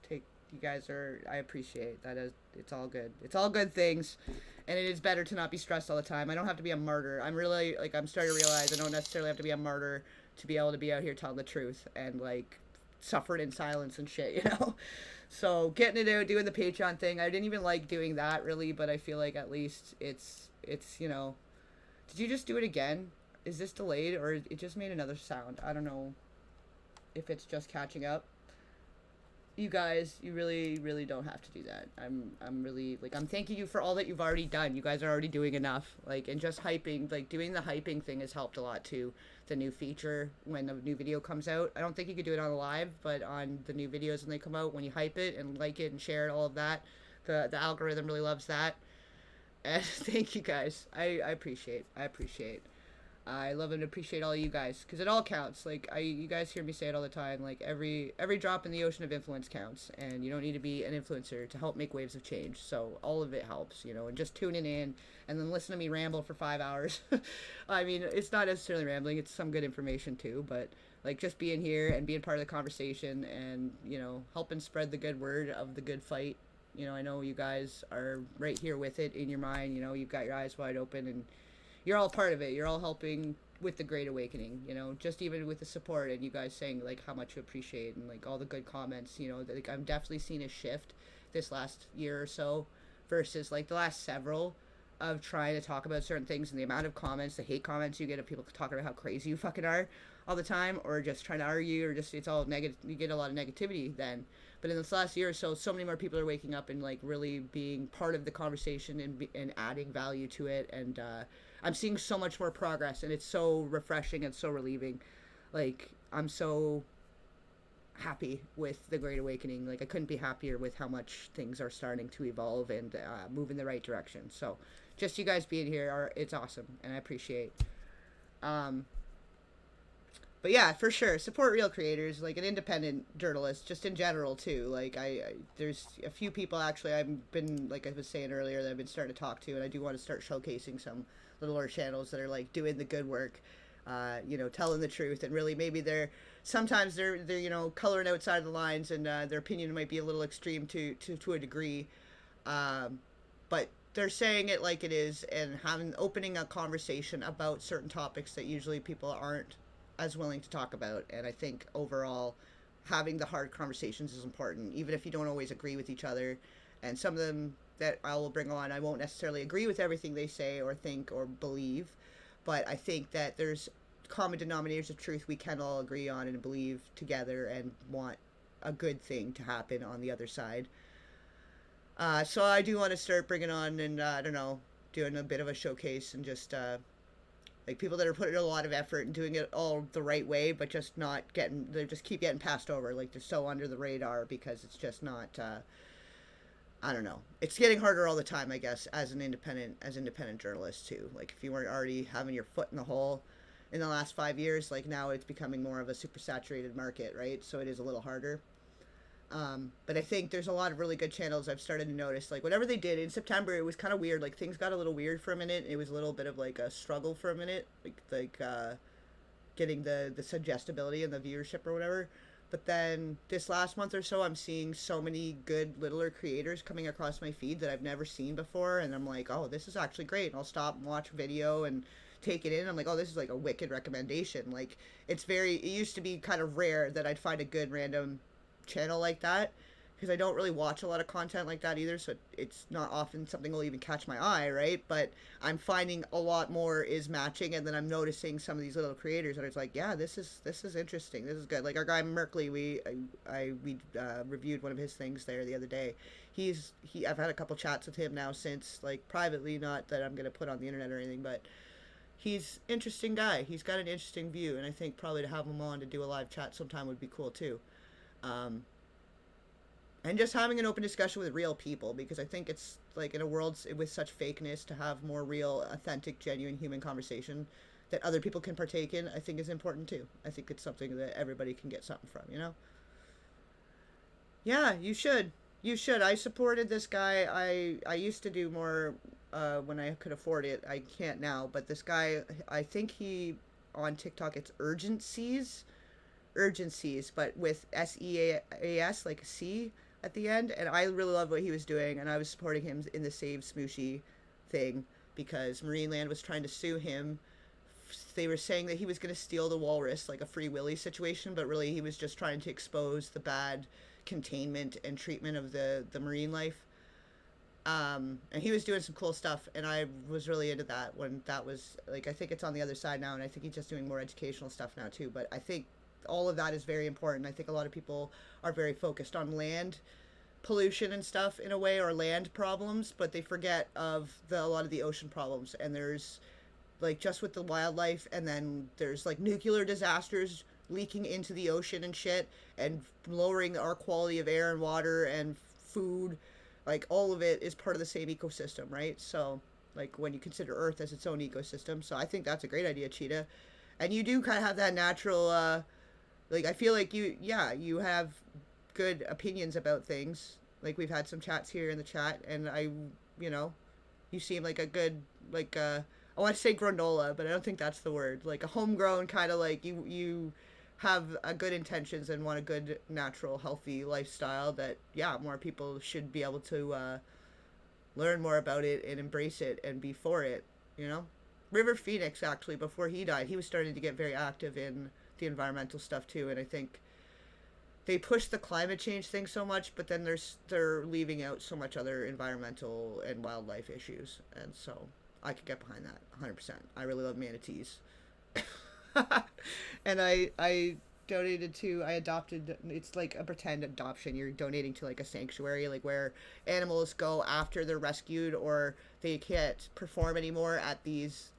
take... You guys are... I appreciate that. It's all good. It's all good things. And it is better to not be stressed all the time. I don't have to be a martyr. I'm really, like, I'm starting to realize I don't necessarily have to be a martyr to be able to be out here telling the truth and, like, suffering in silence and shit, So, getting it out, doing the Patreon thing, I didn't even like doing that, really, but I feel like at least it's Did you just do it again? Is this delayed, or it just made another sound? I don't know if it's just catching up. You guys, you really, really don't have to do that. I'm really, like, I'm thanking you for all that you've already done. You guys are already doing enough. Like, and just hyping, like, doing the hyping thing has helped a lot, too. The new feature, when the new video comes out. I don't think you could do it on live, but on the new videos when they come out, when you hype it and like it and share it, all of that, the algorithm really loves that. And thank you, guys. I appreciate. I love and appreciate all you guys because it all counts. Like you guys hear me say it all the time. Like every drop in the ocean of influence counts, and you don't need to be an influencer to help make waves of change. So all of it helps, you know. And just tuning in and then listen to me ramble for 5 hours. I mean, it's not necessarily rambling; it's some good information too. But like just being here and being part of the conversation, and you know, helping spread the good word of the good fight. You know, I know you guys are right here with it in your mind. You know, you've got your eyes wide open and you're all part of it. You're all helping with the Great Awakening, you know, just even with the support and you guys saying like how much you appreciate and like all the good comments, you know, like I'm definitely seeing a shift this last year or so versus like the last several of trying to talk about certain things and the amount of comments, the hate comments you get of people talking about how crazy you fucking are all the time or just trying to argue or just it's all negative. You get a lot of negativity then. But in this last year or so, so many more people are waking up and like really being part of the conversation and adding value to it. And I'm seeing so much more progress, and it's so refreshing and so relieving. Like I'm so happy with the Great Awakening. Like I couldn't be happier with how much things are starting to evolve and move in the right direction. So just you guys being here, it's awesome, and I appreciate. But yeah, for sure, support real creators, like an independent journalist, just in general too. Like there's a few people actually I've been, like I was saying earlier, that I've been starting to talk to, and I do want to start showcasing some littler channels that are like doing the good work, you know, telling the truth, and really maybe sometimes they're you know coloring outside the lines, and their opinion might be a little extreme to a degree, but they're saying it like it is and opening a conversation about certain topics that usually people aren't as willing to talk about. And I think overall having the hard conversations is important, even if you don't always agree with each other. And some of them that I will bring on, I won't necessarily agree with everything they say or think or believe, but I think that there's common denominators of truth we can all agree on and believe together and want a good thing to happen on the other side. So I do want to start bringing on and I don't know, doing a bit of a showcase and just like people that are putting a lot of effort and doing it all the right way, but just they just keep getting passed over. Like they're so under the radar because it's just not, I don't know. It's getting harder all the time, I guess, as independent journalists too. Like if you weren't already having your foot in the hole in the last 5 years, like now it's becoming more of a super saturated market, right? So it is a little harder. But I think there's a lot of really good channels I've started to notice. Like whatever they did in September, it was kind of weird. Like things got a little weird for a minute. It was a little bit of like a struggle for a minute, like getting the suggestibility and the viewership or whatever. But then this last month or so, I'm seeing so many good littler creators coming across my feed that I've never seen before, and I'm like, oh, this is actually great. And I'll stop and watch a video and take it in. I'm like, oh, this is like a wicked recommendation. Like it used to be kind of rare that I'd find a good random channel like that because I don't really watch a lot of content like that either, so it's not often something will even catch my eye, right? But I'm finding a lot more is matching, and then I'm noticing some of these little creators that it's like, yeah, this is interesting, this is good. Like our guy Merkley, we reviewed one of his things there the other day. I've had a couple chats with him now since, like privately, not that I'm gonna put on the internet or anything, but he's interesting guy. He's got an interesting view, and I think probably to have him on to do a live chat sometime would be cool too. And just having an open discussion with real people, because I think it's like in a world with such fakeness, to have more real, authentic, genuine human conversation that other people can partake in, I think is important too. I think it's something that everybody can get something from, you know? Yeah, you should. You should. I supported this guy. I used to do more when I could afford it. I can't now, but this guy, I think on TikTok, it's urgencies, but with SEAS, like a C at the end. And I really love what he was doing, and I was supporting him in the Save Smooshy thing because Marineland was trying to sue him. They were saying that he was going to steal the walrus, like a Free Willy situation, but really he was just trying to expose the bad containment and treatment of the marine life. And he was doing some cool stuff, and I was really into that when that was, like, I think it's on the other side now, and I think he's just doing more educational stuff now too. But I think all of that is very important. I think a lot of people are very focused on land pollution and stuff in a way, or land problems, but they forget of a lot of the ocean problems. And there's like just with the wildlife, and then there's like nuclear disasters leaking into the ocean and shit, and lowering our quality of air and water and food. Like all of it is part of the same ecosystem, right? So like when you consider Earth as its own ecosystem. So I think that's a great idea, Cheetah. And you do kind of have that natural, like, I feel like you have good opinions about things. Like, we've had some chats here in the chat, and you know, you seem like a good, like, I want to say granola, but I don't think that's the word. Like a homegrown kind of, like, you have a good intentions and want a good, natural, healthy lifestyle that, yeah, more people should be able to learn more about it and embrace it and be for it, you know? River Phoenix, actually, before he died, he was starting to get very active in the environmental stuff too, and I think they push the climate change thing so much, but then they're leaving out so much other environmental and wildlife issues, and so I could get behind that 100%. I really love manatees. And I adopted, it's like a pretend adoption. You're donating to like a sanctuary, like where animals go after they're rescued or they can't perform anymore at these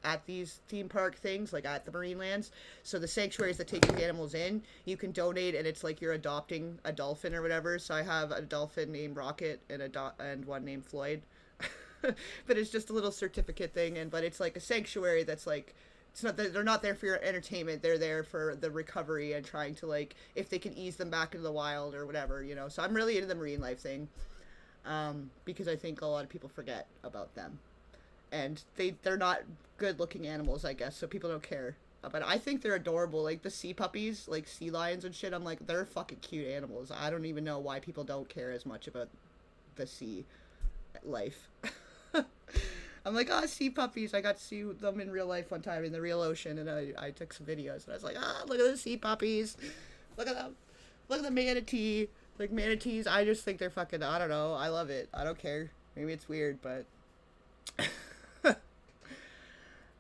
theme park things, like at the marine lands. So the sanctuaries that take these animals in, you can donate, and it's like you're adopting a dolphin or whatever. So I have a dolphin named Rocket and one named Floyd. But it's just a little certificate thing, but it's like a sanctuary that's like, it's not that they're not there for your entertainment. They're there for the recovery and trying to, like, if they can ease them back into the wild or whatever, you know. So I'm really into the marine life thing, because I think a lot of people forget about them, and they're not good looking animals, I guess. So people don't care. But I think they're adorable. Like the sea puppies, like sea lions and shit. I'm like, they're fucking cute animals. I don't even know why people don't care as much about the sea life. I'm like, oh, sea puppies. I got to see them in real life one time in the real ocean, and I took some videos, and I was like, look at the sea puppies. Look at them. Look at the manatee. Like, manatees, I just think they're fucking, I don't know. I love it. I don't care. Maybe it's weird, but...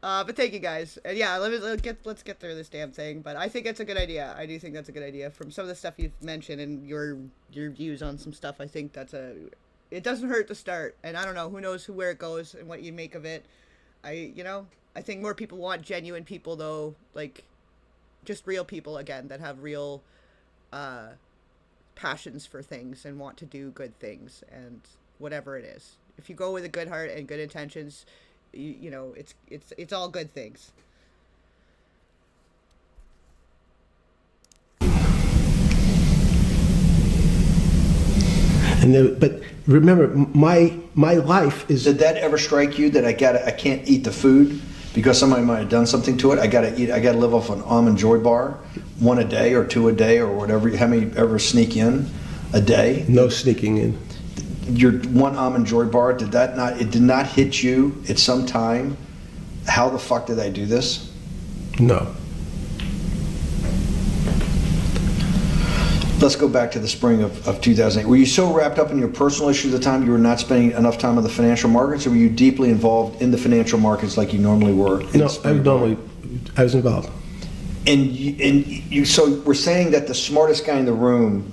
but thank you guys. And yeah, let's get through this damn thing. But I think it's a good idea. I do think that's a good idea. From some of the stuff you've mentioned and your views on some stuff, I think it doesn't hurt to start. And I don't know, who knows where it goes and what you make of it. I think more people want genuine people, though, like just real people again that have real passions for things and want to do good things and whatever it is. If you go with a good heart and good intentions, you know, it's all good things. But remember, my life is. Did that ever strike you that I can't eat the food because somebody might have done something to it? I gotta live off an almond joy bar, one a day or two a day or whatever. How many ever sneak in a day? No sneaking in. Your one almond joy bar, it did not hit you at some time? How the fuck did I do this? No. Let's go back to the spring of 2008. Were you so wrapped up in your personal issues at the time you were not spending enough time on the financial markets, or were you deeply involved in the financial markets like you normally were? No, I was involved. And you so we're saying that the smartest guy in the room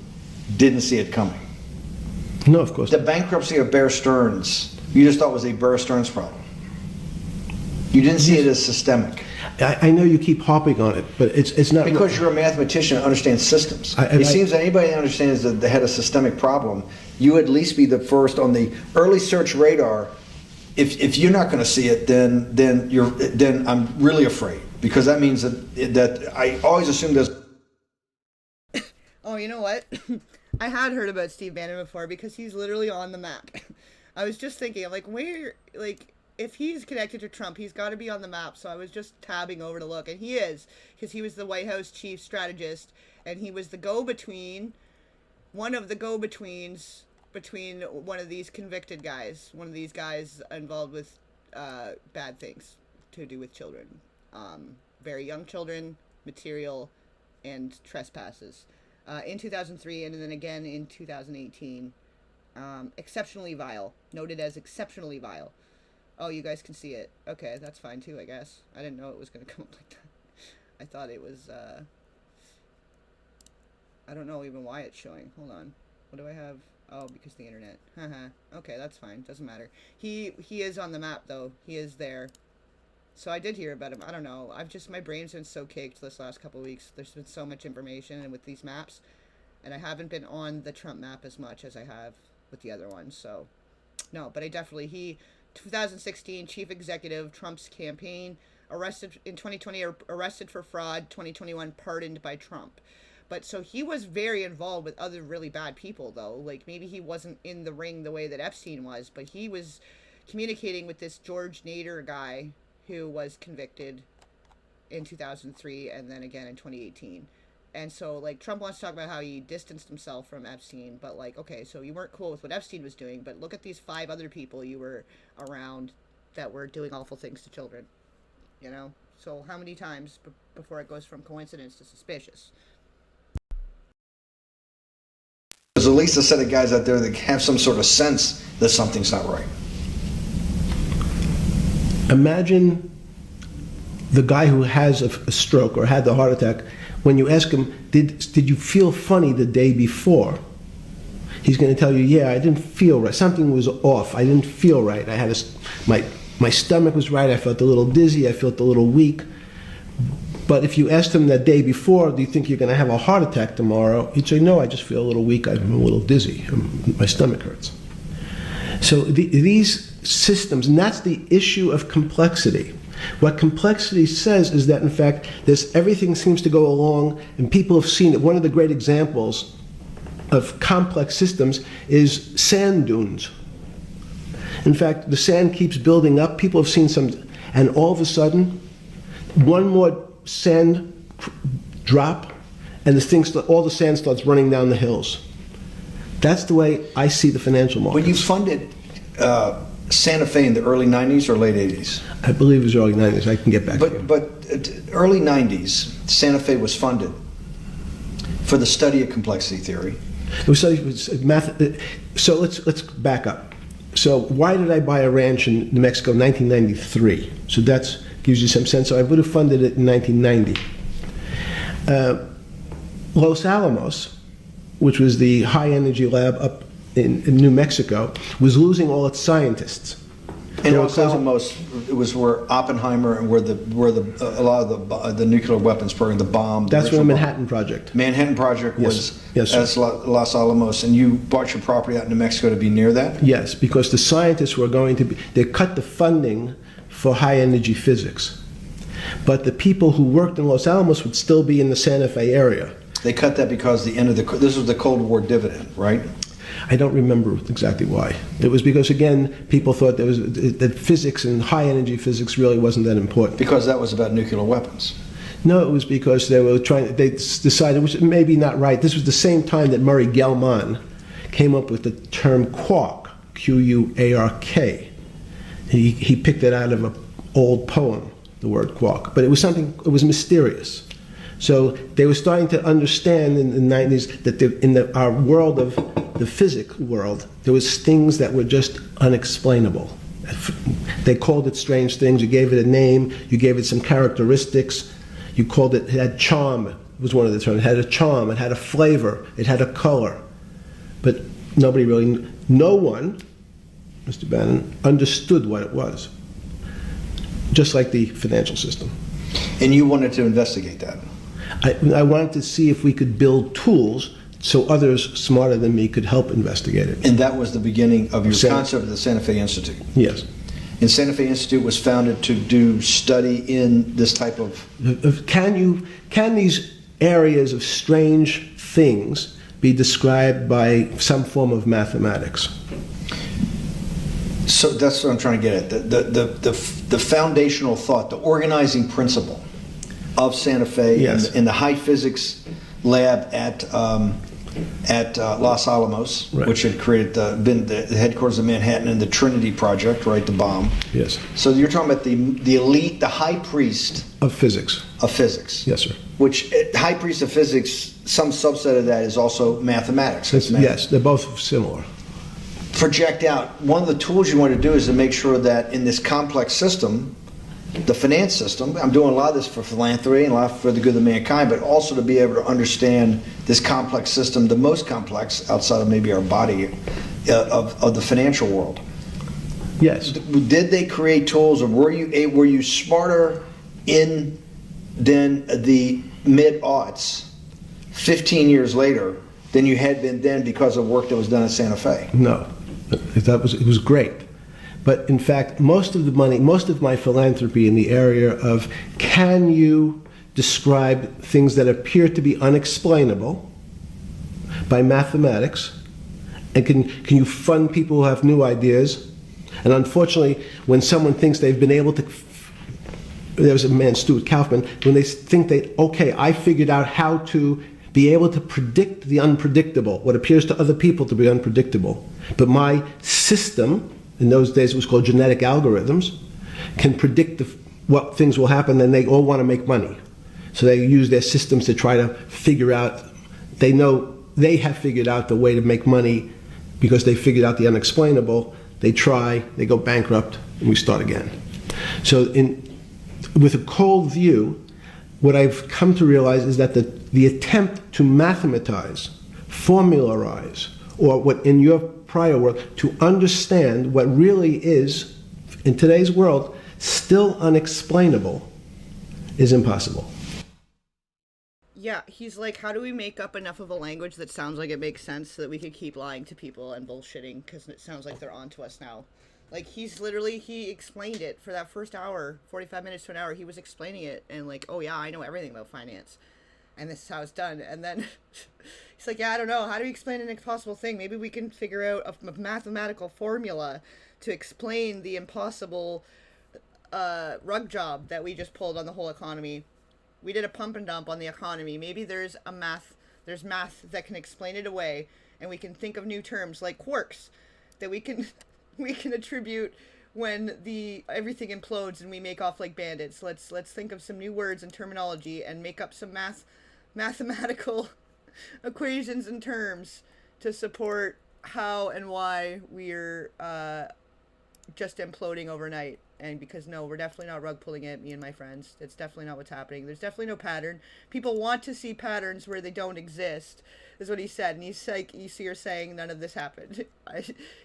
didn't see it coming. No, of course The not. bankruptcy of Bear Stearns, you just thought was a Bear Stearns problem. You didn't see it as systemic. I know you keep harping on it, but it's not. Because you're a mathematician and understands systems. It seems that anybody that understands that they had a systemic problem, you at least be the first on the early search radar. If you're not going to see it, then I'm really afraid, because that means that I always assume there's. Oh, you know what? I had heard about Steve Bannon before because he's literally on the map. I was just thinking, like, if he's connected to Trump, he's got to be on the map. So I was just tabbing over to look, and he is, because he was the White House chief strategist, and he was the go-between, one of the go-betweens between one of these convicted guys, one of these guys involved with bad things to do with children, very young children, material, and trespasses. In 2003, and then again in 2018, exceptionally vile, noted as exceptionally vile. Oh, you guys can see it. Okay, that's fine too, I guess. I didn't know it was going to come up like that. I thought it was, I don't know even why it's showing. Hold on. What do I have? Oh, because the internet. Haha. Okay, that's fine. Doesn't matter. He is on the map, though. He is there. So I did hear about him. I don't know. My brain's been so caked this last couple of weeks. There's been so much information and with these maps. And I haven't been on the Trump map as much as I have with the other ones. So, no, but I definitely, 2016 chief executive, Trump's campaign, arrested in 2020, arrested for fraud, 2021 pardoned by Trump. But so he was very involved with other really bad people, though. Like, maybe he wasn't in the ring the way that Epstein was, but he was communicating with this George Nader guy who was convicted in 2003 and then again in 2018. And so, like, Trump wants to talk about how he distanced himself from Epstein, but, like, okay, so you weren't cool with what Epstein was doing, but look at these 5 other people you were around that were doing awful things to children, you know? So how many times before it goes from coincidence to suspicious? There's at least a set of guys out there that have some sort of sense that something's not right. Imagine the guy who has a stroke or had the heart attack. When you ask him, did you feel funny the day before? He's going to tell you, yeah, I didn't feel right. Something was off. I didn't feel right. I had my stomach was right. I felt a little dizzy. I felt a little weak. But if you asked him that day before, do you think you're going to have a heart attack tomorrow? He'd say, no, I just feel a little weak. I'm a little dizzy. My stomach hurts. So these systems, and that's the issue of complexity. What complexity says is that, in fact, everything seems to go along, and people have seen it. One of the great examples of complex systems is sand dunes. In fact, the sand keeps building up. People have seen some, and all of a sudden, one more sand drop, and all the sand starts running down the hills. That's the way I see the financial markets. When you funded Santa Fe in the early 90s or late 80s? I believe it was early 90s. I can get back to you. But early 90s, Santa Fe was funded for the study of complexity theory. It was math. So let's back up. So why did I buy a ranch in New Mexico in 1993? So that gives you some sense. So I would have funded it in 1990. Los Alamos, which was the high energy lab up in New Mexico, was losing all its scientists. And Los Alamos, it was where Oppenheimer and where a lot of the nuclear weapons program, the bomb. That's where the Manhattan Project. Manhattan Project was yes, at Los Alamos, and you bought your property out in New Mexico to be near that? Yes, because the scientists were going to be, they cut the funding for high energy physics. But the people who worked in Los Alamos would still be in the Santa Fe area. They cut that because this was the Cold War dividend, right? I don't remember exactly why. It was because, again, people thought that physics and high energy physics really wasn't that important. Because that was about nuclear weapons. No, it was because they decided, which maybe not right. This was the same time that Murray Gell-Mann came up with the term quark, Q-U-A-R-K. He picked it out of an old poem, the word quark. But it was mysterious. So they were starting to understand in the 90s that in our world of the physics world, there was things that were just unexplainable. They called it strange things. You gave it a name. You gave it some characteristics. You called it had charm. It was one of the terms. It had a charm. It had a flavor. It had a color. But no one, Mr. Bannon, understood what it was. Just like the financial system. And you wanted to investigate that? I wanted to see if we could build tools so others smarter than me could help investigate it. And that was the beginning of your concept of the Santa Fe Institute? Yes. And Santa Fe Institute was founded to do study in this type of... Can these areas of strange things be described by some form of mathematics? So that's what I'm trying to get at. The foundational thought, the organizing principle of Santa Fe, yes, in the high physics lab at Los Alamos, right, which had been the headquarters of Manhattan, and the Trinity Project, right, the bomb. Yes. So you're talking about the elite, the high priest of physics. Of physics. Yes, sir. Which high priest of physics, some subset of that is also mathematics. Yes, they're both similar. Project out. One of the tools you want to do is to make sure that in this complex system, the finance system, I'm doing a lot of this for philanthropy and a lot for the good of mankind, but also to be able to understand this complex system, the most complex outside of maybe our body, of the financial world. Yes. Did they create tools, or were you smarter in then the mid-aughts, 15 years later, than you had been then because of work that was done at Santa Fe? No, it was great. But in fact, most of the money, most of my philanthropy in the area of can you describe things that appear to be unexplainable by mathematics, and can you fund people who have new ideas? And unfortunately, when someone thinks they've been able to, there was a man, Stuart Kaufman, when they think okay, I figured out how to be able to predict the unpredictable, what appears to other people to be unpredictable. But my system, in those days it was called genetic algorithms, can predict what things will happen, and they all want to make money. So they use their systems to try to figure out, they know they have figured out the way to make money because they figured out the unexplainable. They try, they go bankrupt, and we start again. So with a cold view, what I've come to realize is that the attempt to mathematize, formularize, or what in your prior work, to understand what really is, in today's world, still unexplainable, is impossible. Yeah, he's like, how do we make up enough of a language that sounds like it makes sense so that we could keep lying to people and bullshitting because it sounds like they're on to us now. Like, he explained it for that first hour, 45 minutes to an hour. He was explaining it and like, oh yeah, I know everything about finance. And this is how it's done. And then he's like, yeah, I don't know. How do we explain an impossible thing? Maybe we can figure out a mathematical formula to explain the impossible rug job that we just pulled on the whole economy. We did a pump and dump on the economy. Maybe there's math that can explain it away, and we can think of new terms like quarks that we can attribute when everything implodes and we make off like bandits. Let's think of some new words and terminology and make up some mathematical equations and terms to support how and why we're just imploding overnight. And because no, we're definitely not rug pulling it, me and my friends. That's definitely not what's happening. There's definitely no pattern. People want to see patterns where they don't exist, is what he said. And he's like, you see, you're saying none of this happened.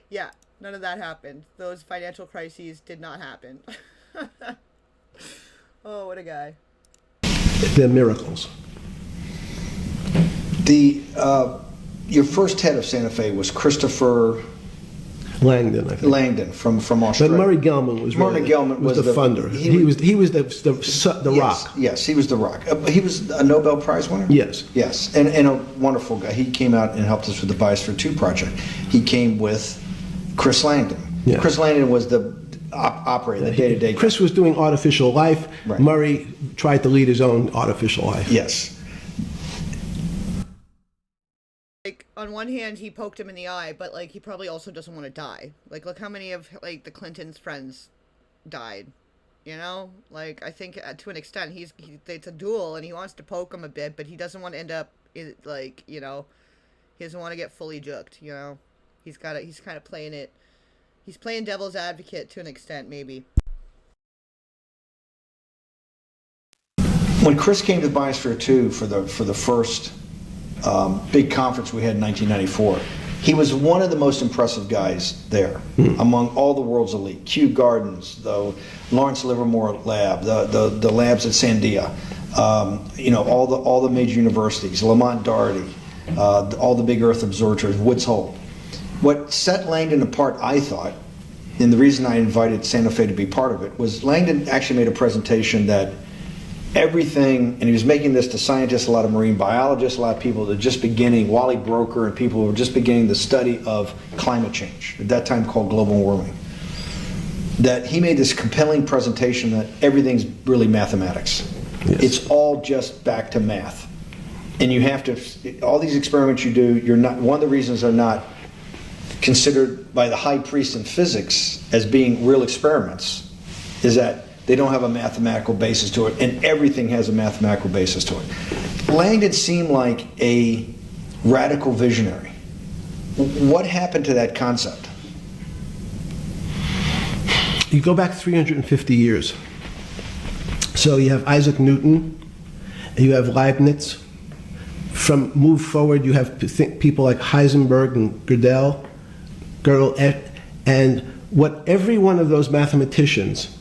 Yeah, none of that happened. Those financial crises did not happen. Oh, what a guy. They're miracles. Your first head of Santa Fe was Christopher Langdon, I think. Langdon from Australia. But Murray Gell-Mann was the funder. He was the yes, rock. Yes, he was the rock. He was a Nobel Prize winner? Yes. Yes, and a wonderful guy. He came out and helped us with the Biosphere 2 project. He came with Chris Langdon. Yeah. Chris Langdon was the operator, the day-to-day guy. Chris was doing artificial life. Right. Murray tried to lead his own artificial life. Yes. Like, on one hand, he poked him in the eye, but, like, he probably also doesn't want to die. Like, look how many of, like, the Clintons' friends died, you know? Like, I think, to an extent, it's a duel, and he wants to poke him a bit, but he doesn't want to end up, like, you know, he doesn't want to get fully juked, you know? He's kind of playing it, he's playing devil's advocate to an extent, maybe. When Chris came to Biosphere 2 for the first big conference we had in 1994, he was one of the most impressive guys there among all the world's elite. Kew Gardens, the Lawrence Livermore Lab, the labs at Sandia, you know, all the major universities, Lamont Doherty, all the big Earth observatories, Woods Hole. What set Langdon apart, I thought, and the reason I invited Santa Fe to be part of it, was Langdon actually made a presentation that everything, and he was making this to scientists, a lot of marine biologists, a lot of people that are just beginning, Wally Broker and people who were just beginning the study of climate change, at that time called global warming. That he made this compelling presentation that everything's really mathematics. Yes. It's all just back to math. And you have to, all these experiments you do, you're not, one of the reasons they're not considered by the high priest in physics as being real experiments is that they don't have a mathematical basis to it, and everything has a mathematical basis to it. Langdon seemed like a radical visionary. What happened to that concept? You go back 350 years. So you have Isaac Newton, you have Leibniz. Move forward, you have people like Heisenberg and Gödel, and what every one of those mathematicians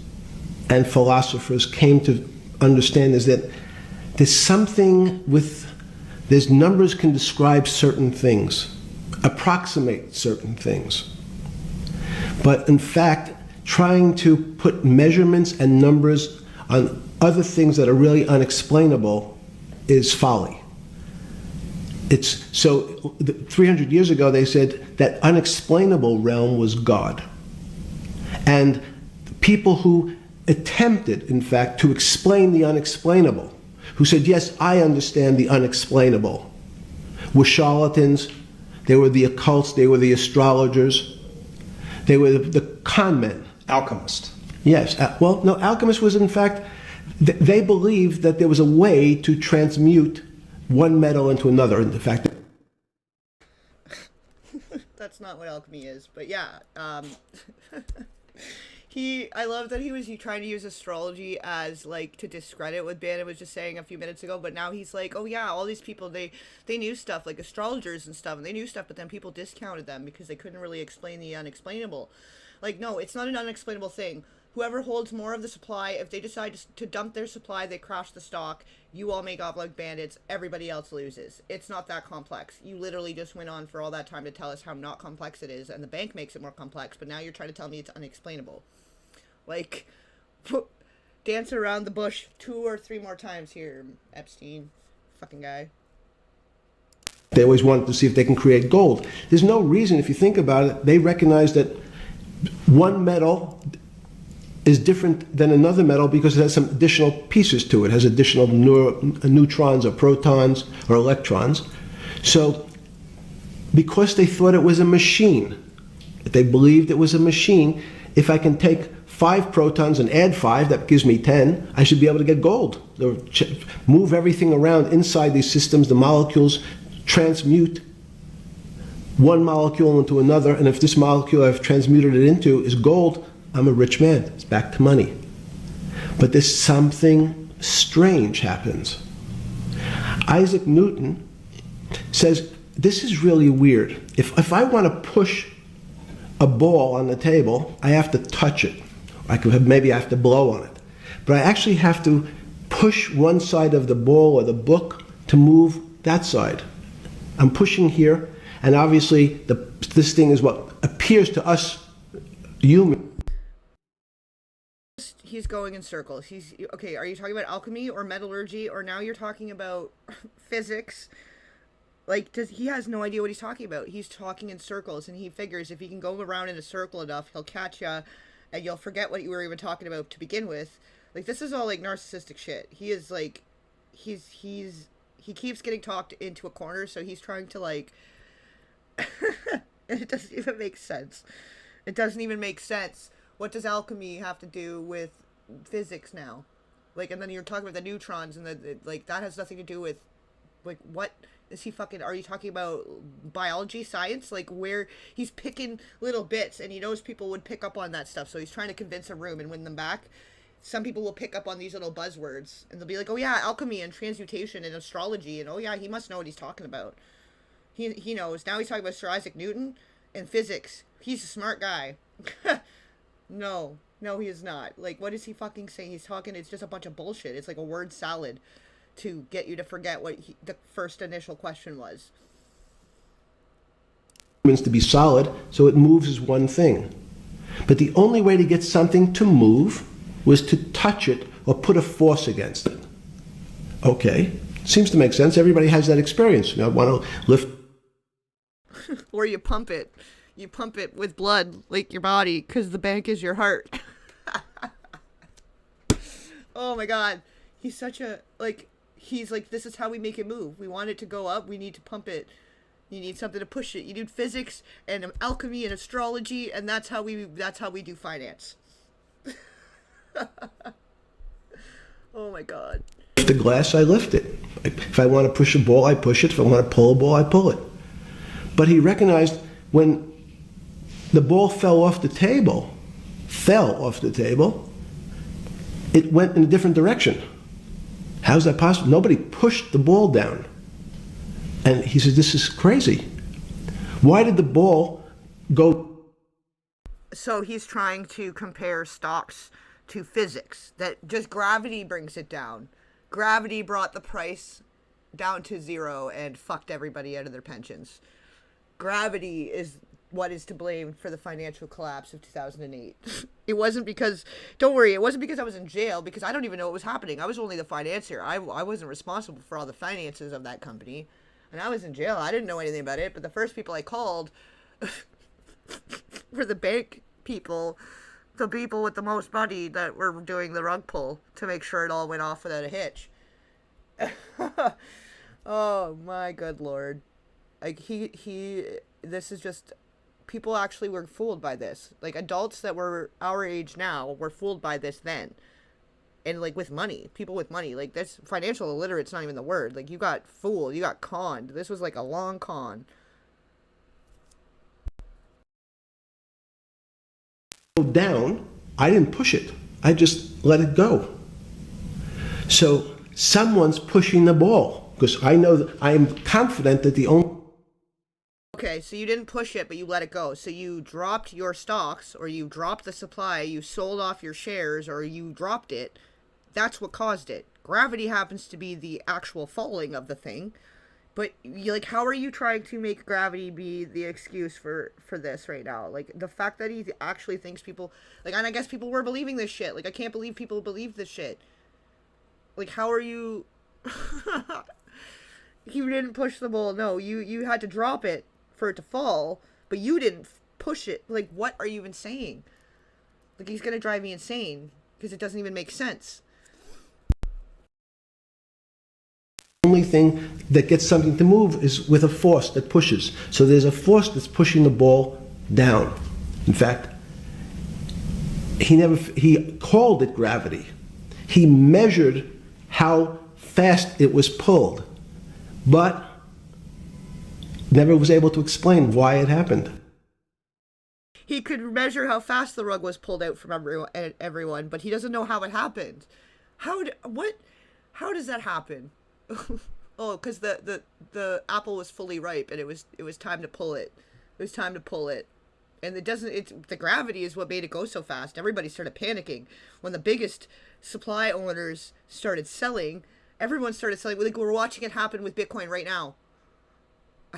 and philosophers came to understand is that there's numbers can describe certain things, approximate certain things. But in fact, trying to put measurements and numbers on other things that are really unexplainable is folly. It's so 300 years ago they said that unexplainable realm was God. And people who attempted, in fact, to explain the unexplainable, who said, yes, I understand the unexplainable, were charlatans, they were the occults, they were the astrologers, they were the con men. Alchemist. Yes. Well, no, alchemist was, in fact, they believed that there was a way to transmute one metal into another. In fact, That's not what alchemy is, but yeah. I love that he was trying to use astrology as like to discredit what Bannon was just saying a few minutes ago, but now he's like, oh yeah, all these people, they knew stuff, like astrologers and stuff, and they knew stuff, but then people discounted them because they couldn't really explain the unexplainable. Like, no, it's not an unexplainable thing. Whoever holds more of the supply, if they decide to dump their supply, they crash the stock, you all make off like bandits, everybody else loses. It's not that complex. You literally just went on for all that time to tell us how not complex it is, and the bank makes it more complex, but now you're trying to tell me it's unexplainable. Like, dance around the bush 2 or 3 more times here, Epstein. Fucking guy. they always wanted to see if they can create gold. There's no reason, if you think about it, they recognize that one metal is different than another metal because it has some additional pieces to it. It has additional neutrons or protons or electrons. So because they thought it was a machine, they believed it was a machine, if I can take 5 protons and add 5, that gives me 10, I should be able to get gold. Move everything around inside these systems, the molecules transmute one molecule into another, and if this molecule I've transmuted it into is gold, I'm a rich man. It's back to money. But there's something strange happens. Isaac Newton says, this is really weird. If I want to push a ball on the table, I have to touch it. Maybe I have to blow on it. But I actually have to push one side of the ball or the book to move that side. I'm pushing here, and obviously this thing is what appears to us humans. He's going in circles. Okay, are you talking about alchemy or metallurgy, or now you're talking about physics? Like, he has no idea what he's talking about. He's talking in circles, and he figures if he can go around in a circle enough, he'll catch ya, and you'll forget what you were even talking about to begin with. Like, this is all, like, narcissistic shit. He is, like, he keeps getting talked into a corner, so he's trying to, like, it doesn't even make sense. It doesn't even make sense. What does alchemy have to do with physics now? Like, and then you're talking about the neutrons, and like, that has nothing to do with, like, what is he fucking, are you talking about biology, science? Like, where he's picking little bits, and he knows people would pick up on that stuff, so he's trying to convince a room and win them back. Some people will pick up on these little buzzwords, and they'll be like, oh yeah, alchemy and transmutation and astrology, and oh yeah, he must know what he's talking about. He knows. Now he's talking about Sir Isaac Newton and physics. He's a smart guy. No, he is not. Like, what is he fucking saying? He's talking, it's just a bunch of bullshit. It's like a word salad to get you to forget what the first initial question was. To be solid, so it moves as one thing. But the only way to get something to move was to touch it or put a force against it. Okay, seems to make sense. Everybody has that experience. You know, want to lift. Or you pump it. You pump it with blood, like your body, because the bank is your heart. Oh my god. He's such a, like, he's like, this is how we make it move. We want it to go up, we need to pump it. You need something to push it. You need physics and alchemy and astrology, and that's how we do finance. Oh my god. The glass, I lift it. If I want to push a ball, I push it. If I want to pull a ball, I pull it. But he recognized when the ball fell off the table, it went in a different direction. How's that possible? Nobody pushed the ball down. And he said, this is crazy. Why did the ball go? So he's trying to compare stocks to physics, that just gravity brings it down. Gravity brought the price down to 0 and fucked everybody out of their pensions. Gravity is what is to blame for the financial collapse of 2008. It wasn't because, don't worry, it wasn't because I was in jail, because I don't even know what was happening. I was only the financier. I wasn't responsible for all the finances of that company. And I was in jail. I didn't know anything about it. But the first people I called were the bank people, the people with the most money that were doing the rug pull to make sure it all went off without a hitch. Oh my good Lord. Like this is just, people actually were fooled by this. Like adults that were our age now were fooled by this then. And like with money, people with money, like that's financial illiterate's not even the word. Like you got fooled, you got conned. This was like a long con. Down, I didn't push it. I just let it go. So someone's pushing the ball, because I know that I am confident that the only. Okay, so you didn't push it, but you let it go. So you dropped your stocks, or you dropped the supply, you sold off your shares, or you dropped it. That's what caused it. Gravity happens to be the actual falling of the thing. But, like, how are you trying to make gravity be the excuse for this right now? Like, the fact that he actually thinks people... Like, and I guess people were believing this shit. Like, I can't believe people believe this shit. Like, how are you... You didn't push the ball. No, you had to drop it for it to fall, but you didn't push it. Like, what are you even saying? Like, he's gonna drive me insane, because it doesn't even make sense. Only thing that gets something to move is with a force that pushes. So there's a force that's pushing the ball down. In fact, he called it gravity. He measured how fast it was pulled, but never was able to explain why it happened. He could measure how fast the rug was pulled out from everyone, but he doesn't know how it happened. How does that happen? Oh, because the apple was fully ripe and it was time to pull it. It was time to pull it. And the gravity is what made it go so fast. Everybody started panicking. When the biggest supply owners started selling, everyone started selling. Like, we're watching it happen with Bitcoin right now. A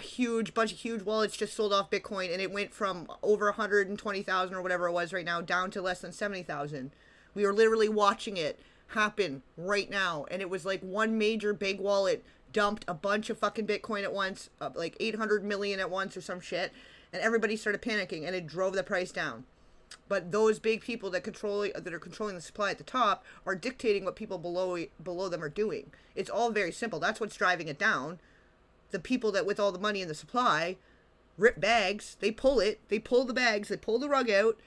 bunch of huge wallets just sold off Bitcoin, and it went from over 120,000 or whatever it was right now down to less than 70,000. We are literally watching it happen right now, and it was like one major big wallet dumped a bunch of fucking Bitcoin at once, like 800 million at once or some shit, and everybody started panicking, and it drove the price down. But those big people that are controlling the supply at the top are dictating what people below them are doing. It's all very simple. That's what's driving it down. The people that with all the money in the supply rip bags, they pull the bags, they pull the rug out,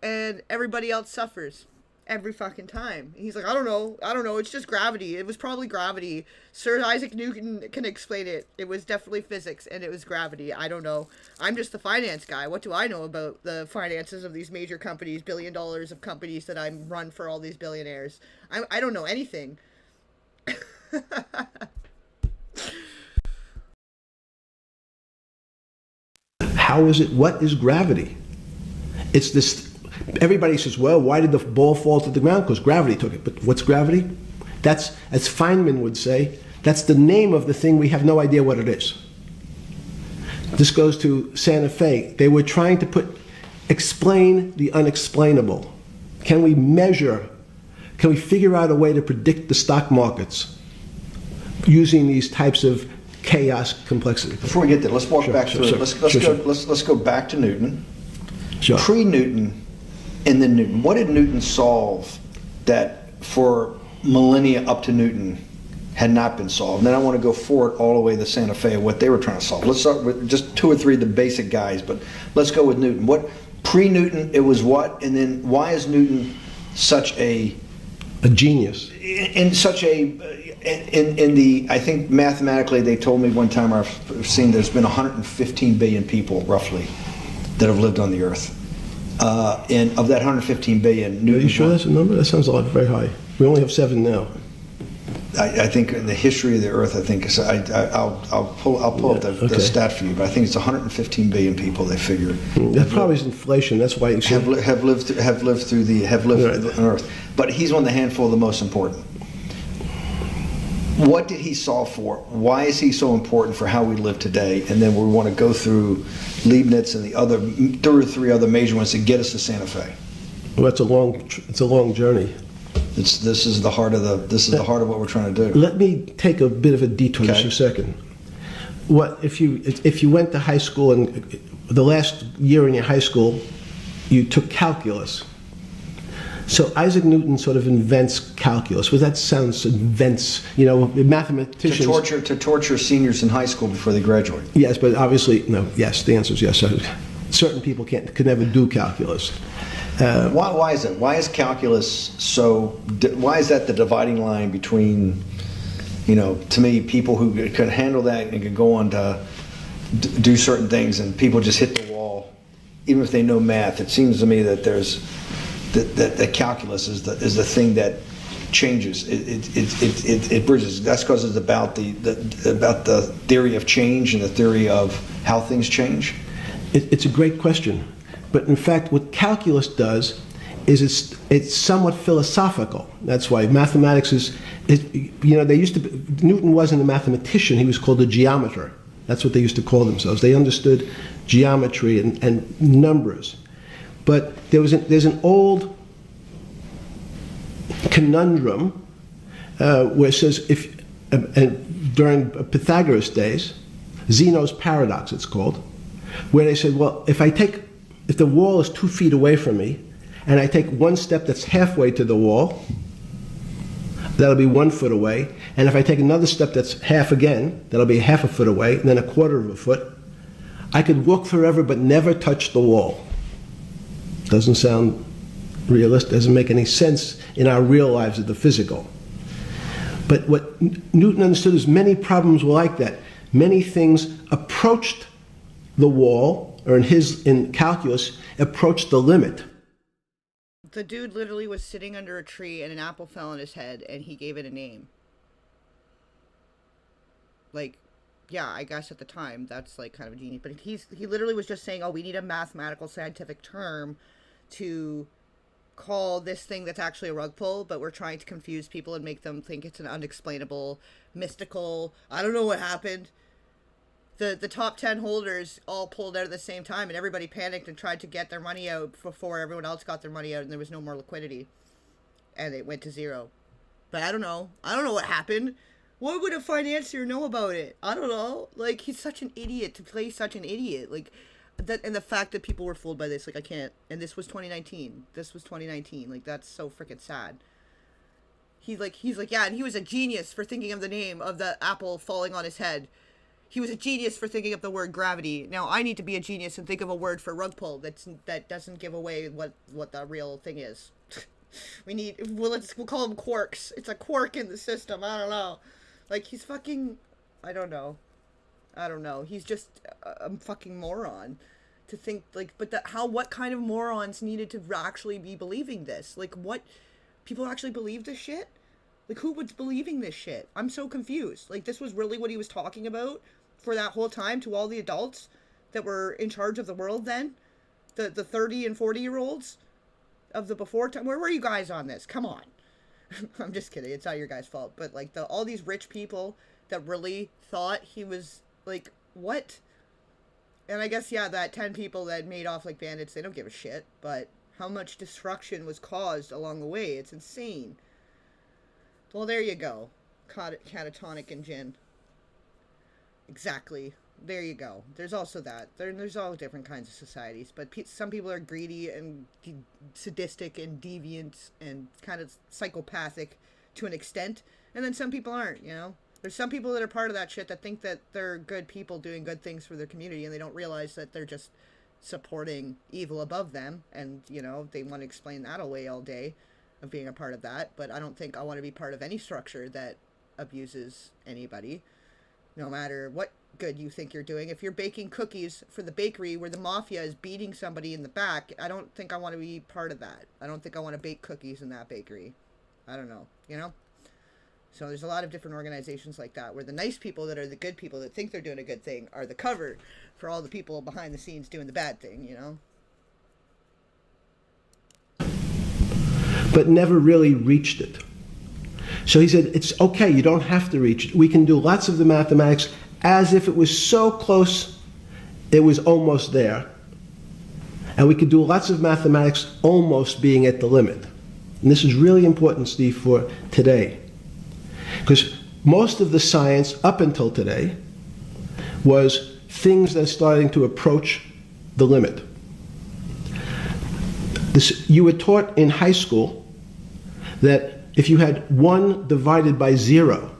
and everybody else suffers every fucking time. He's like, I don't know, it's just gravity. It was probably gravity. Sir Isaac Newton can explain it. It was definitely physics, and it was gravity. I don't know. I'm just the finance guy. What do I know about the finances of these major companies, $1 billion of companies that I run for all these billionaires? I don't know anything. How is it? What is gravity? It's this. Everybody says, well, why did the ball fall to the ground? Because gravity took it. But what's gravity? That's, as Feynman would say, that's the name of the thing. We have no idea what it is. This goes to Santa Fe. They were trying to explain the unexplainable. Can we measure? Can we figure out a way to predict the stock markets using these types of chaos complexity? Before we get there, let's walk back through it. Let's go back to Newton. Sure. Pre-Newton and then Newton. What did Newton solve that for millennia up to Newton had not been solved? And then I want to go forward all the way to Santa Fe, what they were trying to solve. Let's start with just 2 or 3 of the basic guys, but let's go with Newton. What pre-Newton, it was what? And then why is Newton such a genius? In such I think mathematically they told me one time, I've seen there's been 115 billion people roughly that have lived on the earth. And of that 115 billion, Newton. Are you sure that's a number? That sounds a lot very high. We only have 7 now. I think in the history of the earth, I think I'll pull up the stat for you, but I think it's 115 billion people. They figure that probably is inflation. That's why have lived on Earth. But he's one of the handful of the most important. What did he solve for? Why is he so important for how we live today? And then we want to go through Leibniz and the other 2 or 3 other major ones to get us to Santa Fe. Well, it's a long journey. This is the heart of what we're trying to do. Let me take a bit of a detour just a second. What if you went to high school and the last year in your high school you took calculus? So Isaac Newton sort of invents calculus. Well, that sounds invents, mathematicians. To torture seniors in high school before they graduate. Yes, but obviously, no. Yes, the answer is yes. Certain people could never do calculus. Why is it? Why is calculus so? Why is that the dividing line between, to me, people who could handle that and could go on to do certain things, and people just hit the wall, even if they know math? It seems to me that there's that calculus is the thing that changes. It bridges. That's because it's about the theory of change and the theory of how things change. It's a great question, but in fact, what calculus does is it's somewhat philosophical. That's why mathematics is. Newton wasn't a mathematician. He was called a geometer. That's what they used to call themselves. They understood geometry and numbers. But there's an old conundrum where it says during Pythagoras' days, Zeno's paradox it's called, where they said, well, if the wall is 2 feet away from me, and I take one step that's halfway to the wall, that'll be 1 foot away, and if I take another step that's half again, that'll be half a foot away, and then 1/4 of a foot, I could walk forever but never touch the wall. Doesn't sound realistic, doesn't make any sense in our real lives of the physical. But what Newton understood is many problems were like that. Many things approached the wall, or in calculus, approached the limit. The dude literally was sitting under a tree and an apple fell on his head and he gave it a name. Like, yeah, I guess at the time that's like kind of a genius. But he literally was just saying, oh, we need a mathematical scientific term to call this thing that's actually a rug pull, but we're trying to confuse people and make them think it's an unexplainable, mystical, I don't know what happened. The top 10 holders all pulled out at the same time and everybody panicked and tried to get their money out before everyone else got their money out and there was no more liquidity. And it went to zero. But I don't know. I don't know what happened. What would a financier know about it? I don't know. Like, he's such an idiot to play such an idiot. Like, that, and the fact that people were fooled by this, like, I can't. And this was 2019. Like, that's so freaking sad. He's like, yeah, and he was a genius for thinking of the name of the apple falling on his head. He was a genius for thinking of the word gravity. Now I need to be a genius and think of a word for rug pull that doesn't give away what the real thing is. We'll call them quarks. It's a quark in the system. I don't know. Like, he's fucking, I don't know. He's just a fucking moron to think, like, but what kind of morons needed to actually be believing this? Like, what, people actually believe this shit? Like, who was believing this shit? I'm so confused. Like, this was really what he was talking about for that whole time to all the adults that were in charge of the world then? The 30 and 40-year-olds of the before time? Where were you guys on this? Come on. I'm just kidding. It's not your guys' fault. But, like, all these rich people that really thought he was, like, what? And I guess, yeah, that 10 people that made off like bandits, they don't give a shit. But how much destruction was caused along the way? It's insane. Well, there you go. Catatonic and gin. Exactly. There you go. There's also that. There's all different kinds of societies. But some people are greedy and sadistic and deviant and kind of psychopathic to an extent. And then some people aren't, you know? There's some people that are part of that shit that think that they're good people doing good things for their community and they don't realize that they're just supporting evil above them. And, you know, they want to explain that away all day of being a part of that. But I don't think I want to be part of any structure that abuses anybody, no matter what good you think you're doing. If you're baking cookies for the bakery where the mafia is beating somebody in the back, I don't think I want to be part of that. I don't think I want to bake cookies in that bakery. I don't know, you know? So there's a lot of different organizations like that where the nice people that are the good people that think they're doing a good thing are the cover for all the people behind the scenes doing the bad thing, you know? But never really reached it. So he said, it's okay, you don't have to reach it. We can do lots of the mathematics as if it was so close, it was almost there. And we could do lots of mathematics almost being at the limit. And this is really important, Steve, for today. Because most of the science up until today was things that are starting to approach the limit. You were taught in high school that if you had 1 divided by 0,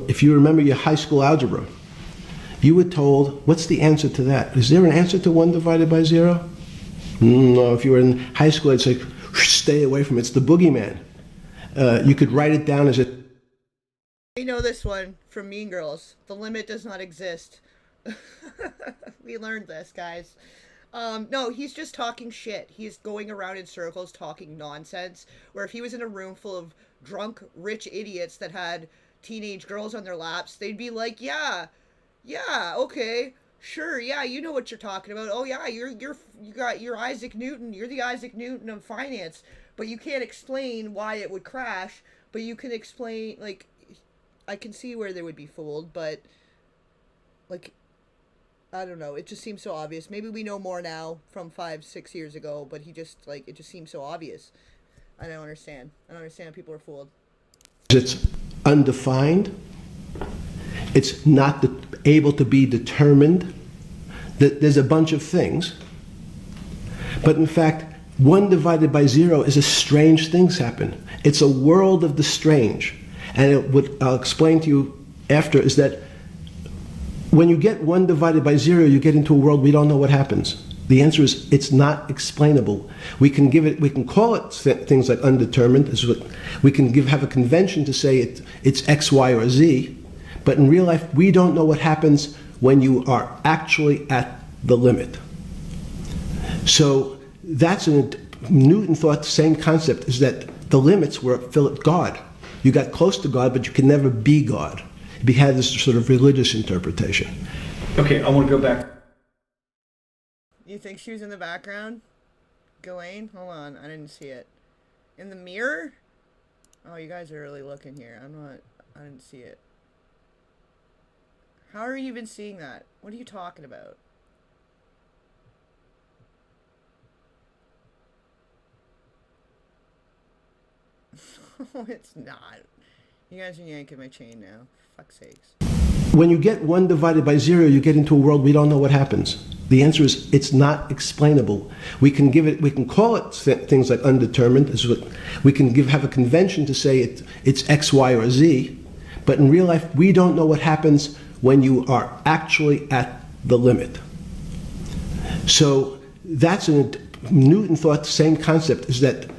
if you remember your high school algebra, you were told, what's the answer to that? Is there an answer to 1 divided by 0? No, if you were in high school, I'd say, stay away from it. It's the boogeyman. You could write it down as a... We know this one from Mean Girls. The limit does not exist. We learned this, guys. No, he's just talking shit. He's going around in circles talking nonsense, where if he was in a room full of drunk, rich idiots that had teenage girls on their laps, they'd be like, yeah, okay, sure, yeah, you know what you're talking about. Oh yeah, you're Isaac Newton. You're the Isaac Newton of finance, but you can't explain why it would crash. But you can explain, like, I can see where they would be fooled, but like, I don't know. It just seems so obvious. Maybe we know more now from 5-6 years ago, but he just, like, it just seems so obvious. I don't understand. I don't understand how people are fooled. It's undefined. It's not able to be determined. There's a bunch of things. But in fact, 1 divided by 0 is a strange things happen. It's a world of the strange. And what I'll explain to you after is that when you get 1 divided by 0, you get into a world we don't know what happens. The answer is it's not explainable. We can call it things like undetermined. We can have a convention to say it's X, Y, or Z. But in real life, we don't know what happens when you are actually at the limit. So that's Newton thought the same concept, is that the limits were God. You got close to God, but you can never be God. He had this sort of religious interpretation. Okay, I want to go back. You think she was in the background? Ghislaine? Hold on, I didn't see it. In the mirror? Oh, you guys are really looking here. I didn't see it. How are you even seeing that? What are you talking about? No, it's not. You guys are yanking my chain now. Fuck's sakes. When you get 1 divided by 0, you get into a world we don't know what happens. The answer is it's not explainable. We can call it things like undetermined. We can have a convention to say it's X, Y, or Z. But in real life, we don't know what happens when you are actually at the limit. So that's Newton thought the same concept, is that...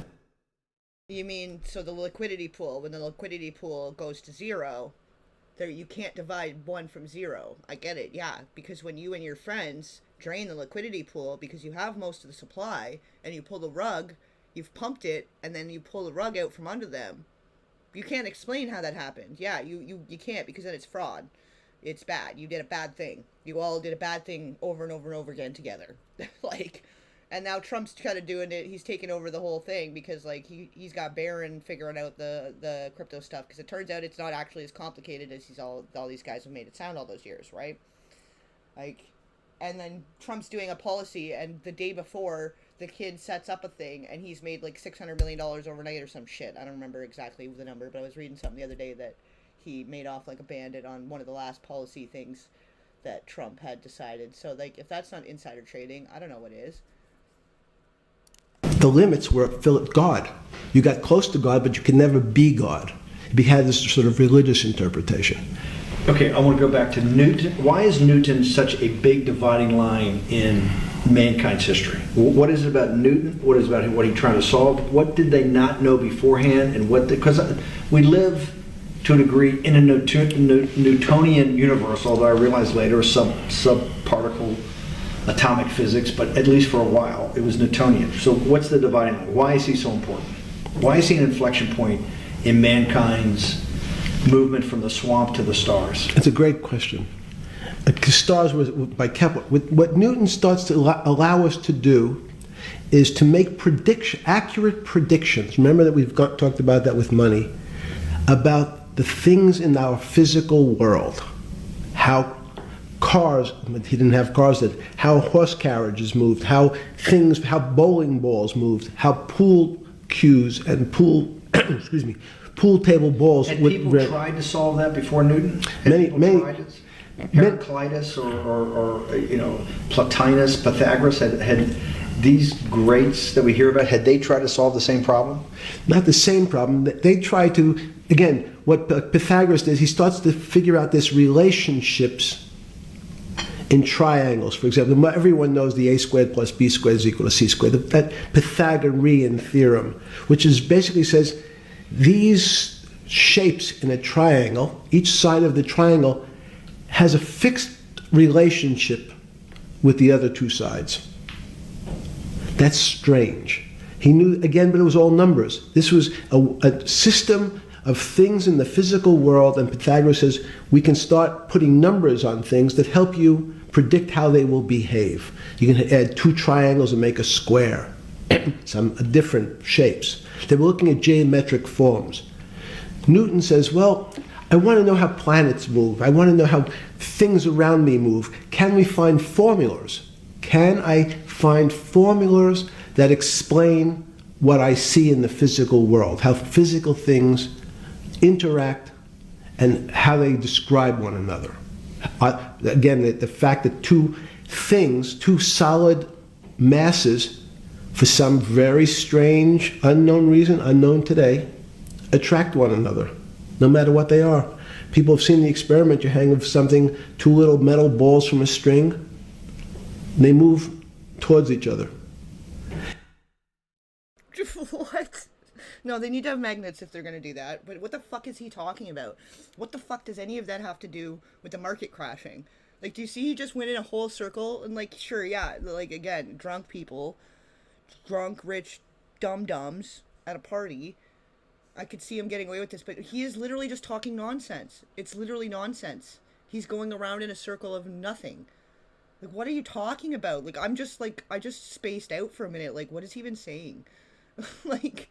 You mean, so the liquidity pool, when the liquidity pool goes to 0, there you can't divide 1 from 0. I get it, yeah. Because when you and your friends drain the liquidity pool because you have most of the supply and you pull the rug, you've pumped it, and then you pull the rug out from under them. You can't explain how that happened. Yeah, you can't, because then it's fraud. It's bad. You did a bad thing. You all did a bad thing over and over and over again together. Like... And now Trump's kind of doing it. He's taking over the whole thing because, like, he's got Barron figuring out the crypto stuff, because it turns out it's not actually as complicated as all these guys have made it sound all those years, right? Like, and then Trump's doing a policy, and the day before, the kid sets up a thing, and he's made like $600 million overnight or some shit. I don't remember exactly the number, but I was reading something the other day that he made off like a bandit on one of the last policy things that Trump had decided. So, like, if that's not insider trading, I don't know what is. The limits were God. You got close to God, but you can never be God. He had this sort of religious interpretation. Okay, I want to go back to Newton. Why is Newton such a big dividing line in mankind's history? What is it about Newton? What is it about what he's trying to solve? What did they not know beforehand? And because we live to a degree in a Newtonian universe, although I realized later subparticle atomic physics, but at least for a while it was Newtonian. So what's the dividing line? Why is he so important? Why is he an inflection point in mankind's movement from the swamp to the stars? It's a great question. The stars was by Kepler. What Newton starts to allow us to do is to make accurate predictions. Remember that we've talked about that with money, about the things in our physical world, how cars, he didn't have cars then, how horse carriages moved, how bowling balls moved, how pool cues and excuse me, pool table balls. Had people tried to solve that before Newton? Many. Heraclitus or Plotinus, Pythagoras, had these greats that we hear about, had they tried to solve the same problem? Not the same problem. They try to, again, what Pythagoras does, he starts to figure out this relationships in triangles. For example, everyone knows the a squared plus b squared is equal to c squared, that Pythagorean theorem, which is basically says these shapes in a triangle, each side of the triangle has a fixed relationship with the other two sides. That's strange. He knew, again, but it was all numbers. This was a system of things in the physical world, and Pythagoras says we can start putting numbers on things that help you predict how they will behave. You can add two triangles and make a square, some different shapes. They were looking at geometric forms. Newton says, well, I want to know how planets move. I want to know how things around me move. Can we find formulas? Can I find formulas that explain what I see in the physical world, how physical things interact and how they describe one another? Again, the fact that two solid masses, for some very strange, unknown reason, unknown today, attract one another, no matter what they are. People have seen the experiment. You hang something, two little metal balls from a string, and they move towards each other. What? No, they need to have magnets if they're going to do that. But what the fuck is he talking about? What the fuck does any of that have to do with the market crashing? Like, do you see he just went in a whole circle? And, like, sure, yeah, like, again, drunk people, drunk, rich, dum-dums at a party. I could see him getting away with this, but he is literally just talking nonsense. It's literally nonsense. He's going around in a circle of nothing. Like, what are you talking about? Like, I just spaced out for a minute. Like, what is he even saying? Like,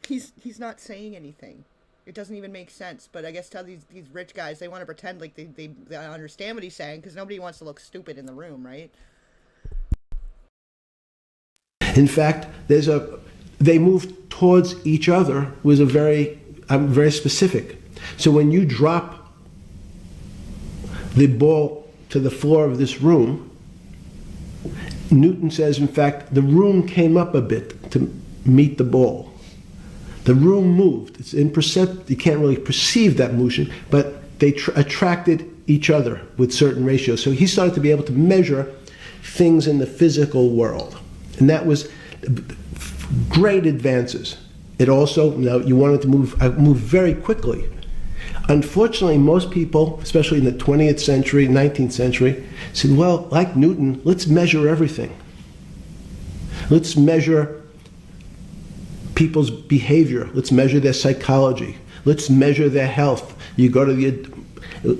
he's not saying anything. It doesn't even make sense. But I guess to these rich guys, they want to pretend like they understand what he's saying, because nobody wants to look stupid in the room, right? In fact, they move towards each other was very specific. So when you drop the ball to the floor of this room, Newton says, in fact, the room came up a bit to meet the ball. The room moved. It's imperceptible. You can't really perceive that motion, but they attracted each other with certain ratios. So he started to be able to measure things in the physical world. And that was great advances. It also, you wanted to move very quickly. Unfortunately, most people, especially in the 20th century, 19th century, said, well, like Newton, let's measure everything. Let's measure people's behavior. Let's measure their psychology. Let's measure their health. You go to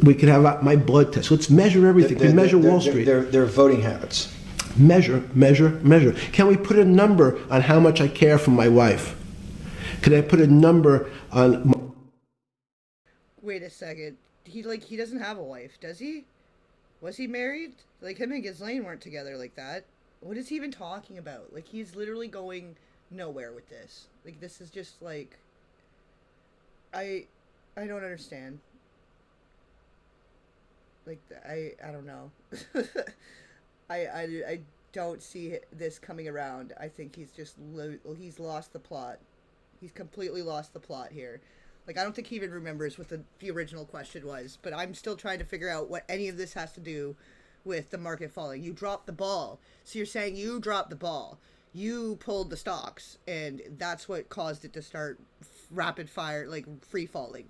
we could have my blood test. Let's measure everything. We measure Wall Street. Their voting habits. Measure. Can we put a number on how much I care for my wife? Can I put a number on... Wait a second. He doesn't have a wife, does he? Was he married? Like, him and Ghislaine weren't together like that. What is he even talking about? Like, he's literally going nowhere with this. Like, this is just, like... I don't understand. Like, I don't know. I don't see this coming around. I think he's just... he's lost the plot. He's completely lost the plot here. Like, I don't think he even remembers what the original question was, but I'm still trying to figure out what any of this has to do with the market falling. You dropped the ball. So you're saying you dropped the ball. You pulled the stocks, and that's what caused it to start rapid fire, like, free falling.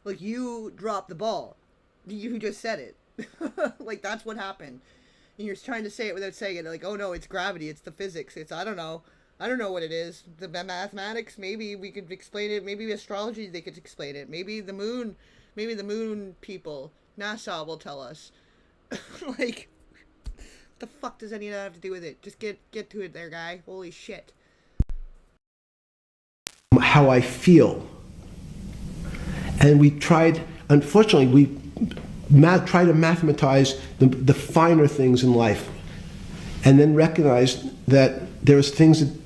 Like, you dropped the ball. You just said it. Like, that's what happened. And you're trying to say it without saying it. Like, oh no, it's gravity, it's the physics, it's, I don't know what it is. The mathematics, maybe we could explain it. Maybe astrology, they could explain it. Maybe the moon people, NASA will tell us. Like, What the fuck does any of that have to do with it? Just get to it there, guy. Holy shit. How I feel. And we tried, unfortunately, try to mathematize the finer things in life, and then recognize that there's things that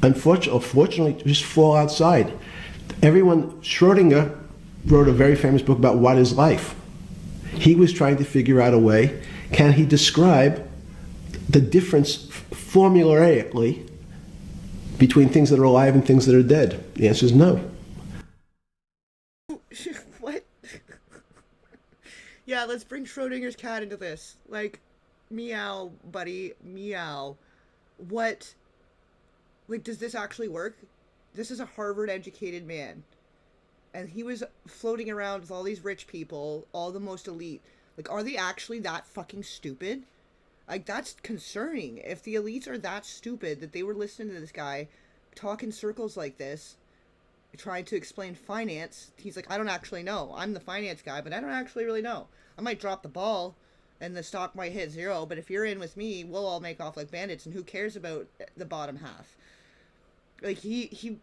unfortunately just fall outside. Schrodinger wrote a very famous book about what is life. He was trying to figure out a way, can he describe the difference formulaically between things that are alive and things that are dead? The answer is no. What? Yeah, let's bring Schrodinger's cat into this. Like, meow, buddy, meow. What? Like, does this actually work? This is a Harvard-educated man. And he was floating around with all these rich people, all the most elite. Like, are they actually that fucking stupid? Like, that's concerning. If the elites are that stupid that they were listening to this guy talk in circles like this, trying to explain finance, he's like, I don't actually know. I'm the finance guy, but I don't actually really know. I might drop the ball, and the stock might hit zero, but if you're in with me, we'll all make off like bandits, and who cares about the bottom half? Like, he's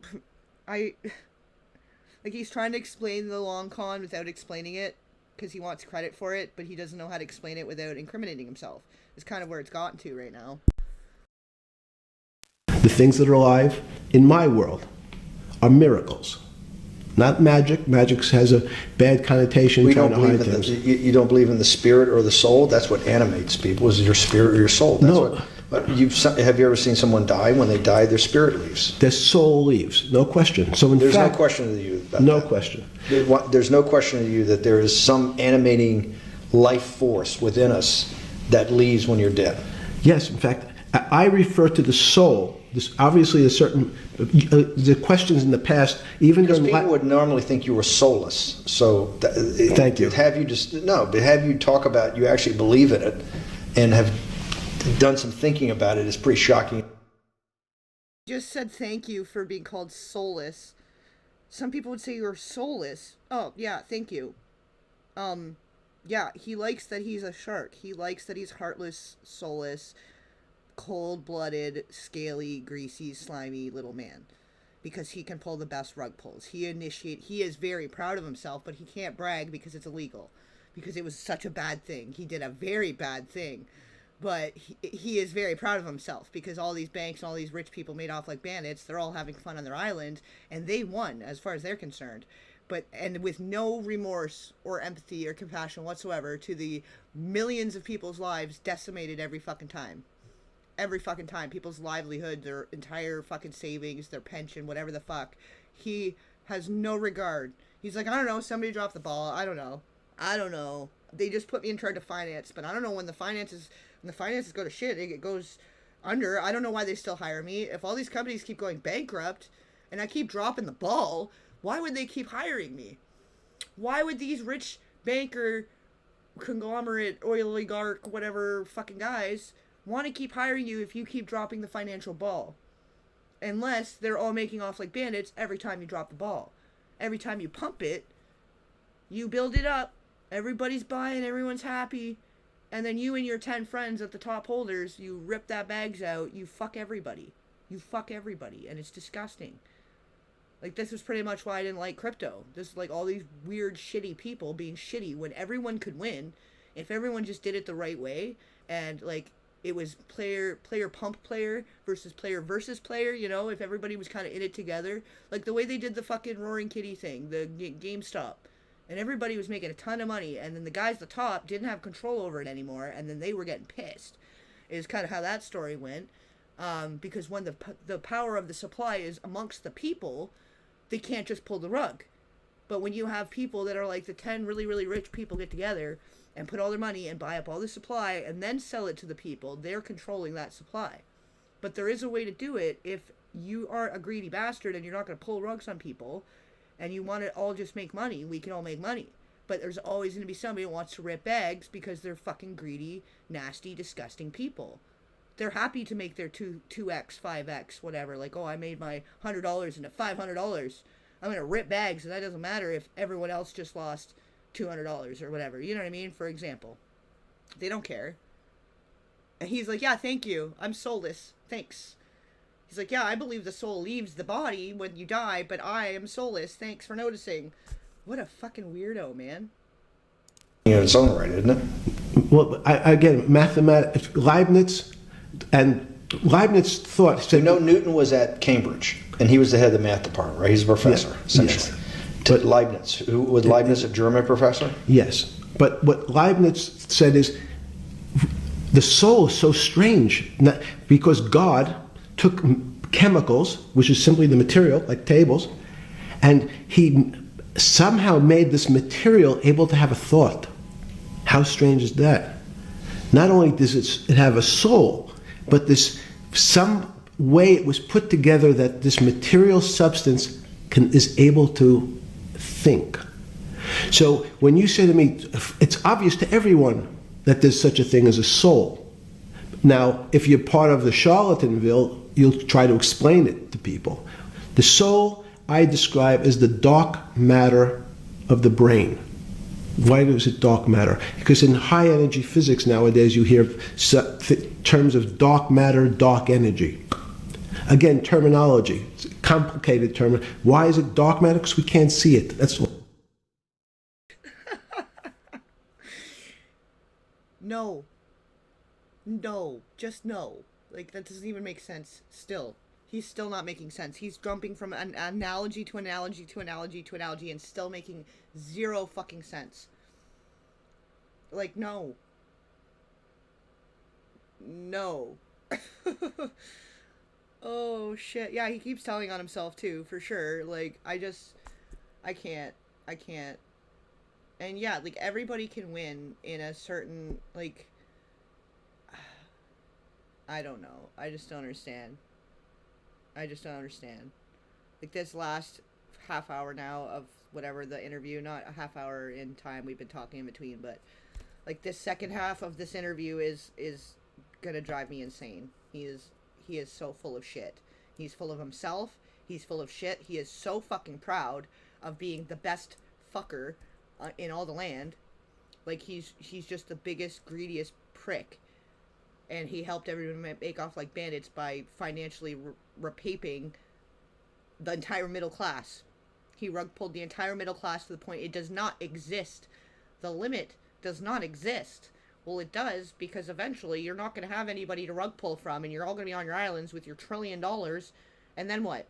trying to explain the long con without explaining it, because he wants credit for it, but he doesn't know how to explain it without incriminating himself. It's kind of where it's gotten to right now. The things that are alive in my world are miracles, not magic. Magic has a bad connotation. We trying don't to hide believe in things. you don't believe in the spirit or the soul. That's what animates people, is your spirit or your soul. That's No. But have you ever seen someone die? When they die, their spirit leaves. Their soul leaves, no question. So in There's fact, no question to you about no that. question. There's no question to you that there is some animating life force within us that leaves when you're dead. Yes, in fact, I refer to the soul. This obviously a certain the questions in the past, even Because during people would normally think you were soulless. So Thank you. But have you talk about you actually believe in it and have done some thinking about it is pretty shocking. Just said thank you for being called soulless. Some people would say you're soulless. Oh, yeah, thank you. Yeah, he likes that he's a shark. He likes that he's heartless, soulless, cold-blooded, scaly, greasy, slimy little man. Because he can pull the best rug pulls. He is very proud of himself, but he can't brag because it's illegal. Because it was such a bad thing. He did a very bad thing. But he is very proud of himself because all these banks and all these rich people made off like bandits. They're all having fun on their island, and they won as far as they're concerned. And with no remorse or empathy or compassion whatsoever to the millions of people's lives decimated every fucking time. Every fucking time. People's livelihood, their entire fucking savings, their pension, whatever the fuck. He has no regard. He's like, I don't know, somebody dropped the ball. I don't know. They just put me in charge of finance, but I don't know when the finances go to shit, it goes under. I don't know why they still hire me. If all these companies keep going bankrupt and I keep dropping the ball, why would they keep hiring me? Why would these rich banker, conglomerate, oligarch, whatever fucking guys want to keep hiring you if you keep dropping the financial ball? Unless they're all making off like bandits every time you drop the ball. Every time you pump it, you build it up, everybody's buying, everyone's happy, and then you and your 10 friends at the top holders, you rip that bags out, you fuck everybody. And it's disgusting. Like, this was pretty much why I didn't like crypto. This is like all these weird, shitty people being shitty when everyone could win. If everyone just did it the right way, and, like, it was player pump player versus player, you know, if everybody was kind of in it together. Like, the way they did the fucking Roaring Kitty thing, the GameStop. And everybody was making a ton of money, and then the guys at the top didn't have control over it anymore, and then they were getting pissed. Is kind of how that story went. Because when the power of the supply is amongst the people, they can't just pull the rug. But when you have people that are like the 10 really, really rich people get together and put all their money and buy up all the supply and then sell it to the people, they're controlling that supply. But there is a way to do it if you are a greedy bastard and you're not going to pull rugs on people, and you want to all just make money. We can all make money. But there's always going to be somebody who wants to rip bags because they're fucking greedy, nasty, disgusting people. They're happy to make their 2x, 5x, whatever. Like, oh, I made my $100 into $500. I'm going to rip bags, and that doesn't matter if everyone else just lost $200 or whatever. You know what I mean? For example. They don't care. And he's like, yeah, thank you. I'm soulless. Thanks. He's like, yeah, I believe the soul leaves the body when you die, but I am soulless. Thanks for noticing. What a fucking weirdo, man. In its own right, isn't it? Well, again, mathematics, Leibniz thought... So Newton was at Cambridge, and he was the head of the math department, right? He's a professor, essentially. Yes. But Leibniz, was Leibniz a German professor? Yes. But what Leibniz said is, the soul is so strange, because God took chemicals, which is simply the material, like tables, and he somehow made this material able to have a thought. How strange is that? Not only does it have a soul, but this some way it was put together that this material substance is able to think. So when you say to me, it's obvious to everyone that there's such a thing as a soul. Now, if you're part of the Charlatanville, you'll try to explain it to people. The soul I describe as the dark matter of the brain. Why is it dark matter? Because in high energy physics nowadays you hear terms of dark matter, dark energy. Again, terminology. It's a complicated term. Why is it dark matter? Because we can't see it. That's all. No. No. Just no. Like, that doesn't even make sense still. He's still not making sense. He's jumping from an analogy to analogy to analogy to analogy and still making zero fucking sense. Like, no. No. Oh, shit. Yeah, he keeps telling on himself, too, for sure. Like, I can't. And yeah, like, everybody can win in a certain, like, I don't know. I just don't understand. Like, this last half hour now of whatever the interview, not a half hour in time, we've been talking in between, but, like, this second half of this interview is gonna drive me insane. He is so full of shit. He's full of himself. He's full of shit. He is so fucking proud of being the best fucker in all the land. Like, he's just the biggest, greediest prick. And he helped everyone make off like bandits by financially repaping the entire middle class. He rug pulled the entire middle class to the point it does not exist. The limit does not exist. Well, it does, because eventually you're not going to have anybody to rug pull from, and you're all going to be on your islands with your $1 trillion, and then what?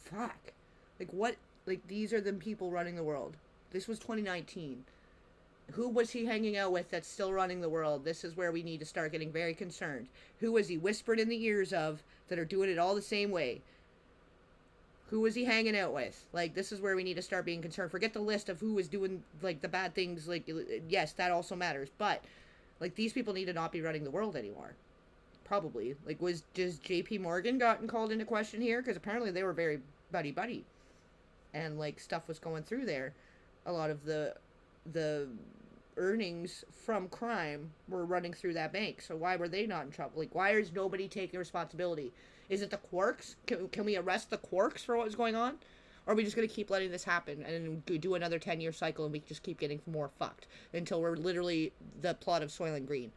Fuck. Like, what? Like, these are the people running the world. This was 2019. Who was he hanging out with that's still running the world? This is where we need to start getting very concerned. Who was he whispered in the ears of that are doing it all the same way? Who was he hanging out with? Like, this is where we need to start being concerned. Forget the list of who was doing, like, the bad things. Like, yes, that also matters. But, like, these people need to not be running the world anymore. Probably. Like, does JP Morgan gotten called into question here? Because apparently they were very buddy-buddy. And, like, stuff was going through there. A lot of the earnings from crime were running through that bank. So why were they not in trouble? Like, why is nobody taking responsibility? Is it the Quarks? Can we arrest the Quarks for what was going on? Or are we just going to keep letting this happen and do another 10-year cycle and we just keep getting more fucked until we're literally the plot of Soylent Green?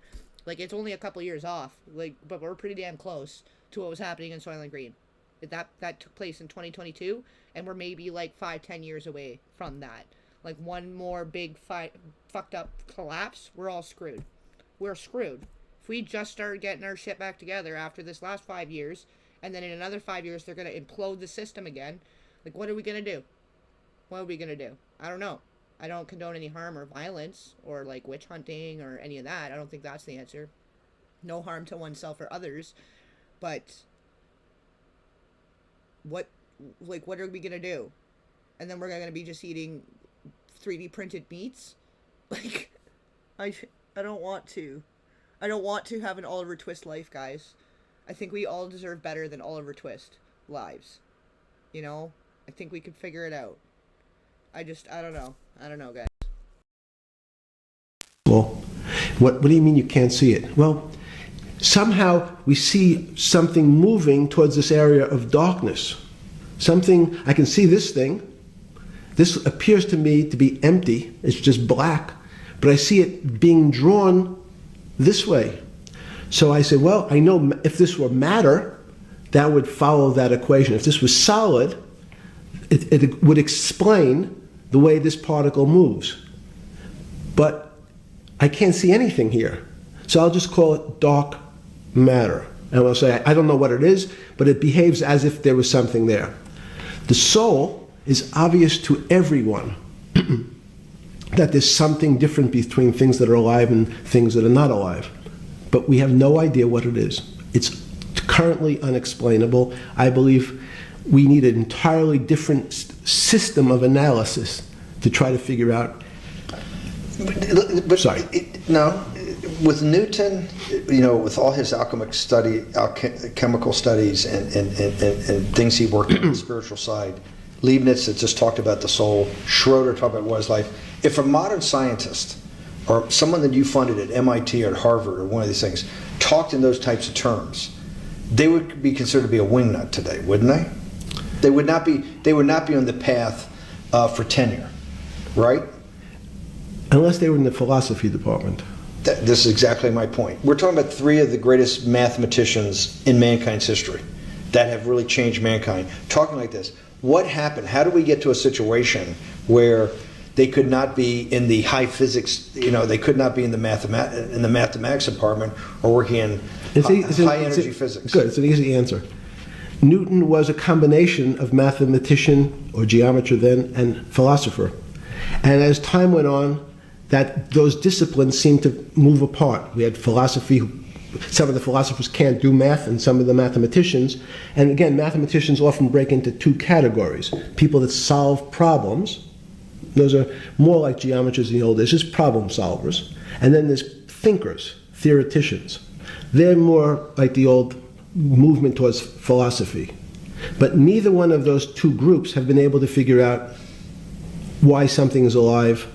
Like, it's only a couple years off, like, but we're pretty damn close to what was happening in Soylent Green. That took place in 2022, and we're maybe like 5-10 years away from that. Like, one more big fucked up collapse, we're all screwed. We're screwed. If we just started getting our shit back together after this last 5 years, and then in another 5 years they're going to implode the system again, like, what are we going to do? What are we going to do? I don't know. I don't condone any harm or violence or, like, witch hunting or any of that. I don't think that's the answer. No harm to oneself or others. But what are we going to do? And then we're going to be just eating 3D printed meats? Like, I don't want to. I don't want to have an Oliver Twist life, guys. I think we all deserve better than Oliver Twist lives. You know? I think we could figure it out. I don't know. I don't know, guys. Well, what do you mean you can't see it? Well, somehow we see something moving towards this area of darkness. Something, I can see this thing. This appears to me to be empty. It's just black. But I see it being drawn this way. So I said, well, I know if this were matter, that would follow that equation. If this was solid, it would explain the way this particle moves. But I can't see anything here. So I'll just call it dark matter. And I'll say, I don't know what it is, but it behaves as if there was something there. The soul is obvious to everyone that there's something different between things that are alive and things that are not alive. But we have no idea what it is. It's currently unexplainable. I believe we need an entirely different system of analysis to try to figure out. But Sorry. No, with Newton, with all his chemical studies and things he worked on the spiritual side, Leibniz that just talked about the soul, Schroeder talked about what is life. If a modern scientist or someone that you funded at MIT or at Harvard or one of these things talked in those types of terms, they would be considered to be a wingnut today, wouldn't they? They would not be. They would not be on the path for tenure, right? Unless they were in the philosophy department. This is exactly my point. We're talking about three of the greatest mathematicians in mankind's history that have really changed mankind. Talking like this, what happened? How do we get to a situation where they could not be in the high physics? They could not be in the mathematics department or working in high energy physics. Good. It's an easy answer. Newton was a combination of mathematician or geometer then and philosopher, and as time went on, those disciplines seemed to move apart. We had philosophy. Some of the philosophers can't do math, and some of the mathematicians. And again, mathematicians often break into two categories: people that solve problems. Those are more like geometers in the old days, just problem solvers. And then there's thinkers, theoreticians. They're more like the old movement towards philosophy. But neither one of those two groups have been able to figure out why something is alive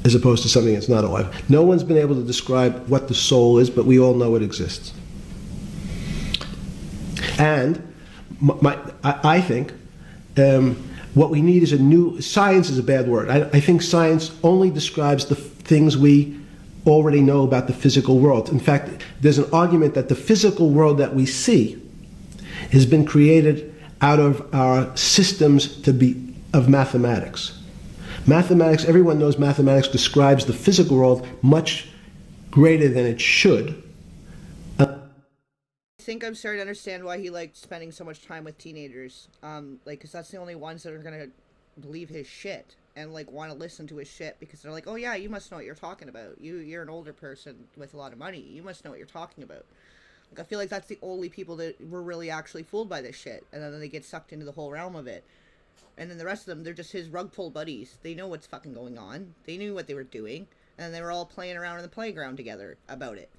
as opposed to something that's not alive. No one's been able to describe what the soul is, but we all know it exists. And I think what we need is a new, science is a bad word. I think science only describes the things we already know about the physical world. In fact, there's an argument that the physical world that we see has been created out of our systems of mathematics. Mathematics, everyone knows mathematics describes the physical world much greater than it should. I think I'm starting to understand why he liked spending so much time with teenagers. Because that's the only ones that are gonna believe his shit and want to listen to his shit because they're like, oh yeah, you must know what you're talking about. You're an older person with a lot of money. You must know what you're talking about. I feel like that's the only people that were really actually fooled by this shit, and then they get sucked into the whole realm of it. And then the rest of them, they're just his rug pull buddies. They know what's fucking going on. They knew what they were doing. And they were all playing around in the playground together about it.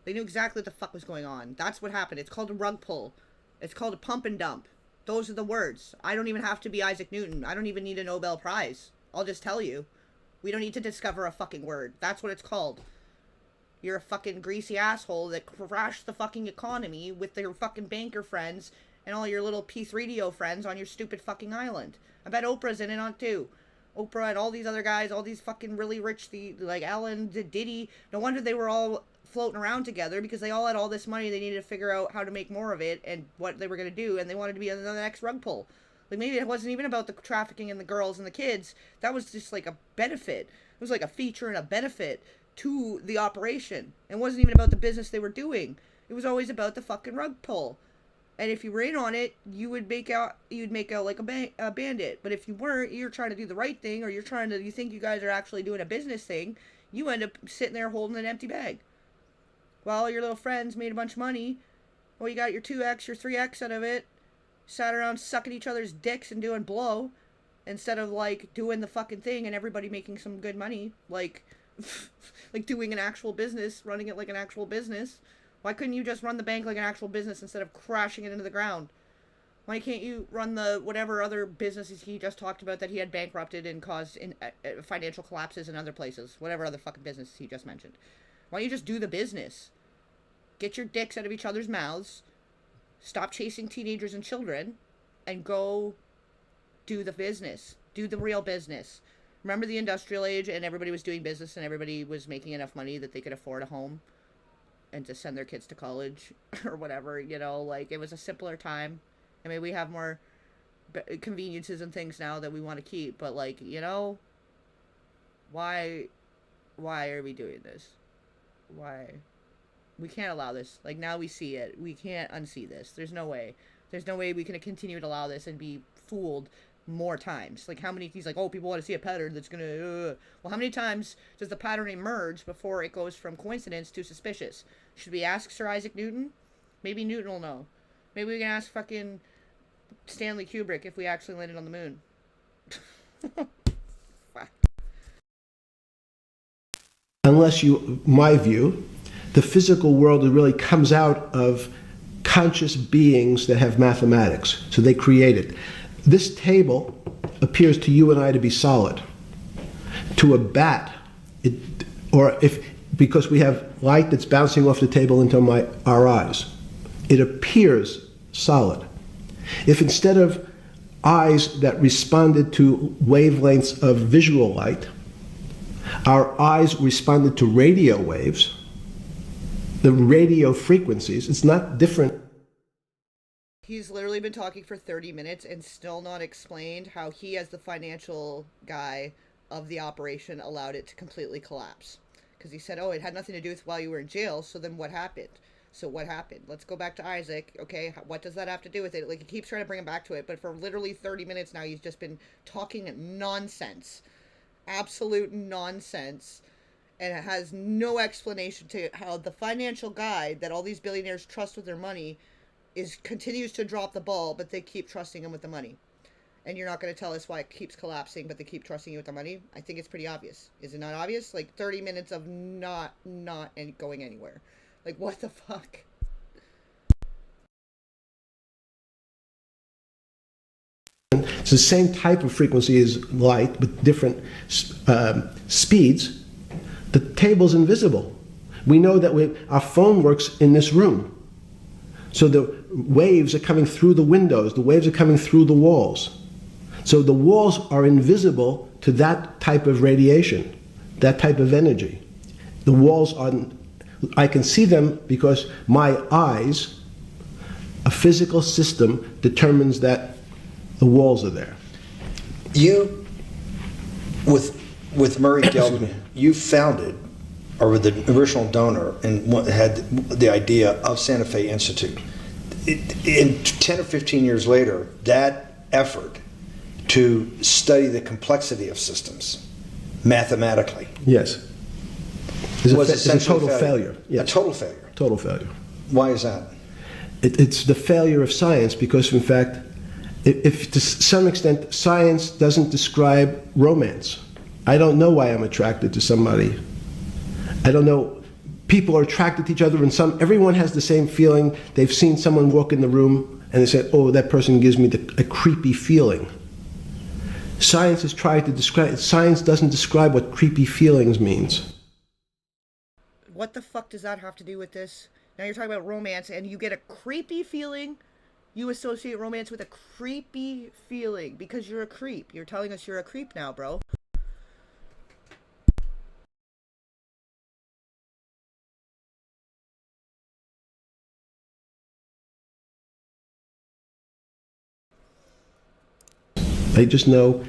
They knew exactly what the fuck was going on. That's what happened. It's called a rug pull. It's called a pump and dump. Those are the words. I don't even have to be Isaac Newton. I don't even need a Nobel Prize. I'll just tell you. We don't need to discover a fucking word. That's what it's called. You're a fucking greasy asshole that crashed the fucking economy with your fucking banker friends and all your little P3DO friends on your stupid fucking island. I bet Oprah's in it on too. Oprah and all these other guys, all these fucking really rich, like Ellen, Diddy. No wonder they were all floating around together because they all had all this money. They needed to figure out how to make more of it and what they were going to do, and they wanted to be on the next rug pull. Maybe it wasn't even about the trafficking and the girls and the kids. That was just a benefit. It was like a feature and a benefit to the operation. It wasn't even about the business they were doing. It was always about the fucking rug pull. And if you were in on it, you'd make out like a bandit. But if you weren't, you're trying to do the right thing, or you think you guys are actually doing a business thing, you end up sitting there holding an empty bag. While your little friends made a bunch of money, well, you got your 2x, your 3x out of it, sat around sucking each other's dicks and doing blow, instead of doing the fucking thing and everybody making some good money, like doing an actual business, running it like an actual business. Why couldn't you just run the bank like an actual business instead of crashing it into the ground? Why can't you run the whatever other businesses he just talked about that he had bankrupted and caused financial collapses in other places? Whatever other fucking business he just mentioned. Why don't you just do the business? Get your dicks out of each other's mouths. Stop chasing teenagers and children. And go do the business. Do the real business. Remember the industrial age and everybody was doing business and everybody was making enough money that they could afford a home and to send their kids to college or whatever, you know, like it was a simpler time. I mean, we have more conveniences and things now that we want to keep, but like, you know, why are we doing this? Why? We can't allow this. Like, now we see it. We can't unsee this. There's no way. There's no way we can continue to allow this and be fooled more times. Like, how many, he's like, oh, people want to see a pattern that's gonna, well, how many times does the pattern emerge before it goes from coincidence to suspicious? Should we ask Sir Isaac Newton? Maybe Newton will know. Maybe we can ask fucking Stanley Kubrick if we actually landed on the moon. Fuck. Unless you, my view, the physical world really comes out of conscious beings that have mathematics. So they create it. This table appears to you and I to be solid. To a bat, because we have light that's bouncing off the table into our eyes, it appears solid. If instead of eyes that responded to wavelengths of visual light, our eyes responded to radio waves, the radio frequencies, it's not different. He's literally been talking for 30 minutes and still not explained how he, as the financial guy of the operation, allowed it to completely collapse. Because he said, oh, it had nothing to do with while you were in jail, so then what happened? So what happened? Let's go back to Isaac. Okay, what does that have to do with it? Like, he keeps trying to bring him back to it, but for literally 30 minutes now, he's just been talking nonsense. Absolute nonsense. And it has no explanation to how the financial guy that all these billionaires trust with their money continues to drop the ball, but they keep trusting him with the money. And you're not going to tell us why it keeps collapsing, but they keep trusting you with the money? I think it's pretty obvious. Is it not obvious? Like, 30 minutes of not going anywhere. Like, what the fuck? It's the same type of frequency as light, with different speeds. The table's invisible. We know that our phone works in this room. So the waves are coming through the windows, the waves are coming through the walls. So the walls are invisible to that type of radiation, that type of energy. The walls are, I can see them because my eyes, a physical system determines that the walls are there. You, with Murray Geldman, you founded, or were the original donor, and had the idea of Santa Fe Institute. In 10 or 15 years later, that effort to study the complexity of systems mathematically, yes, was a total failure. Yes. A total failure. Total failure. Why is that? It's the failure of science because, in fact, if to some extent science doesn't describe romance. I don't know why I'm attracted to somebody. I don't know. People are attracted to each other, and everyone has the same feeling. They've seen someone walk in the room, and they say, "Oh, that person gives me a creepy feeling." Science has tried to describe. Science doesn't describe what creepy feelings means. What the fuck does that have to do with this? Now you're talking about romance, and you get a creepy feeling. You associate romance with a creepy feeling because you're a creep. You're telling us you're a creep now, bro. They just know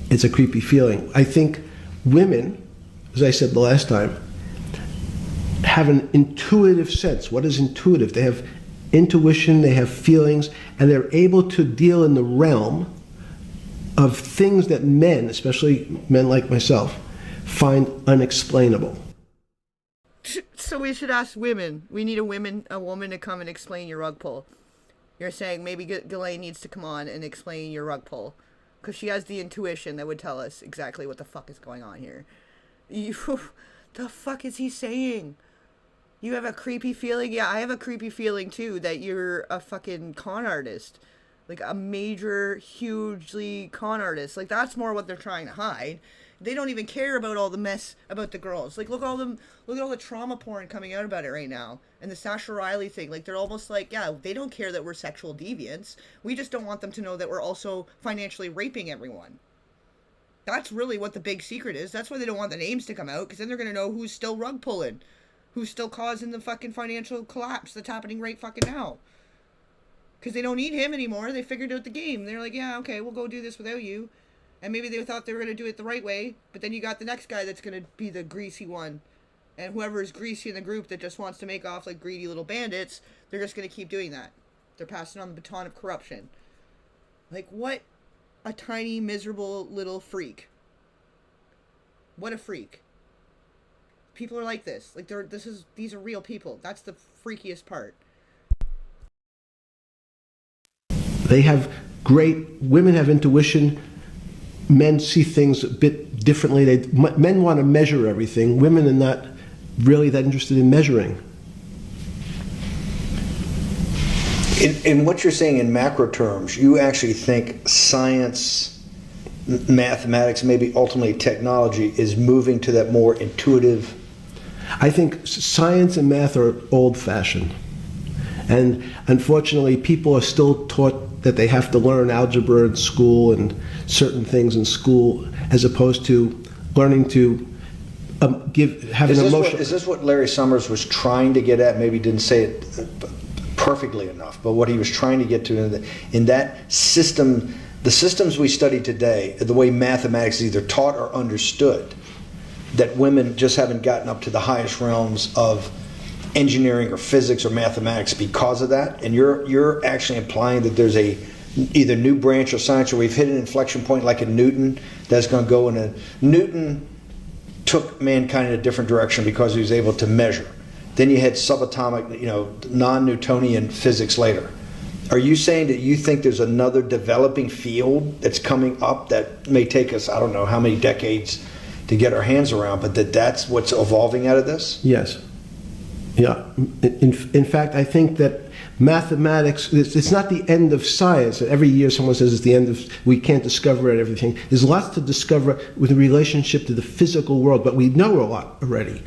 it's a creepy feeling. I think women, as I said the last time, have an intuitive sense. What is intuitive? They have intuition, they have feelings, and they're able to deal in the realm of things that men, especially men like myself, find unexplainable. So we should ask women. We need a woman to come and explain your rug pull. You're saying maybe Ghislaine needs to come on and explain your rug pull. Because she has the intuition that would tell us exactly what the fuck is going on here. The fuck is he saying? You have a creepy feeling? Yeah, I have a creepy feeling too that you're a fucking con artist. Like a major, hugely con artist. Like that's more what they're trying to hide. They don't even care about all the mess about the girls. Like look at all the trauma porn coming out about it right now. And the Sasha Riley thing. Like they're almost like, yeah, they don't care that we're sexual deviants. We just don't want them to know that we're also financially raping everyone. That's really what the big secret is. That's why they don't want the names to come out, because then they're going to know who's still rug pulling, who's still causing the fucking financial collapse that's happening right fucking now. Because they don't need him anymore. They figured out the game. They're like, yeah, okay, we'll go do this without you. And maybe they thought they were going to do it the right way, but then you got the next guy that's going to be the greasy one. And whoever is greasy in the group that just wants to make off like greedy little bandits, they're just going to keep doing that. They're passing on the baton of corruption. Like, what a tiny, miserable little freak. What a freak. People are like this. Like, these are real people. That's the freakiest part. They have women have intuition. Men see things a bit differently. Men want to measure everything. Women are not really that interested in measuring. In what you're saying in macro terms, you actually think science, mathematics, maybe ultimately technology is moving to that more intuitive? I think science and math are old-fashioned. And unfortunately, people are still taught that they have to learn algebra in school and certain things in school, as opposed to learning to have an emotion. Is this what Larry Summers was trying to get at? Maybe didn't say it perfectly enough, but what he was trying to get to in that system, the systems we study today, the way mathematics is either taught or understood, that women just haven't gotten up to the highest realms of engineering or physics or mathematics because of that. And you're actually implying that there's a either new branch of science, or we've hit an inflection point like in Newton that's going to go in a Newton took mankind in a different direction because he was able to measure. Then you had subatomic, non-Newtonian physics later. Are you saying that you think there's another developing field that's coming up that may take us, I don't know how many decades to get our hands around, but that's what's evolving out of this? Yes. Yeah. In fact, I think that mathematics, it's not the end of science. Every year someone says it's the end of, we can't discover everything. There's lots to discover with relationship to the physical world, but we know a lot already.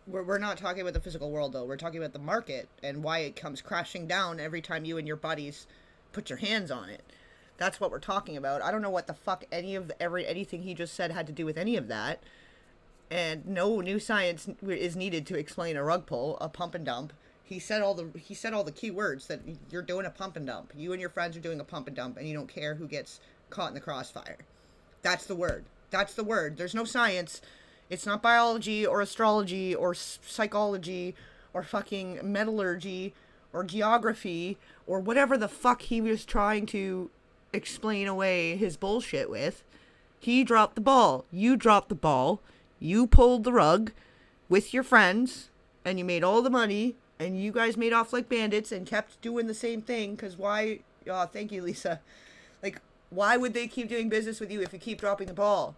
We're not talking about the physical world, though. We're talking about the market and why it comes crashing down every time you and your buddies put your hands on it. That's what we're talking about. I don't know what the fuck anything he just said had to do with any of that. And no new science is needed to explain a rug pull, a pump and dump. He said all the key words, that you're doing a pump and dump. You and your friends are doing a pump and dump, and you don't care who gets caught in the crossfire. That's the word. That's the word. There's no science. It's not biology or astrology or psychology or fucking metallurgy or geography or whatever the fuck he was trying to explain away his bullshit with. He dropped the ball. You dropped the ball. You pulled the rug with your friends, and you made all the money, and you guys made off like bandits and kept doing the same thing, because why? Oh, thank you, Lisa. Like, why would they keep doing business with you if you keep dropping the ball?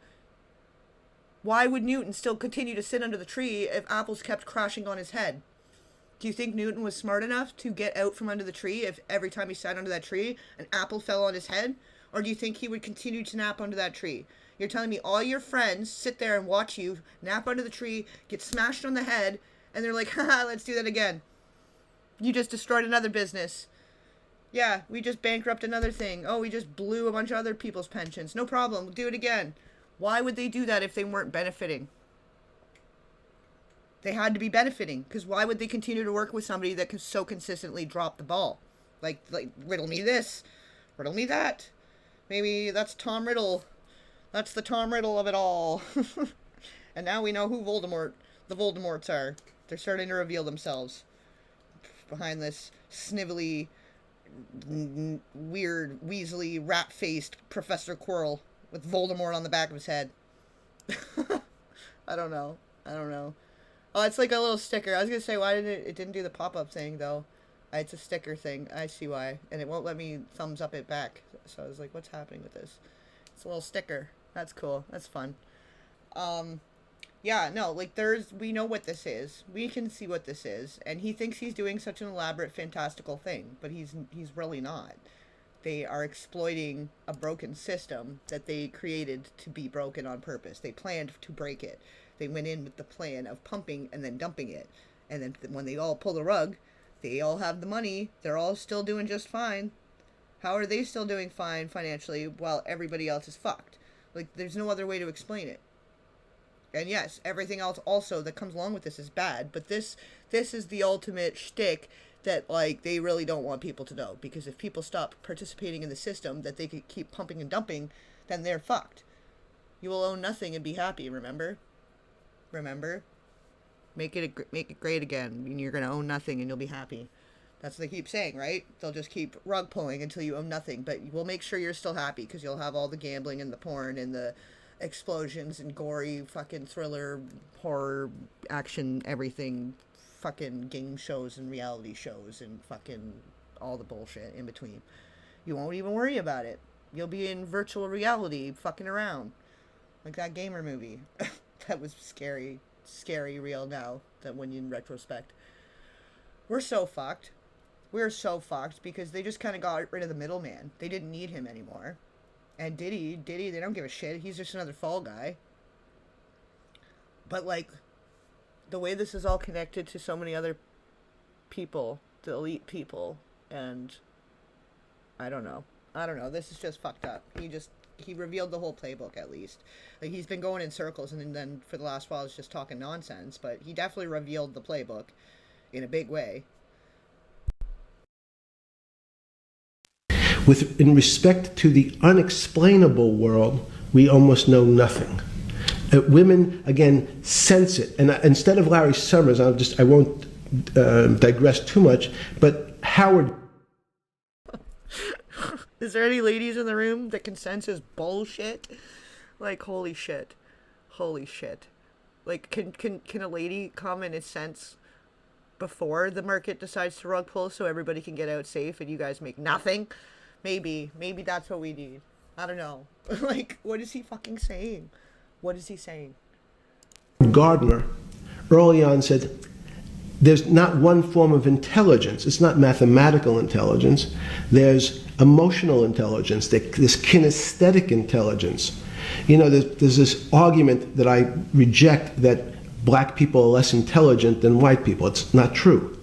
Why would Newton still continue to sit under the tree if apples kept crashing on his head? Do you think Newton was smart enough to get out from under the tree if every time he sat under that tree, an apple fell on his head? Or do you think he would continue to nap under that tree? You're telling me all your friends sit there and watch you nap under the tree, get smashed on the head, and they're like, haha, let's do that again. You just destroyed another business. Yeah, we just bankrupted another thing. Oh, we just blew a bunch of other people's pensions. No problem, we'll do it again. Why would they do that if they weren't benefiting? They had to be benefiting, because why would they continue to work with somebody that can so consistently drop the ball? Like riddle me this, riddle me that. Maybe that's Tom Riddle. That's the Tom Riddle of it all. And now we know who the Voldemorts are. They're starting to reveal themselves behind this snivelly, weird, weaselly, rat-faced Professor Quirrell with Voldemort on the back of his head. I don't know. Oh, it's like a little sticker. I was going to say, why didn't it didn't do the pop-up thing, though. It's a sticker thing. I see why. And it won't let me thumbs up it back. So I was like, what's happening with this? It's a little sticker. That's cool. That's fun. Yeah, no, like we know what this is. We can see what this is. And he thinks he's doing such an elaborate, fantastical thing. But he's really not. They are exploiting a broken system that they created to be broken on purpose. They planned to break it. They went in with the plan of pumping and then dumping it. And then when they all pull the rug, they all have the money. They're all still doing just fine. How are they still doing fine financially while everybody else is fucked? Like, there's no other way to explain it. And yes, everything else also that comes along with this is bad, but this is the ultimate shtick that, like, they really don't want people to know, because if people stop participating in the system that they could keep pumping and dumping, then they're fucked. You will own nothing and be happy, remember? Remember? Make it great again, and you're gonna own nothing and you'll be happy. That's what they keep saying, right? They'll just keep rug pulling until you own nothing, but we'll make sure you're still happy, because you'll have all the gambling and the porn and the explosions and gory fucking thriller, horror, action, everything, fucking game shows and reality shows and fucking all the bullshit in between. You won't even worry about it. You'll be in virtual reality fucking around. Like that gamer movie. That was scary real now, that when you in retrospect. We're so fucked. We're so fucked because they just kind of got rid of the middleman. They didn't need him anymore. And Diddy, they don't give a shit. He's just another fall guy. But, like, the way this is all connected to so many other people, the elite people, and I don't know. This is just fucked up. He revealed the whole playbook, at least. Like, he's been going in circles, and then for the last while, he's just talking nonsense. But he definitely revealed the playbook in a big way. In respect to the unexplainable world, we almost know nothing. Women, again, sense it. And instead of Larry Summers, I won't digress too much, but Howard... Is there any ladies in the room that can sense his bullshit? Like, holy shit. Like, can a lady come and sense before the market decides to rug pull so everybody can get out safe and you guys make nothing? Maybe that's what we need. I don't know. Like, what is he fucking saying? What is he saying? Gardner early on said, there's not one form of intelligence. It's not mathematical intelligence. There's emotional intelligence. There's kinesthetic intelligence. You know, there's this argument that I reject that black people are less intelligent than white people. It's not true.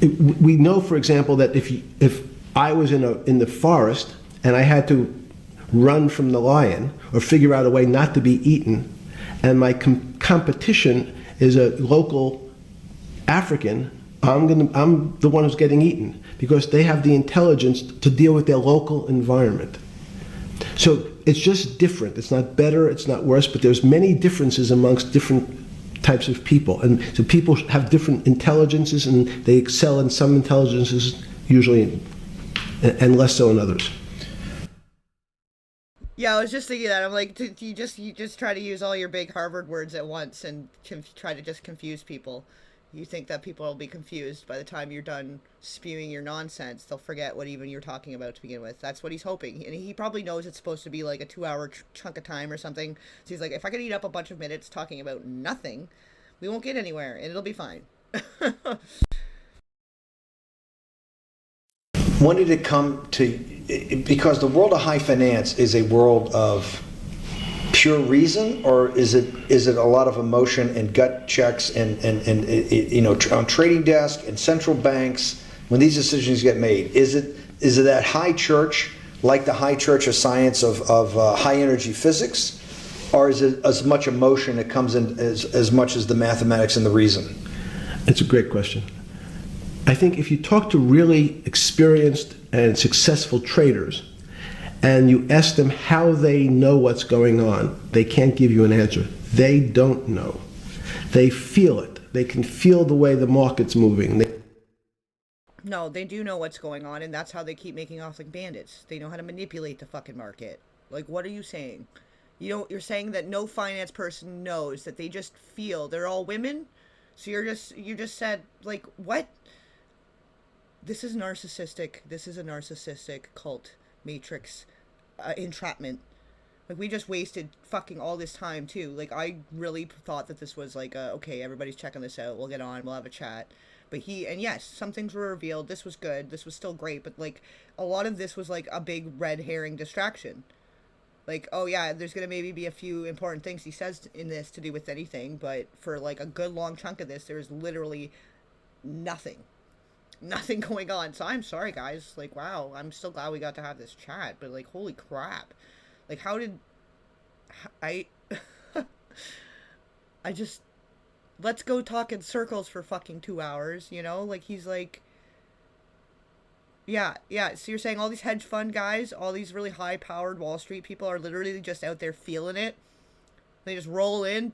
We know, for example, that if I was in the forest and I had to run from the lion or figure out a way not to be eaten, and my competition is a local African, I'm the one who's getting eaten because they have the intelligence to deal with their local environment. So it's just different. It's not better, it's not worse, but there's many differences amongst different types of people. And so people have different intelligences, and they excel in some intelligences usually, and less so in others. Yeah, I was just thinking that. I'm like, you just try to use all your big Harvard words at once and try to just confuse people. You think that people will be confused by the time you're done spewing your nonsense. They'll forget what even you're talking about to begin with. That's what he's hoping. And he probably knows it's supposed to be like a 2-hour chunk of time or something. So he's like, if I could eat up a bunch of minutes talking about nothing, we won't get anywhere and it'll be fine. When did it come to, because the world of high finance is a world of pure reason, or is it a lot of emotion and gut checks and you know, on trading desk and central banks when these decisions get made? Is it that high church, like the high church of science of high energy physics, or is it as much emotion that comes in as much as the mathematics and the reason? It's a great question. I think if you talk to really experienced and successful traders and you ask them how they know what's going on, they can't give you an answer. They don't know. They feel it. They can feel the way the market's moving. No, they do know what's going on, and that's how they keep making off like bandits. They know how to manipulate the fucking market. Like, what are you saying? You're saying that no finance person knows, that they just feel. They're all women? So you just said, like, what? This is narcissistic. This is a narcissistic cult matrix entrapment. Like, we just wasted fucking all this time too. Like, I really thought that this was like okay, everybody's checking this out, we'll get on, we'll have a chat. But and yes, some things were revealed. This was good, this was still great, but like a lot of this was like a big red herring distraction. Like, oh yeah, there's gonna maybe be a few important things he says in this to do with anything, but for like a good long chunk of this, there's literally nothing going on. So I'm sorry, guys. Like, wow, I'm still glad we got to have this chat, but like, holy crap. Like, how did I I just, let's go talk in circles for fucking 2 hours, you know? Like, he's like, yeah. So you're saying all these hedge fund guys, all these really high powered Wall Street people are literally just out there feeling it. They just roll in,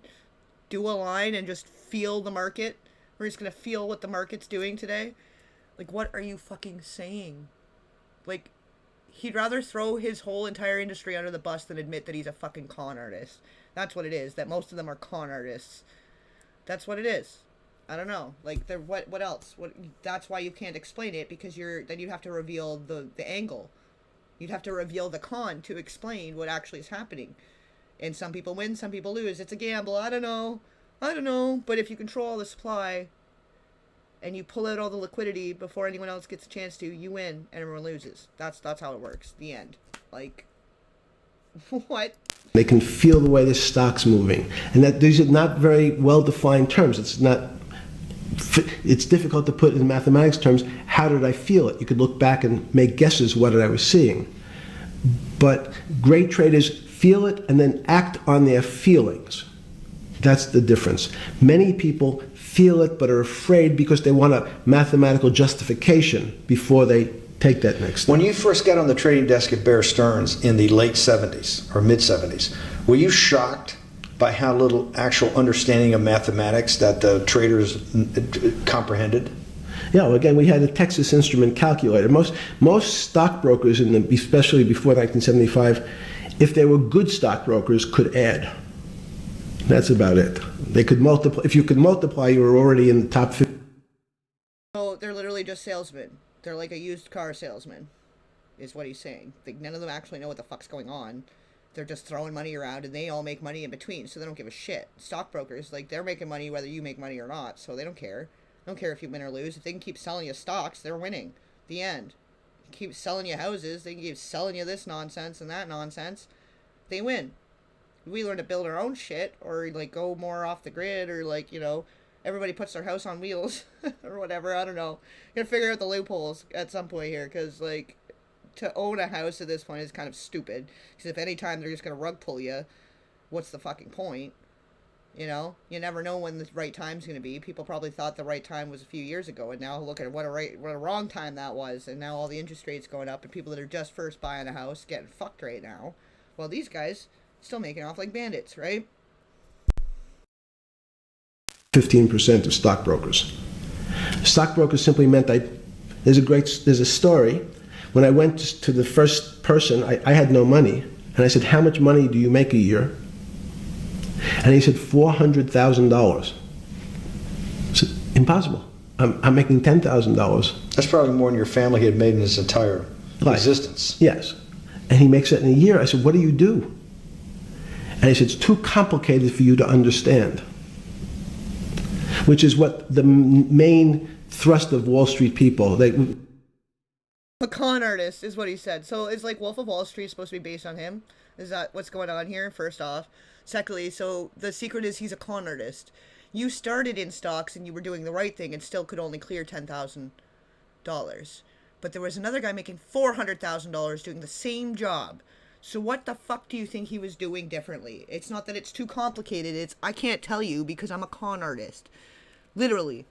do a line, and just feel the market. We're just gonna feel what the market's doing today. Like, what are you fucking saying? Like, he'd rather throw his whole entire industry under the bus than admit that he's a fucking con artist. That's what it is. That most of them are con artists. That's what it is. I don't know. Like, they're, what else? That's why you can't explain it, because then you have to reveal the angle. You'd have to reveal the con to explain what actually is happening. And some people win, some people lose. It's a gamble. I don't know. But if you control all the supply and you pull out all the liquidity before anyone else gets a chance to, you win and everyone loses. That's how it works. The end. Like, what? They can feel the way the stock's moving. And that these are not very well-defined terms. It's difficult to put in mathematics terms. How did I feel it? You could look back and make guesses what I was seeing. But great traders feel it and then act on their feelings. That's the difference. Many people feel it but are afraid because they want a mathematical justification before they take that next step. When you first got on the trading desk at Bear Stearns in the late 70s or mid 70s, were you shocked by how little actual understanding of mathematics that the traders comprehended? Yeah, well, again, we had a Texas Instrument calculator. Most stockbrokers, especially before 1975, if they were good stockbrokers, could add. That's about it. They could multiply. If you could multiply, you were already in the top 50. So they're literally just salesmen. They're like a used car salesman, is what he's saying. Like, none of them actually know what the fuck's going on. They're just throwing money around, and they all make money in between, so they don't give a shit. Stockbrokers, like, they're making money whether you make money or not, so they don't care. They don't care if you win or lose. If they can keep selling you stocks, they're winning. The end. Keep selling you houses, they can keep selling you this nonsense and that nonsense. They win. We learn to build our own shit, or, like, go more off the grid, or, like, you know, everybody puts their house on wheels, or whatever, I don't know. Gonna figure out the loopholes at some point here, because, like, to own a house at this point is kind of stupid, because if any time they're just gonna rug pull you, what's the fucking point? You know? You never know when the right time's gonna be. People probably thought the right time was a few years ago, and now look at what a wrong time that was, and now all the interest rates going up, and people that are just first buying a house getting fucked right now. Well, these guys still making off like bandits, right? 15% of stockbrokers. Stockbrokers simply meant there's a story. When I went to the first person, I had no money, and I said, "How much money do you make a year?" And he said, $400,000. I said, "Impossible. I'm making $10,000." That's probably more than your family had made in its entire Right. existence. Yes. And he makes it in a year. I said, "What do you do?" And he said, "It's too complicated for you to understand." Which is what the main thrust of Wall Street people. A con artist is what he said. So is, like, Wolf of Wall Street supposed to be based on him? Is that what's going on here, first off? Secondly, so the secret is he's a con artist. You started in stocks and you were doing the right thing and still could only clear $10,000. But there was another guy making $400,000 doing the same job. So what the fuck do you think he was doing differently? It's not that it's too complicated. It's, I can't tell you because I'm a con artist. Literally.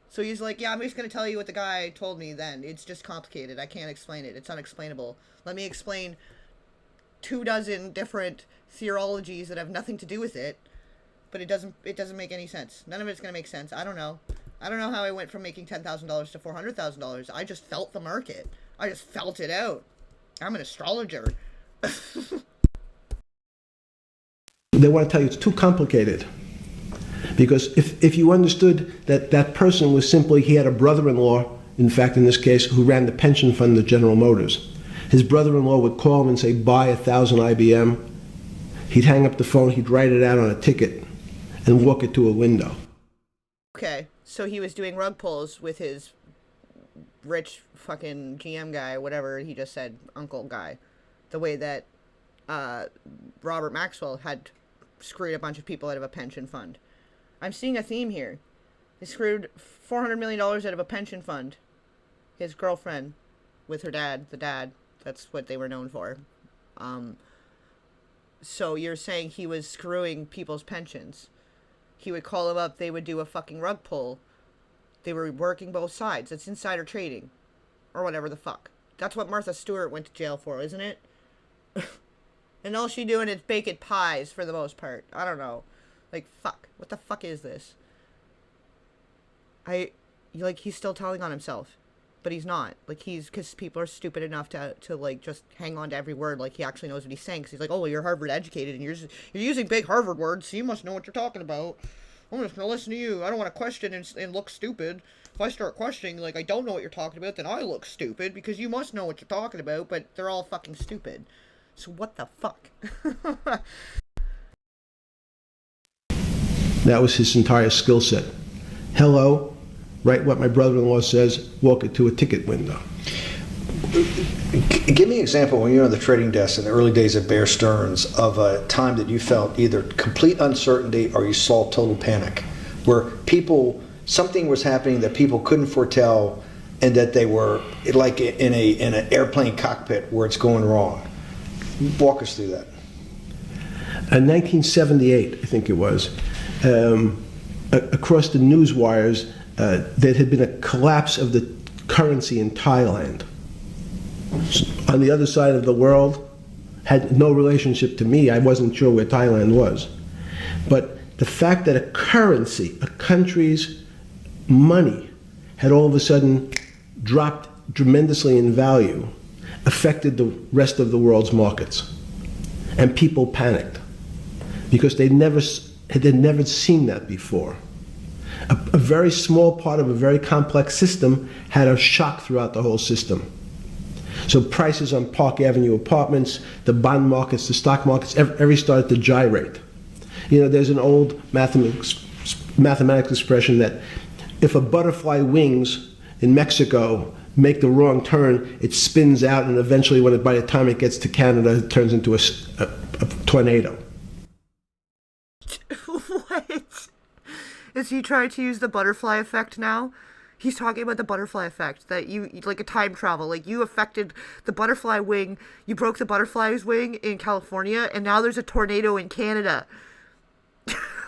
So he's like, yeah, I'm just going to tell you what the guy told me then. It's just complicated. I can't explain it. It's unexplainable. Let me explain 24 different theologies that have nothing to do with it. But it doesn't make any sense. None of it's going to make sense. I don't know. I don't know how I went from making $10,000 to $400,000. I just felt the market. I just felt it out. I'm an astrologer. They want to tell you it's too complicated. Because if you understood that that person was simply, he had a brother-in-law, in fact, in this case, who ran the pension fund at General Motors. His brother-in-law would call him and say, "Buy 1,000 IBM. He'd hang up the phone, he'd write it out on a ticket, and walk it to a window. Okay, so he was doing rug pulls with his rich fucking GM guy, whatever he just said, uncle guy. The way that Robert Maxwell had screwed a bunch of people out of a pension fund. I'm seeing a theme here. He screwed $400 million out of a pension fund. His girlfriend with her dad, the dad. That's what they were known for. So you're saying he was screwing people's pensions? He would call them up. They would do a fucking rug pull. They were working both sides. It's insider trading, or whatever the fuck. That's what Martha Stewart went to jail for, isn't it? And all she doing is baking pies for the most part. I don't know. Like, fuck. What the fuck is this? He's still telling on himself. But he's not. Like, because people are stupid enough to like, just hang on to every word like he actually knows what he's saying. Because he's like, oh, well, you're Harvard educated, and you're using big Harvard words, so you must know what you're talking about. I'm just going to listen to you. I don't want to question and look stupid. If I start questioning, like, I don't know what you're talking about, then I look stupid, because you must know what you're talking about, but they're all fucking stupid. So what the fuck? That was his entire skill set. Hello, write what my brother-in-law says, walk it to a ticket window. Give me an example when you were on the trading desk in the early days of Bear Stearns of a time that you felt either complete uncertainty or you saw total panic, where something was happening that people couldn't foretell, and that they were like in an airplane cockpit where it's going wrong. Walk us through that. In 1978, I think it was, across the news wires, there had been a collapse of the currency in Thailand. On the other side of the world, had no relationship to me. I wasn't sure where Thailand was. But the fact that a currency, a country's money, had all of a sudden dropped tremendously in value, affected the rest of the world's markets. And people panicked because they'd never seen that before. A very small part of a very complex system had a shock throughout the whole system. So prices on Park Avenue apartments, the bond markets, the stock markets, every started to gyrate. You know, there's an old mathematics expression that if a butterfly wings in Mexico make the wrong turn, it spins out, and eventually, by the time it gets to Canada, it turns into a tornado. What? Is he trying to use the butterfly effect now? He's talking about the butterfly effect, that you, like a time travel, like you affected the butterfly wing, you broke the butterfly's wing in California, and now there's a tornado in Canada.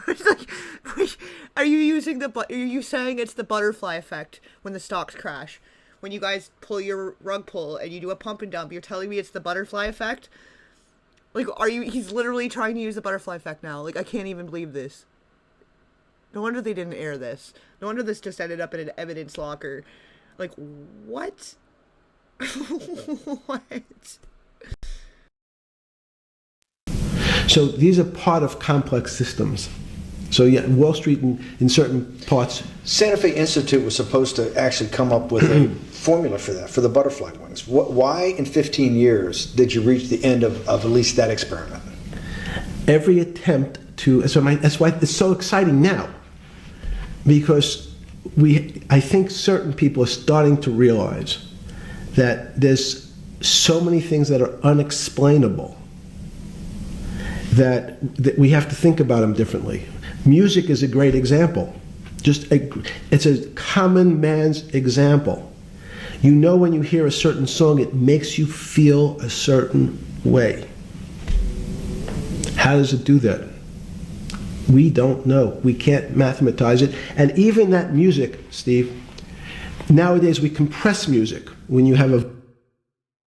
It's like, wait, are you saying it's the butterfly effect when the stocks crash? When you guys pull your rug pull and you do a pump and dump, you're telling me it's the butterfly effect? Like, he's literally trying to use the butterfly effect now. Like, I can't even believe this. No wonder they didn't air this. No wonder this just ended up in an evidence locker. Like, what? What? So these are part of complex systems. So yeah, Wall Street in certain parts. Santa Fe Institute was supposed to actually come up with a formula for that, for the butterfly wings. Why in 15 years did you reach the end of at least that experiment? Every attempt to, that's why it's so exciting now. Because I think certain people are starting to realize that there's so many things that are unexplainable that we have to think about them differently. Music is a great example. It's a common man's example. You know, when you hear a certain song, it makes you feel a certain way. How does it do that? We don't know. We can't mathematize it. And even that music, Steve, nowadays we compress music when you have a...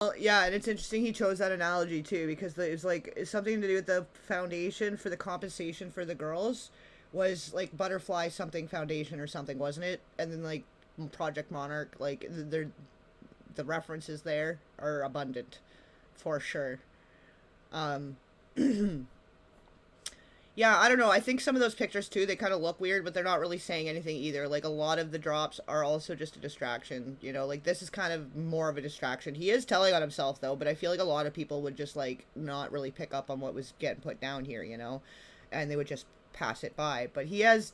Well, yeah, and it's interesting he chose that analogy too, because it's something to do with the foundation for the compensation for the girls was like Butterfly something foundation or something, wasn't it? And then like Project Monarch, like the references there are abundant for sure. Yeah, I don't know. I think some of those pictures, too, they kind of look weird, but they're not really saying anything either. Like, a lot of the drops are also just a distraction, you know? Like, this is kind of more of a distraction. He is telling on himself, though, but I feel like a lot of people would just, like, not really pick up on what was getting put down here, you know? And they would just pass it by. But he has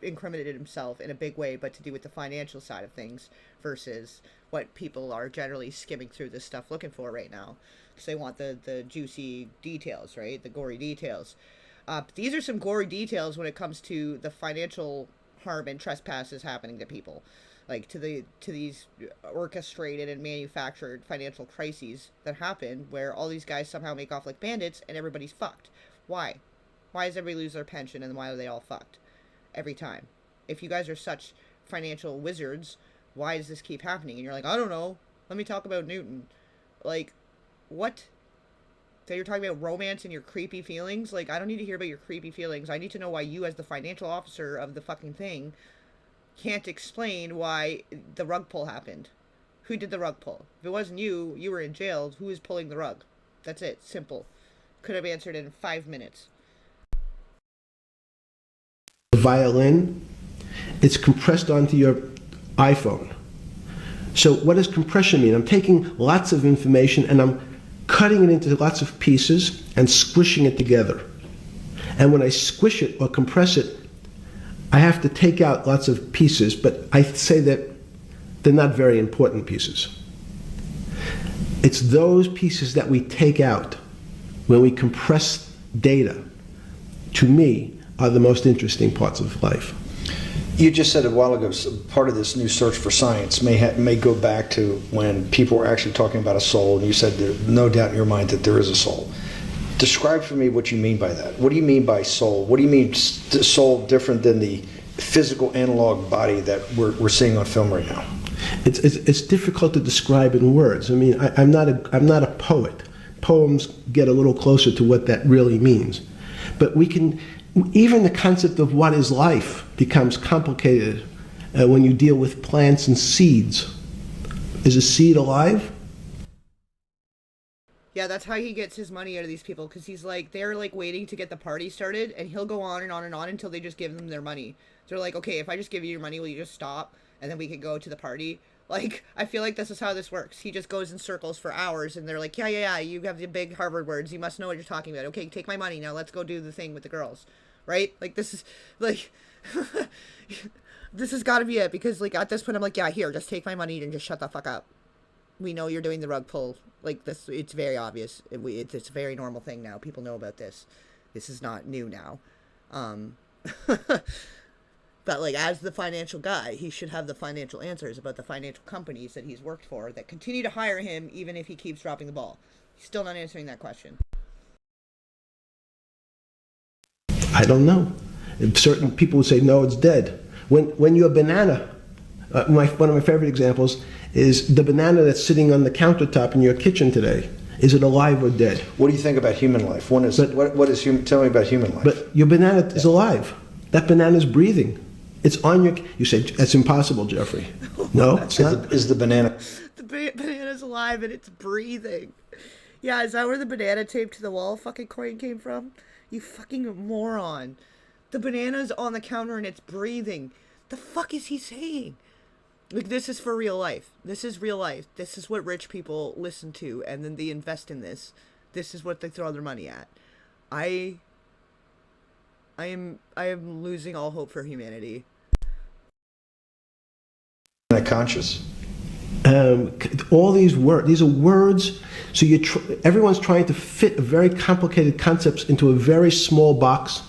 incriminated himself in a big way, but to do with the financial side of things versus what people are generally skimming through this stuff looking for right now. Because they want the juicy details, right? The gory details. These are some gory details when it comes to the financial harm and trespasses happening to people. like to these orchestrated and manufactured financial crises that happen where all these guys somehow make off like bandits and everybody's fucked. Why? Why does everybody lose their pension and why are they all fucked every time? If you guys are such financial wizards, why does this keep happening? And you're like, I don't know. Let me talk about Newton. Like, what? So you're talking about romance and your creepy feelings? Like, I don't need to hear about your creepy feelings. I need to know why you, as the financial officer of the fucking thing, can't explain why the rug pull happened. Who did the rug pull? If it wasn't you, you were in jail. Who is pulling the rug? That's it. Simple. Could have answered in 5 minutes. Violin, it's compressed onto your iPhone. So what does compression mean? I'm taking lots of information and I'm cutting it into lots of pieces and squishing it together. And when I squish it or compress it, I have to take out lots of pieces, but I say that they're not very important pieces. It's those pieces that we take out when we compress data, to me, are the most interesting parts of life. You just said a while ago, part of this new search for science may go back to when people were actually talking about a soul, and you said there's no doubt in your mind that there is a soul. Describe for me what you mean by that. What do you mean by soul? What do you mean soul different than the physical analog body that we're seeing on film right now? It's difficult to describe in words. I mean, I'm not a poet. Poems get a little closer to what that really means. But we can, even the concept of what is life becomes complicated when you deal with plants and seeds. Is a seed alive? Yeah, that's how he gets his money out of these people, because he's like, they're like waiting to get the party started, and he'll go on and on and on until they just give them their money. They're like, okay, if I just give you your money, will you just stop? And then we can go to the party. Like, I feel like this is how this works. He just goes in circles for hours, and they're like, yeah, you have the big Harvard words. You must know what you're talking about. Okay, take my money. Now let's go do the thing with the girls. Right? Like, this is, like, this has got to be it, because, like, at this point, I'm like, yeah, here, just take my money and just shut the fuck up. We know you're doing the rug pull. Like, this, it's very obvious. It's a very normal thing now. People know about this. This is not new now. But, like, as the financial guy, he should have the financial answers about the financial companies that he's worked for that continue to hire him even if he keeps dropping the ball. He's still not answering that question. I don't know. Certain people would say, no, it's dead. When you're a banana, one of my favorite examples is the banana that's sitting on the countertop in your kitchen today. Is it alive or dead? What do you think about human life? Tell me about human life. But your banana is alive. That banana is breathing. It's on your... You say, that's impossible, Jeffrey. No, it's not. Is the banana... The banana's alive and it's breathing. Yeah, is that where the banana taped to the wall fucking coin came from? You fucking moron. The banana's on the counter and it's breathing. The fuck is he saying? Like, this is for real life. This is real life. This is what rich people listen to, and then they invest in this. This is what they throw their money at. I am losing all hope for humanity. Conscious. All these are words. So everyone's trying to fit very complicated concepts into a very small box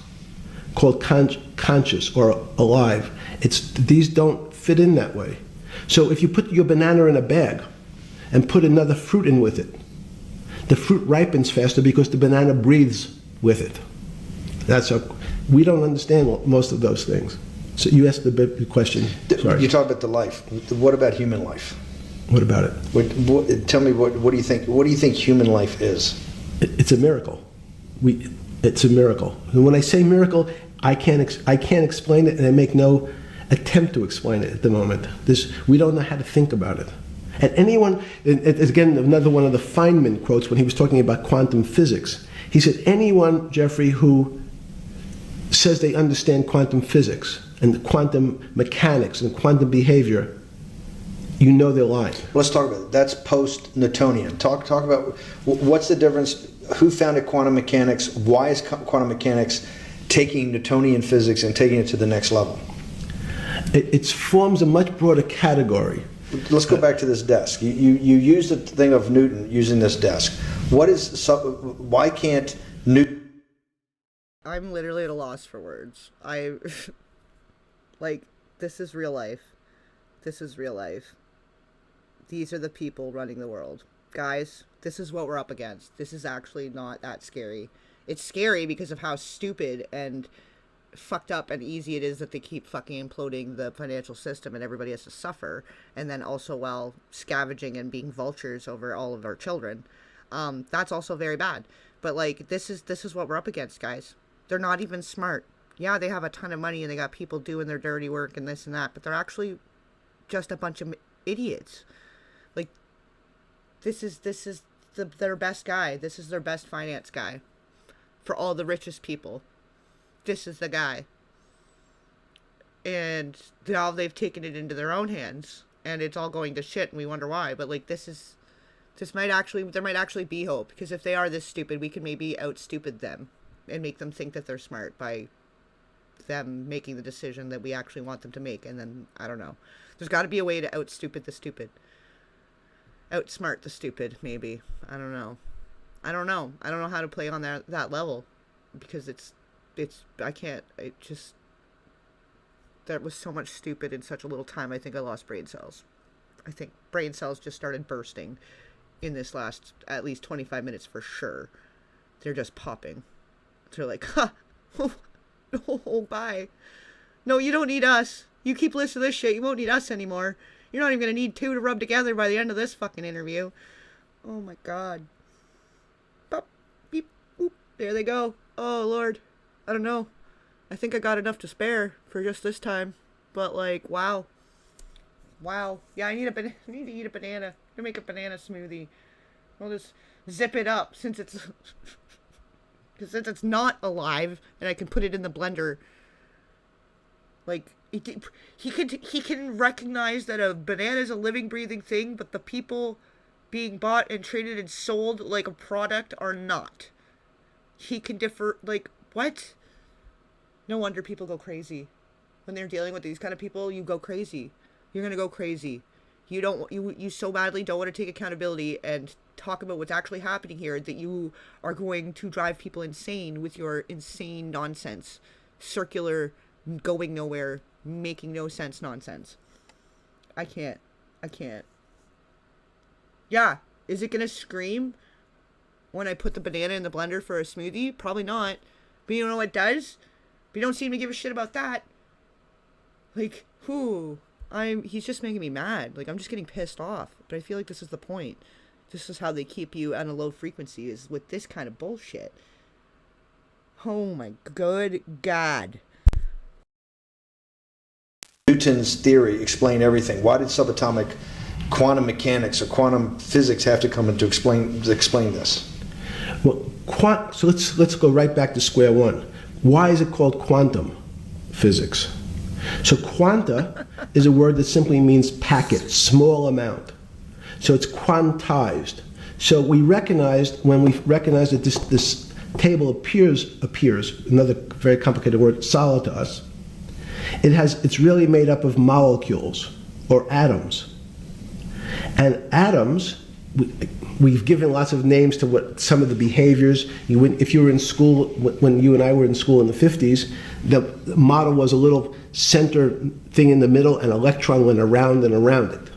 called conscious or alive. These don't fit in that way. So if you put your banana in a bag and put another fruit in with it, the fruit ripens faster because the banana breathes with it. We don't understand most of those things. So you asked the big question. Sorry. You talk about the life. What about human life? What about it? Tell me what do you think? What do you think human life is? It's a miracle. It's a miracle. And when I say miracle, I can't explain it, and I make no attempt to explain it at the moment. We don't know how to think about it. And again, another one of the Feynman quotes when he was talking about quantum physics. He said, anyone, Jeffrey, who says they understand quantum physics and quantum mechanics and quantum behavior, you know they're lying. Let's talk about it. That's post-Newtonian. Talk about what's the difference. Who founded quantum mechanics? Why is quantum mechanics taking Newtonian physics and taking it to the next level? It forms a much broader category. Let's go back to this desk. You use the thing of Newton using this desk. Why can't Newton? I'm literally at a loss for words. Like, this is real life. This is real life. These are the people running the world. Guys, this is what we're up against. This is actually not that scary. It's scary because of how stupid and fucked up and easy it is that they keep fucking imploding the financial system and everybody has to suffer. And then also while scavenging and being vultures over all of our children. That's also very bad. But like, this is what we're up against, guys. They're not even smart. Yeah, they have a ton of money and they got people doing their dirty work and this and that, but they're actually just a bunch of idiots. Like, this is their best guy. This is their best finance guy. For all the richest people, this is the guy. And now they've taken it into their own hands, and it's all going to shit, and we wonder why. But like, there might actually be hope, because if they are this stupid, we can maybe out-stupid them and make them think that they're smart by them making the decision that we actually want them to make. And then, I don't know. There's got to be a way to out-stupid the stupid. Outsmart the stupid, maybe. I don't know. I don't know how to play on that level, because there was so much stupid in such a little time. I think I lost brain cells. I think brain cells just started bursting in this last, at least 25 minutes for sure. They're just popping. They're like, ha, oh, bye. No, you don't need us. You keep listening to this shit, you won't need us anymore. You're not even going to need two to rub together by the end of this fucking interview. Oh my god. Pop, beep, boop. There they go. Oh, Lord. I don't know. I think I got enough to spare for just this time. But, like, wow. Wow. Yeah, I need to eat a banana. I'm gonna make a banana smoothie. I'll just zip it up since it's not alive, and I can put it in the blender. Like, he can recognize that a banana is a living, breathing thing, but the people being bought and traded and sold like a product are not. He can differ. Like, what? No wonder people go crazy when they're dealing with these kind of people. You go crazy. You're gonna go crazy. You so badly don't want to take accountability and talk about what's actually happening here that you are going to drive people insane with your insane nonsense, circular, going nowhere, making no sense nonsense. I can't. Yeah, is it gonna scream when I put the banana in the blender for a smoothie? Probably not. But you know what it does? But you don't seem to give a shit about that. Like, he's just making me mad. Like, I'm just getting pissed off. But I feel like this is the point. This is how they keep you on a low frequency, is with this kind of bullshit. Oh my good God. Newton's theory explained everything. Why did subatomic quantum mechanics or quantum physics have to come in to explain this? Well, so let's go right back to square one. Why is it called quantum physics? So quanta is a word that simply means packet, small amount. So it's quantized. So when we recognize that this table appears, another very complicated word, solid to us, it's really made up of molecules or atoms. And atoms, we've given lots of names to what some of the behaviors. If you were in school, when you and I were in school in the 50s, the model was a little center thing in the middle, and an electron went around and around it.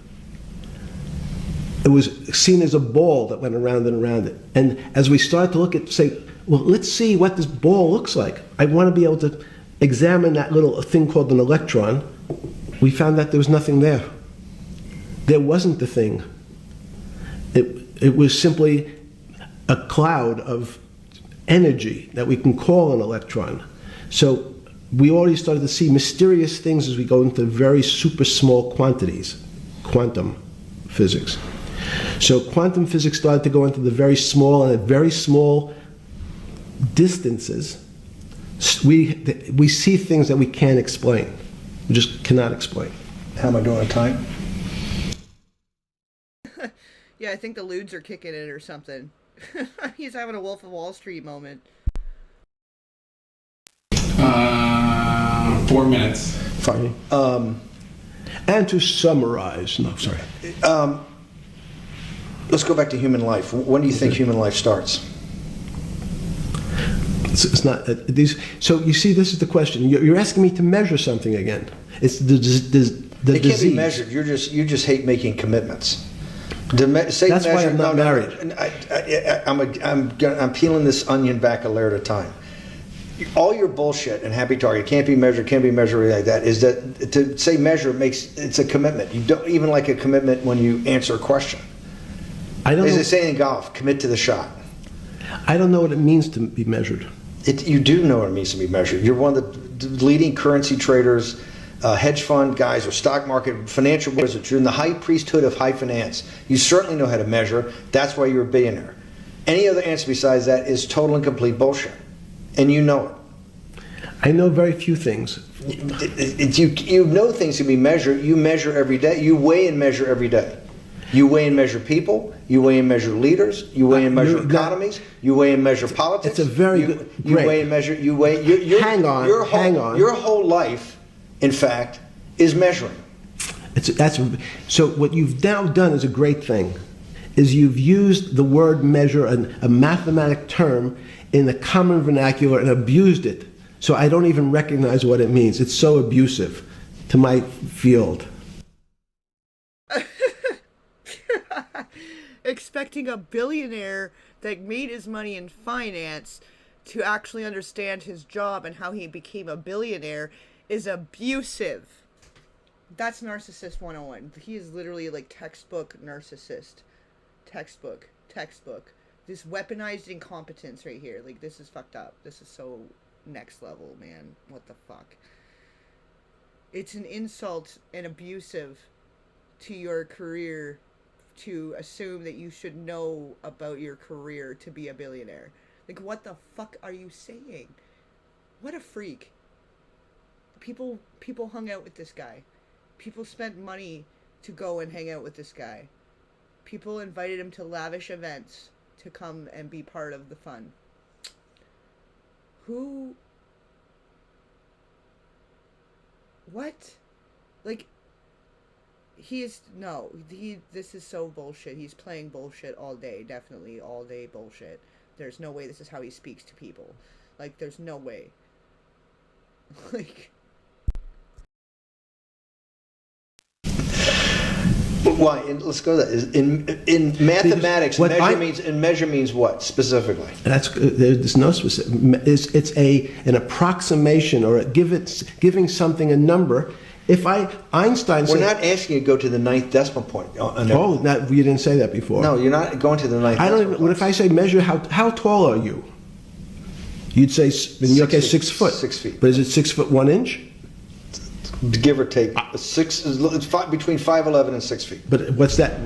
It was seen as a ball that went around and around it. And as we started to look at, say, well, let's see what this ball looks like. I want to be able to examine that little thing called an electron. We found that there was nothing there. There wasn't the thing. It was simply a cloud of energy that we can call an electron. So we already started to see mysterious things as we go into very super small quantities, quantum physics. So quantum physics started to go into the very small, and at very small distances, we see things that we can't explain. We just cannot explain. How am I doing on time? Yeah, I think the lewds are kicking it or something. He's having a Wolf of Wall Street moment. 4 minutes. Fine. And to summarize, no, sorry. Let's go back to human life. When do you think human life starts? It's not these. So you see, this is the question. You're asking me to measure something again. It's the the It disease. can't be measured. You just hate making commitments. Say That's why measure- I'm not married. I'm peeling this onion back a layer at a time. All your bullshit and happy target can't be measured, like that. Is that to say measure it's a commitment. You don't even like a commitment when you answer a question. I don't As know. they say in golf, commit to the shot. I don't know what it means to be measured. You do know what it means to be measured. You're one of the leading currency traders, hedge fund guys, or stock market financial wizards. You're in the high priesthood of high finance. You certainly know how to measure. That's why you're a billionaire. Any other answer besides that is total and complete bullshit, and you know it. I know very few things. You know things can be measured. You measure every day. You weigh and measure every day. You weigh and measure people. You weigh and measure leaders. You weigh and measure economies. You weigh and measure politics. It's a very you, good. You great. weigh and measure. You weigh. Hang on. Hang on. Your whole life, in fact, is measuring. So what you've now done is a great thing, is you've used the word measure, a mathematic term, in the common vernacular and abused it. So I don't even recognize what it means. It's so abusive to my field. Expecting a billionaire that made his money in finance to actually understand his job and how he became a billionaire is abusive. That's narcissist 101. He is literally like textbook narcissist. Textbook. This weaponized incompetence right here. Like, this is fucked up. This is so next level, man. What the fuck? It's an insult and abusive to your career to assume that you should know about your career to be a billionaire. Like, what the fuck are you saying? What a freak. People hung out with this guy. People spent money to go and hang out with this guy. People invited him to lavish events to come and be part of the fun. What? Like, this is so bullshit. He's playing bullshit all day, definitely all day bullshit. There's no way this is how he speaks to people. Like, there's no way. Like, why? Let's go to that. In mathematics, measure means what specifically? There's no specific. It's an approximation, or giving something a number. Einstein said, we're not asking you to go to the ninth decimal point. You didn't say that before. No, you're not going to the ninth. What if I say measure how tall are you? You'd say in your case 6 foot. 6 feet. But is it 6 foot 1 inch? Give or take, it's between 5'11" and 6 feet. But what's that?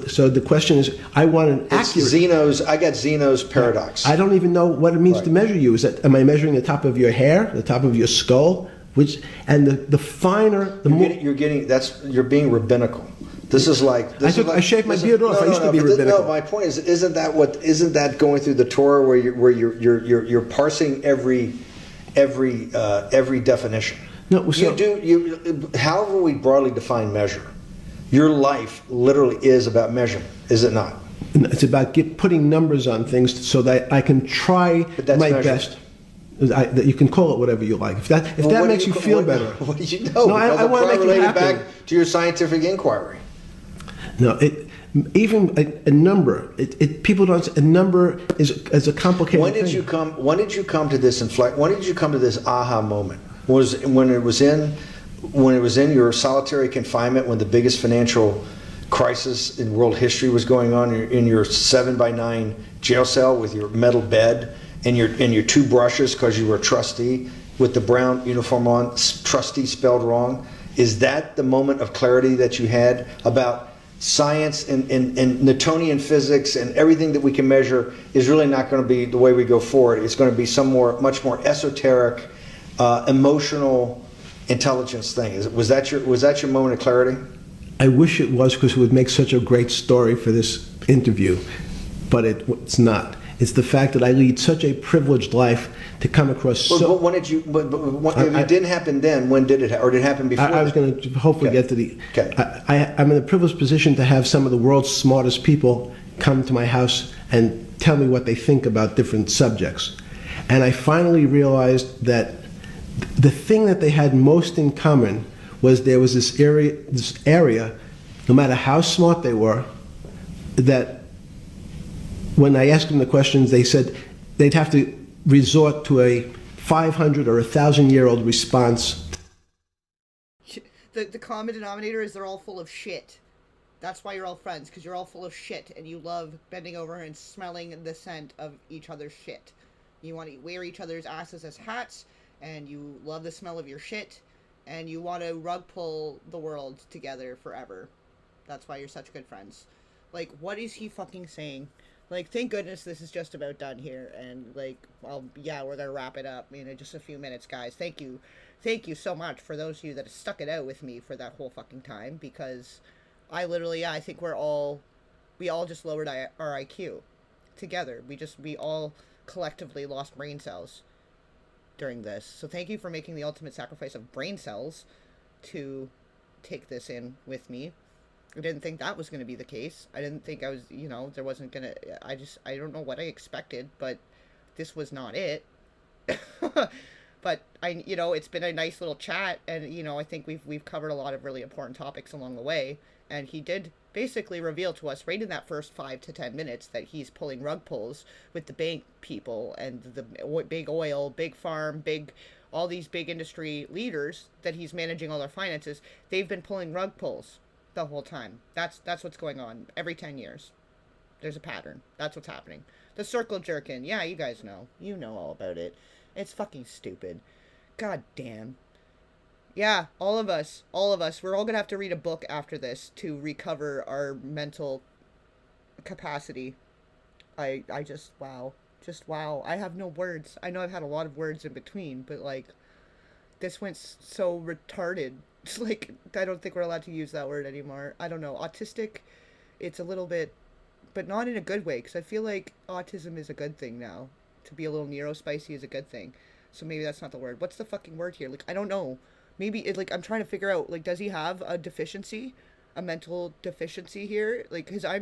So the question is, I want an accurate. I got Zeno's paradox. I don't even know what it means to measure you. Am I measuring the top of your hair, the top of your skull? The finer, the more you're being rabbinical. This is like I shaved my beard off. I used to be rabbinical. No, my point is, isn't that going through the Torah where you're parsing every definition? No, so, however we broadly define measure, your life literally is about measurement, is it not? It's about putting numbers on things so that I can try my best. That you can call it whatever you like. If that makes you feel better. What do you know? No, I want to make you happy. Back to your scientific inquiry. No, even a number. People don't. A number is a complicated When did thing. you come to this When did you come to this aha moment? Was when it was in your solitary confinement, when the biggest financial crisis in world history was going on, in your 7x9 jail cell with your metal bed and your 2 brushes because you were a trustee with the brown uniform on, trustee spelled wrong? Is that the moment of clarity that you had about science and Newtonian physics and everything that we can measure is really not going to be the way we go forward? It's going to be much more esoteric, emotional intelligence thing. Was that your moment of clarity? I wish it was, because it would make such a great story for this interview, but it's not. It's the fact that I lead such a privileged life to come across. But when did you? But if it didn't happen then, when did it? Or did it happen before? I was going to hopefully get to the. Okay. I'm in a privileged position to have some of the world's smartest people come to my house and tell me what they think about different subjects, and I finally realized that the thing that they had most in common was there was this area, no matter how smart they were, that when I asked them the questions, they said they'd have to resort to a 500 or 1,000-year-old response. The common denominator is they're all full of shit. That's why you're all friends, because you're all full of shit, and you love bending over and smelling the scent of each other's shit. You want to wear each other's asses as hats, and you love the smell of your shit, and you want to rug pull the world together forever. That's why you're such good friends. Like, what is he fucking saying? Like, thank goodness this is just about done here, and, like, well, yeah, we're gonna wrap it up in just a few minutes, guys. Thank you so much for those of you that have stuck it out with me for that whole fucking time, because I literally, I think we all just lowered our IQ together. We all collectively lost brain cells during this. So thank you for making the ultimate sacrifice of brain cells to take this in with me. I didn't think that was going to be the case. I didn't think I was, there wasn't going to, I don't know what I expected, but this was not it. But it's been a nice little chat, and, I think we've covered a lot of really important topics along the way. And he did basically reveal to us right in that first 5 to 10 minutes that he's pulling rug pulls with the bank people and the big oil, big farm, all these big industry leaders that he's managing all their finances. They've been pulling rug pulls the whole time. That's what's going on every 10 years. There's a pattern. That's what's happening. The circle jerking. Yeah, you guys know. You know all about it. It's fucking stupid. God damn. Yeah, all of us, we're all gonna have to read a book after this to recover our mental capacity. I just, wow. I have no words. I know I've had a lot of words in between, but, like, this went so retarded. It's like, I don't think we're allowed to use that word anymore. I don't know. Autistic, it's a little bit, but not in a good way, because I feel like autism is a good thing now. To be a little neurospicy is a good thing. So maybe that's not the word. What's the fucking word here? Like, I don't know. Maybe I'm trying to figure out, like, does he have a deficiency, a mental deficiency here? Like, because I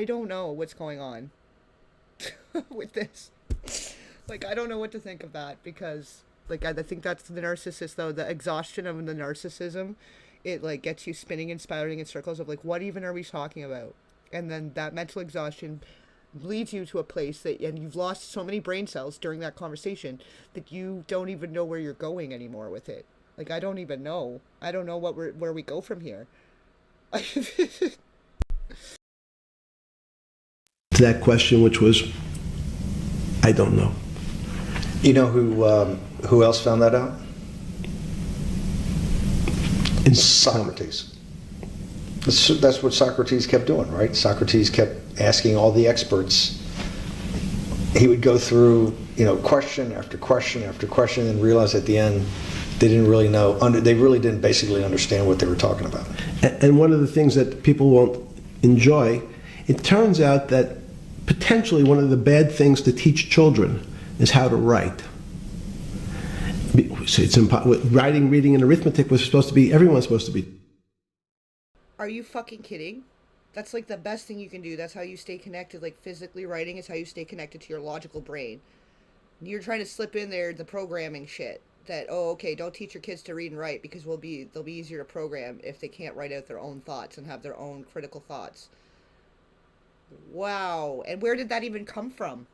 don't know what's going on with this. Like, I don't know what to think of that, because, like, I think that's the narcissist, though. The exhaustion of the narcissism, it, like, gets you spinning and spiraling in circles of, like, what even are we talking about? And then that mental exhaustion leads you to a place and you've lost so many brain cells during that conversation that you don't even know where you're going anymore with it. Like, I don't even know. I don't know where we go from here. To that question, which was, I don't know. You know who else found that out? In Socrates. That's what Socrates kept doing, right? Socrates kept asking all the experts. He would go through, question after question after question, and realize at the end they didn't really know. They really didn't basically understand what they were talking about. And one of the things that people won't enjoy, it turns out that potentially one of the bad things to teach children is how to write. So it's writing, reading, and arithmetic was supposed to be, everyone's supposed to be. Are you fucking kidding? That's, like, the best thing you can do. That's how you stay connected. Like, physically writing is how you stay connected to your logical brain. You're trying to slip in there the programming shit. That, okay, don't teach your kids to read and write because they'll be easier to program if they can't write out their own thoughts and have their own critical thoughts. Wow. And where did that even come from?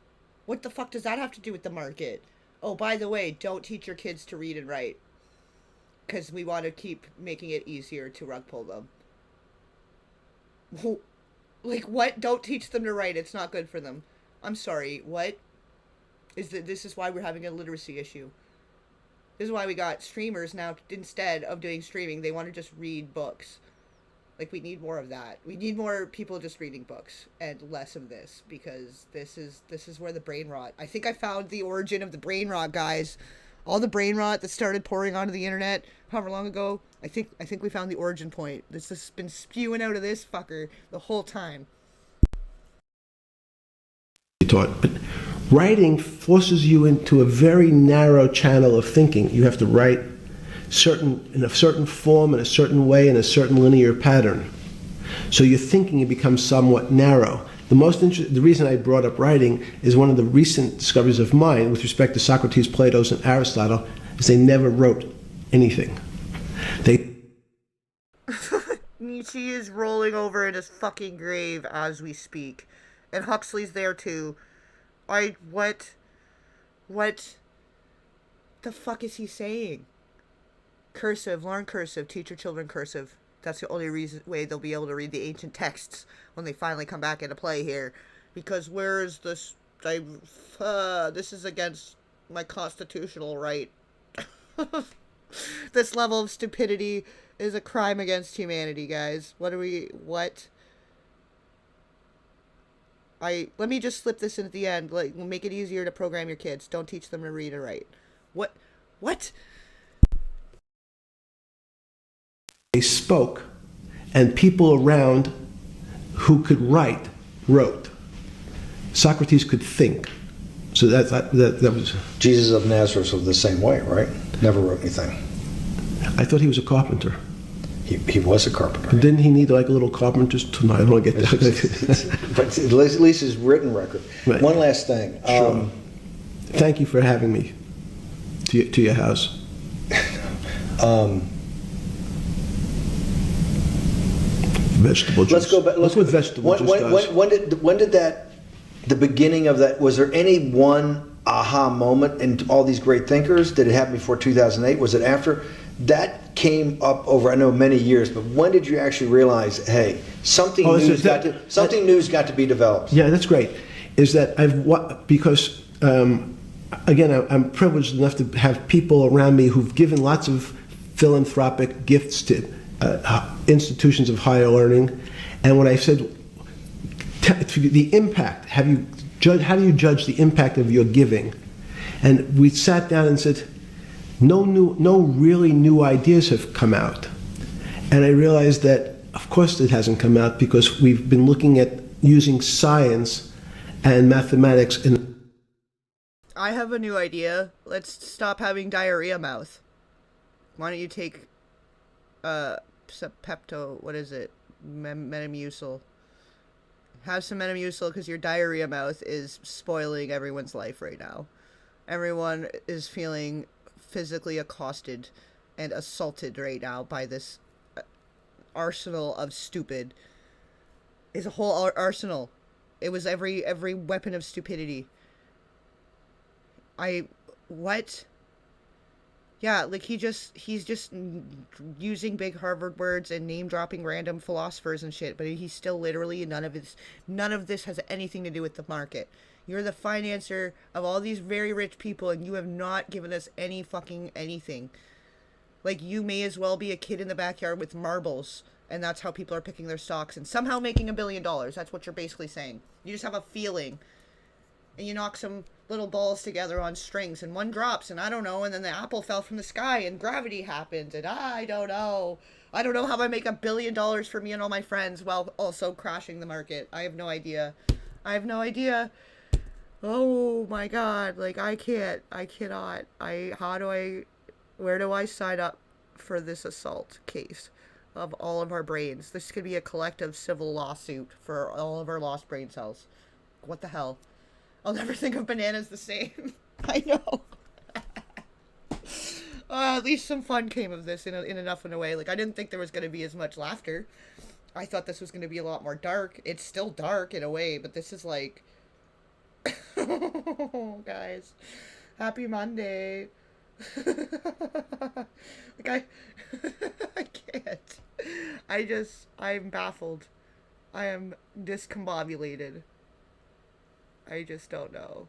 What the fuck does that have to do with the market? Oh, by the way, don't teach your kids to read and write. Because we want to keep making it easier to rug pull them. Like, what? Don't teach them to write. It's not good for them. I'm sorry. What? This is why we're having a literacy issue. This is why we got streamers now. Instead of doing streaming, they want to just read books. Like, we need more of that. We need more people just reading books and less of this, because this is where the brain rot. I think I found the origin of the brain rot, guys. All the brain rot that started pouring onto the internet however long ago, I think we found the origin point. This has been spewing out of this fucker the whole time. Taught, but writing forces you into a very narrow channel of thinking. You have to write in a certain form, in a certain way, in a certain linear pattern. So your thinking becomes somewhat narrow. The reason I brought up writing is one of the recent discoveries of mine with respect to Socrates, Plato, and Aristotle is they never wrote anything. They Nietzsche is rolling over in his fucking grave as we speak. And Huxley's there too. What the fuck is he saying? Cursive, learn cursive, teach your children cursive. That's the only way they'll be able to read the ancient texts when they finally come back into play here. Because where is this? This is against my constitutional right. This level of stupidity is a crime against humanity, guys. Let me just slip this in at the end. Like, make it easier to program your kids. Don't teach them to read or write. What? They spoke, and people around who could write wrote. Socrates could think. So that was... Jesus of Nazareth was the same way, right? Never wrote anything. I thought he was a carpenter. He was a carpenter. But didn't he need like a little carpenter's tool? No, I don't get that. But at least his written record. Right. One last thing. Sure. Thank you for having me to your house. Vegetable juice. Let's go back. Look what vegetable juice does. When did that, the beginning of that, was there any one aha moment in all these great thinkers? Did it happen before 2008? Was it after? That came up over, I know, many years, but when did you actually realize, hey, something new's got to be developed? Yeah, that's great. Is that because again, I'm privileged enough to have people around me who've given lots of philanthropic gifts to institutions of higher learning, and when I said the impact, how do you judge the impact of your giving? And we sat down and said, no really new ideas have come out. And I realized that, of course, it hasn't come out because we've been looking at using science and mathematics in... I have a new idea. Let's stop having diarrhea mouth. Why don't you take Pepto, what is it? Metamucil. Have some Metamucil because your diarrhea mouth is spoiling everyone's life right now. Everyone is feeling physically accosted and assaulted right now by this arsenal of stupid. It's a whole arsenal. It was every weapon of stupidity. What? Yeah, like he's just using big Harvard words and name dropping random philosophers and shit, but he's still literally none of this has anything to do with the market. You're the financer of all these very rich people, and you have not given us any fucking anything. Like, you may as well be a kid in the backyard with marbles, and that's how people are picking their stocks and somehow making $1 billion. That's what you're basically saying. You just have a feeling, and you knock some little balls together on strings, and one drops, and I don't know, and then the apple fell from the sky, and gravity happened, and I don't know. I don't know how I make $1 billion for me and all my friends while also crashing the market. I have no idea. Oh my god, like I cannot. Where do I sign up for this assault case of all of our brains? This could be a collective civil lawsuit for all of our lost brain cells. What the hell? I'll never think of bananas the same. I know. At least some fun came of this in enough in a way. Like, I didn't think there was going to be as much laughter. I thought this was going to be a lot more dark. It's still dark in a way, but this is like... Guys, happy Monday. Like I can't. I'm baffled. I am discombobulated. I just don't know.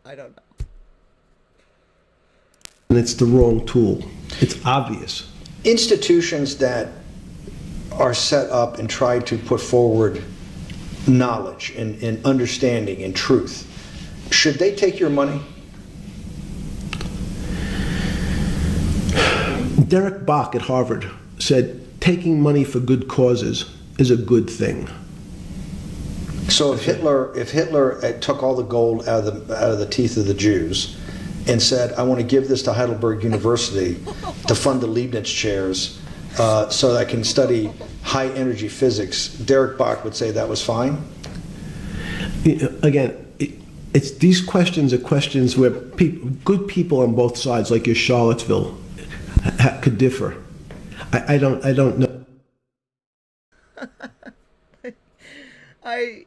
I don't know. And it's the wrong tool. It's obvious. Institutions that are set up and try to put forward knowledge and understanding and truth, should they take your money? Derek Bach at Harvard said taking money for good causes is a good thing. So if Hitler took all the gold out of the teeth of the Jews and said, I want to give this to Heidelberg University to fund the Leibniz chairs so that I can study high energy physics, Derek Bach would say that was fine? Again, it's these questions are questions where good people on both sides, like your Charlottesville, could differ. I don't know. I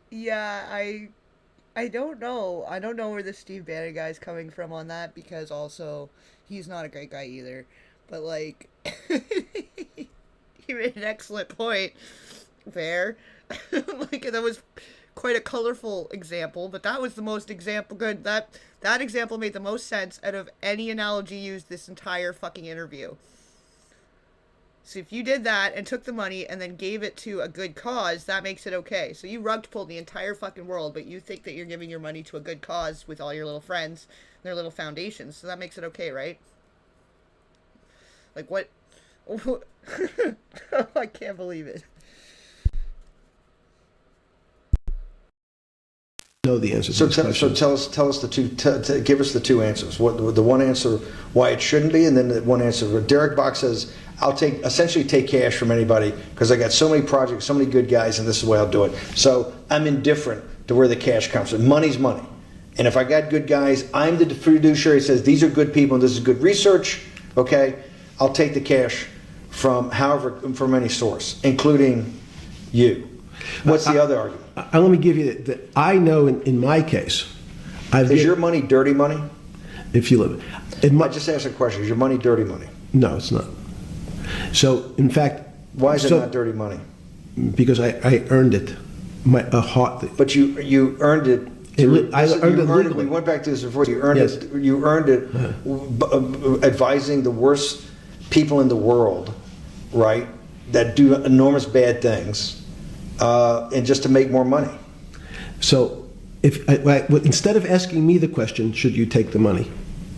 don't know. I don't know where the Steve Bannon guy's coming from on that, because also he's not a great guy either. But like he made an excellent point there. Like, that was quite a colorful example, but that was the most example good. That example made the most sense out of any analogy used this entire fucking interview. So if you did that and took the money and then gave it to a good cause, that makes it okay. So you rug pulled the entire fucking world, but you think that you're giving your money to a good cause with all your little friends, their little foundations. So that makes it okay, right? Like, what? I can't believe it. Know the answer to So, this so question. tell us the two. Give us the two answers. What the one answer why it shouldn't be, and then the one answer where Derek Bach says, "I'll essentially take cash from anybody because I got so many projects, so many good guys, and this is the way I'll do it. So I'm indifferent to where the cash comes from. Money's money, and if I got good guys, I'm the fiduciary that says these are good people and this is good research. Okay, I'll take the cash from from any source, including you." What's the other argument? Let me give you that. I know in my case, Is your money dirty money? if you live, I just asked a question. Is your money dirty money? no, it's not. So in fact, Why is it not dirty money? because I earned it, a heart. But you earned it. I earned it legally. We went back to this before. You earned Yes. it. You earned it advising the worst people in the world, right? That do enormous bad things, and just to make more money. So instead of asking me the question, should you take the money?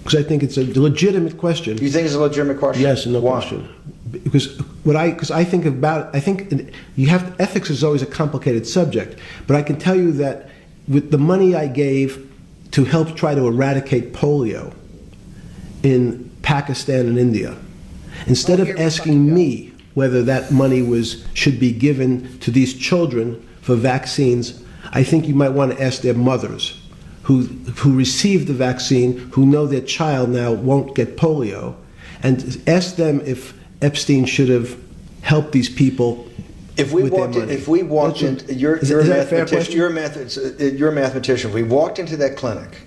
Because I think it's a legitimate question. You think it's a legitimate question? Yes, no Why? question. Because I think about, I think ethics is always a complicated subject, but I can tell you that with the money I gave to help try to eradicate polio in Pakistan and India, instead of asking me whether that money should be given to these children for vaccines, I think you might want to ask their mothers who received the vaccine, who know their child now won't get polio, and ask them if Epstein should have helped these people. If we walked in, you're a mathematician. If we walked into that clinic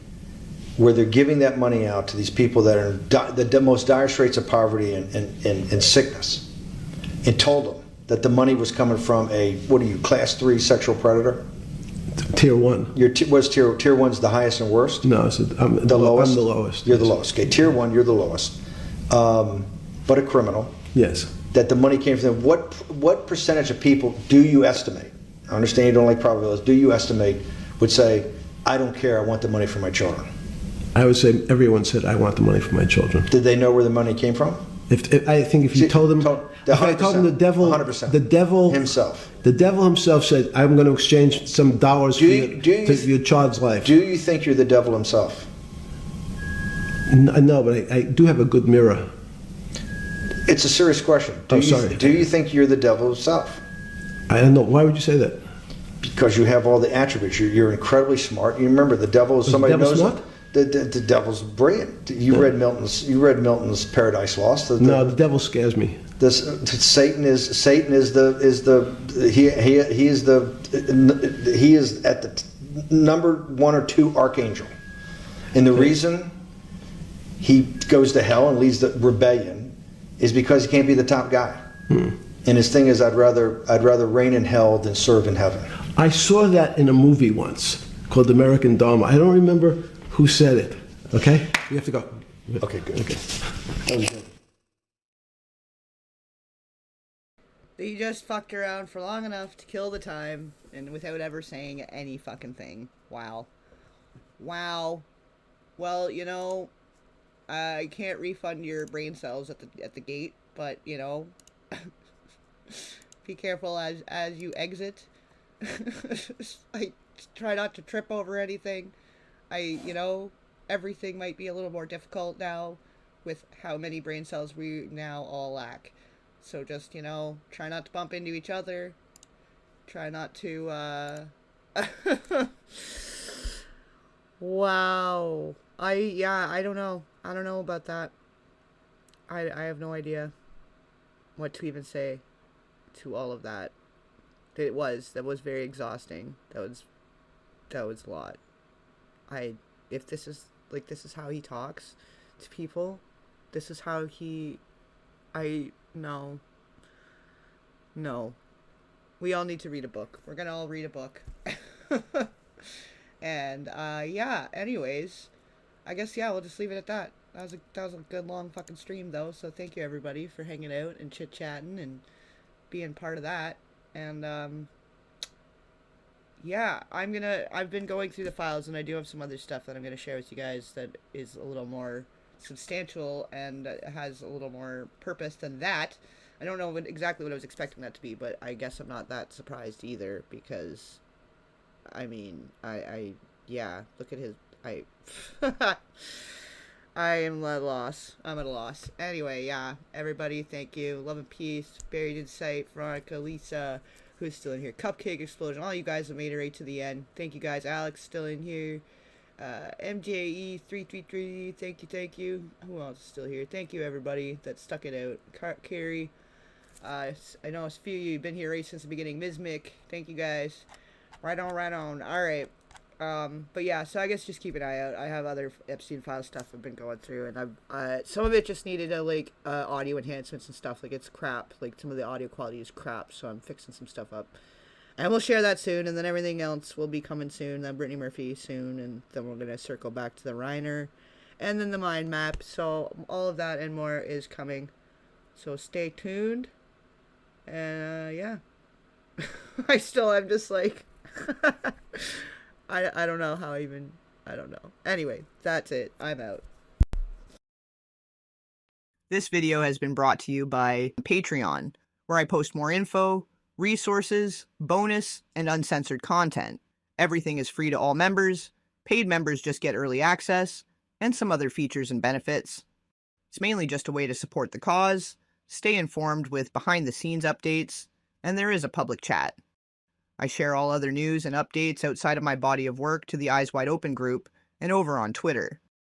where they're giving that money out to these people that are in the most dire straits of poverty and sickness, and told them that the money was coming from class 3 sexual predator? Tier 1. Was tier 1's the highest and worst? No, I'm the lowest? I'm the lowest. You're yes. the lowest. Okay, tier 1, you're the lowest. But a criminal. Yes. That the money came from them. What percentage of people do you estimate? I understand you don't like probabilities. Do you estimate would say, I don't care, I want the money for my children? I would say everyone said, I want the money for my children. Did they know where the money came from? I think if you told them, if I told them the devil 100%. Himself. The devil himself said, I'm going to exchange some dollars for your child's life. Do you think you're the devil himself? No, but I do have a good mirror. It's a serious question. Sorry. Do you think you're the devil himself? I don't know. Why would you say that? Because you have all the attributes. You're incredibly smart. You remember the devil is somebody who knows. Smart? The devil's brilliant. You read Milton's Paradise Lost. No, the devil scares me. Satan is at the number 1 or 2 archangel, and the reason he goes to hell and leads the rebellion is because he can't be the top guy. And his thing is, I'd rather reign in hell than serve in heaven. I saw that in a movie once called American Dharma. I don't remember who said it. Okay, we have to go. Okay, good. Okay. That was good. They just fucked around for long enough to kill the time, and without ever saying any fucking thing. Wow. Well, I can't refund your brain cells at the gate, but be careful as you exit. I try not to trip over anything. Everything might be a little more difficult now with how many brain cells we now all lack. So just, try not to bump into each other. Try not to, Wow. I don't know. I don't know about that. I have no idea what to even say to all of that. That was very exhausting. That was a lot. If this is how he talks to people, this is how no. We all need to read a book. We're gonna all read a book. And yeah, anyways, I guess we'll just leave it at that. That was a good long fucking stream though, so thank you everybody for hanging out and chit-chatting and being part of that. And yeah, I've been going through the files, and I do have some other stuff that I'm gonna share with you guys that is a little more substantial and has a little more purpose than that. I don't know exactly what I was expecting that to be, but I guess I'm not that surprised either, because I mean, yeah, look at his, I am at a loss. I'm at a loss. Anyway, yeah, everybody, thank you. Love and peace. Buried in sight. Veronica, Lisa, who's still in here. Cupcake Explosion. All you guys have made it right to the end. Thank you guys. Alex, still in here. MJE333. Thank you. Who else is still here? Thank you, everybody that stuck it out. Carrie. I know a few of you have been here right since the beginning. Ms. Mick. Thank you, guys. Right on. All right. But yeah, so I guess just keep an eye out. I have other Epstein file stuff I've been going through, and some of it just needed audio enhancements and stuff. Like, it's crap. Like, some of the audio quality is crap, so I'm fixing some stuff up. And we'll share that soon, and then everything else will be coming soon. Then Brittany Murphy soon, and then we're going to circle back to the Reiner, and then the mind map. So all of that and more is coming. So stay tuned. And yeah. I'm just like... I don't know how I don't know. Anyway, that's it. I'm out. This video has been brought to you by Patreon, where I post more info, resources, bonus, and uncensored content. Everything is free to all members. Paid members just get early access, and some other features and benefits. It's mainly just a way to support the cause, stay informed with behind-the-scenes updates, and there is a public chat. I share all other news and updates outside of my body of work to the Eyes Wide Open group and over on Twitter.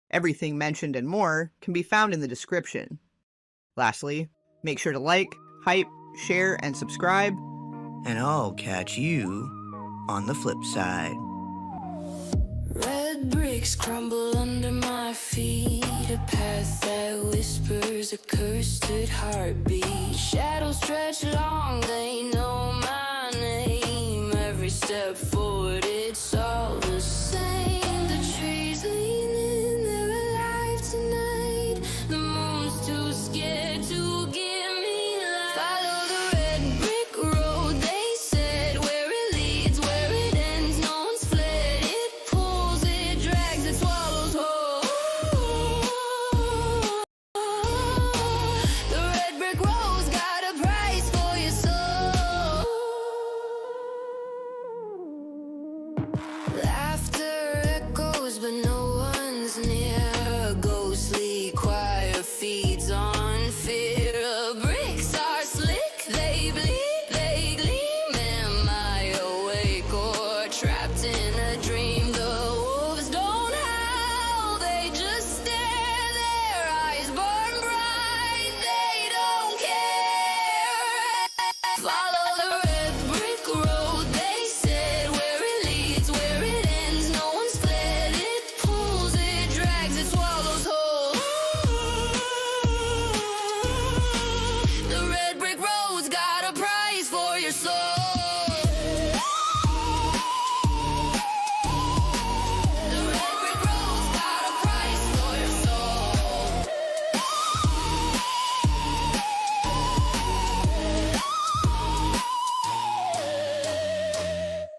Everything mentioned and more can be found in the description. Lastly, make sure to like, hype, share, and subscribe. And I'll catch you on the flip side. Red bricks crumble under my feet, a path that whispers a cursed heartbeat. Shadows stretch long, they know my name. Every step forward, it's all the same.